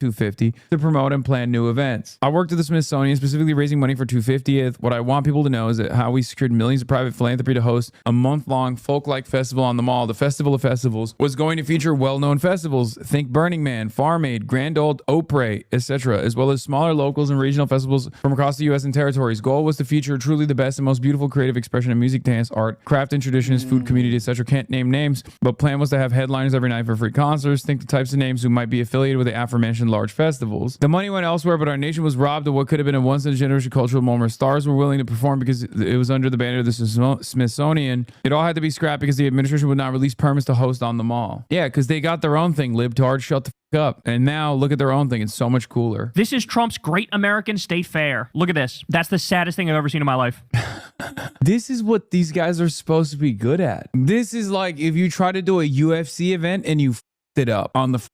250 to promote and plan new events. I worked at the Smithsonian, specifically raising money for 250th. What I want people to know is that how we secured millions of private philanthropy to host a month-long folk-like festival on the mall. The Festival of Festivals was going to feature well-known festivals. Think Burning Man, Farm Aid, Grand Old Opry, etc., as well as smaller locals and regional festivals from across the U.S. and territories. Goal was to feature truly the best and most beautiful creative expression of music, dance, art, craft and traditions, food, community, etc. Can't name names, but plan was to have headliners every night for free concerts. Think the types of names who might be affiliated with the aforementioned large festivals. The money went elsewhere, but our nation was robbed of what could have been a once-in-a-generation cultural moment. Stars were willing to perform because it was under the banner of the Smithsonian. It all had to be scrapped because the administration would not release permits to host on the mall. Yeah, because they got their own thing. Libtard, shut the f up. And now look at their own thing. It's so much cooler. This is Trump's Great American State Fair. Look at this. That's the saddest thing I've ever seen in my life. This is what these guys are supposed to be good at. This is like if you try to do a UFC event and you f***ed it up on the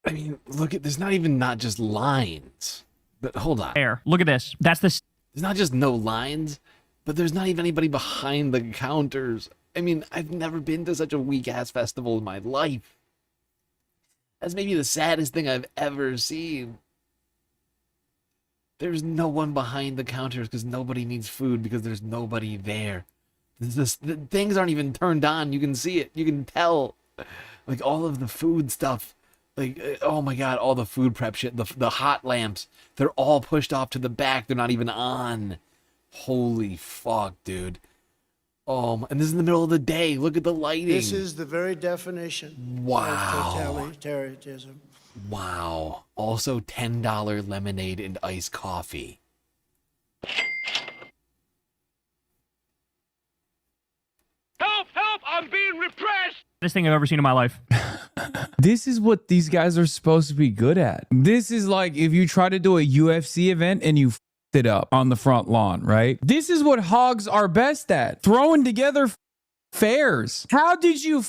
I mean, look at, there's not just lines, but hold on. There, look at this. That's the. There's not just no lines, but there's not even anybody behind the counters. I mean, I've never been to such a weak-ass festival in my life. That's maybe the saddest thing I've ever seen. There's no one behind the counters because nobody needs food because there's nobody there. The things aren't even turned on. You can see it. You can tell. Like, all of the food stuff. Like, oh my God, all the food prep shit, the hot lamps, they're all pushed off to the back. They're not even on. Holy fuck, dude. Oh, and this is in the middle of the day. Look at the lighting. This is the very definition of totalitarianism. Wow. Also $10 lemonade and iced coffee. Help! Help! I'm being repressed! Saddest thing I've ever seen in my life. This is what these guys are supposed to be good at. This is like if you try to do a UFC event and you it up on the front lawn, right? This is what hogs are best at. Throwing together fairs. How did you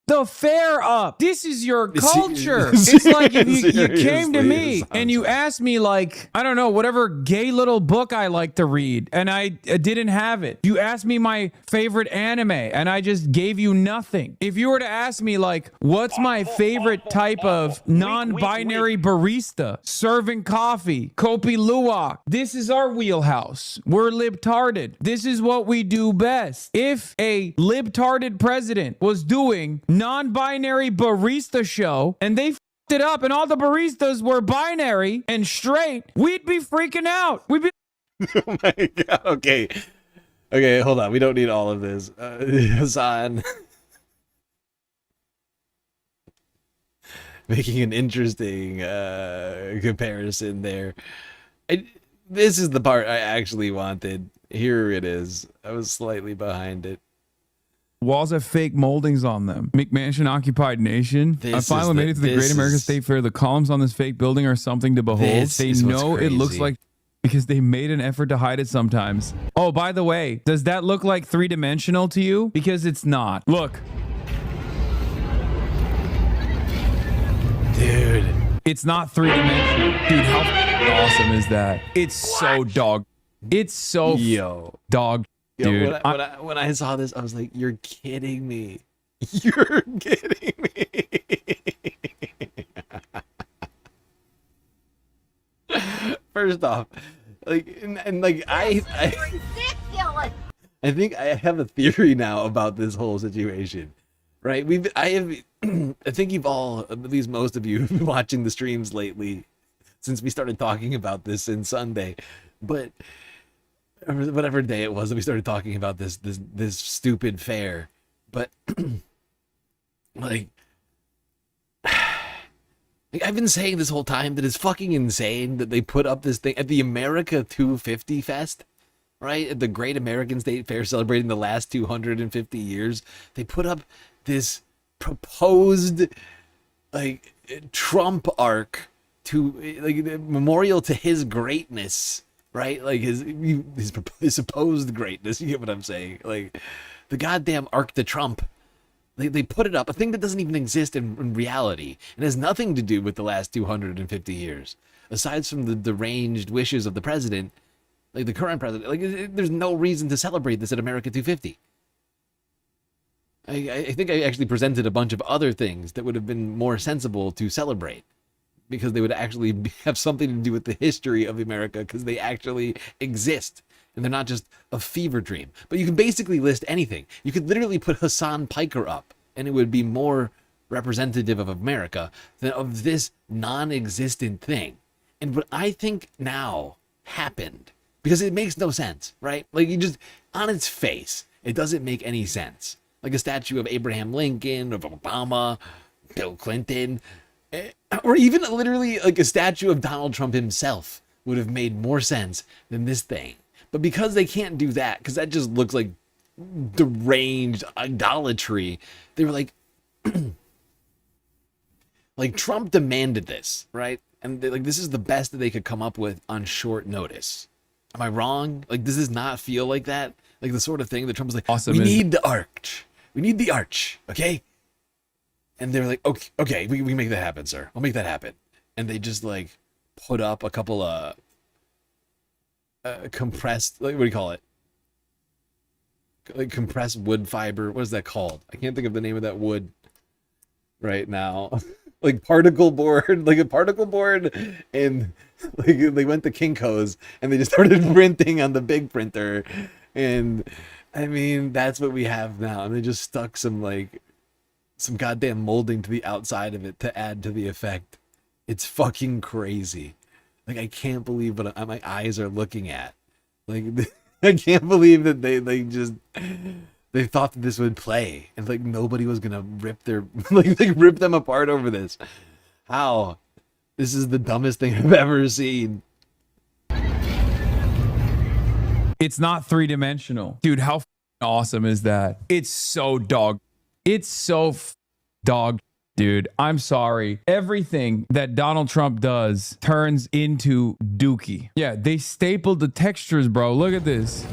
the fair up? This is your culture. It's like if you came to me and you asked me like, I don't know, whatever gay little book I like to read and I didn't have it. You asked me my favorite anime and I just gave you nothing. If you were to ask me like, what's my favorite type of non-binary barista serving coffee? Kopi Luwak. This is our wheelhouse. We're libtarded. This is what we do best. If a libtarded president was doing non-binary barista show and they f***ed it up and all the baristas were binary and straight, we'd be freaking out. We'd be Oh my god. Okay, hold on. We don't need all of this. Hassan making an interesting comparison there. This is the part I actually wanted. Here it is. I was slightly behind it. walls have fake moldings on them. McMansion occupied nation. I finally made it to the Great American State Fair. The columns on this fake building are something to behold. They know it looks like because they made an effort to hide it sometimes. Oh, by the way, does that look like three-dimensional to you? Because it's not. Look. Dude. It's not three-dimensional. Dude, how awesome is that? It's so dog. It's so dog. Dude, when I saw this, I was like, you're kidding me. You're kidding me. First off, like, and like, I think I have a theory now about this whole situation, right? I think you've all, at least most of you, have been watching the streams lately since we started talking about this in Sunday, but whatever day it was that we started talking about this stupid fair, but like I've been saying this whole time that it's fucking insane that they put up this thing at the America 250 Fest, right? At the Great American State Fair celebrating the last 250 years. They put up this proposed like Trump arc to like memorial to his greatness, right? Like his supposed greatness. You get what I'm saying? Like the goddamn arc to Trump. They put it up, a thing that doesn't even exist in reality and has nothing to do with the last 250 years. Aside from the deranged wishes of the president, like the current president, like there's no reason to celebrate this at America 250. I think I actually presented a bunch of other things that would have been more sensible to celebrate because they would actually have something to do with the history of America because they actually exist. And they're not just a fever dream. But you can basically list anything. You could literally put Hassan Piker up, and it would be more representative of America than of this non-existent thing. And what I think now happened, because it makes no sense, right? Like, you just, on its face, it doesn't make any sense. Like a statue of Abraham Lincoln, of Obama, Bill Clinton, or even literally like a statue of Donald Trump himself would have made more sense than this thing. But because they can't do that, because that just looks like deranged idolatry, they were like, like Trump demanded this, right? And like this is the best that they could come up with on short notice. Am I wrong? Like, does this not feel like that? Like the sort of thing that Trump was like, awesome, we need the arch. We need the arch, okay? And they're like, okay, we make that happen, sir. We'll make that happen. And they just like put up a couple of compressed, like, what do you call it? Like compressed wood fiber. What is that called? I can't think of the name of that wood right now. Like particle board, like a particle board, and like they went to Kinko's and they just started printing on the big printer, and I mean that's what we have now. And they just stuck some goddamn molding to the outside of it to add to the effect. It's fucking crazy. Like, I can't believe what my eyes are looking at. Like, I can't believe that they thought that this would play and like nobody was gonna rip their like rip them apart over this. How? This is the dumbest thing I've ever seen. It's not three-dimensional. Dude, how awesome is that? It's so dog. It's so dog, dude. I'm sorry. Everything that Donald Trump does turns into dookie. Yeah, they stapled the textures, bro. Look at this.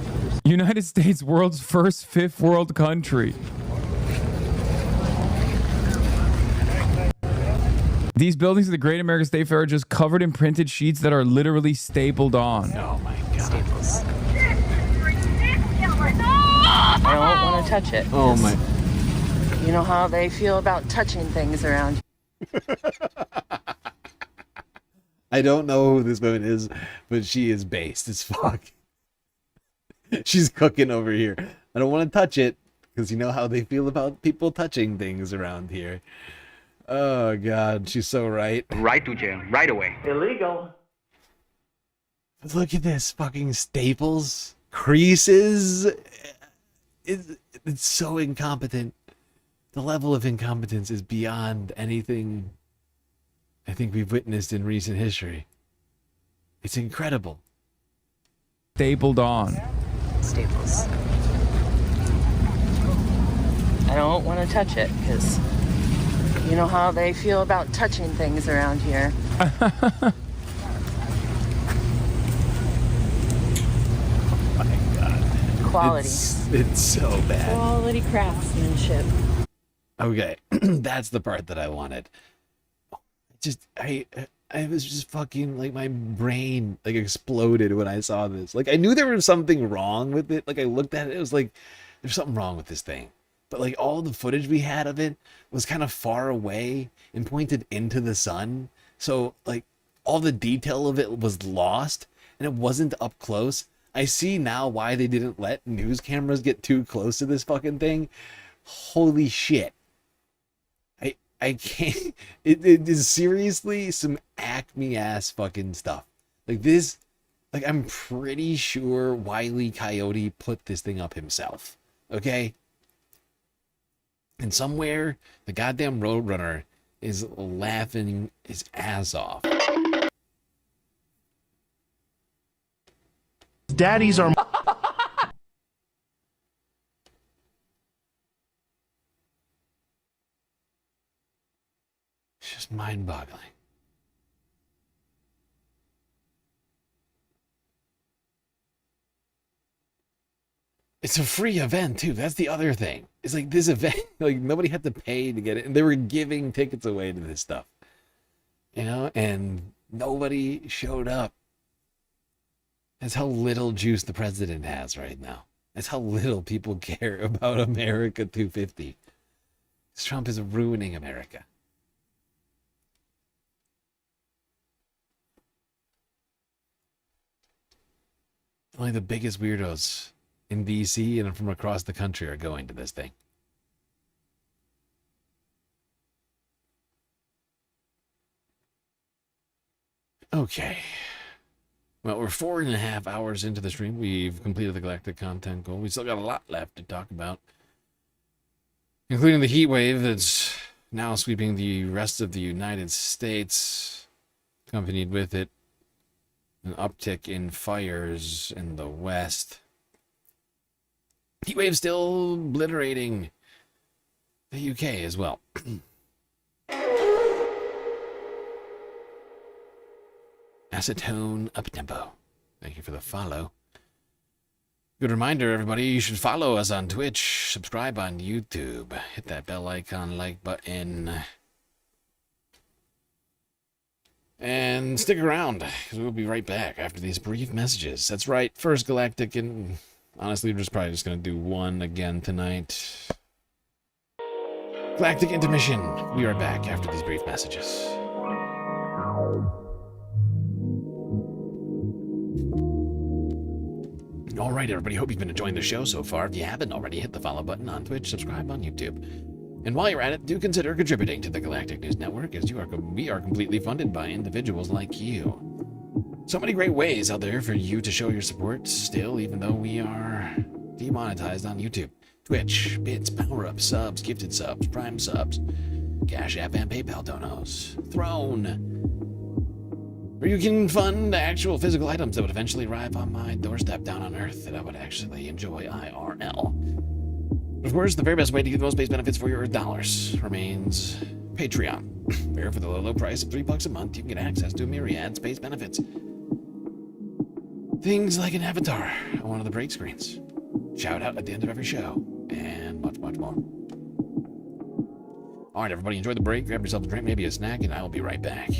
United States, world's first fifth world country. These buildings of the Great American State Fair are just covered in printed sheets that are literally stapled on. Oh my God. Staples. I don't want to touch it. Oh my. You know how they feel about touching things around. I don't know who this woman is, but she is based as fuck. She's cooking over here. I don't want to touch it because you know how they feel about people touching things around here. Oh God, she's so right. Right to jail, right away. Illegal. Look at this fucking staples, creases. It's so incompetent. The level of incompetence is beyond anything I think we've witnessed in recent history. It's incredible. Stapled on. Staples. I don't want to touch it because you know how they feel about touching things around here. Quality. It's so bad. Quality craftsmanship. Okay, that's the part that I wanted. I was just fucking like my brain like exploded when I saw this. Like I knew there was something wrong with it. Like I looked at it, it was like there's something wrong with this thing. But like all the footage we had of it was kind of far away and pointed into the sun. So like all the detail of it was lost and it wasn't up close. I see now why they didn't let news cameras get too close to this fucking thing. Holy shit. I can't. It is seriously some Acme ass fucking stuff. Like this, like I'm pretty sure Wile E. Coyote put this thing up himself. Okay? And somewhere the goddamn Roadrunner is laughing his ass off. Daddies are... It's just mind-boggling. It's a free event too. That's the other thing. It's like this event, like nobody had to pay to get it, and they were giving tickets away to this stuff, you know, and nobody showed up. That's how little juice the president has right now. That's how little people care about America 250. Trump is ruining America. Only the biggest weirdos in DC and from across the country are going to this thing. Okay. Well, we're 4.5 hours into the stream. We've completed the galactic content goal. We still got a lot left to talk about, including the heat wave that's now sweeping the rest of the United States, accompanied with it an uptick in fires in the west. Heatwave still obliterating the UK as well. Acetone Uptempo. Thank you for the follow. Good reminder, everybody, you should follow us on Twitch, subscribe on YouTube, hit that bell icon, like button, and stick around, because we'll be right back after these brief messages. That's right, first Galactic, and honestly, we're probably just going to do one again tonight. Galactic Intermission. We are back after these brief messages. All right, everybody. Hope you've been enjoying the show so far. If you haven't already, hit the follow button on Twitch, subscribe on YouTube. And while you're at it, do consider contributing to the Galactic News Network, as we are completely funded by individuals like you. So many great ways out there for you to show your support still, even though we are demonetized on YouTube. Twitch, bits, power-ups, subs, gifted subs, prime subs, Cash App and PayPal donos, Throne, where you can fund actual physical items that would eventually arrive on my doorstep down on Earth that I would actually enjoy IRL. Of course, the very best way to get the most space benefits for your dollars remains Patreon, where for the low price of $3 a month, you can get access to a myriad space benefits. Things like an avatar on one of the break screens, shout out at the end of every show, and much, much more. All right, everybody, enjoy the break. Grab yourself a drink, maybe a snack, and I will be right back.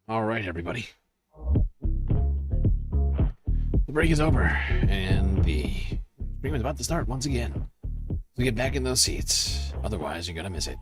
All right, everybody. The break is over, and the stream is about to start once again. So get back in those seats. Otherwise, you're gonna miss it.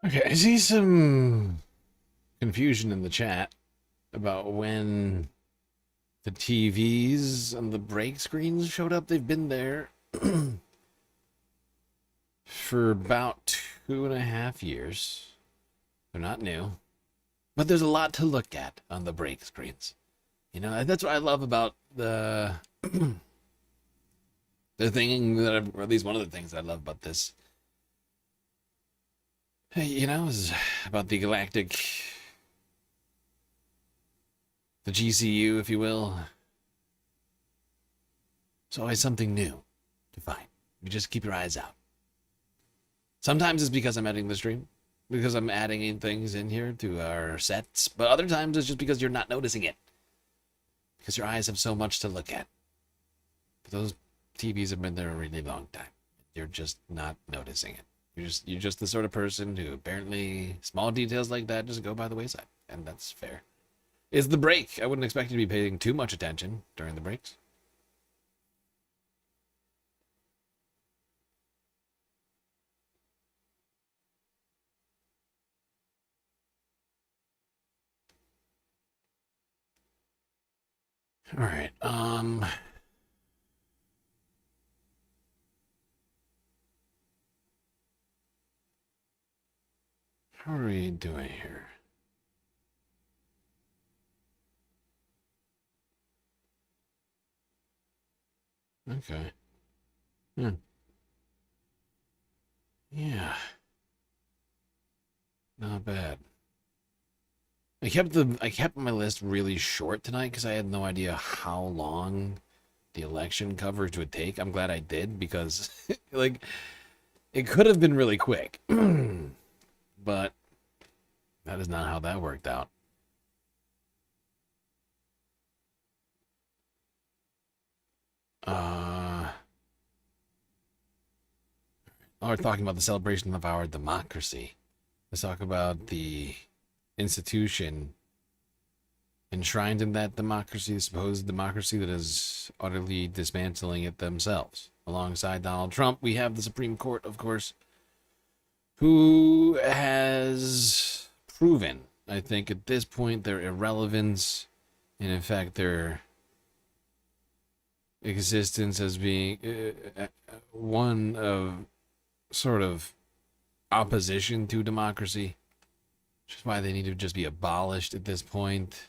Okay, I see some confusion in the chat about when the TVs and the break screens showed up. They've been there for about 2.5 years. They're not new, but there's a lot to look at on the break screens. You know, that's what I love about the thing that, or at least one of the things I love about this. You know, is about the galactic, the GCU, if you will. It's always something new to find. You just keep your eyes out. Sometimes it's because I'm editing the stream, because I'm adding in things in here to our sets, but other times it's just because you're not noticing it. Because your eyes have so much to look at. But those TVs have been there a really long time. You're just not noticing it. You're just the sort of person who apparently small details like that just go by the wayside, and that's fair. It's the break. I wouldn't expect you to be paying too much attention during the breaks. All right. How are we doing here? Okay. Yeah. Not bad. I kept my list really short tonight because I had no idea how long the election coverage would take. I'm glad I did because like it could have been really quick. But that is not how that worked out. We're talking about the celebration of our democracy. Let's talk about the institution enshrined in that democracy, the supposed democracy that is utterly dismantling it themselves. Alongside Donald Trump, we have the Supreme Court, of course, who has proven, I think, at this point, their irrelevance, and in fact, their existence as being one of sort of opposition to democracy, which is why they need to just be abolished at this point.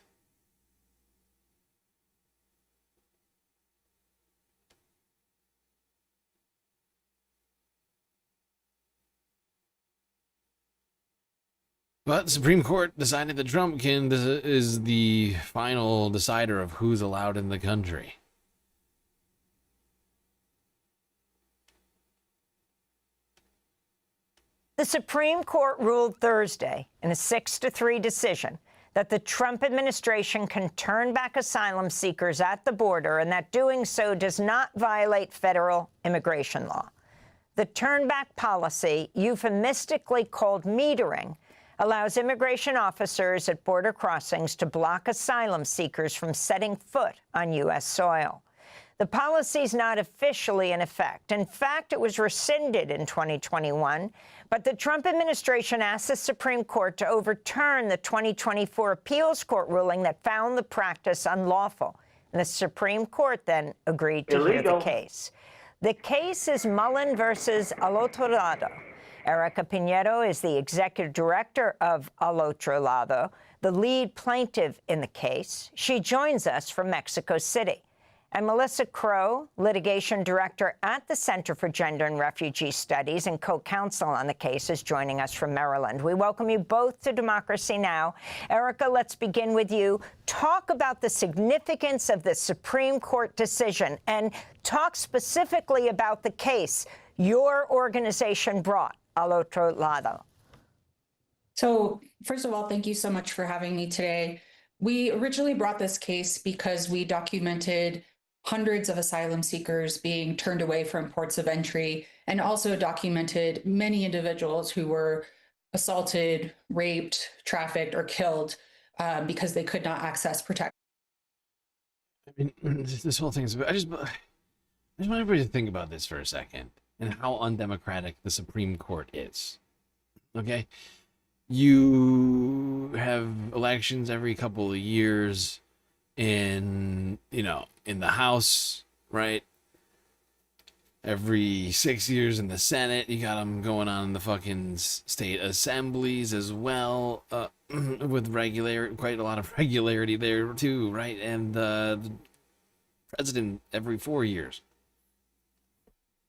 But the Supreme Court decided that Trump is the final decider of who's allowed in the country. The Supreme Court ruled Thursday in a 6-3 decision that the Trump administration can turn back asylum seekers at the border and that doing so does not violate federal immigration law. The turnback policy, euphemistically called metering, allows immigration officers at border crossings to block asylum seekers from setting foot on U.S. soil. The policy is not officially in effect. In fact, it was rescinded in 2021, but the Trump administration asked the Supreme Court to overturn the 2024 appeals court ruling that found the practice unlawful. And the Supreme Court then agreed to hear the case. The case is Mullen versus Al Otro Lado. Erica Piñero is the executive director of Al Otro Lado, the lead plaintiff in the case. She joins us from Mexico City. And Melissa Crow, litigation director at the Center for Gender and Refugee Studies and co-counsel on the case, is joining us from Maryland. We welcome you both to Democracy Now! Erica, let's begin with you. Talk about the significance of the Supreme Court decision and talk specifically about the case your organization brought, Al Otro Lado. So, first of all, thank you so much for having me today. We originally brought this case because we documented hundreds of asylum seekers being turned away from ports of entry, and also documented many individuals who were assaulted, raped, trafficked, or killed because they could not access protection. I mean, this whole thing is... I just want everybody to think about this for a second and how undemocratic the Supreme Court is. Okay? You have elections every couple of years in, in the House, right? Every 6 years in the Senate. You got them going on in the fucking state assemblies as well, with quite a lot of regularity there too, right? And the president every 4 years.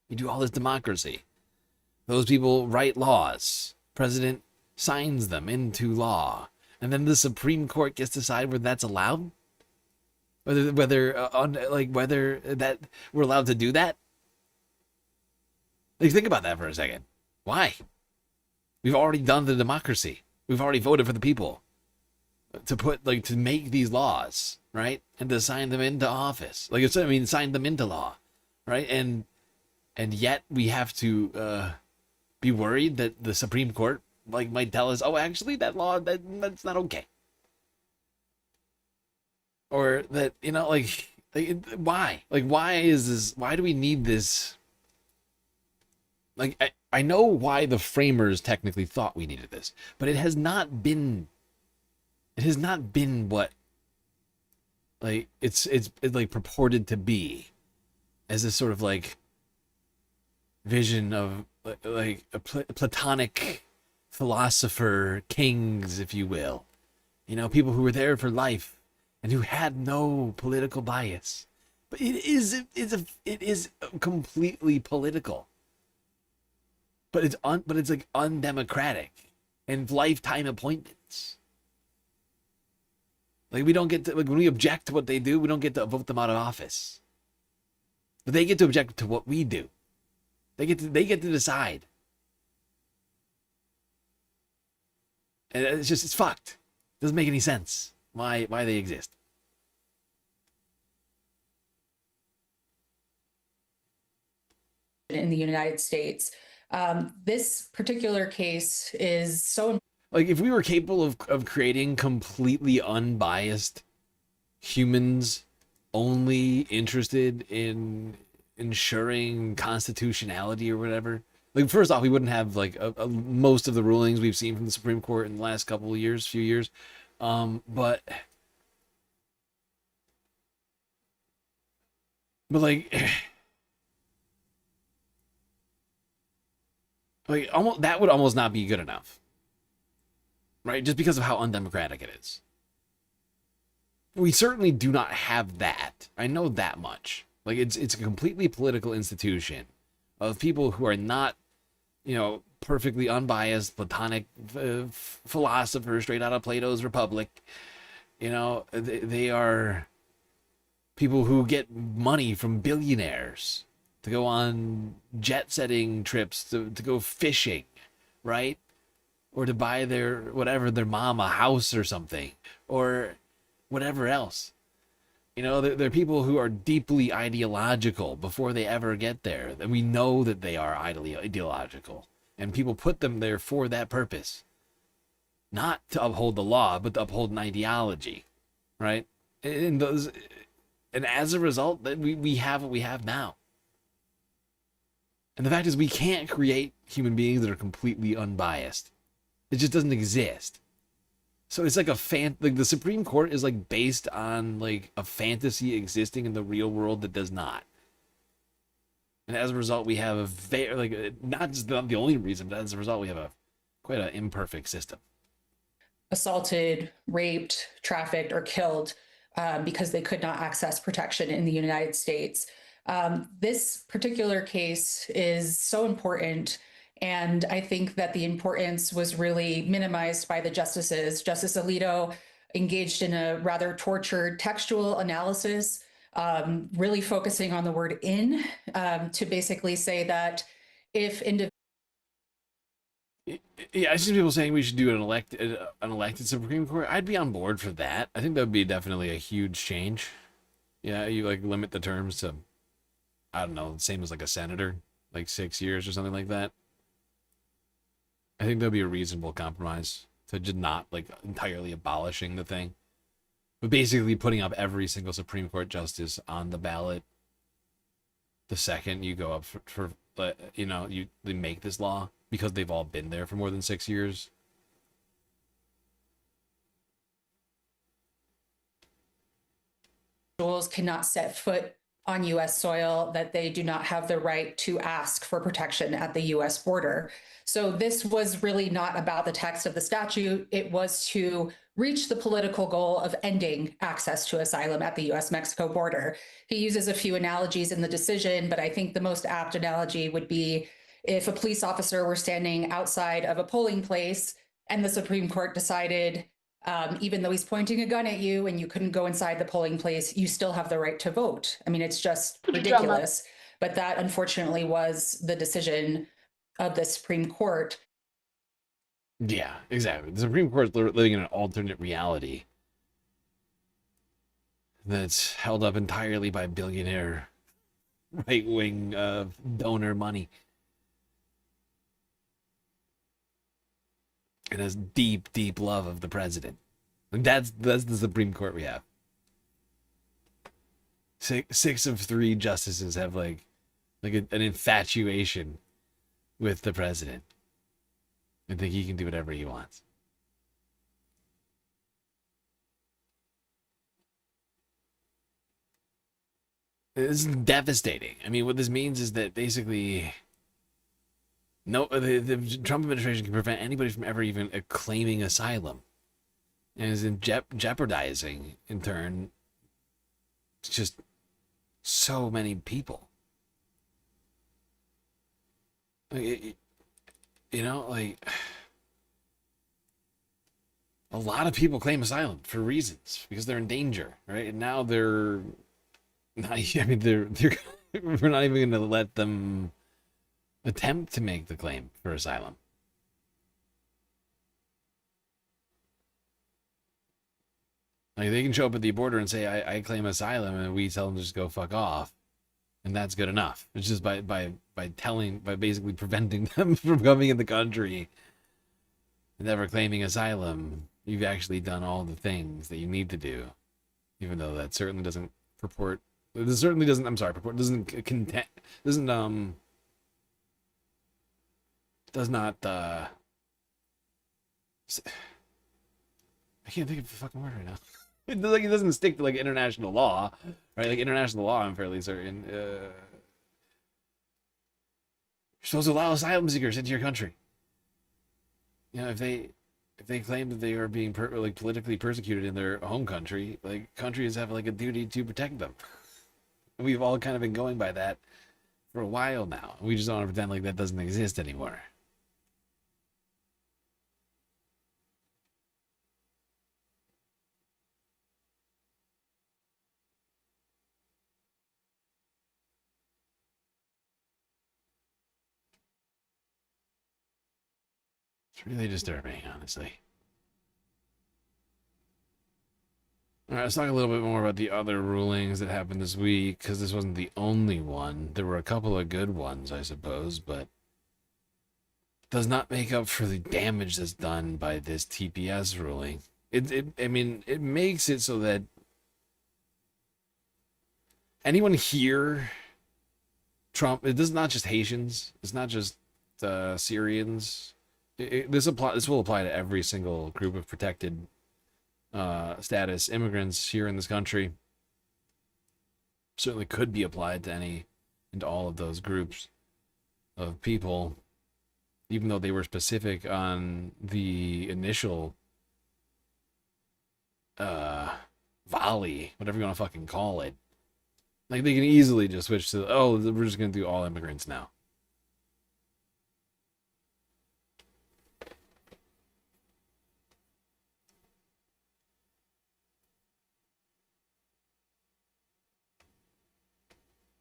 You do all this democracy. Those people write laws. President signs them into law. And then the Supreme Court gets to decide whether that's allowed? Whether that we're allowed to do that? Like, think about that for a second. Why? We've already done the democracy. We've already voted for the people to make these laws, right? And to sign them into office. Sign them into law, right? And yet we have to be worried that the Supreme Court might tell us, oh, actually that law that's not okay. Or that, why? Why is this? Why do we need this? I know why the framers technically thought we needed this, but it has not been what it's purported to be, as a sort of vision of a Platonic philosopher kings, if you will. People who were there for life and who had no political bias. But it is completely political. But it's undemocratic and lifetime appointments. We don't get to, when we object to what they do, we don't get to vote them out of office. But they get to object to what we do. They get to decide. And it's fucked. Doesn't make any sense why they exist. In the United States, this particular case is so... if we were capable of creating completely unbiased humans only interested in ensuring constitutionality or whatever, first off, we wouldn't have most of the rulings we've seen from the Supreme Court in the last few years. But almost, that would almost not be good enough, right? Just because of how undemocratic it is. We certainly do not have that. I know that much. It's a completely political institution of people who are not, perfectly unbiased, Platonic philosophers straight out of Plato's Republic. They are people who get money from billionaires to go on jet-setting trips, to go fishing, right? Or to buy their mom a house or something, or whatever else. You know, they're people who are deeply ideological before they ever get there. And we know that they are ideological. And people put them there for that purpose. Not to uphold the law, but to uphold an ideology. Right? And as a result, we have what we have now. And the fact is, we can't create human beings that are completely unbiased. It just doesn't exist. So it's like like the Supreme Court is like based on like a fantasy existing in the real world that does not. And as a result, we have a very not just the only reason, but as a result, we have quite an imperfect system. Assaulted, raped, trafficked, or killed because they could not access protection in the United States. This particular case is so important. And I think that the importance was really minimized by the justices. Justice Alito engaged in a rather tortured textual analysis, really focusing on the word "in" to basically say that if individuals. Yeah, I see people saying we should do an elected Supreme Court. I'd be on board for that. I think that would be definitely a huge change. Yeah, you like limit the terms to, I don't know, the same as like a senator, like 6 years or something like that. I think that'd be a reasonable compromise to just not like entirely abolishing the thing, but basically putting up every single Supreme Court justice on the ballot the second you go up for they make this law, because they've all been there for more than 6 years. Cannot set foot on U.S. soil, that they do not have the right to ask for protection at the U.S. border. So this was really not about the text of the statute. It was to reach the political goal of ending access to asylum at the U.S.-Mexico border. He uses a few analogies in the decision, but I think the most apt analogy would be if a police officer were standing outside of a polling place and the Supreme Court decided, even though he's pointing a gun at you and you couldn't go inside the polling place, you still have the right to vote. I mean, it's just ridiculous. But that unfortunately was the decision of the Supreme Court. Yeah, exactly. The Supreme Court is living in an alternate reality that's held up entirely by billionaire right-wing donor money. And has deep, deep love of the president. And that's the Supreme Court we have. Six of 3 justices have like an infatuation with the president and think he can do whatever he wants. This is devastating. I mean, what this means is that basically the Trump administration can prevent anybody from ever even claiming asylum, and is in jeopardizing, in turn, just so many people. Like, a lot of people claim asylum for reasons because they're in danger, right? And now they're not. I mean, they're we're not even going to let them attempt to make the claim for asylum. Like, they can show up at the border and say, I claim asylum, and we tell them to just go fuck off. And that's good enough. It's just by basically preventing them from coming in the country and never claiming asylum, you've actually done all the things that you need to do. Even though that certainly doesn't purport, this certainly doesn't, I'm sorry, purport, doesn't content, doesn't, does not, I can't think of the fucking word right now. It doesn't stick to like international law, right? Like international law, I'm fairly certain. You're supposed to allow asylum seekers into your country. You know, if they claim that they are being politically persecuted in their home country, like countries have like a duty to protect them. And we've all kind of been going by that for a while now. We just don't want to pretend like that doesn't exist anymore. It's really disturbing, honestly. All right, let's talk a little bit more about the other rulings that happened this week, because this wasn't the only one. There were a couple of good ones, I suppose, but does not make up for the damage that's done by this TPS ruling. I mean, it makes it so that anyone here, Trump, it does not just Haitians, it's not just Syrians. This will apply to every single group of protected status immigrants here in this country. Certainly could be applied to any and all of those groups of people, even though they were specific on the initial volley, whatever you want to fucking call it. Like, they can easily just switch to, oh, we're just going to do all immigrants now.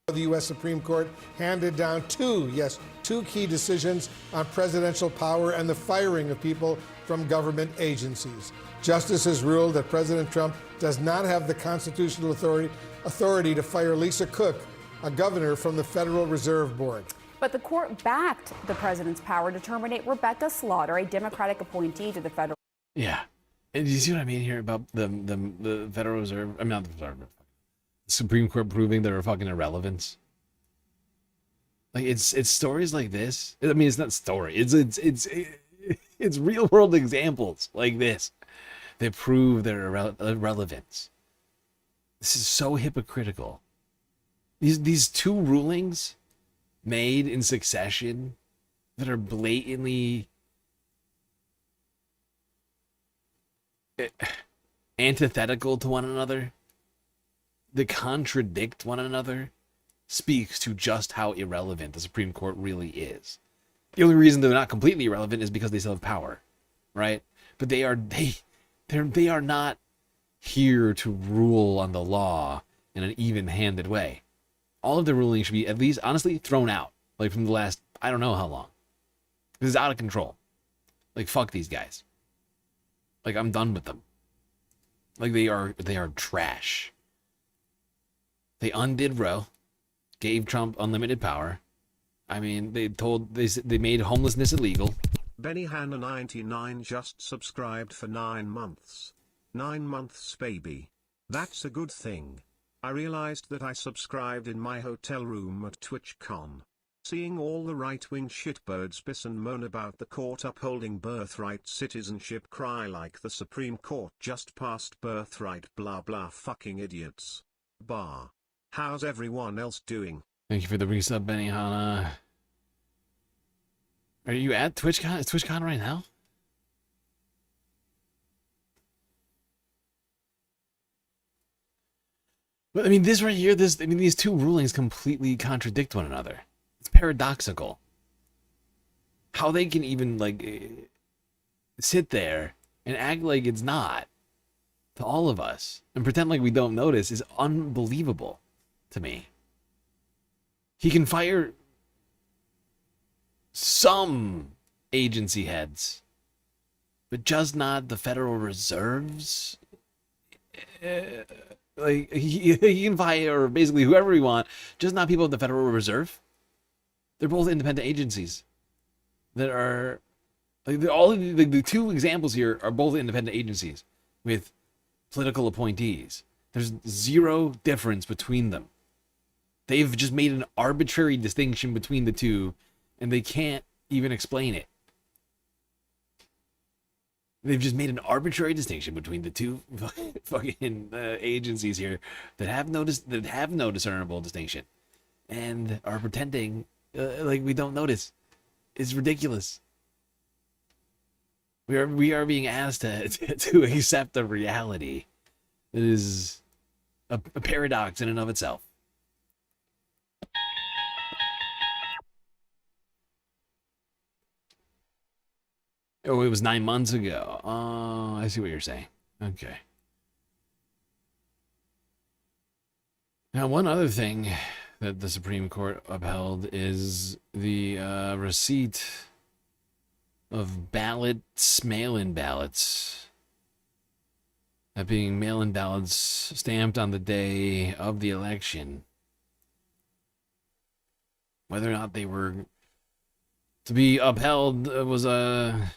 The U.S. Supreme Court handed down two key decisions on presidential power and the firing of people from government agencies. Justices ruled that President Trump does not have the constitutional authority to fire Lisa Cook, a governor from the Federal Reserve Board. But the court backed the president's power to terminate Rebecca Slaughter, a Democratic appointee to the federal. Yeah. And you see what I mean here about the Federal Reserve? I mean, not the Federal Reserve. Supreme Court proving their fucking irrelevance. Like, it's stories like this. I mean, it's not story. It's real world examples like this that prove their irrelevance. This is so hypocritical. These two rulings made in succession that are blatantly antithetical to one another, that contradict one another, speaks to just how irrelevant the Supreme Court really is. The only reason they're not completely irrelevant is because they still have power, right? But they are not here to rule on the law in an even-handed way. All of the rulings should be, at least, honestly, thrown out. Like, from the last, I don't know how long. This is out of control. Like, fuck these guys. Like, I'm done with them. Like, they are trash. They undid Roe, gave Trump unlimited power. I mean, they made homelessness illegal. Benny Hanna 99 just subscribed for 9 months. 9 months, baby. That's a good thing. I realized that I subscribed in my hotel room at TwitchCon. Seeing all the right-wing shitbirds piss and moan about the court upholding birthright citizenship cry like the Supreme Court just passed birthright blah blah fucking idiots. Bah. How's everyone else doing? Thank you for the resub, Benny Hanna. Are you at TwitchCon? Is TwitchCon right now? But I mean, this right here, these two rulings completely contradict one another. It's paradoxical. How they can even, like, sit there and act like it's not to all of us and pretend like we don't notice is unbelievable to me. He can fire some agency heads, but just not the Federal Reserve's. Like, he can fire basically whoever he wants, just not people at the Federal Reserve. They're both independent agencies that are, like, the two examples here are both independent agencies with political appointees. There's zero difference between them. They've just made an arbitrary distinction between the two, and they can't even explain it. They've just made an arbitrary distinction between the two fucking agencies here that have no discernible distinction, and are pretending like we don't notice. It's ridiculous. We are being asked to accept a reality that is a paradox in and of itself. Oh, it was 9 months ago. Oh, I see what you're saying. Okay. Now, one other thing that the Supreme Court upheld is the receipt of mail-in ballots that being mail-in ballots stamped on the day of the election, whether or not they were to be upheld was a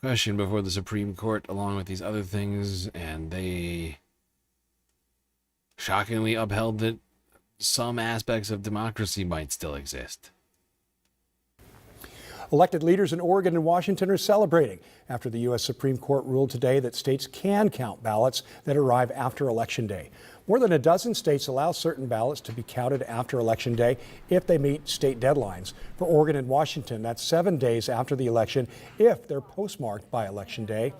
question before the Supreme Court, along with these other things, and they shockingly upheld that some aspects of democracy might still exist. Elected leaders in Oregon and Washington are celebrating after the U.S. Supreme Court ruled today that states can count ballots that arrive after Election Day. More than a dozen states allow certain ballots to be counted after Election Day if they meet state deadlines. For Oregon and Washington, that's 7 days after the election if they're postmarked by Election Day.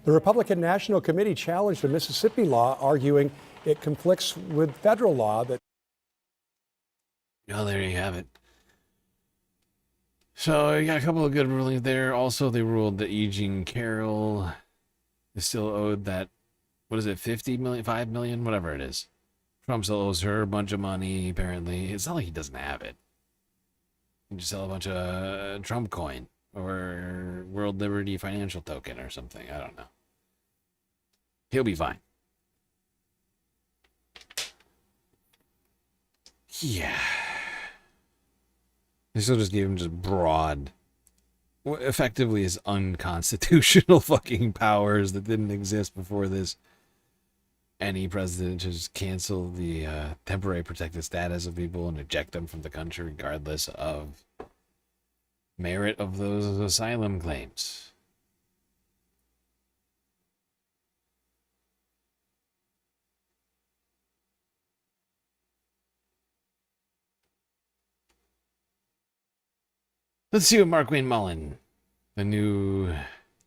The Republican National Committee challenged the Mississippi law, arguing it conflicts with federal law that... Well, there you have it. So you got a couple of good rulings there. Also, they ruled that E. Jean Carroll is still owed that, what is it, 50 million, 5 million, whatever it is. Trump still owes her a bunch of money, apparently. It's not like he doesn't have it. You just sell a bunch of Trump coin or World Liberty Financial Token or something. I don't know. He'll be fine. Yeah. They still just gave him just broad, effectively his unconstitutional fucking powers that didn't exist before this. Any president should just cancel the temporary protected status of people and eject them from the country regardless of merit of those asylum claims. Let's see what Mark Wayne Mullen, the new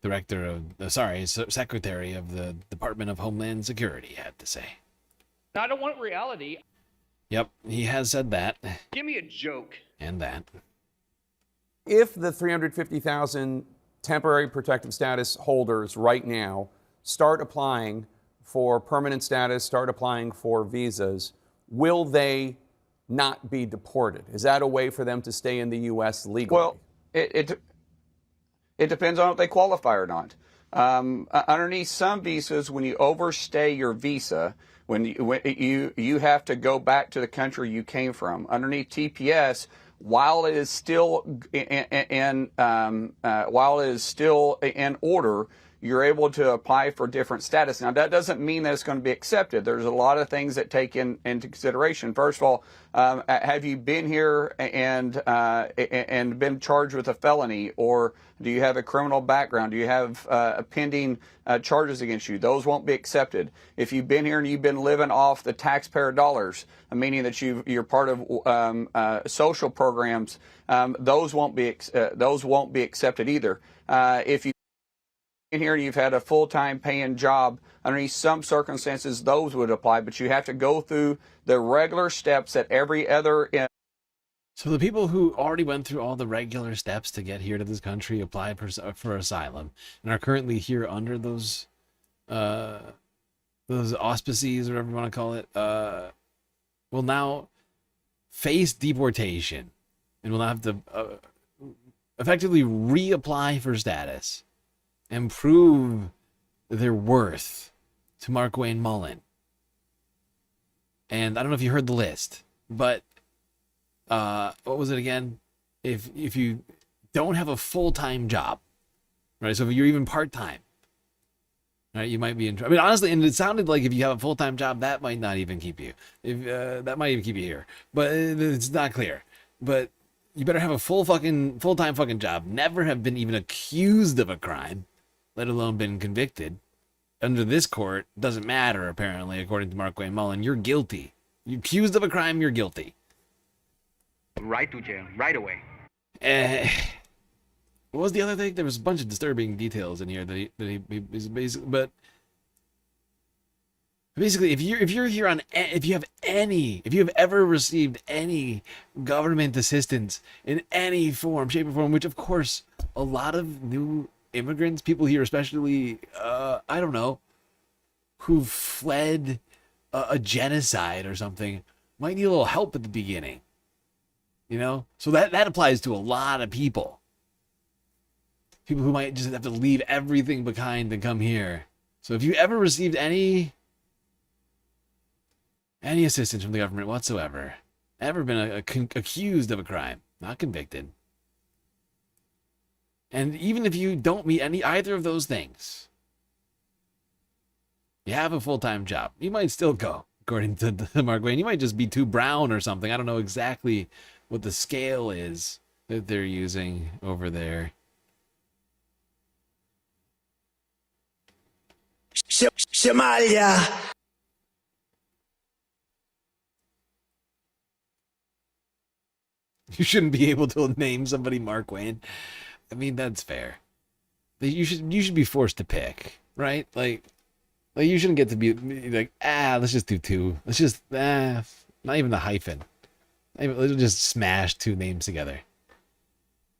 director of, secretary of the Department of Homeland Security, had to say. I don't want reality. Yep, he has said that. Give me a joke. And that. If the 350,000 temporary protective status holders right now start applying for permanent status, start applying for visas, will they not be deported? Is that a way for them to stay in the U.S. legally? Well, it depends on if they qualify or not. Underneath some visas, when you overstay your visa, when you have to go back to the country you came from. Underneath TPS, while it is still in order, you're able to apply for different status. Now, that doesn't mean that it's going to be accepted. There's a lot of things that take into consideration. First of all, have you been here and been charged with a felony, or do you have a criminal background? Do you have pending charges against you? Those won't be accepted. If you've been here and you've been living off the taxpayer dollars, meaning that you're part of social programs, those won't be accepted either. If you in here and you've had a full-time paying job, underneath some circumstances those would apply, but you have to go through the regular steps that every other. So the people who already went through all the regular steps to get here to this country, applied for asylum, and are currently here under those auspices, or whatever you want to call it, will now face deportation and will have to effectively reapply for status and prove their worth to Mark Wayne Mullen. And I don't know if you heard the list, but what was it again? If you don't have a full-time job, right? So if you're even part-time, right, you might be in trouble. I mean, honestly, and it sounded like if you have a full-time job, that might not even keep you. That might even keep you here, but it's not clear. But you better have a full-time fucking job. Never have been even accused of a crime, let alone been convicted. Under this court, doesn't matter, apparently, according to Mark Wayne Mullen. You're guilty. You're accused of a crime, you're guilty. Right to jail, right away. What was the other thing? There was a bunch of disturbing details in here that he basically, but basically, if you're here on, if you have ever received any government assistance in any form, shape, or form, which of course a lot of new immigrants, people here, especially, I don't know, who've fled a genocide or something, might need a little help at the beginning. You know, so that applies to a lot of people. People who might just have to leave everything behind and come here. So if you ever received any assistance from the government whatsoever, ever been accused of a crime, not convicted, and even if you don't meet either of those things, you have a full-time job, you might still go, according to Mark Wayne. You might just be too brown or something. I don't know exactly what the scale is that they're using over there. Somalia. You shouldn't be able to name somebody Mark Wayne. I mean, that's fair. You should be forced to pick, right? Like you shouldn't get to be like, let's just do two. Let's just not even the hyphen. Let's just smash two names together.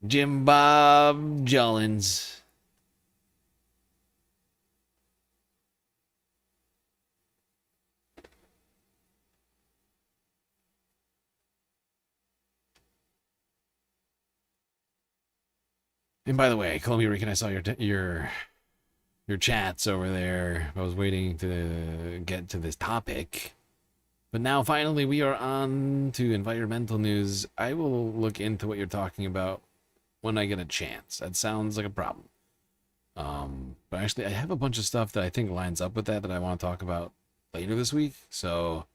Jim Bob Jollins. And by the way, Columbia Rican, I saw your chats over there. I was waiting to get to this topic. But now finally we are on to environmental news. I will look into what you're talking about when I get a chance. That sounds like a problem. But actually I have a bunch of stuff that I think lines up with that I want to talk about later this week. So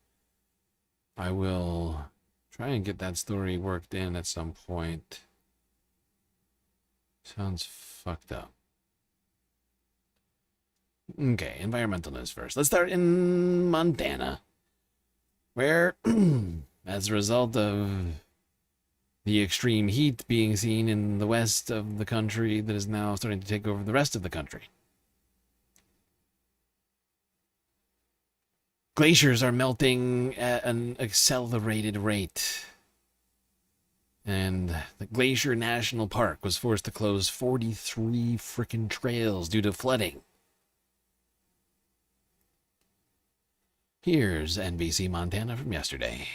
I will try and get that story worked in at some point. Sounds fucked up. Okay, environmental news first. Let's start in Montana, where, as a result of the extreme heat being seen in the west of the country that is now starting to take over the rest of the country, glaciers are melting at an accelerated rate. And the Glacier National Park was forced to close 43 frickin' trails due to flooding. Here's NBC Montana from yesterday.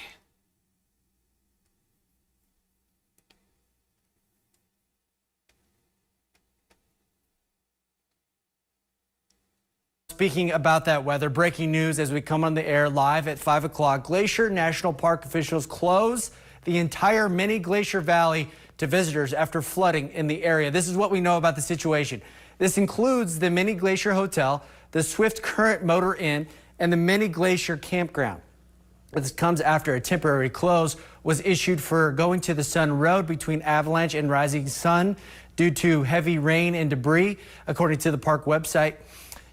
Speaking about that weather, breaking news as we come on the air live at 5 o'clock. Glacier National Park officials close the entire mini Glacier Valley to visitors after flooding in the area. This is what we know about the situation. This includes the Mini Glacier Hotel, the Swift Current Motor Inn, and the Mini Glacier Campground. This comes after a temporary close was issued for Going to the Sun Road between Avalanche and Rising Sun due to heavy rain and debris, according to the park website.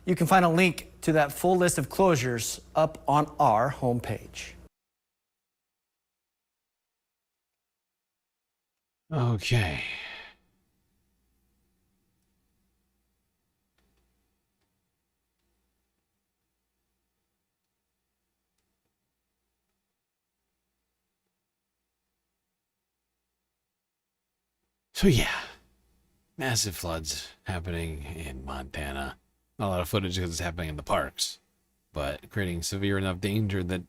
You can find a link to that full list of closures up on our homepage. Okay. So yeah, massive floods happening in Montana. Not a lot of footage because it's happening in the parks, but creating severe enough danger that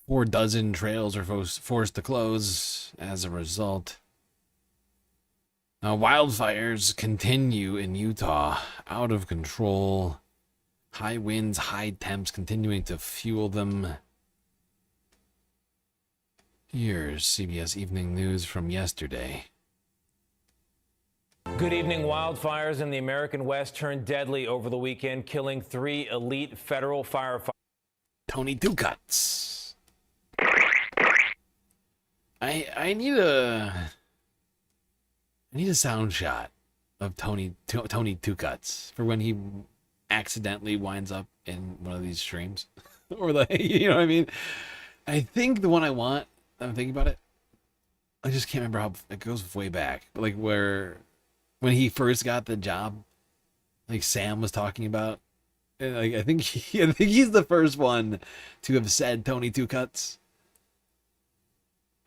4 dozen trails are forced to close as a result. Now, wildfires continue in Utah, out of control. High winds, high temps continuing to fuel them. Here's CBS Evening News from yesterday. Good evening. Wildfires in the American West turned deadly over the weekend, killing 3 elite federal firefighters. Tony Two Cuts. I need a sound shot of Tony Two Cuts for when he accidentally winds up in one of these streams. Or you know what I mean? I think the one I want, I'm thinking about it, I just can't remember how it goes way back. But like when he first got the job, like Sam was talking about, and like I think he's the first one to have said Tony Two Cuts.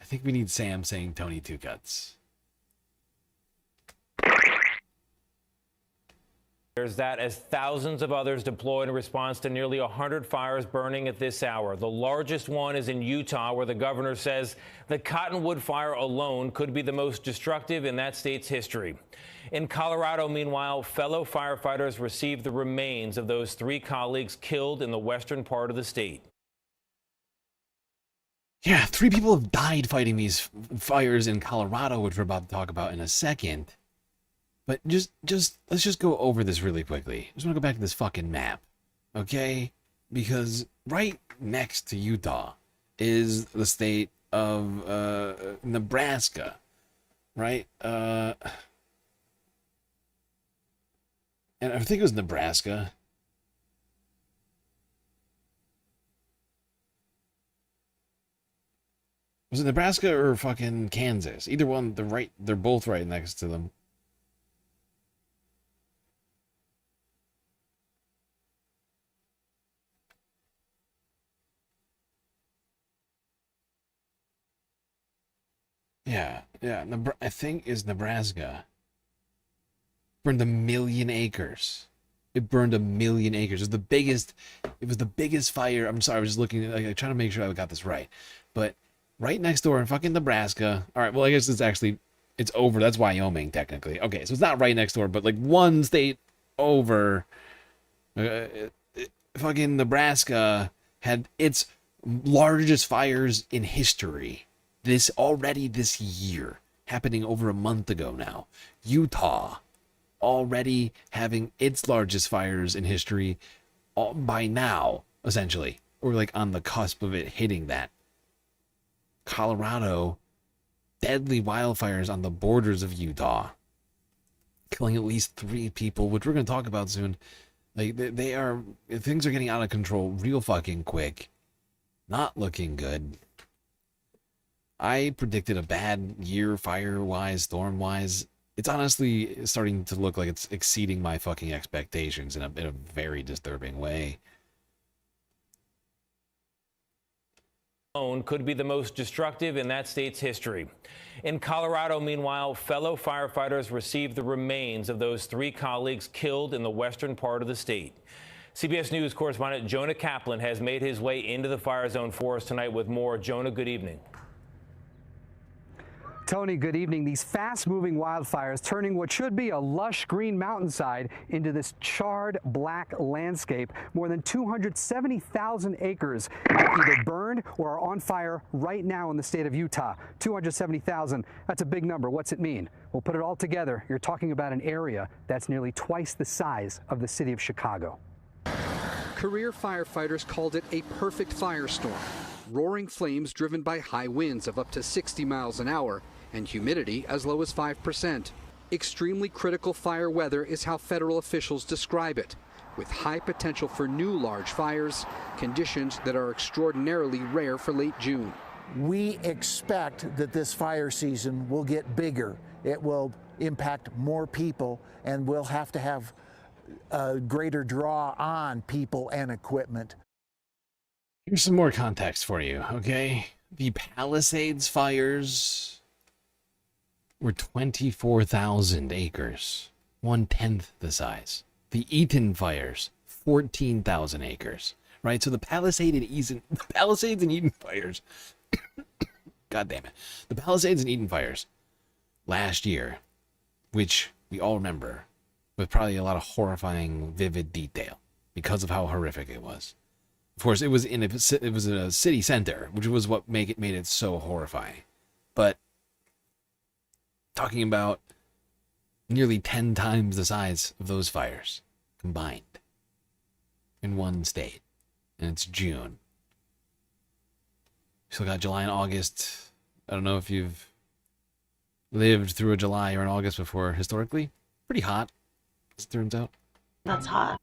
I think we need Sam saying Tony Two Cuts. There's that as thousands of others deployed in response to nearly 100 fires burning at this hour. The largest one is in Utah, where the governor says the Cottonwood fire alone could be the most destructive in that state's history. In Colorado, meanwhile, fellow firefighters received the remains of those 3 colleagues killed in the western part of the state. Yeah, 3 people have died fighting these fires in Colorado, which we're about to talk about in a second. But let's just go over this really quickly. I just want to go back to this fucking map, okay? Because right next to Utah is the state of Nebraska, right? And I think it was Nebraska. Was it Nebraska or fucking Kansas? Either one, they're both right next to them. Yeah, I think is Nebraska. Burned 1 million acres. It burned 1 million acres. It was the biggest fire. I'm sorry, I was just looking, like, trying to make sure I got this right. But right next door in fucking Nebraska. All right, well, I guess it's over. That's Wyoming, technically. Okay, so it's not right next door, but like one state over. Fucking Nebraska had its largest fires in history. This year, happening over a month ago now. Utah already having its largest fires in history by now, essentially. Or like on the cusp of it hitting that. Colorado, deadly wildfires on the borders of Utah, killing at least 3 people, which we're going to talk about soon. Like, things are getting out of control real fucking quick. Not looking good. I predicted a bad year fire-wise, storm-wise. It's honestly starting to look like it's exceeding my fucking expectations in a very disturbing way. Could be the most destructive in that state's history. In Colorado, meanwhile, fellow firefighters received the remains of those 3 colleagues killed in the western part of the state. CBS News correspondent Jonah Kaplan has made his way into the fire zone for us tonight with more. Jonah, good evening. Tony, good evening. These fast-moving wildfires turning what should be a lush green mountainside into this charred black landscape. More than 270,000 acres either burned or are on fire right now in the state of Utah. 270,000, that's a big number. What's it mean? We'll put it all together. You're talking about an area that's nearly twice the size of the city of Chicago. Career firefighters called it a perfect firestorm. Roaring flames driven by high winds of up to 60 miles an hour and humidity as low as 5%. Extremely critical fire weather is how federal officials describe it, with high potential for new large fires, conditions that are extraordinarily rare for late June. We expect that this fire season will get bigger. It will impact more people, and we'll have to have a greater draw on people and equipment. Here's some more context for you, okay? The Palisades fires were 24,000 acres, 1/10 the size. The Eaton fires, 14,000 acres, right? So the Palisades and Eaton fires, God damn it. The Palisades and Eaton fires last year, which we all remember, with probably a lot of horrifying, vivid detail because of how horrific it was. Of course, it was in a city center, which was what made it so horrifying. But talking about nearly 10 times the size of those fires combined in one state, and it's June. Still got July and August. I don't know if you've lived through a July or an August before. Historically, pretty hot, as it turns out. That's hot.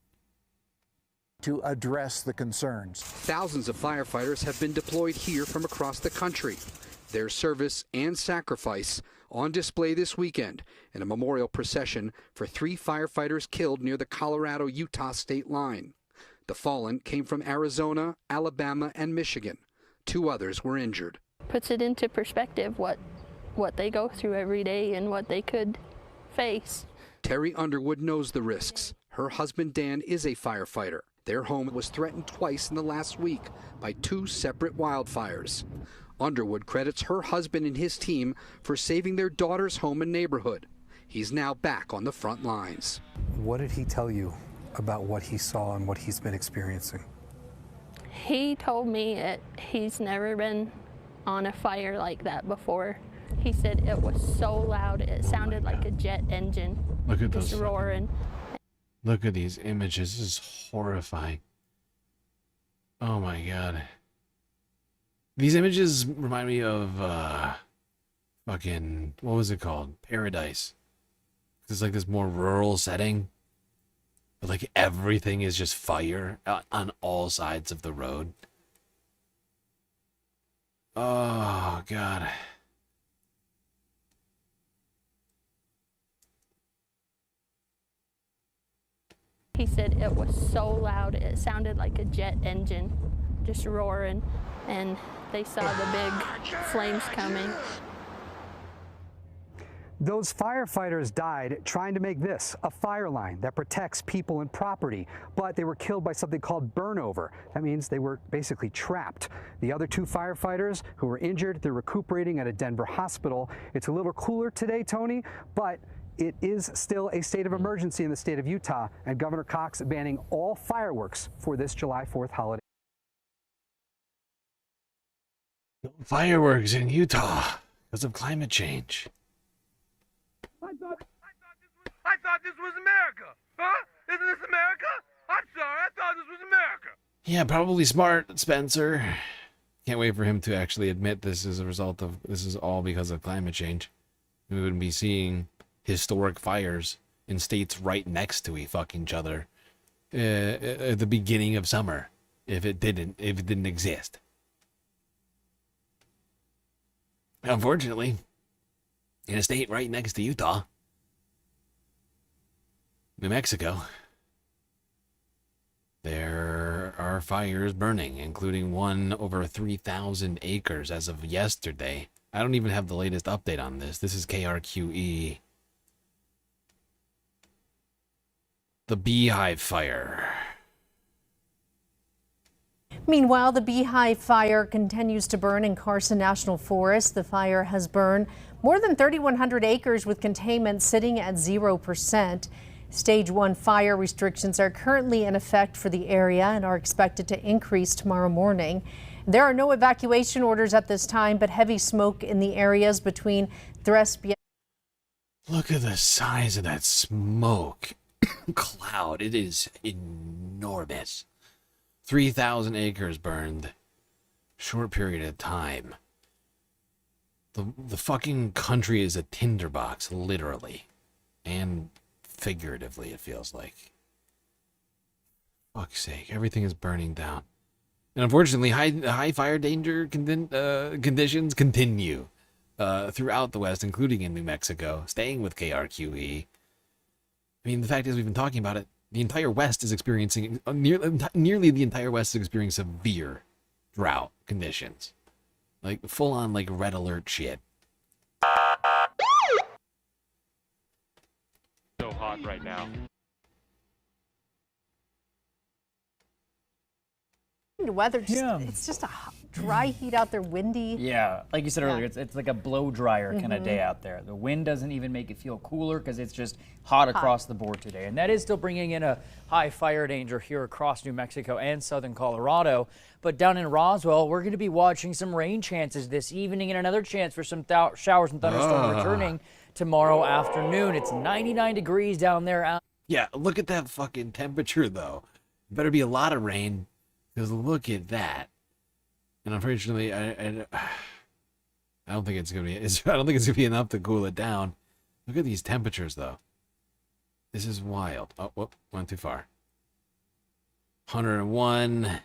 To address the concerns. Thousands of firefighters have been deployed here from across the country. Their service and sacrifice on display this weekend in a memorial procession for 3 firefighters killed near the Colorado-Utah state line. The fallen came from Arizona, Alabama, and Michigan. 2 others were injured. Puts it into perspective what they go through every day and what they could face. Terry Underwood knows the risks. Her husband Dan is a firefighter. Their home was threatened twice in the last week by 2 separate wildfires. Underwood credits her husband and his team for saving their daughter's home and neighborhood. He's now back on the front lines. What did he tell you about what he saw and what he's been experiencing? He told me he's never been on a fire like that before. He said it was so loud, it sounded like a jet engine. Look at just those roaring. Look at these images. This is horrifying. Oh my god. These images remind me of fucking, what was it called? Paradise. It's like this more rural setting. But like everything is just fire on all sides of the road. Oh god. He said it was so loud, it sounded like a jet engine just roaring, and they saw the big flames coming. Those firefighters died trying to make this a fire line that protects people and property, but they were killed by something called burnover. That means they were basically trapped. The other 2 firefighters who were injured, they're recuperating at a Denver hospital. It's a little cooler today, Tony, but it is still a state of emergency in the state of Utah, and Governor Cox banning all fireworks for this July 4th holiday. Fireworks in Utah because of climate change. I thought this was America. Huh? Isn't this America? I'm sorry, I thought this was America. Yeah, probably smart, Spencer. Can't wait for him to actually admit this is a result of, this is all because of climate change. We wouldn't be seeing historic fires in states right next to each other at the beginning of summer if it didn't exist. Unfortunately, in a state right next to Utah, New Mexico, there are fires burning, including one over 3,000 acres as of yesterday. I don't even have the latest update on this. This is KRQE. The Beehive Fire. Meanwhile, the Beehive Fire continues to burn in Carson National Forest. The fire has burned more than 3,100 acres with containment sitting at 0%. Stage 1 fire restrictions are currently in effect for the area and are expected to increase tomorrow morning. There are no evacuation orders at this time, but heavy smoke in the areas between Thresby. Look at the size of that smoke cloud. It is enormous. 3,000 acres burned. Short period of time. The fucking country is a tinderbox, literally. And figuratively, it feels like. Fuck's sake, everything is burning down. And unfortunately, high fire danger conditions continue throughout the West, including in New Mexico, staying with KRQE. I mean, the fact is, we've been talking about it. The entire West is experiencing, nearly the entire West is experiencing severe drought conditions. Like, full-on, like, red alert shit. So hot right now. The weather, it's just a dry heat out there, windy. Yeah, like you said earlier, it's like a blow dryer kind of day out there. The wind doesn't even make it feel cooler because it's just hot across the board today. And that is still bringing in a high fire danger here across New Mexico and southern Colorado. But down in Roswell, we're going to be watching some rain chances this evening and another chance for some showers and thunderstorms returning tomorrow afternoon. It's 99 degrees down there. Yeah, look at that fucking temperature, though. Better be a lot of rain, because look at that. And unfortunately, I don't think it's gonna be. I don't think it's gonna be enough to cool it down. Look at these temperatures, though. This is wild. Oh, whoop, went too far. 101,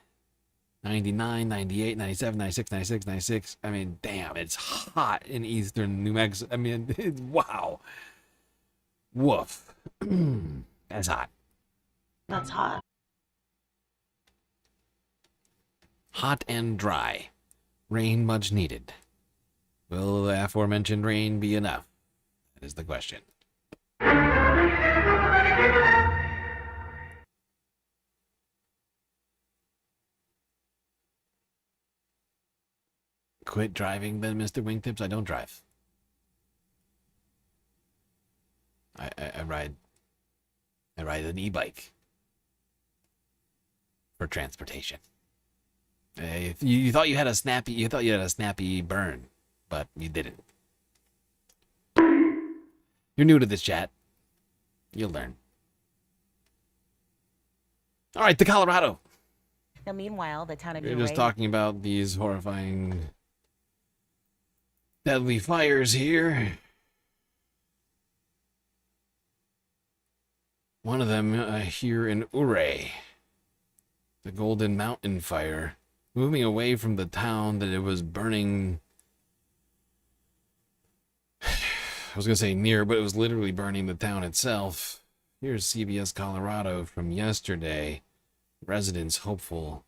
99, 98, 97, 96, 96, 96. I mean, damn, it's hot in eastern New Mexico. I mean, wow. Woof. That's hot. That's hot. Hot and dry. Rain much needed. Will the aforementioned rain be enough? That is the question. quit driving then, Mr. Wingtips? I don't drive. I ride an e-bike for transportation. You thought you had a snappy burn, but you didn't. You're new to this chat. You'll learn. All right, to Colorado. Now, meanwhile, the town of We're just talking about these horrifying, deadly fires here. One of them here in Ouray, the Golden Mountain fire, moving away from the town that it was burning. I was going to say near, but it was literally burning the town itself. Here's CBS Colorado from yesterday. Residents hopeful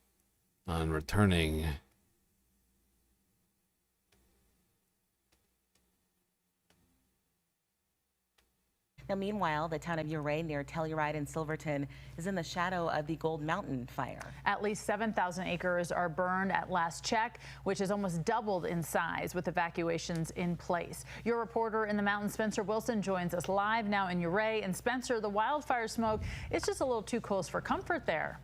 on returning. Now, meanwhile, the town of Ouray near Telluride and Silverton is in the shadow of the Gold Mountain fire. At least 7,000 acres are burned at last check, which has almost doubled in size with evacuations in place. Your reporter in the mountains, Spencer Wilson, joins us live now in Ouray. And Spencer, the wildfire smoke, it's just a little too close for comfort there.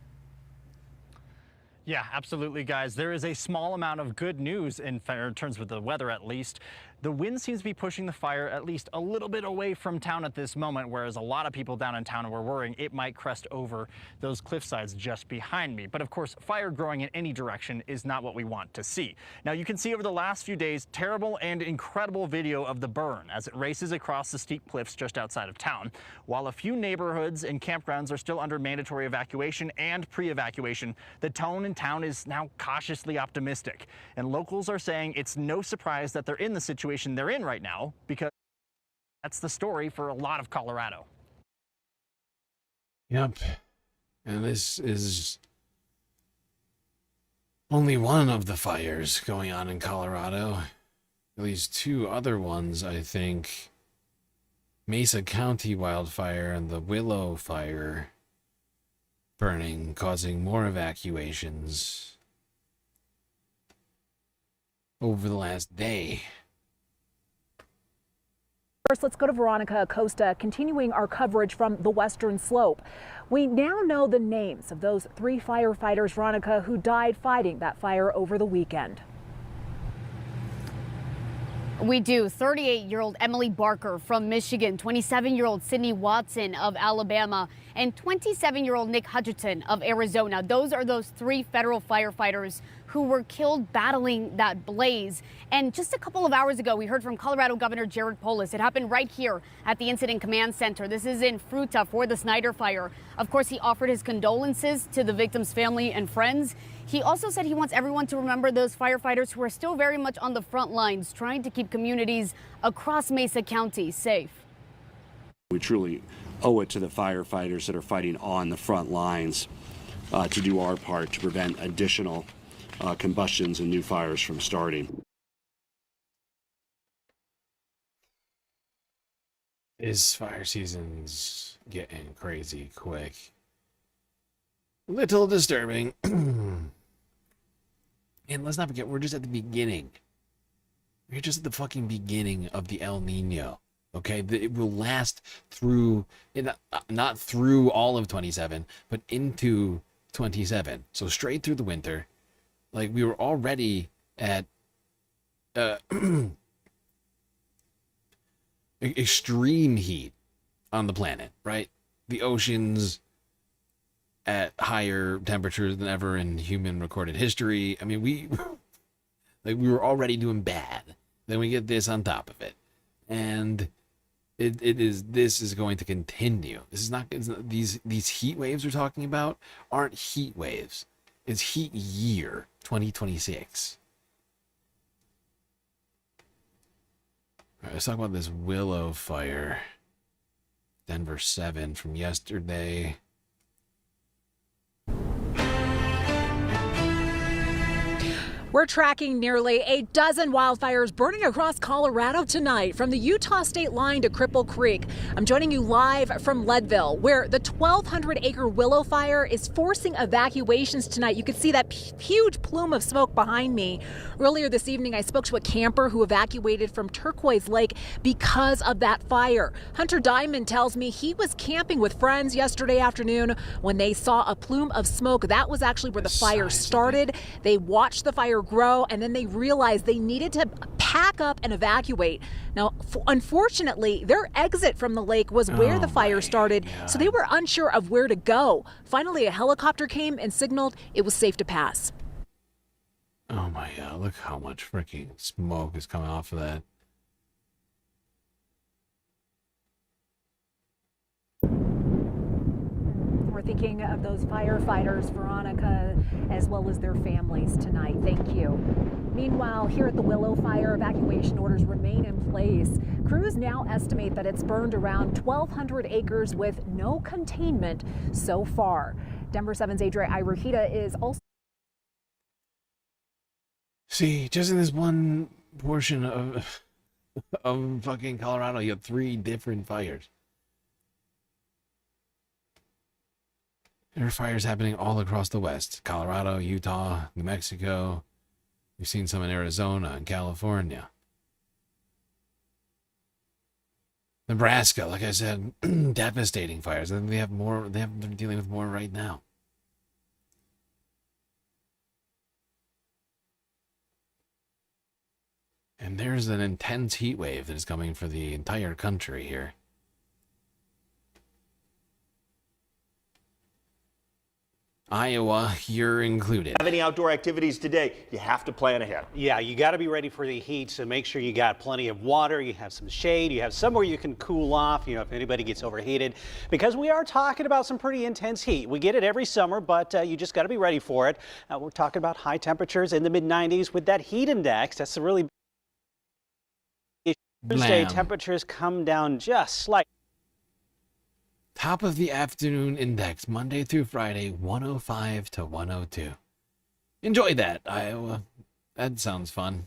Yeah, absolutely, guys. There is a small amount of good news in terms of the weather, at least. The wind seems to be pushing the fire at least a little bit away from town at this moment, whereas a lot of people down in town were worrying it might crest over those cliff sides just behind me. But of course, fire growing in any direction is not what we want to see. Now, you can see over the last few days, terrible and incredible video of the burn as it races across the steep cliffs just outside of town, while a few neighborhoods and campgrounds are still under mandatory evacuation and pre-evacuation. The tone in town is now cautiously optimistic, and locals are saying it's no surprise that they're in the situation they're in right now, because that's the story for a lot of Colorado. Yep. And this is only one of the fires going on in Colorado. At least two other ones, I think. Mesa County wildfire and the Willow fire burning, causing more evacuations over the last day. First, let's go to Veronica Acosta, continuing our coverage from the Western Slope. We now know the names of those 3 firefighters, Veronica, who died fighting that fire over the weekend. We do. 38-year-old Emily Barker from Michigan, 27-year-old Sydney Watson of Alabama, and 27-year-old Nick Hutchinson of Arizona. Those are those 3 federal firefighters who were killed battling that blaze. And just a couple of hours ago, we heard from Colorado Governor Jared Polis. It happened right here at the Incident Command Center. This is in Fruita for the Snyder Fire. Of course, he offered his condolences to the victims' family and friends. He also said he wants everyone to remember those firefighters who are still very much on the front lines, trying to keep communities across Mesa County safe. We truly owe it to the firefighters that are fighting on the front lines to do our part to prevent additional combustions and new fires from starting. This fire season's getting crazy quick. Little disturbing. And let's not forget, we're just at the beginning. We're just at the fucking beginning of the El Nino. Okay, it will last through, not through all of 27, but into 27. So straight through the winter. Like, we were already at extreme heat on the planet, right? The oceans at higher temperatures than ever in human recorded history. I mean, we were already doing bad. Then we get this on top of it. And this is going to continue. It's not these heat waves we're talking about aren't heat waves. It's heat year 2026. All right, let's talk about this Willow fire. Denver 7 from yesterday. We're tracking nearly a dozen wildfires burning across Colorado tonight, from the Utah state line to Cripple Creek. I'm joining you live from Leadville, where the 1,200-acre Willow Fire is forcing evacuations tonight. You can see that huge plume of smoke behind me. Earlier this evening, I spoke to a camper who evacuated from Turquoise Lake because of that fire. Hunter Diamond tells me he was camping with friends yesterday afternoon when they saw a plume of smoke. That was actually where the fire started. They watched the fire grow, and then they realized they needed to pack up and evacuate. Now, unfortunately, their exit from the lake was where the fire started, so they were unsure of where to go. Finally, a helicopter came and signaled it was safe to pass. Oh my God, look how much freaking smoke is coming off of that. We're thinking of those firefighters, Veronica, as well as their families tonight. Thank you. Meanwhile, here at the Willow Fire, evacuation orders remain in place. Crews now estimate that it's burned around 1,200 acres with no containment so far. Denver 7's Adria Iruhita is also... See, just in this one portion of fucking Colorado, you have 3 different fires. There are fires happening all across the West. Colorado, Utah, New Mexico. We've seen some in Arizona and California. Nebraska, like I said, devastating fires. And they're dealing with more right now. And there's an intense heat wave that is coming for the entire country here. Iowa, you're included. Have any outdoor activities today? You have to plan ahead. Yeah, you got to be ready for the heat, so make sure you got plenty of water, you have some shade, you have somewhere you can cool off, if anybody gets overheated, because we are talking about some pretty intense heat. We get it every summer, but you just got to be ready for it. We're talking about high temperatures in the mid-90s with that heat index. That's a really big issue. Thursday, temperatures come down just slightly. Top of the afternoon index, Monday through Friday, 105 to 102. Enjoy that, Iowa. That sounds fun.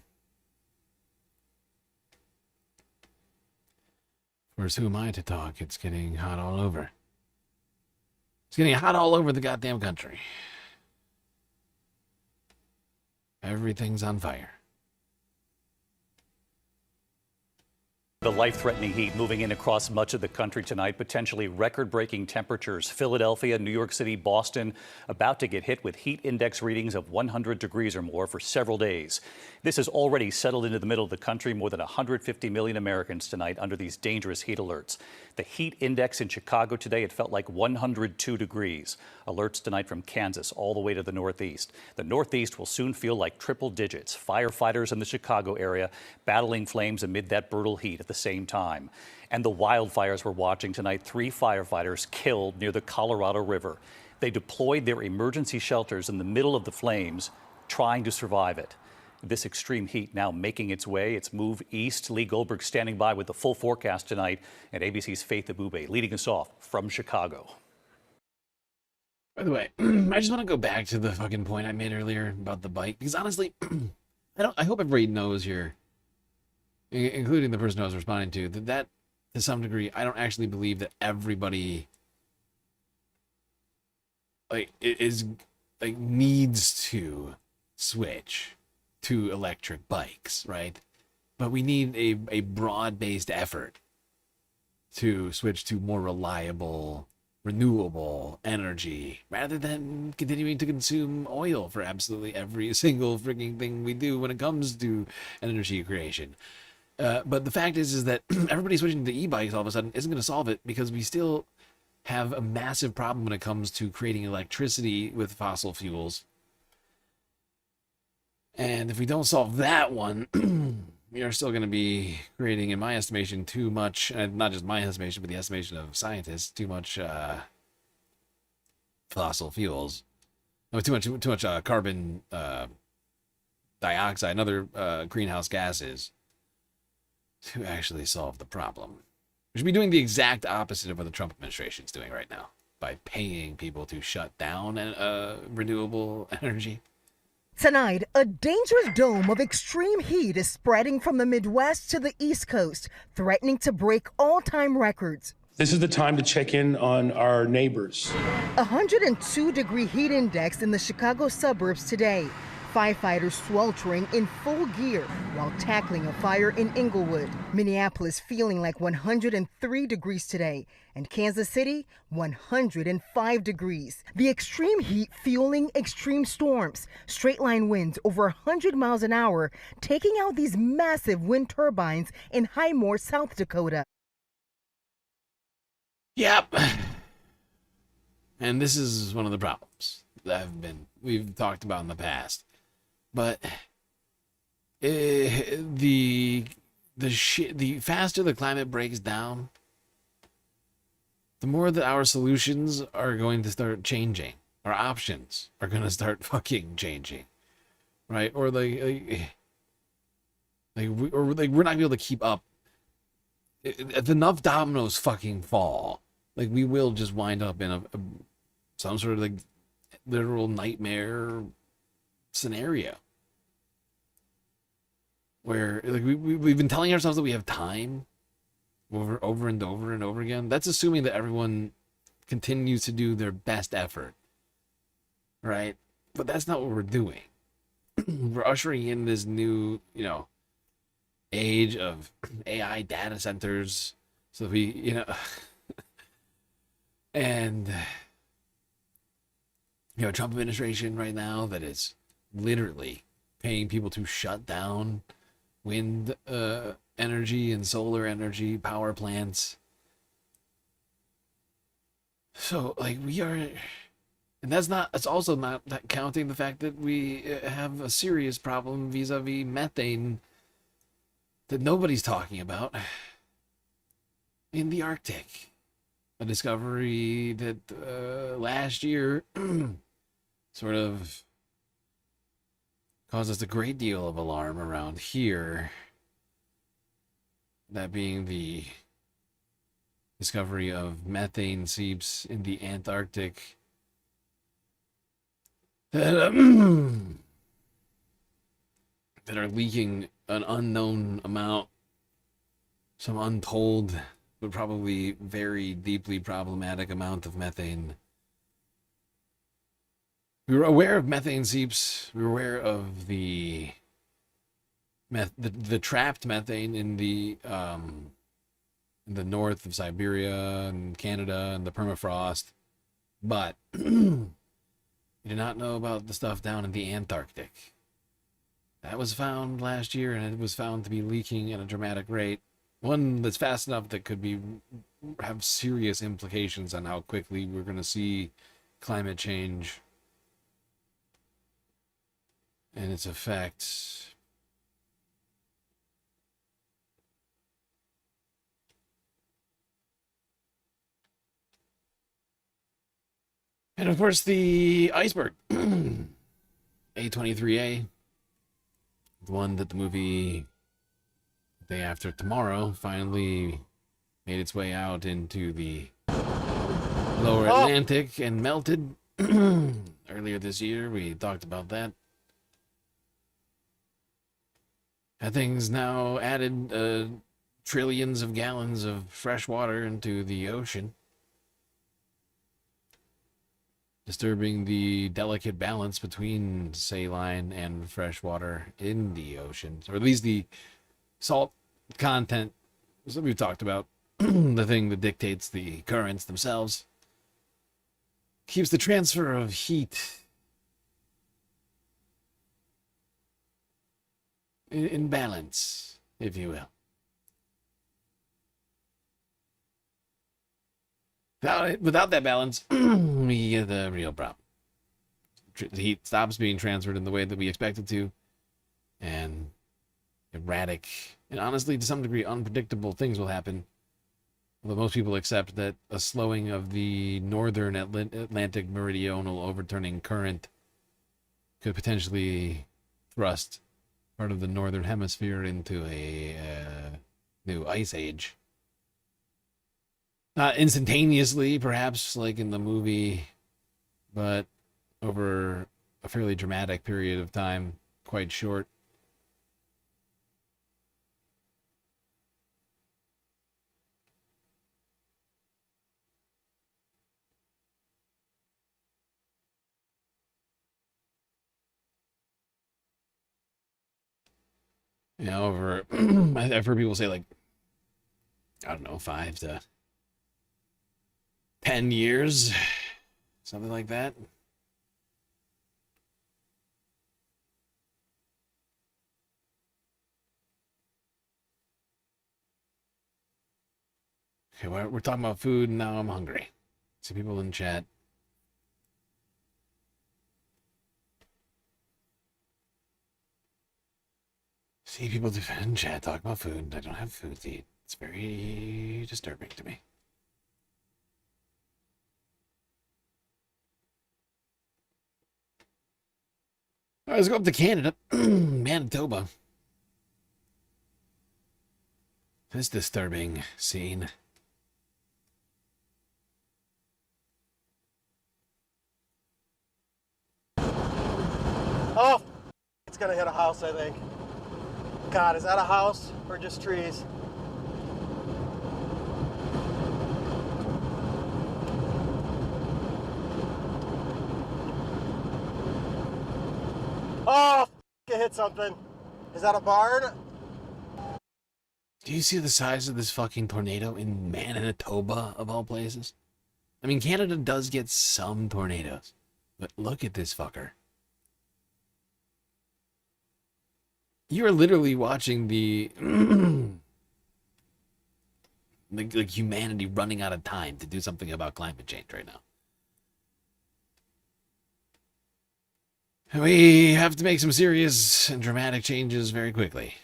Of course, who am I to talk? It's getting hot all over. It's getting hot all over the goddamn country. Everything's on fire. The life-threatening heat moving in across much of the country tonight, potentially record-breaking temperatures. Philadelphia, New York City, Boston, about to get hit with heat index readings of 100 degrees or more for several days. This has already settled into the middle of the country. More than 150 million Americans tonight under these dangerous heat alerts. The heat index in Chicago today, it felt like 102 degrees. Alerts tonight from Kansas all the way to the Northeast. The Northeast will soon feel like triple digits. Firefighters in the Chicago area battling flames amid that brutal heat at the same time. And the wildfires we're watching tonight, 3 firefighters killed near the Colorado River. They deployed their emergency shelters in the middle of the flames, trying to survive it. This extreme heat now making its way. It's moved east. Lee Goldberg standing by with the full forecast tonight, and ABC's Faith Abube leading us off from Chicago. By the way, I just want to go back to the fucking point I made earlier about the bike, because honestly, I hope everybody knows here, including the person I was responding to, that to some degree, I don't actually believe that everybody needs to switch to electric bikes, right? But we need a broad-based effort to switch to more reliable, renewable energy rather than continuing to consume oil for absolutely every single freaking thing we do when it comes to energy creation. But the fact is that everybody switching to e-bikes all of a sudden isn't going to solve it, because we still have a massive problem when it comes to creating electricity with fossil fuels. And if we don't solve that one, we are still going to be creating, in my estimation, too much, not just my estimation, but the estimation of scientists, too much fossil fuels. No, too much carbon dioxide and other greenhouse gases to actually solve the problem. We should be doing the exact opposite of what the Trump administration is doing right now by paying people to shut down renewable energy. Tonight, a dangerous dome of extreme heat is spreading from the Midwest to the East Coast, threatening to break all-time records. This is the time to check in on our neighbors. 102-degree heat index in the Chicago suburbs today. Firefighters sweltering in full gear while tackling a fire in Inglewood. Minneapolis feeling like 103 degrees today, and Kansas City 105 degrees. The extreme heat fueling extreme storms. Straight line winds over 100 miles an hour, taking out these massive wind turbines in Highmore, South Dakota. Yep. And this is one of the problems that we've talked about in the past. But the faster the climate breaks down, the more that our solutions are going to start changing. Our options are going to start fucking changing, right? Or we're not going to be able to keep up. If enough dominoes fucking fall, like, we will just wind up in some sort of like literal nightmare scenario where, like, we've been telling ourselves that we have time over and over and over again. That's assuming that everyone continues to do their best effort, right? But that's not what we're doing. We're ushering in this new, age of AI data centers, so that we, and Trump administration right now that is literally paying people to shut down wind energy and solar energy power plants. So, like, we are, and it's also not counting the fact that we have a serious problem vis-a-vis methane that nobody's talking about in the Arctic. A discovery that last year sort of caused us a great deal of alarm around here. That being the discovery of methane seeps in the Antarctic that are leaking an unknown amount, some untold but probably very deeply problematic amount of methane. We were aware of methane seeps. We were aware of the trapped methane in the north of Siberia and Canada and the permafrost, but we did not know about the stuff down in the Antarctic. That was found last year, and it was found to be leaking at a dramatic rate. One that's fast enough that could have serious implications on how quickly we're going to see climate change and its effects. And of course, the iceberg, A23A, the one that the movie Day After Tomorrow finally made its way out into the lower Atlantic and melted. Earlier this year, we talked about that. That thing's now added trillions of gallons of fresh water into the ocean, disturbing the delicate balance between saline and fresh water in the ocean, or at least the salt content, as we've talked about, the thing that dictates the currents themselves, keeps the transfer of heat in balance, if you will. Without that balance, we get the real problem. The heat stops being transferred in the way that we expect it to, and erratic, and honestly, to some degree, unpredictable things will happen. Although most people accept that a slowing of the northern Atlantic meridional overturning current could potentially thrust part of the northern hemisphere into a new ice age. Not instantaneously, perhaps, like in the movie, but over a fairly dramatic period of time, quite short. You know, over I've heard people say like, I don't know, 5 to 10 years, something like that. Okay, we're talking about food, and now I'm hungry. See people in chat. See people in chat talk about food. I don't have food to eat. It's very disturbing to me. All right, let's go up to Canada. Manitoba. This disturbing scene. Oh, it's gonna hit a house, I think. God, is that a house or just trees? Oh, it hit something. Is that a barn? Do you see the size of this fucking tornado in Manitoba, of all places? I mean, Canada does get some tornadoes, but look at this fucker. You are literally watching the like humanity running out of time to do something about climate change right now. We have to make some serious and dramatic changes very quickly.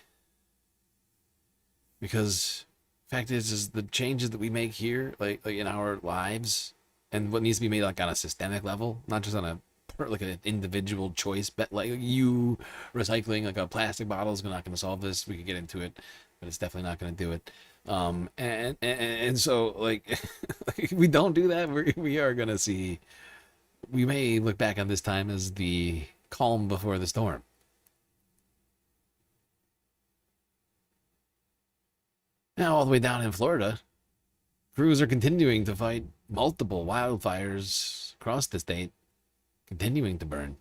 Because fact is the changes that we make here, like in our lives, and what needs to be made like on a systemic level, not just on a like an individual choice, but like you recycling like a plastic bottle is not going to solve this. We could get into it, but it's definitely not going to do it. And so like if we don't do that, we are going to see. We may look back on this time as the calm before the storm. Now, all the way down in Florida, crews are continuing to fight multiple wildfires across the state, continuing to burn.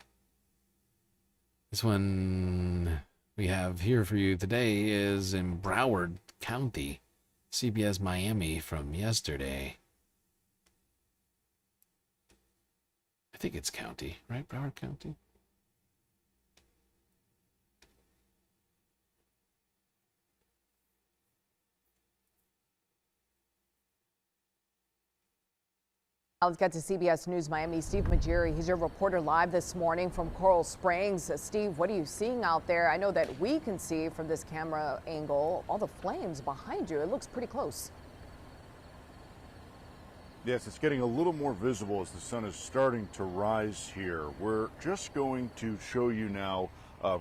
This one we have here for you today is in Broward County, CBS Miami from yesterday. I think it's county, right? Broward County? Let's get to CBS News Miami. Steve Majiri, he's your reporter live this morning from Coral Springs. Steve, what are you seeing out there? I know that we can see from this camera angle all the flames behind you. It looks pretty close. Yes, it's getting a little more visible as the sun is starting to rise here. We're just going to show you now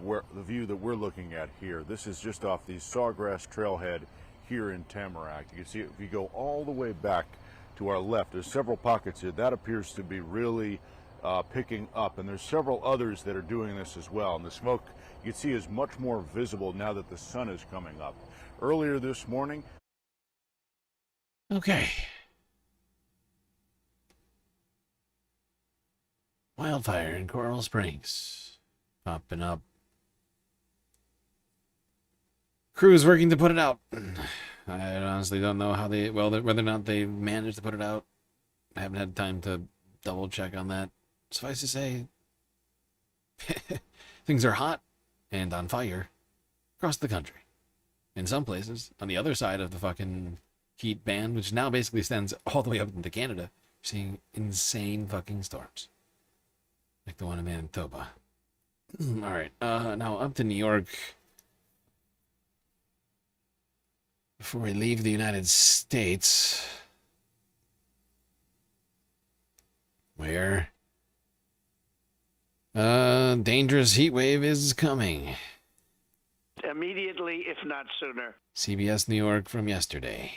where the view that we're looking at here. This is just off the Sawgrass Trailhead here in Tamarack. You can see it if you go all the way back to our left. There's several pockets here. That appears to be really picking up, and there's several others that are doing this as well. And the smoke you can see is much more visible now that the sun is coming up. Earlier this morning. Okay. Wildfire in Coral Springs. Popping up. Crews working to put it out. I honestly don't know how whether or not they managed to put it out. I haven't had time to double check on that. Suffice to say, things are hot and on fire across the country. In some places, on the other side of the fucking heat band, which now basically extends all the way up into Canada, you're seeing insane fucking storms. Like the one in Manitoba. All right, now up to New York. Before we leave the United States, where dangerous heat wave is coming. Immediately, if not sooner. CBS New York from yesterday.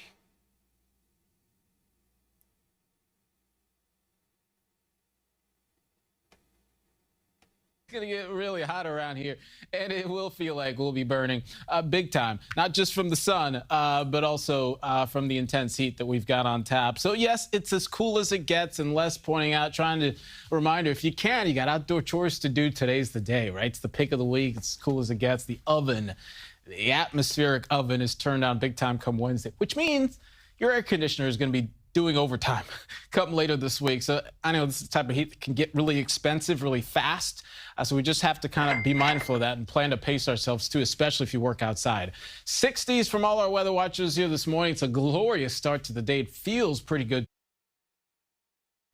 Gonna get really hot around here, and it will feel like we'll be burning big time, not just from the sun, but also from the intense heat that we've got on tap. So yes, it's as cool as it gets, and Les pointing out, trying to remind her, if you can, you got outdoor chores to do. Today's the day, right? It's the pick of the week. It's as cool as it gets. The oven, the atmospheric oven, is turned on big time come Wednesday, which means your air conditioner is going to be doing overtime come later this week. So I know this is the type of heat that can get really expensive really fast. So we just have to kind of be mindful of that and plan to pace ourselves too, especially if you work outside. 60s from all our weather watchers here this morning. It's a glorious start to the day. It feels pretty good.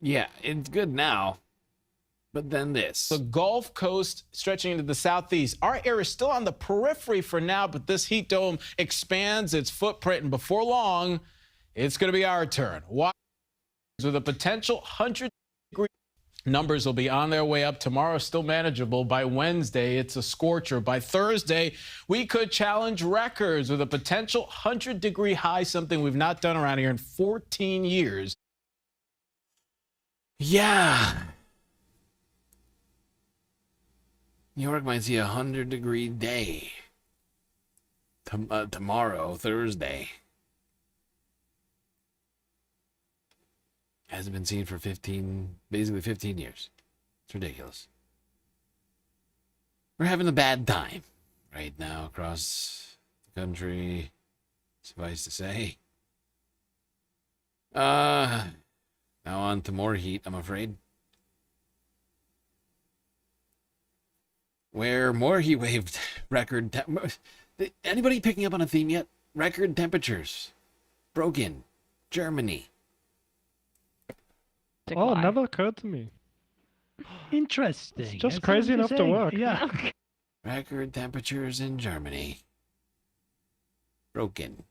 Yeah, it's good now. But then this. The Gulf Coast stretching into the southeast. Our air is still on the periphery for now, but this heat dome expands its footprint, and before long, it's going to be our turn. Watch with a potential 100-degree numbers will be on their way up. Tomorrow, still manageable. By Wednesday, it's a scorcher. By Thursday, we could challenge records with a potential 100-degree high, something we've not done around here in 14 years. Yeah. New York might see a 100-degree day. Tomorrow, Thursday. Hasn't been seen for basically 15 years. It's ridiculous. We're having a bad time right now across the country, suffice to say. Now on to more heat, I'm afraid. Where more heat wave record... Anybody picking up on a theme yet? Record temperatures. Broken. Germany. Oh, never occurred to me. Interesting. It's just crazy enough to work. Yeah. Record temperatures in Germany. Broken.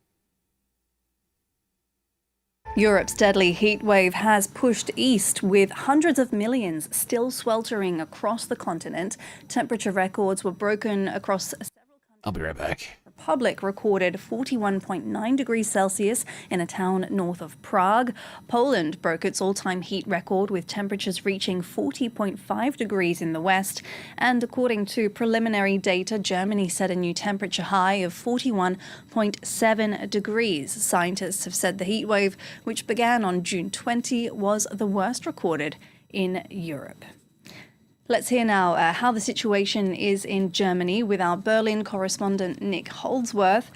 Europe's deadly heat wave has pushed east, with hundreds of millions still sweltering across the continent. Temperature records were broken across several countries. I'll be right back. The Republic recorded 41.9 degrees Celsius in a town north of Prague. Poland broke its all-time heat record, with temperatures reaching 40.5 degrees in the west. And according to preliminary data, Germany set a new temperature high of 41.7 degrees. Scientists have said the heat wave, which began on June 20, was the worst recorded in Europe. Let's hear now how the situation is in Germany with our Berlin correspondent Nick Holdsworth.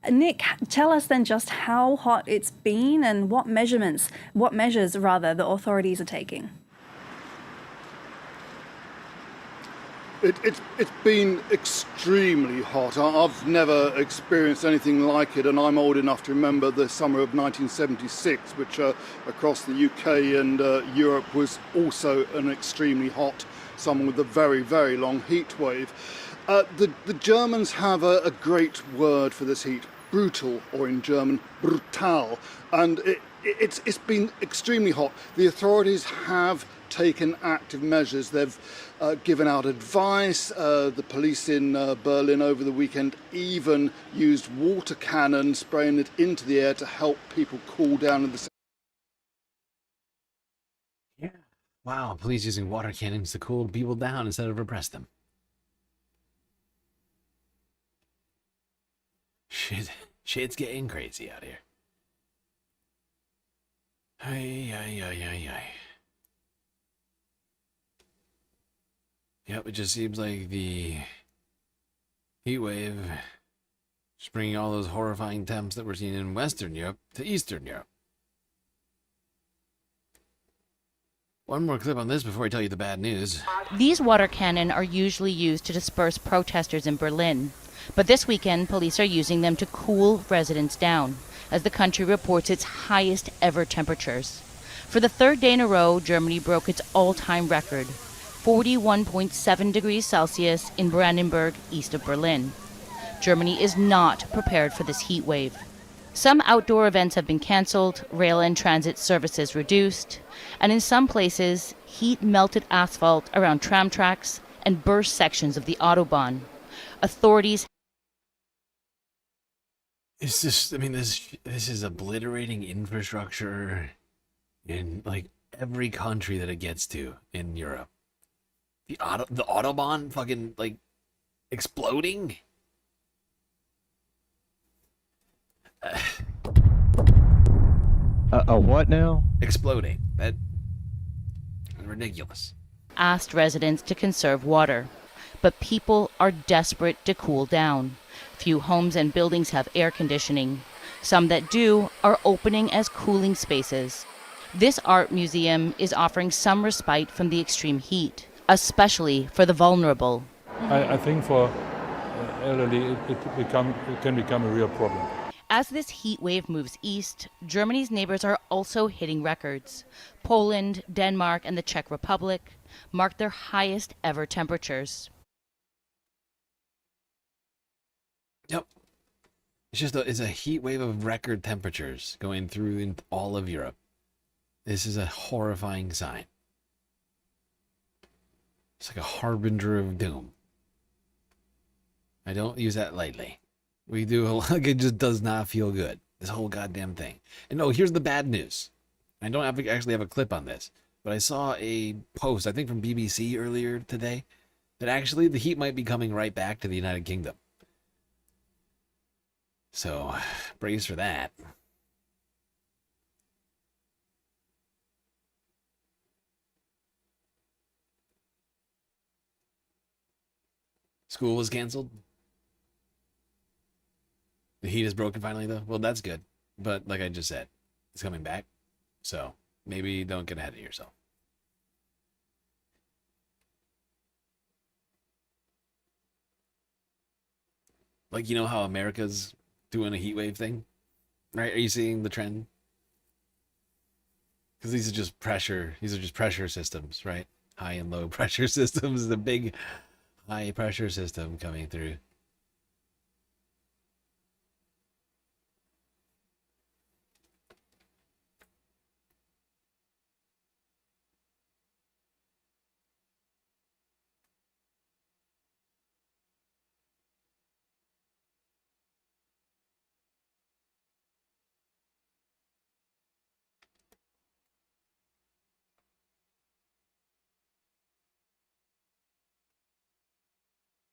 Nick, tell us then just how hot it's been and what measures the authorities are taking. It's been extremely hot. I've never experienced anything like it, and I'm old enough to remember the summer of 1976, which across the UK and Europe was also an extremely hot summer with a very, very long heat wave. The Germans have a great word for this heat, brutal, or in German, brutal, and it's been extremely hot. The authorities have taken active measures. They've given out advice. The police in Berlin over the weekend even used water cannons, spraying it into the air to help people cool down in the... Wow, police using water cannons to cool people down instead of repress them. Shit's getting crazy out here. Ay. Yep, it just seems like the heat wave is bringing all those horrifying temps that we're seeing in Western Europe to Eastern Europe. One more clip on this before I tell you the bad news. These water cannon are usually used to disperse protesters in Berlin. But this weekend, police are using them to cool residents down, as the country reports its highest ever temperatures. For the third day in a row, Germany broke its all-time record, 41.7 degrees Celsius in Brandenburg, east of Berlin. Germany is not prepared for this heat wave. Some outdoor events have been canceled, rail and transit services reduced, and in some places, heat melted asphalt around tram tracks and burst sections of the Autobahn. Authorities... It's just, I mean, this is obliterating infrastructure in, like, every country that it gets to in Europe. The Autobahn fucking, like, exploding? What now? Exploding. That's ridiculous. Asked residents to conserve water. But people are desperate to cool down. Few homes and buildings have air conditioning. Some that do are opening as cooling spaces. This art museum is offering some respite from the extreme heat, especially for the vulnerable. I think for elderly it can become a real problem. As this heat wave moves east, Germany's neighbors are also hitting records. Poland, Denmark, and the Czech Republic marked their highest ever temperatures. Yep. It's a heat wave of record temperatures going through in all of Europe. This is a horrifying sign. It's like a harbinger of doom. I don't use that lightly. We do a lot. It just does not feel good. This whole goddamn thing. And no, here's the bad news. I don't actually have a clip on this, but I saw a post, I think from BBC earlier today, that actually the heat might be coming right back to the United Kingdom. So, brace for that. School was canceled. The heat is broken finally, though. Well, that's good. But like I just said, it's coming back. So maybe don't get ahead of yourself. Like, you know how America's doing a heat wave thing? Right? Are you seeing the trend? Because these are just pressure systems, right? High and low pressure systems. The big high pressure system coming through.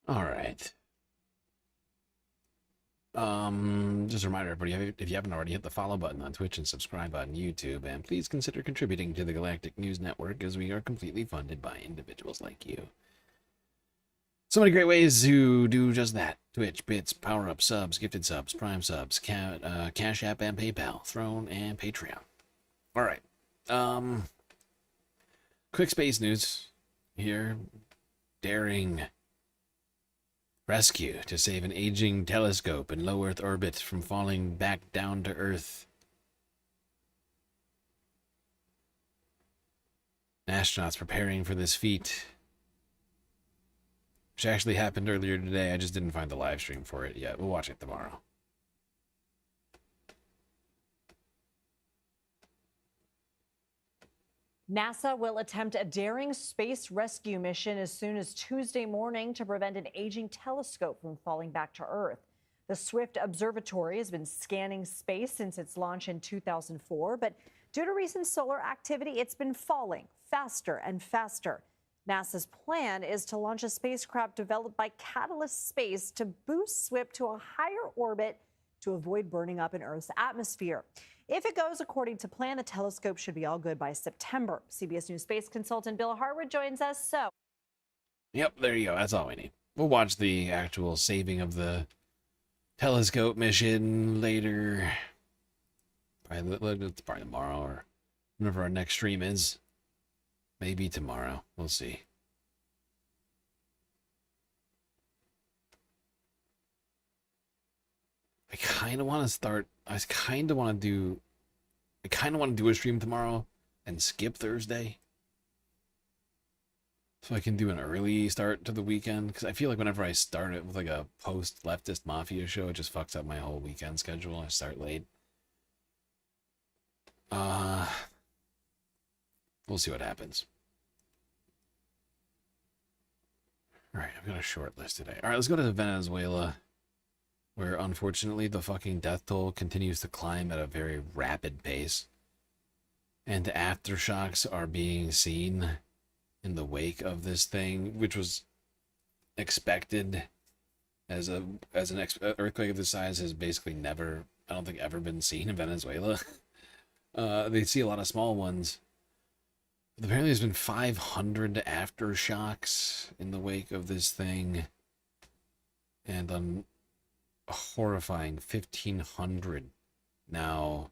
All right. Just a reminder, everybody, if you haven't already, hit the follow button on Twitch and subscribe on YouTube, and please consider contributing to the Galactic News Network, as we are completely funded by individuals like you. So many great ways to do just that. Twitch, bits, power-up subs, gifted subs, prime subs, Cash App and PayPal, Throne, and Patreon. All right. Quick space news here. Daring rescue to save an aging telescope in low Earth orbit from falling back down to Earth. Astronauts preparing for this feat, which actually happened earlier today. I just didn't find the live stream for it yet. We'll watch it tomorrow. NASA will attempt a daring space rescue mission as soon as Tuesday morning to prevent an aging telescope from falling back to Earth. The Swift Observatory has been scanning space since its launch in 2004, but due to recent solar activity, it's been falling faster and faster. NASA's plan is to launch a spacecraft developed by Catalyst Space to boost Swift to a higher orbit to avoid burning up in Earth's atmosphere. If it goes according to plan, the telescope should be all good by September. CBS News space consultant Bill Harwood joins us. Yep, there you go. That's all we need. We'll watch the actual saving of the telescope mission later. It's probably tomorrow or whenever our next stream is. Maybe tomorrow. We'll see. I kind of want to do a stream tomorrow and skip Thursday, so I can do an early start to the weekend, because I feel like whenever I start it with like a post leftist mafia show, it just fucks up my whole weekend schedule. I start late. We'll see what happens. All right, I've got a short list today. All right, let's go to Venezuela, where unfortunately the fucking death toll continues to climb at a very rapid pace, and the aftershocks are being seen in the wake of this thing, which was expected as an earthquake of this size has basically never, I don't think, ever been seen in Venezuela. They see a lot of small ones. But apparently there's been 500 aftershocks in the wake of this thing. And a horrifying 1,500 now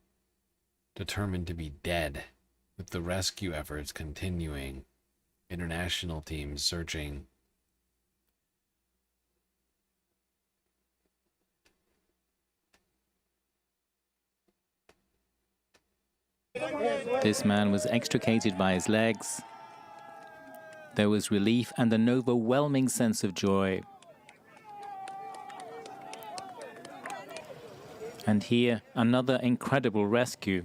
determined to be dead, with the rescue efforts continuing. International teams searching. This man was extricated by his legs. There was relief and an overwhelming sense of joy. And here, another incredible rescue.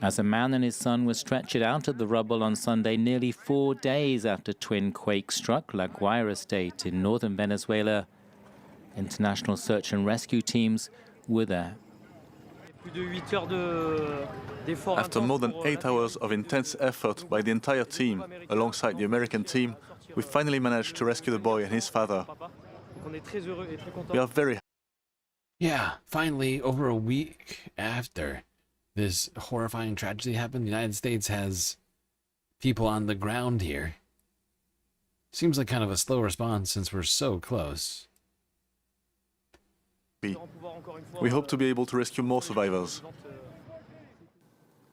As a man and his son were stretchered out of the rubble on Sunday, nearly 4 days after twin quakes struck La Guaira state in northern Venezuela, international search and rescue teams were there. After more than 8 hours of intense effort by the entire team, alongside the American team, we finally managed to rescue the boy and his father. We are very happy. Yeah, finally, over a week after this horrifying tragedy happened, the United States has people on the ground here. Seems like kind of a slow response since we're so close. We hope to be able to rescue more survivors.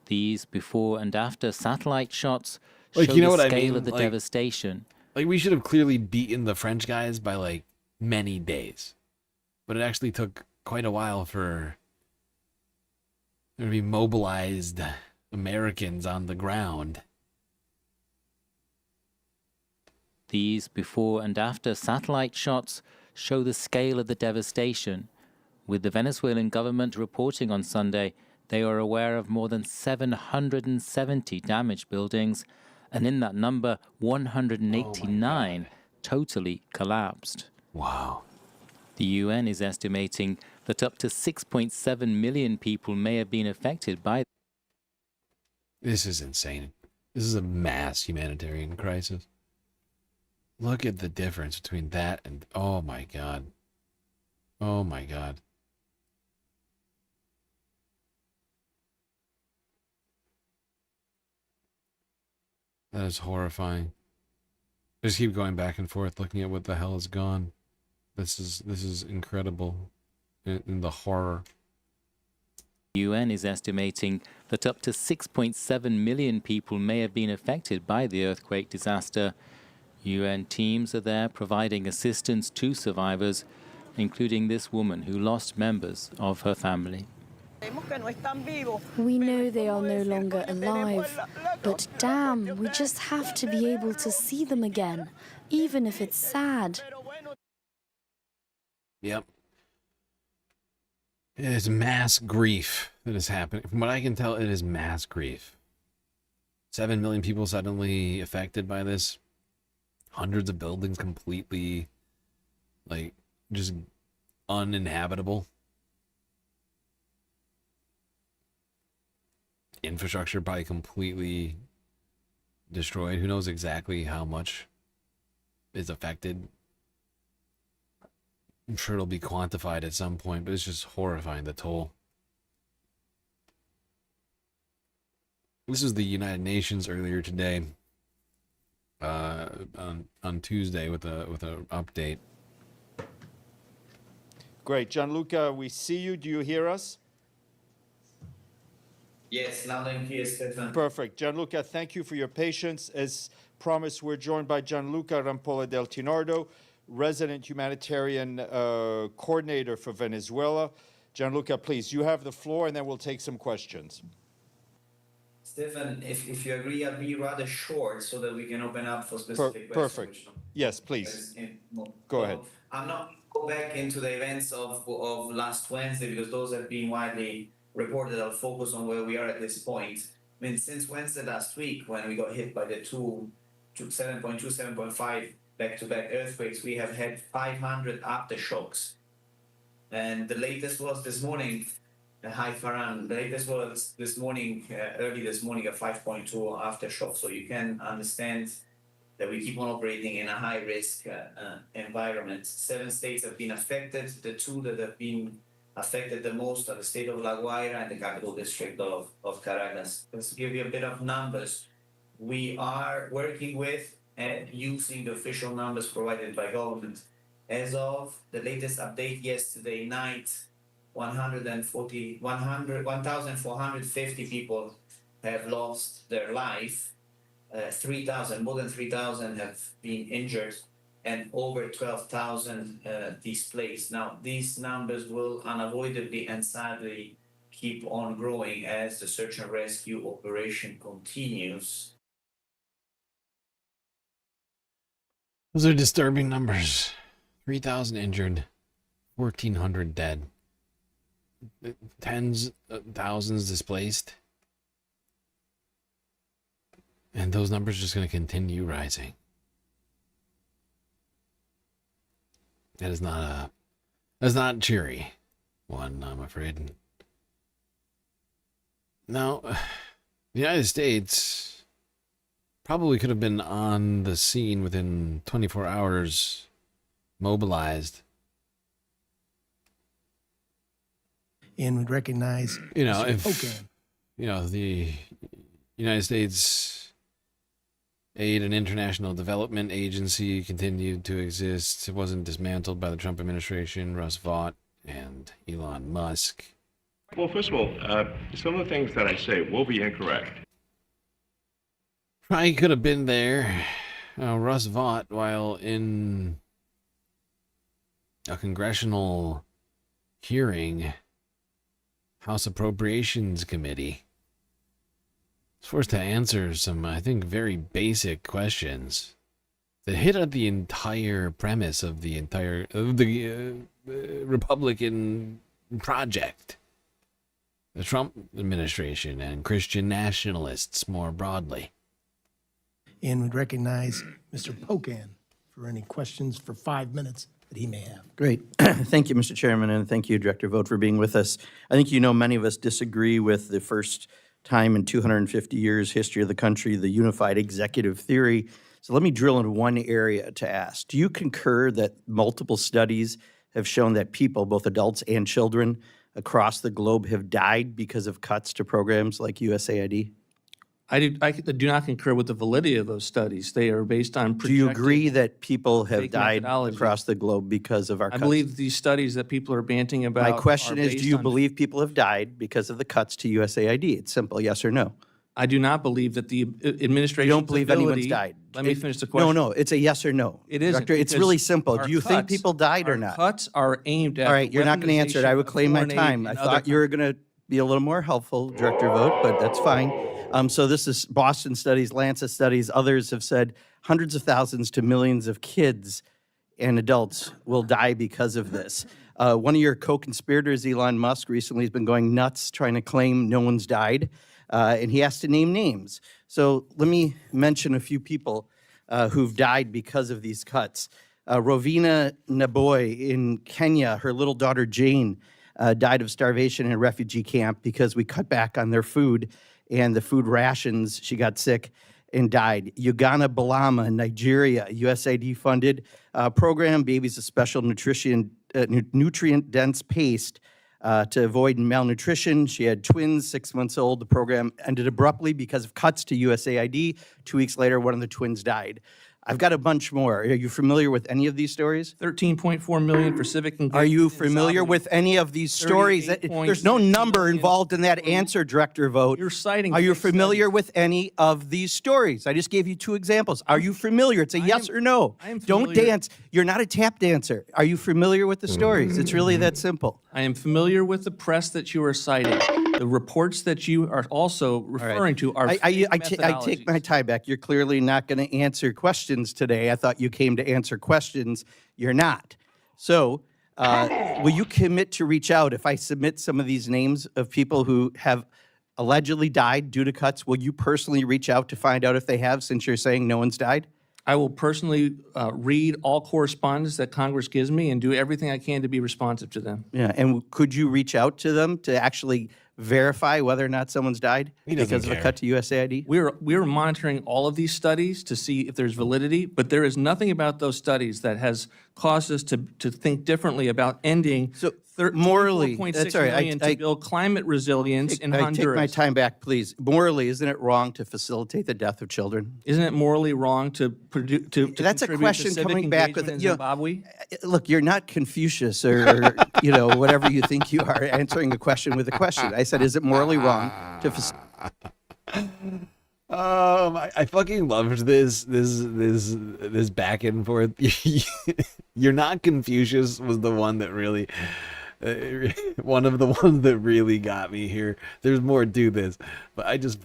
These before and after satellite shots Like, show you know the what I scale mean? of the Like- devastation. Like, we should have clearly beaten the French guys by, like, many days. But it actually took quite a while for there to be mobilized Americans on the ground. These before and after satellite shots show the scale of the devastation. With the Venezuelan government reporting on Sunday, they are aware of more than 770 damaged buildings, and in that number, 189 totally collapsed. Wow. The UN is estimating that up to 6.7 million people may have been affected by. This is insane. This is a mass humanitarian crisis. Look at the difference between that and, oh my God. Oh my God. That is horrifying. Just keep going back and forth looking at what the hell is gone. This is incredible in the horror. The UN is estimating that up to 6.7 million people may have been affected by the earthquake disaster. UN teams are there providing assistance to survivors, including this woman who lost members of her family. We know they are no longer alive, but damn, we just have to be able to see them again, even if it's sad. Yep. It is mass grief that is happening. From what I can tell, it is mass grief. 7 million people suddenly affected by this. Hundreds of buildings completely, like, just uninhabitable. Infrastructure probably completely destroyed. Who knows exactly how much is affected. I'm sure it'll be quantified at some point, but it's just horrifying, the toll. This is the United Nations earlier today, on Tuesday with a update. Great. Gianluca, we see you. Do you hear us? Yes, loud and clear, Stefan. Perfect. Gianluca, thank you for your patience. As promised, we're joined by Gianluca Rampolla del Tinardo, resident humanitarian coordinator for Venezuela. Gianluca, please, you have the floor, and then we'll take some questions. Stefan, if you agree, I'll be rather short so that we can open up for specific questions. Perfect. Yes, please. Go ahead. I'm not go back into the events of last Wednesday because those have been widely reported. I'll focus on where we are at this point. I mean, since Wednesday last week, when we got hit by the 7.2, 7.5 back-to-back earthquakes, we have had 500 aftershocks. And the latest was this morning, Hi Farhan, the latest was this morning, early this morning, a 5.2 aftershock. So you can understand that we keep on operating in a high-risk environment. 7 states have been affected. The 2 that have been affected the most are the state of La Guaira and the capital district of Caracas. Let's give you a bit of numbers. We are working with and using the official numbers provided by government. As of the latest update yesterday night, 1,450 people have lost their life. 3,000, more than 3,000 have been injured, and over 12,000 displaced. Now, these numbers will unavoidably and sadly keep on growing as the search and rescue operation continues. Those are disturbing numbers. 3,000 injured, 1,400 dead, tens of thousands displaced. And those numbers are just going to continue rising. That's not a cheery one, I'm afraid. Now, the United States probably could have been on the scene within 24 hours, mobilized. And would recognize, if the United States Aid and International Development Agency continued to exist, it wasn't dismantled by the Trump administration, Russ Vought, and Elon Musk. Well, first of all, some of the things that I say will be incorrect. Probably could have been there. Russ Vought, while in a congressional hearing, House Appropriations Committee, was forced to answer some, I think, very basic questions that hit at the entire premise of the Republican project, the Trump administration, and Christian nationalists more broadly. And would recognize Mr. Pocan for any questions for 5 minutes that he may have. Great. Thank you, Mr. Chairman, and thank you, Director Vogt, for being with us. I think many of us disagree with the first time in 250 years history of the country, the unified executive theory. So let me drill into one area to ask. Do you concur that multiple studies have shown that people, both adults and children, across the globe have died because of cuts to programs like USAID? I do not concur with the validity of those studies. They are based on Do you agree that people have fake died methodology. across the globe because of our I cuts? believe these studies that people are banting about. My question are is, based do you on- believe people have died because of the cuts to USAID? It's simple, yes or no. I do not believe that the administration. You don't believe anyone's died? Let me finish the question. No, it's a yes or no. It isn't, Director, it's because really simple. our Do you think cuts- people died or our not? Cuts are aimed at. All right, you're not going to answer it. I would claim my time. I thought you were going to be a little more helpful, Director Vogt, but that's fine. So this is Boston studies, Lancet studies. Others have said hundreds of thousands to millions of kids and adults will die because of this. One of your co-conspirators, Elon Musk, recently has been going nuts trying to claim no one's died, and he has to name names. So let me mention a few people who've died because of these cuts. Rovina Naboy in Kenya, her little daughter Jane died of starvation in a refugee camp because we cut back on their food and the food rations. She got sick and died. Ugana Balama in Nigeria, USAID-funded program, babies a special nutrient-dense paste to avoid malnutrition. She had twins, 6 months old. The program ended abruptly because of cuts to USAID. 2 weeks later, one of the twins died. I've got a bunch more. Are you familiar with any of these stories? 13.4 million for civic engagement. Are you familiar with any of these stories? There's no number involved in that answer, Director Vogt. You're citing. Are you familiar with any of these stories? I just gave you 2 examples. Are you familiar? It's a yes or no. I am Don't familiar. dance. You're not a tap dancer. Are you familiar with the stories? It's really that simple. I am familiar with the press that you are citing. The reports that you are also referring to are I take my tie back. You're clearly not going to answer questions today. I thought you came to answer questions. You're not. So will you commit to reach out if I submit some of these names of people who have allegedly died due to cuts? Will you personally reach out to find out if they have, since you're saying no one's died? I will personally read all correspondence that Congress gives me and do everything I can to be responsive to them. Yeah, and could you reach out to them to actually verify whether or not someone's died He doesn't because of a care. cut to USAID? We're monitoring all of these studies to see if there's validity, but there is nothing about those studies that has caused us to think differently about ending morally, that's all right. million to build climate resilience in I Honduras. take my time back, please. Morally, isn't it wrong to facilitate the death of children? Isn't it morally wrong to That's a contribute to question civic coming back with engagement in Zimbabwe? Look, you're not Confucius or you know, whatever you think you are, answering a question with a question. I said, is it morally wrong to I fucking loved this back and forth. You're not Confucius was the one that really, one of the ones that really got me here. There's more to this, but I just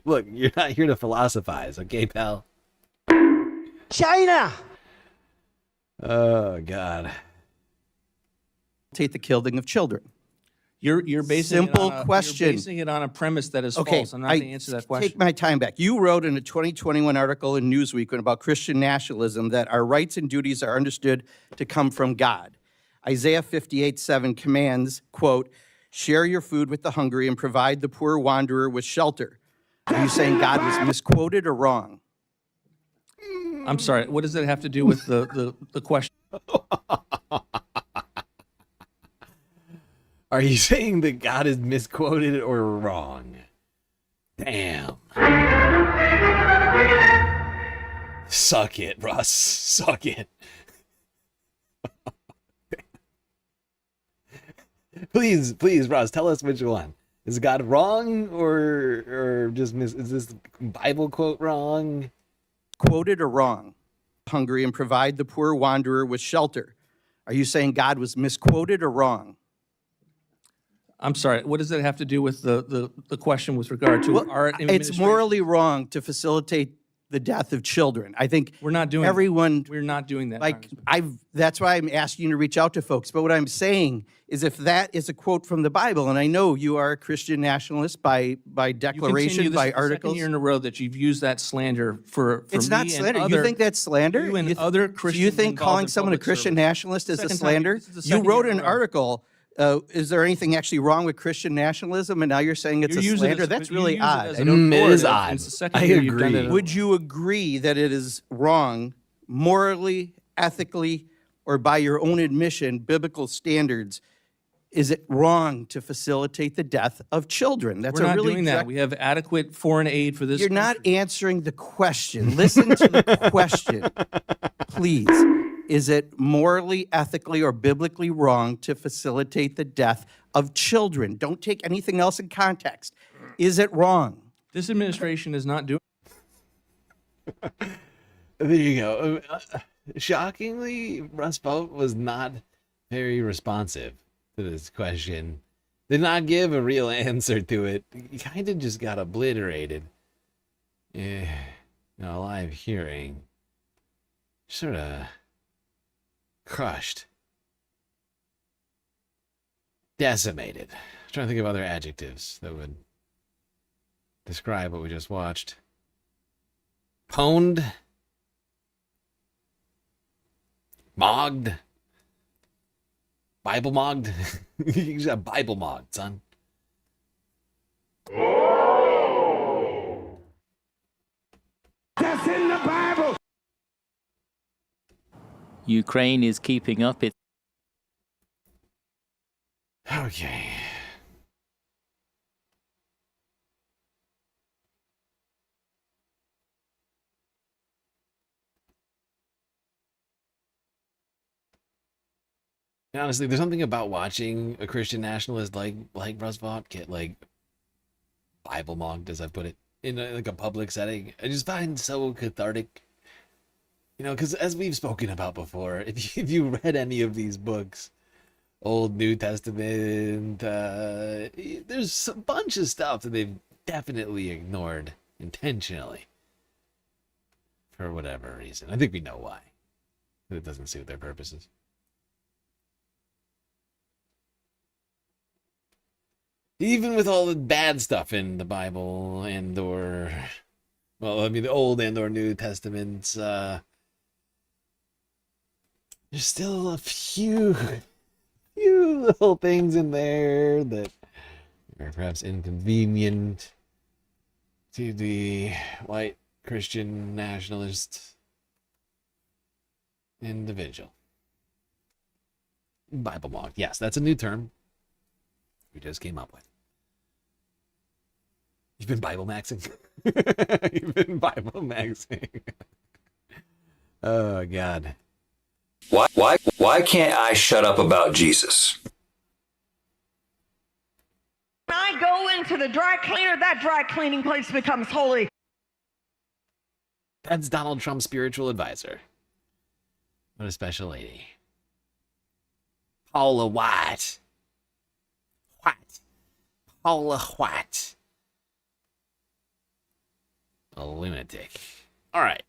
look. You're not here to philosophize, okay, pal? China. Oh God. Take the killing of children. You're basing Simple it on question. You're basing it on a premise that is false. I'm not going to answer that question. Take my time back. You wrote in a 2021 article in Newsweek about Christian nationalism that our rights and duties are understood to come from God. Isaiah 58:7 commands, quote, share your food with the hungry and provide the poor wanderer with shelter. Are you saying God was misquoted or wrong? I'm sorry. What does that have to do with the question? Are you saying that God is misquoted or wrong? Damn. Suck it, Russ. Suck it. Please, Russ, tell us which one. Is God wrong or just is this Bible quote wrong? Quoted or wrong? Hungry and provide the poor wanderer with shelter. Are you saying God was misquoted or wrong? I'm sorry. What does that have to do with the question with regard to our It's administration? morally wrong to facilitate the death of children. I think We're not doing everyone. that. We're not doing that. Like that's why I'm asking you to reach out to folks. But what I'm saying is, if that is a quote from the Bible, and I know you are a Christian nationalist by declaration, by articles. Second year in a row that you've used that slander for It's me not and slander. other, You think that's slander? You and other Christians. Do you think involved calling in someone a public Christian service. nationalist is a Second time- slander? this is the You second wrote year in an a row. article. Is there anything actually wrong with Christian nationalism? And now you're saying it's You're a using slander? it- That's you really use it odd. as I a don't- It is pejorative, odd. and it's the second I year you've done agree. it. Would you agree that it is wrong, morally, ethically, or by your own admission, biblical standards? Is it wrong to facilitate the death of children? That's We're a not really doing that. direct- We have adequate foreign aid for this. You're not answering the question. Listen to the question, please. Is it morally, ethically, or biblically wrong to facilitate the death of children? Don't take anything else in context. Is it wrong? This administration is not doing. There you go. Shockingly, Russ Vogt was not very responsive to this question. Did not give a real answer to it. He kind of just got obliterated. Yeah, no, live hearing. Sort of crushed. Decimated. I'm trying to think of other adjectives that would describe what we just watched. Pwned. Mogged. Bible mogged. You just got Bible mogged, son. That's in the Bible. Ukraine is keeping up its Okay. And honestly, there's something about watching a Christian nationalist like Russ Vogt get like Bible mocked, as I put it, in like a public setting. I just find so cathartic. You know, because as we've spoken about before, if you read any of these books, Old, New Testament, there's a bunch of stuff that they've definitely ignored intentionally for whatever reason. I think we know why. It doesn't suit their purposes. Even with all the bad stuff in the Bible the Old and or New Testaments, there's still a few little things in there that or perhaps inconvenient to the white Christian nationalist individual. Bible monk. Yes, that's a new term we just came up with. You've been Bible maxing. You've been Bible maxing. Oh, God. Why can't I shut up about Jesus? When I go into the dry cleaner, that dry cleaning place becomes holy. That's Donald Trump's spiritual advisor. What a special lady. Paula White. Paula White. A lunatic. All right.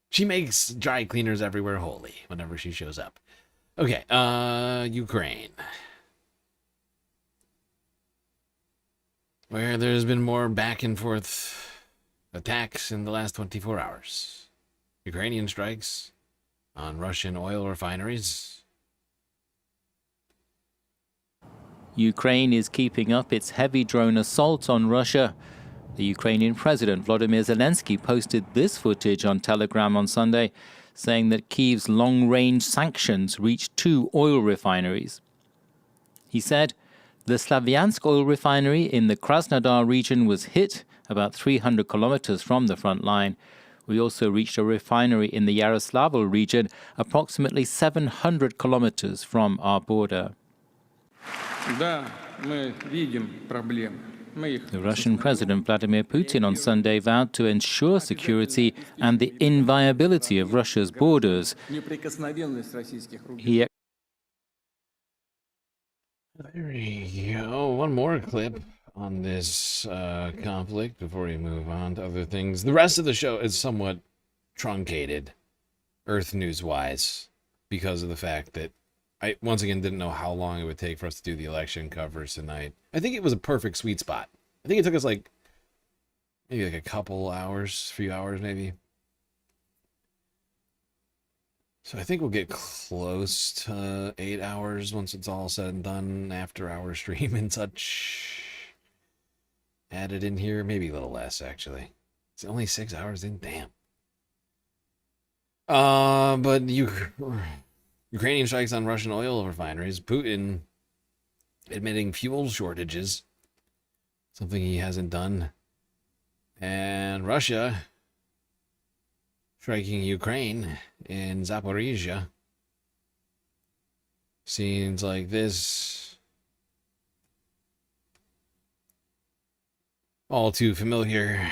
She makes dry cleaners everywhere holy whenever she shows up. Okay, Ukraine. Where there's been more back and forth attacks in the last 24 hours. Ukrainian strikes on Russian oil refineries. Ukraine is keeping up its heavy drone assault on Russia. The Ukrainian President Volodymyr Zelensky posted this footage on Telegram on Sunday, saying that Kyiv's long-range sanctions reached 2 oil refineries. He said, the Slavyansk oil refinery in the Krasnodar region was hit about 300 kilometers from the front line. We also reached a refinery in the Yaroslavl region, approximately 700 kilometers from our border. The Russian President Vladimir Putin on Sunday vowed to ensure security and the inviolability of Russia's borders. There you go. One more clip on this conflict before we move on to other things. The rest of the show is somewhat truncated, Earth news-wise, because of the fact that I, once again, didn't know how long it would take for us to do the election coverage tonight. I think it was a perfect sweet spot. I think it took us maybe a couple hours, few hours maybe. So I think we'll get close to 8 hours once it's all said and done, after our stream and such. Added in here, maybe a little less actually. It's only 6 hours in, damn. But Ukrainian strikes on Russian oil refineries. Putin admitting fuel shortages, something he hasn't done. And Russia striking Ukraine in Zaporizhia. Scenes like this, all too familiar.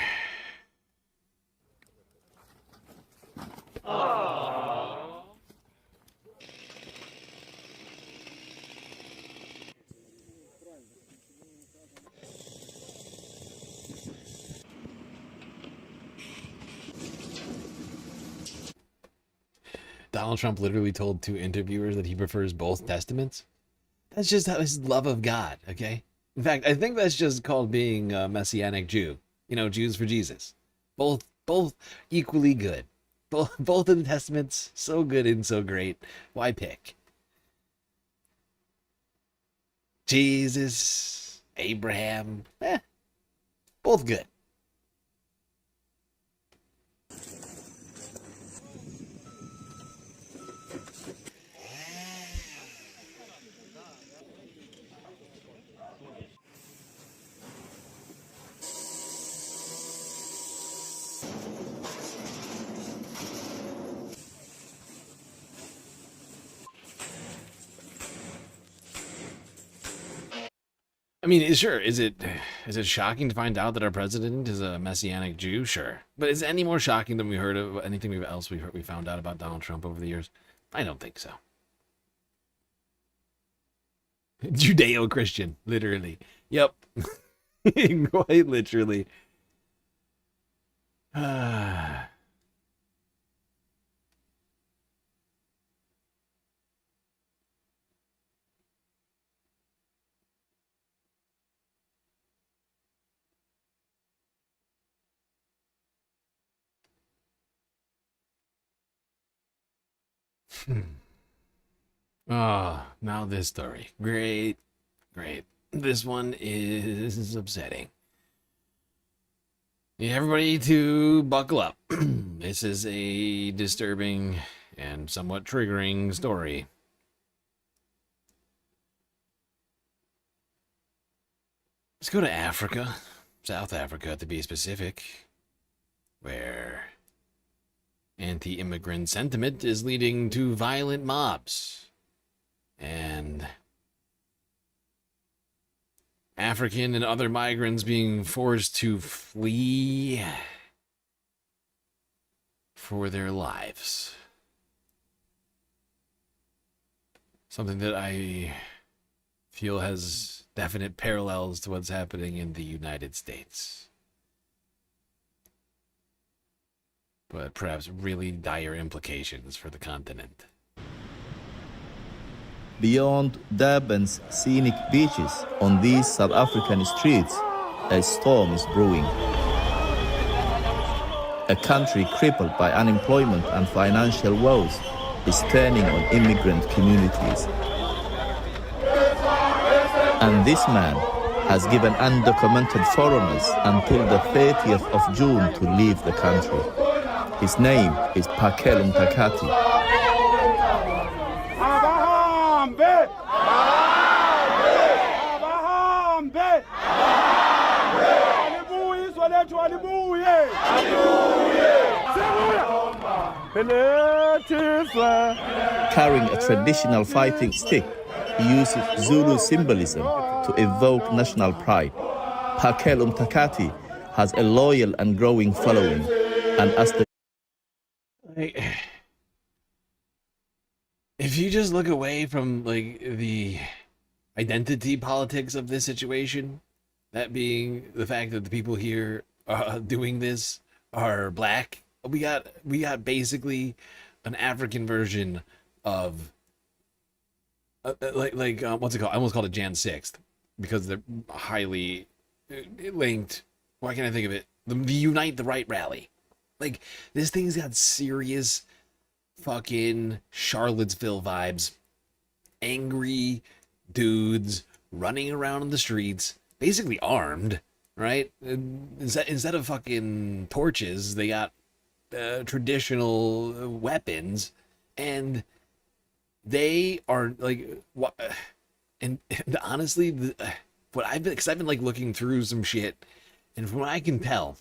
Donald Trump literally told 2 interviewers that he prefers both testaments. That's just his love of God, okay? In fact, I think that's just called being a Messianic Jew. You know, Jews for Jesus. Both equally good. Both of the testaments, so good and so great. Why pick? Jesus, Abraham, both good. I mean, sure, is it shocking to find out that our president is a Messianic Jew? Sure. But is it any more shocking than we heard of anything else we found out about Donald Trump over the years? I don't think so. Judeo-Christian, literally. Yep. Quite literally. Ah, now this story. Great. This one is upsetting. Yeah, everybody to buckle up. This is a disturbing and somewhat triggering story. Let's go to Africa, South Africa to be specific, where anti-immigrant sentiment is leading to violent mobs. And African and other migrants being forced to flee for their lives. Something that I feel has definite parallels to what's happening in the United States. But perhaps really dire implications for the continent. Beyond Durban's scenic beaches, on these South African streets, a storm is brewing. A country crippled by unemployment and financial woes is turning on immigrant communities. And this man has given undocumented foreigners until the 30th of June to leave the country. His name is Phakelo Mthakathi. Carrying a traditional fighting stick, he uses Zulu symbolism to evoke national pride. Phakelo Mthakathi has a loyal and growing following, and as the if you just look away from like the identity politics of this situation, that being the fact that the people here doing this are black, we got basically an African version of what's it called? I almost called it Jan 6th because they're highly linked. Why can't I think of it? The Unite the Right rally. Like, this thing's got serious fucking Charlottesville vibes. Angry dudes running around in the streets, basically armed, right? Instead of fucking torches, they got traditional weapons, and they are like, what? And honestly, what I've been, because I've been like looking through some shit, and from what I can tell,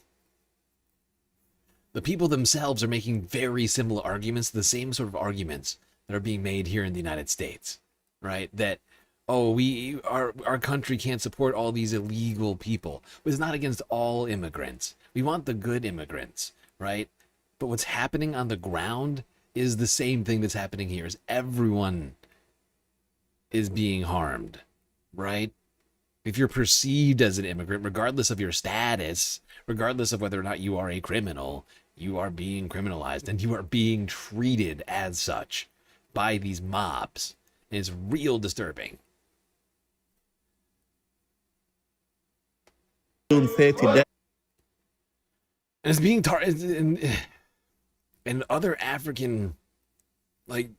the people themselves are making very similar arguments, the same sort of arguments that are being made here in the United States, right? That, oh, our country can't support all these illegal people. It's not against all immigrants. We want the good immigrants, right? But what's happening on the ground is the same thing that's happening here. Is everyone is being harmed, right? If you're perceived as an immigrant, regardless of your status, regardless of whether or not you are a criminal, you are being criminalized and you are being treated as such by these mobs. And it's real disturbing. June 30 And it's being and other African like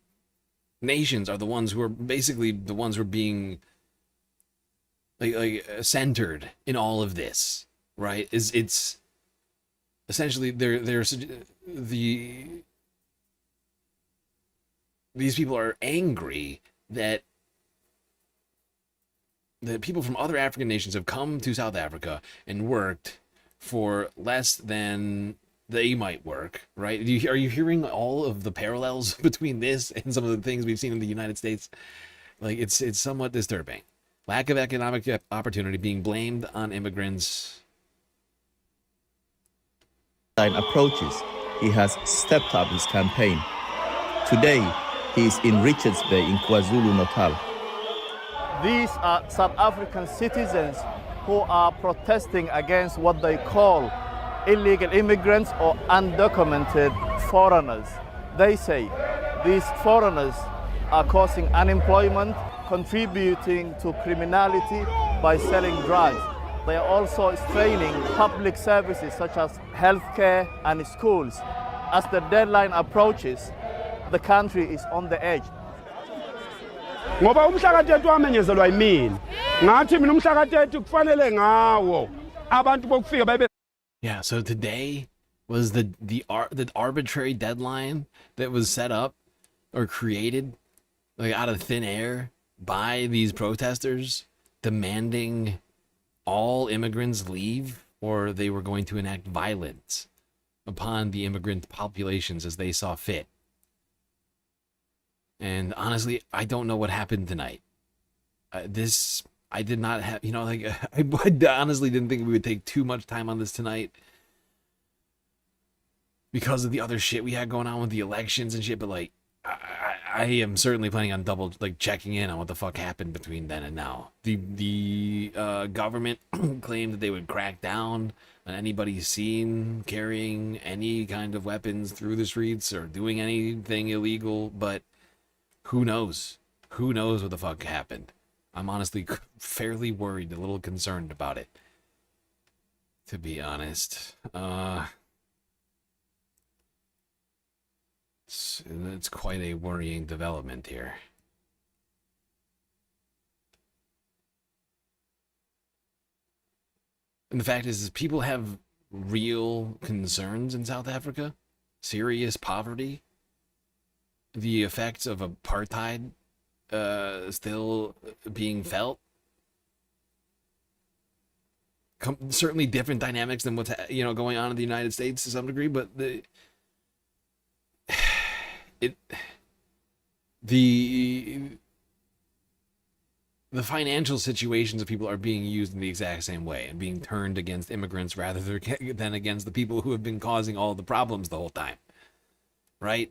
nations are the ones who are basically the ones who are being like centered in all of this, right? It's essentially these people are angry that the people from other African nations have come to South Africa and worked for less than they might work, right? Are you hearing all of the parallels between this and some of the things we've seen in the United States? Like, it's somewhat disturbing. Lack of economic opportunity being blamed on immigrants. approaches, he has stepped up his campaign. Today, he is in Richards Bay in KwaZulu-Natal. These are South African citizens who are protesting against what they call illegal immigrants or undocumented foreigners. They say these foreigners are causing unemployment, contributing to criminality by selling drugs. They are also straining public services such as healthcare and schools. As the deadline approaches, the country is on the edge. ngoba umhlaka-30 wamenyezelwa yimina ngathi mina umhlaka-30 kufanele ngawo abantu bokufika babe. Yeah, so today was the arbitrary deadline that was set up or created like out of thin air by these protesters demanding all immigrants leave, or they were going to enact violence upon the immigrant populations as they saw fit. And honestly, I don't know what happened tonight. I did not have, I honestly didn't think we would take too much time on this tonight because of the other shit we had going on with the elections and shit, but like, I am certainly planning on double checking in on what the fuck happened between then and now. The government claimed that they would crack down on anybody seen carrying any kind of weapons through the streets or doing anything illegal, but who knows? Who knows what the fuck happened? I'm honestly fairly worried, a little concerned about it, to be honest. It's quite a worrying development here. And the fact is people have real concerns in South Africa, serious poverty, the effects of apartheid still being felt. Certainly different dynamics than what's going on in the United States to some degree, but the financial situations of people are being used in the exact same way and being turned against immigrants rather than against the people who have been causing all the problems the whole time, right?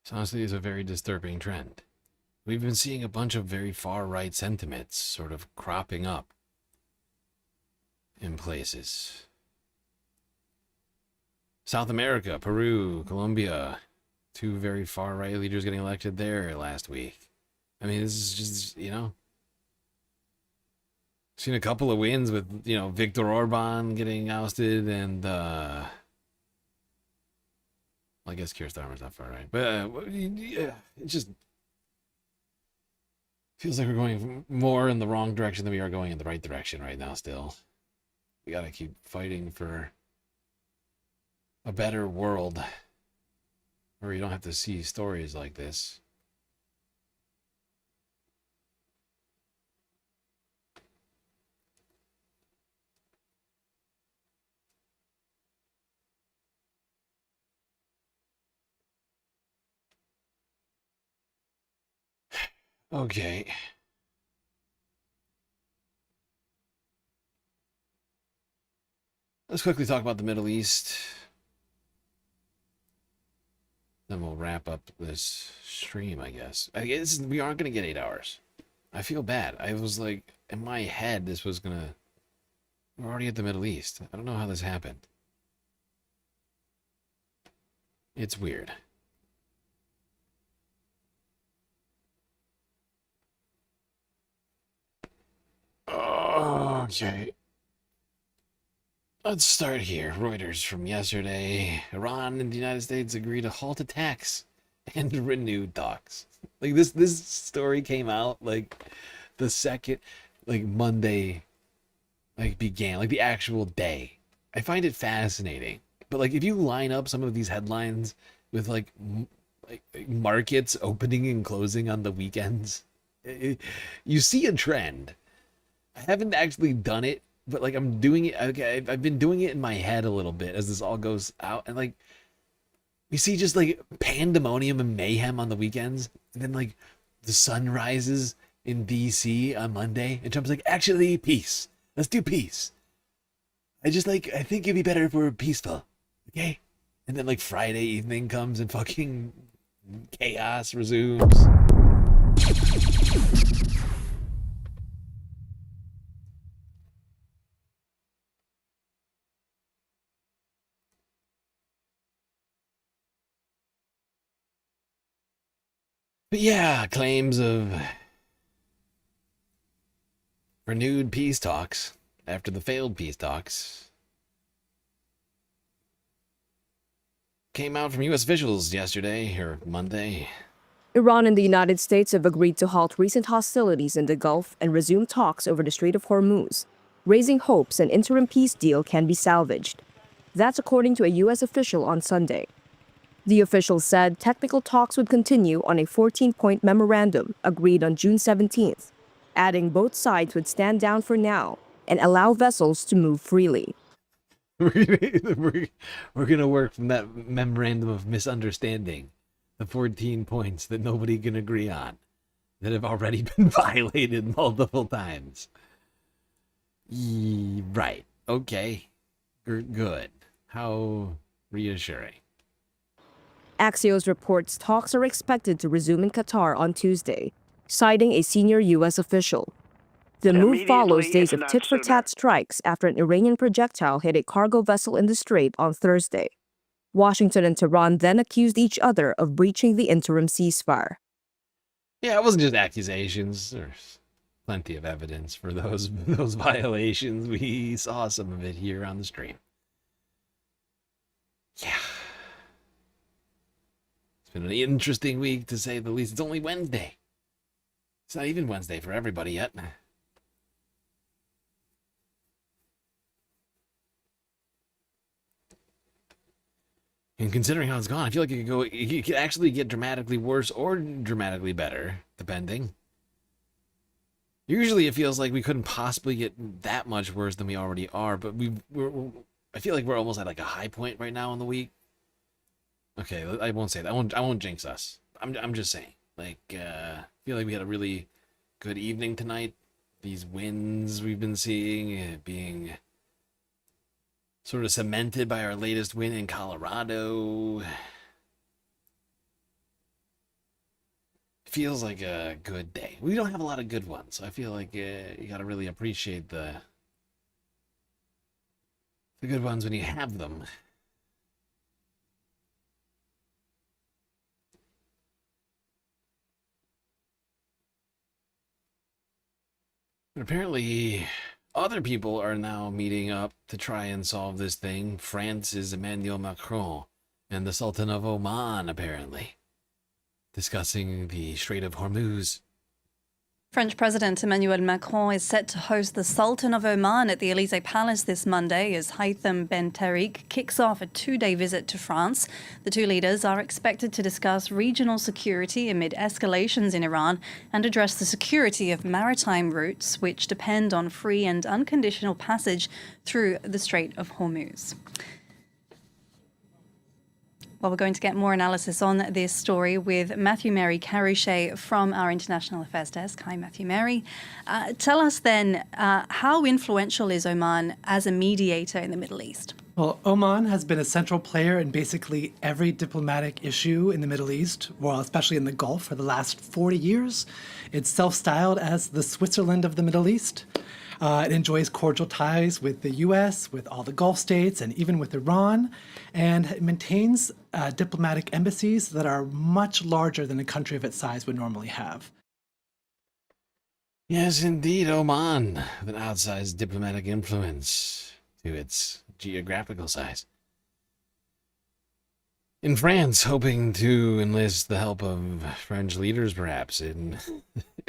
This honestly is a very disturbing trend. We've been seeing a bunch of very far-right sentiments sort of cropping up in places. South America, Peru, Colombia, 2 very far-right leaders getting elected there last week. I mean, this is just, seen a couple of wins with, Viktor Orban getting ousted and, I guess Keir Starmer's not far right, but yeah, it just feels like we're going more in the wrong direction than we are going in the right direction right now still. We gotta keep fighting for a better world where you don't have to see stories like this. Okay. Let's quickly talk about the Middle East. Then we'll wrap up this stream, I guess. We aren't going to get 8 hours. I feel bad. I was like, in my head, this was going to... We're already at the Middle East. I don't know how this happened. It's weird. Okay. Let's start here. Reuters from yesterday. Iran and the United States agree to halt attacks and renew talks. Like this story came out like the second Monday began, like the actual day. I find it fascinating. But if you line up some of these headlines with like markets opening and closing on the weekends, you see a trend. I haven't actually done it, but I'm doing it. Okay, I've been doing it in my head a little bit as this all goes out, and we see just pandemonium and mayhem on the weekends, and then the sun rises in DC on Monday, and Trump's like, actually, peace. Let's do peace. I think it'd be better if we were peaceful, okay? And then Friday evening comes and fucking chaos resumes. But yeah, claims of renewed peace talks after the failed peace talks came out from U.S. officials yesterday, or Monday. Iran and the United States have agreed to halt recent hostilities in the Gulf and resume talks over the Strait of Hormuz, raising hopes an interim peace deal can be salvaged. That's according to a U.S. official on Sunday. The official said technical talks would continue on a 14-point memorandum agreed on June 17th, adding both sides would stand down for now and allow vessels to move freely. We're going to work from that memorandum of misunderstanding, the 14 points that nobody can agree on, that have already been violated multiple times. Right. Okay. Good. How reassuring. Axios reports talks are expected to resume in Qatar on Tuesday, citing a senior U.S. official. The move follows days of tit-for-tat strikes after an Iranian projectile hit a cargo vessel in the strait on Thursday. Washington and Tehran then accused each other of breaching the interim ceasefire. Yeah, it wasn't just accusations. There's plenty of evidence for those violations. We saw some of it here on the stream. Yeah. It's been an interesting week, to say the least. It's only Wednesday. It's not even Wednesday for everybody yet. And considering how it's gone, I feel like it could actually get dramatically worse or dramatically better, depending. Usually it feels like we couldn't possibly get that much worse than we already are, but I feel like we're almost at like a high point right now in the week. Okay, I won't say that. I won't jinx us. I'm just saying. Like, I feel like we had a really good evening tonight. These wins we've been seeing being sort of cemented by our latest win in Colorado. Feels like a good day. We don't have a lot of good ones, so I feel like you gotta really appreciate the good ones when you have them. But apparently, other people are now meeting up to try and solve this thing. France's Emmanuel Macron and the Sultan of Oman, apparently, discussing the Strait of Hormuz. French President Emmanuel Macron is set to host the Sultan of Oman at the Elysee Palace this Monday as Haitham Ben Tariq kicks off a two-day visit to France. The two leaders are expected to discuss regional security amid escalations in Iran and address the security of maritime routes, which depend on free and unconditional passage through the Strait of Hormuz. Well, we're going to get more analysis on this story with Matthew Mary Caruchet from our International Affairs Desk. Hi, Matthew Mary. Tell us then, how influential is Oman as a mediator in the Middle East? Well, Oman has been a central player in basically every diplomatic issue in the Middle East, well, especially in the Gulf, for the last 40 years. It's self-styled as the Switzerland of the Middle East. It enjoys cordial ties with the U.S., with all the Gulf states, and even with Iran, and it maintains diplomatic embassies that are much larger than a country of its size would normally have. Yes, indeed, Oman, with an outsized diplomatic influence to its geographical size. In France, hoping to enlist the help of French leaders, perhaps, in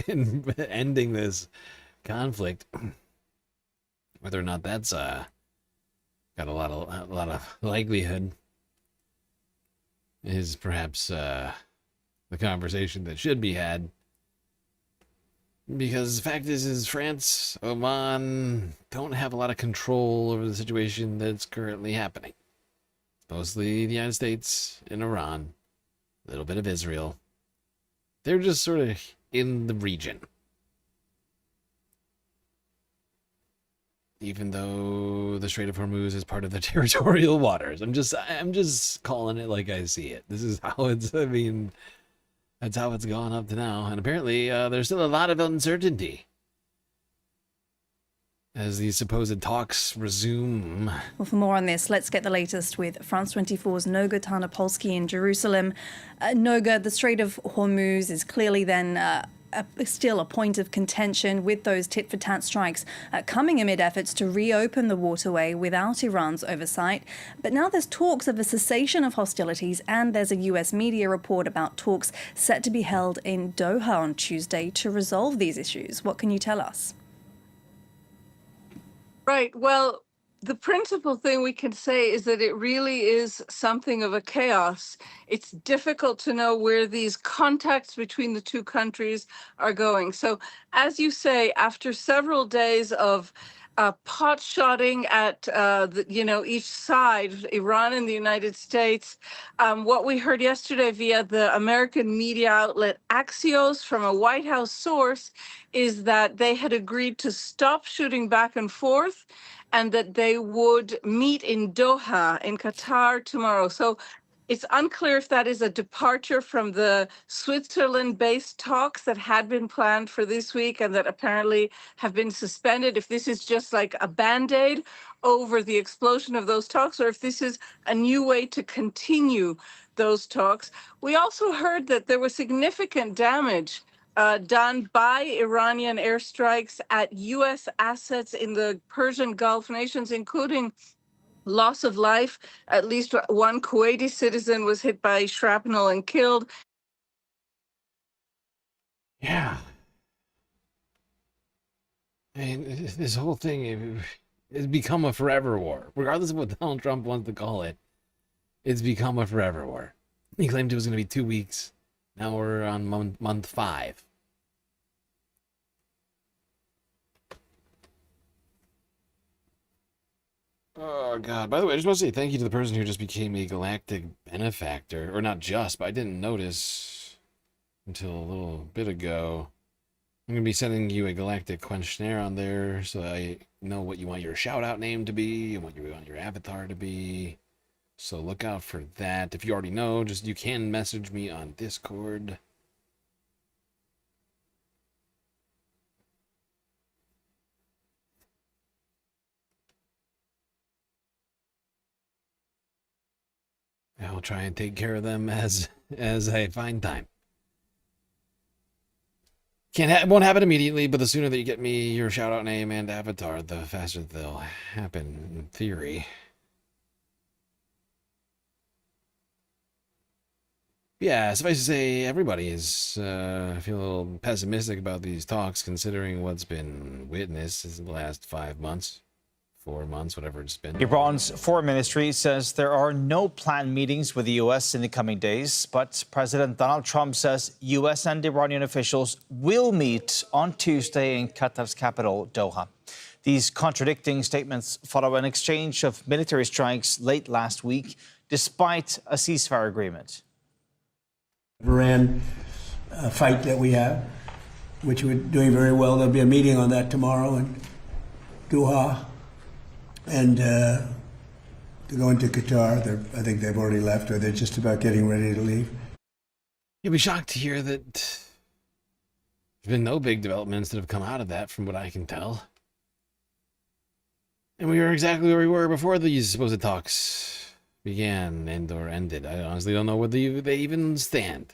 ending this conflict. Whether or not that's got a lot of likelihood is perhaps the conversation that should be had. Because the fact is France, Oman don't have a lot of control over the situation that's currently happening. Mostly the United States and Iran, a little bit of Israel. They're just sort of in the region. Even though the Strait of Hormuz is part of the territorial waters. I'm just calling it like I see it. This is how it's, I mean, that's how it's gone up to now. And apparently there's still a lot of uncertainty as these supposed talks resume. Well, for more on this, let's get the latest with France 24's Noga Tarnopolsky in Jerusalem. Noga, the Strait of Hormuz is clearly then still a point of contention with those tit-for-tat strikes coming amid efforts to reopen the waterway without Iran's oversight. But now there's talks of a cessation of hostilities, and there's a US media report about talks set to be held in Doha on Tuesday to resolve these issues. What can you tell us? Right. Well, the principal thing we can say is that it really is something of a chaos. It's difficult to know where these contacts between the two countries are going. So, as you say, after several days of pot shotting at each side, Iran and the United States, what we heard yesterday via the American media outlet Axios from a White House source is that they had agreed to stop shooting back and forth, and that they would meet in Doha, in Qatar, tomorrow. So it's unclear if that is a departure from the Switzerland-based talks that had been planned for this week and that apparently have been suspended, if this is just like a Band-Aid over the explosion of those talks, or if this is a new way to continue those talks. We also heard that there was significant damage done by Iranian airstrikes at U.S. assets in the Persian Gulf nations, including loss of life. At least one Kuwaiti citizen was hit by shrapnel and killed. Yeah. I mean, this whole thing has become a forever war. Regardless of what Donald Trump wants to call it, it's become a forever war. He claimed it was going to be 2 weeks. Now we're on month 5. Oh, God. By the way, I just want to say thank you to the person who just became a galactic benefactor. Or not just, but I didn't notice until a little bit ago. I'm going to be sending you a galactic questionnaire on there so I know what you want your shout-out name to be and what you want your avatar to be. So look out for that. If you already know, you can message me on Discord. I'll try and take care of them as I find time. Won't happen immediately, but the sooner that you get me your shout-out name and avatar, the faster they'll happen, in theory. Yeah, suffice to say, everybody is feel a little pessimistic about these talks, considering what's been witnessed in the last 5 months. 4 months, whatever it's been. Iran's foreign ministry says there are no planned meetings with the U.S. in the coming days, but President Donald Trump says U.S. and Iranian officials will meet on Tuesday in Qatar's capital, Doha. These contradicting statements follow an exchange of military strikes late last week, despite a ceasefire agreement. Iran fight that we have, which we're doing very well. There'll be a meeting on that tomorrow in Doha. And to go into Qatar, I think they've already left, or they're just about getting ready to leave. You'll be shocked to hear that there's been no big developments that have come out of that, from what I can tell. And we are exactly where we were before these supposed talks began and/or ended. I honestly don't know where they even stand.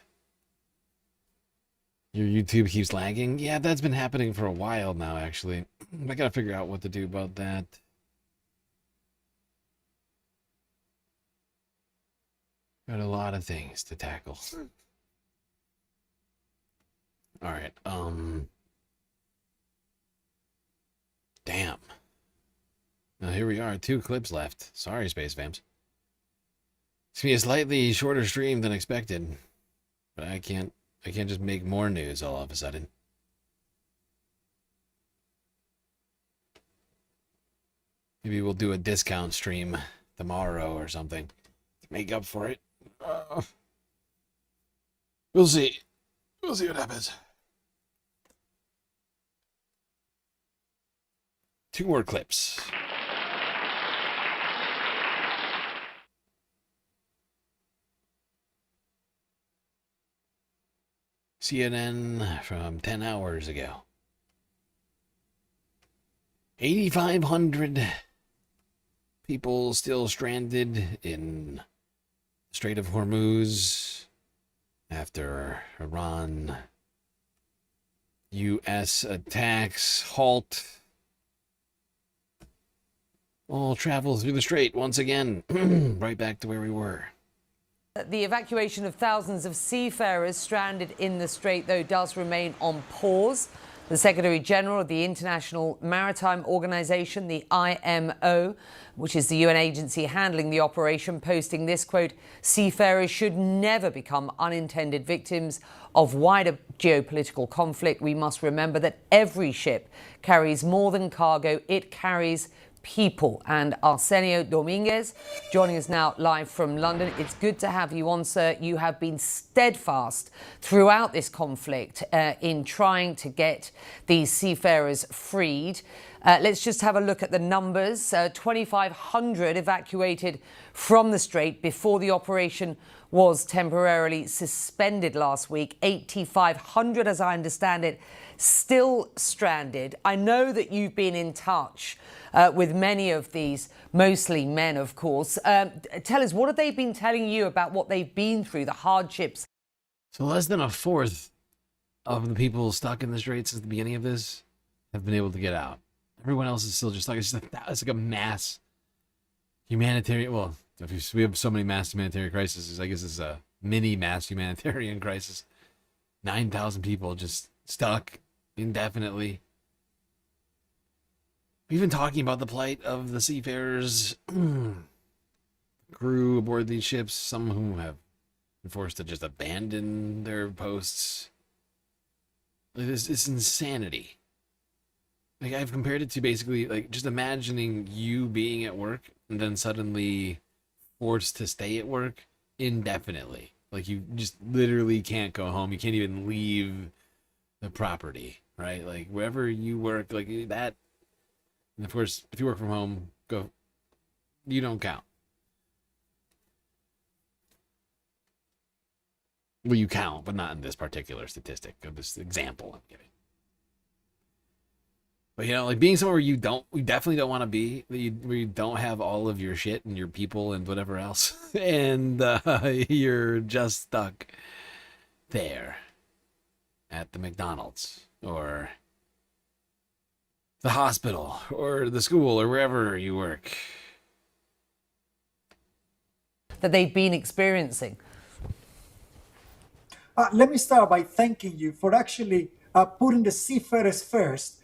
Your YouTube keeps lagging? Yeah, that's been happening for a while now, actually. I gotta figure out what to do about that. Got a lot of things to tackle. All right. Damn. Now here we are, 2 clips left. Sorry, Space Fams. It's gonna be a slightly shorter stream than expected, but I can't just make more news all of a sudden. Maybe we'll do a discount stream tomorrow or something to make up for it. We'll see. We'll see what happens. 2 more clips. CNN from 10 hours ago. 8,500 people still stranded in the Strait of Hormuz after Iran U.S. attacks halt all travel through the strait once again. Right back to where we were. The evacuation of thousands of seafarers stranded in the strait, though, does remain on pause. The Secretary General of the International Maritime Organization, the IMO, which is the UN agency handling the operation, posting this quote: "Seafarers should never become unintended victims of wider geopolitical conflict. We must remember that every ship carries more than cargo, it carries people." And Arsenio Dominguez joining us now live from London. It's good to have you on, sir. You have been steadfast throughout this conflict in trying to get these seafarers freed. Let's just have a look at the numbers. 2,500 evacuated from the strait before the operation was temporarily suspended last week. 8,500, as I understand it, still stranded. I know that you've been in touch with many of these, mostly men, of course. Tell us, what have they been telling you about what they've been through, the hardships? So less than a fourth of the people stuck in the strait since the beginning of this have been able to get out. Everyone else is still just like, it's like a mass humanitarian, well, if we have so many mass humanitarian crises, I guess it's a mini mass humanitarian crisis. 9,000 people just stuck indefinitely. We've been talking about the plight of the seafarers, crew aboard these ships, some of whom have been forced to just abandon their posts. It's insanity. Like, I've compared it to basically, like, just imagining you being at work and then suddenly forced to stay at work indefinitely. Like, you just literally can't go home. You can't even leave the property, right? Like, wherever you work, like that. And of course, if you work from home, you don't count. Well, you count, but not in this particular statistic of this example I'm giving. But, you know, like being somewhere we definitely don't want to be, where you don't have all of your shit and your people and whatever else, and you're just stuck there at the McDonald's or the hospital or the school or wherever you work. That they've been experiencing. Let me start by thanking you for actually putting the seafarers first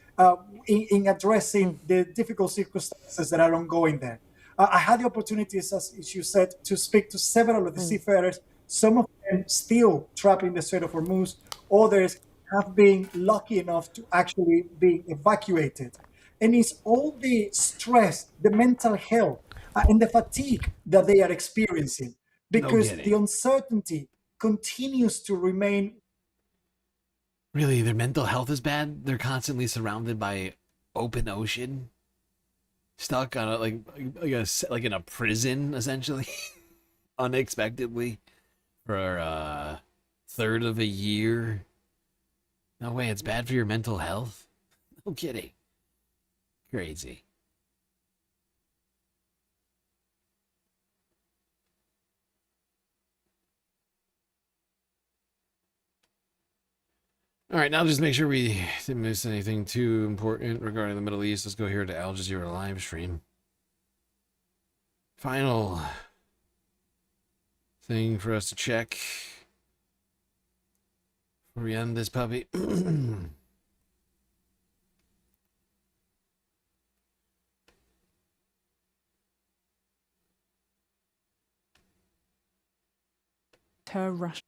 in addressing the difficult circumstances that are ongoing there. I had the opportunities, as you said, to speak to several of the seafarers, some of them still trapped in the Strait of Hormuz, others have been lucky enough to actually be evacuated. And it's all the stress, the mental health, and the fatigue that they are experiencing, because the uncertainty continues to remain. Really, their mental health is bad. They're constantly surrounded by open ocean, stuck on like in a prison, essentially, unexpectedly, for a third of a year. No way, it's bad for your mental health. No kidding. Crazy. All right, now just make sure we didn't miss anything too important regarding the Middle East. Let's go here to Al Jazeera live stream. Final thing for us to check before we end this puppy. Russia.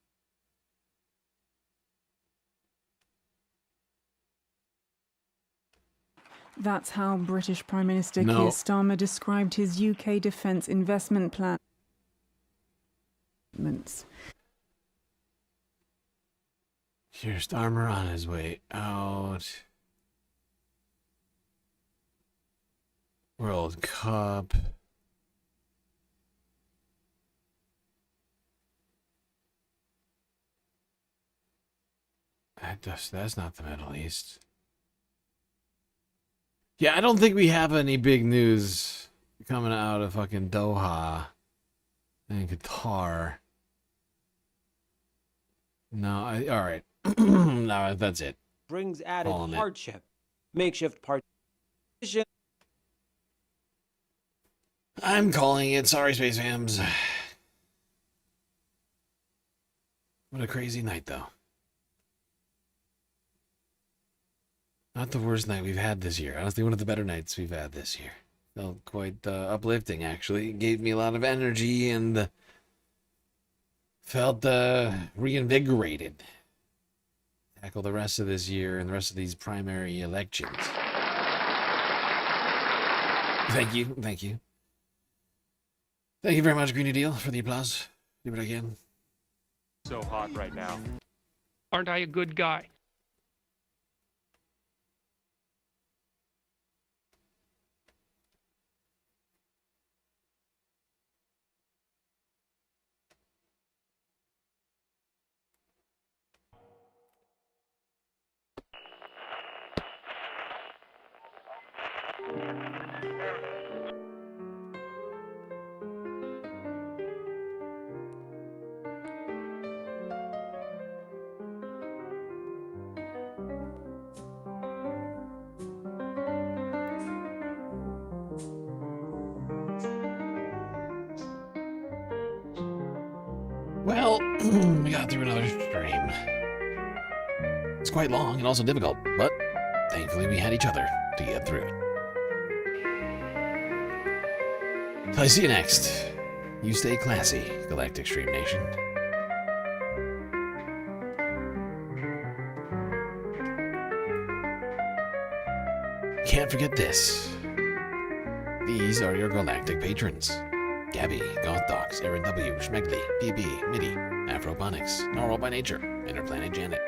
That's how British Prime Minister Keir Starmer described his UK defence investment plan. Keir Starmer on his way out. World Cup. That's not the Middle East. Yeah, I don't think we have any big news coming out of fucking Doha and Qatar. No, all right. No, that's it. Brings added Calling it. hardship. Makeshift partition. I'm calling it. Sorry, Space Fams. What a crazy night, though. Not the worst night we've had this year. Honestly, one of the better nights we've had this year. Felt quite uplifting, actually. It gave me a lot of energy and felt reinvigorated. Tackle the rest of this year and the rest of these primary elections. Thank you. Thank you. Thank you very much, Greeny Deal, for the applause. Do it again. So hot right now. Aren't I a good guy? Well, we got through another stream. It's quite long and also difficult, but thankfully we had each other to get through it. Till I see you next. You stay classy, Galactic Stream Nation. Can't forget this. These are your galactic patrons. Gabby, Gothdox, Aaron W, Schmegley, PB, Midi, Afroponics, Normal by Nature, Interplanet Janet,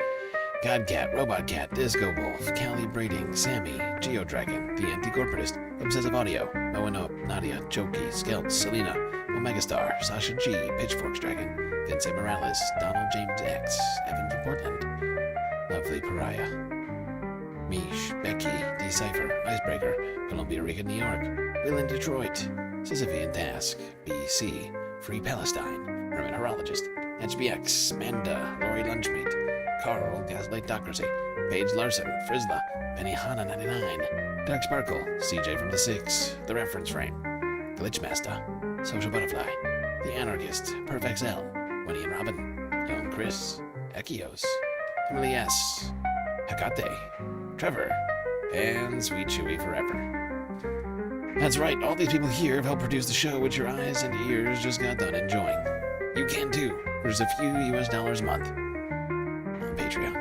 Godcat, Robot Cat, Disco Wolf, Callie Braiding, Sammy, Geodragon, The Anti-Corporatist, Obsessive Audio, Owen Up, Nadia, Jokey, Skelt, Selena, Omegastar, Sasha G, Pitchforks Dragon, Vincent Morales, Donald James X, Evan from Portland, Lovely Pariah, Mish, Becky, Decipher, Icebreaker, Columbia Rica, New York, Will in Detroit, Sisyphean Task, BC, Free Palestine, Hermit Horologist, HBX, Manda, Lori Lunchmeat, Carl, Gaslight Docracy, Paige Larson, Frizzla, Benihana 99, Dark Sparkle, CJ from the Six, The Reference Frame, Glitchmaster, Social Butterfly, The Anarchist, PerfXL, Winnie and Robin, Young Chris, Echios, Emily S, Hakate, Trevor, and Sweet Chewy Forever. That's right, all these people here have helped produce the show which your eyes and ears just got done enjoying. You can too, for just a few US dollars a month on Patreon.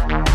Bye.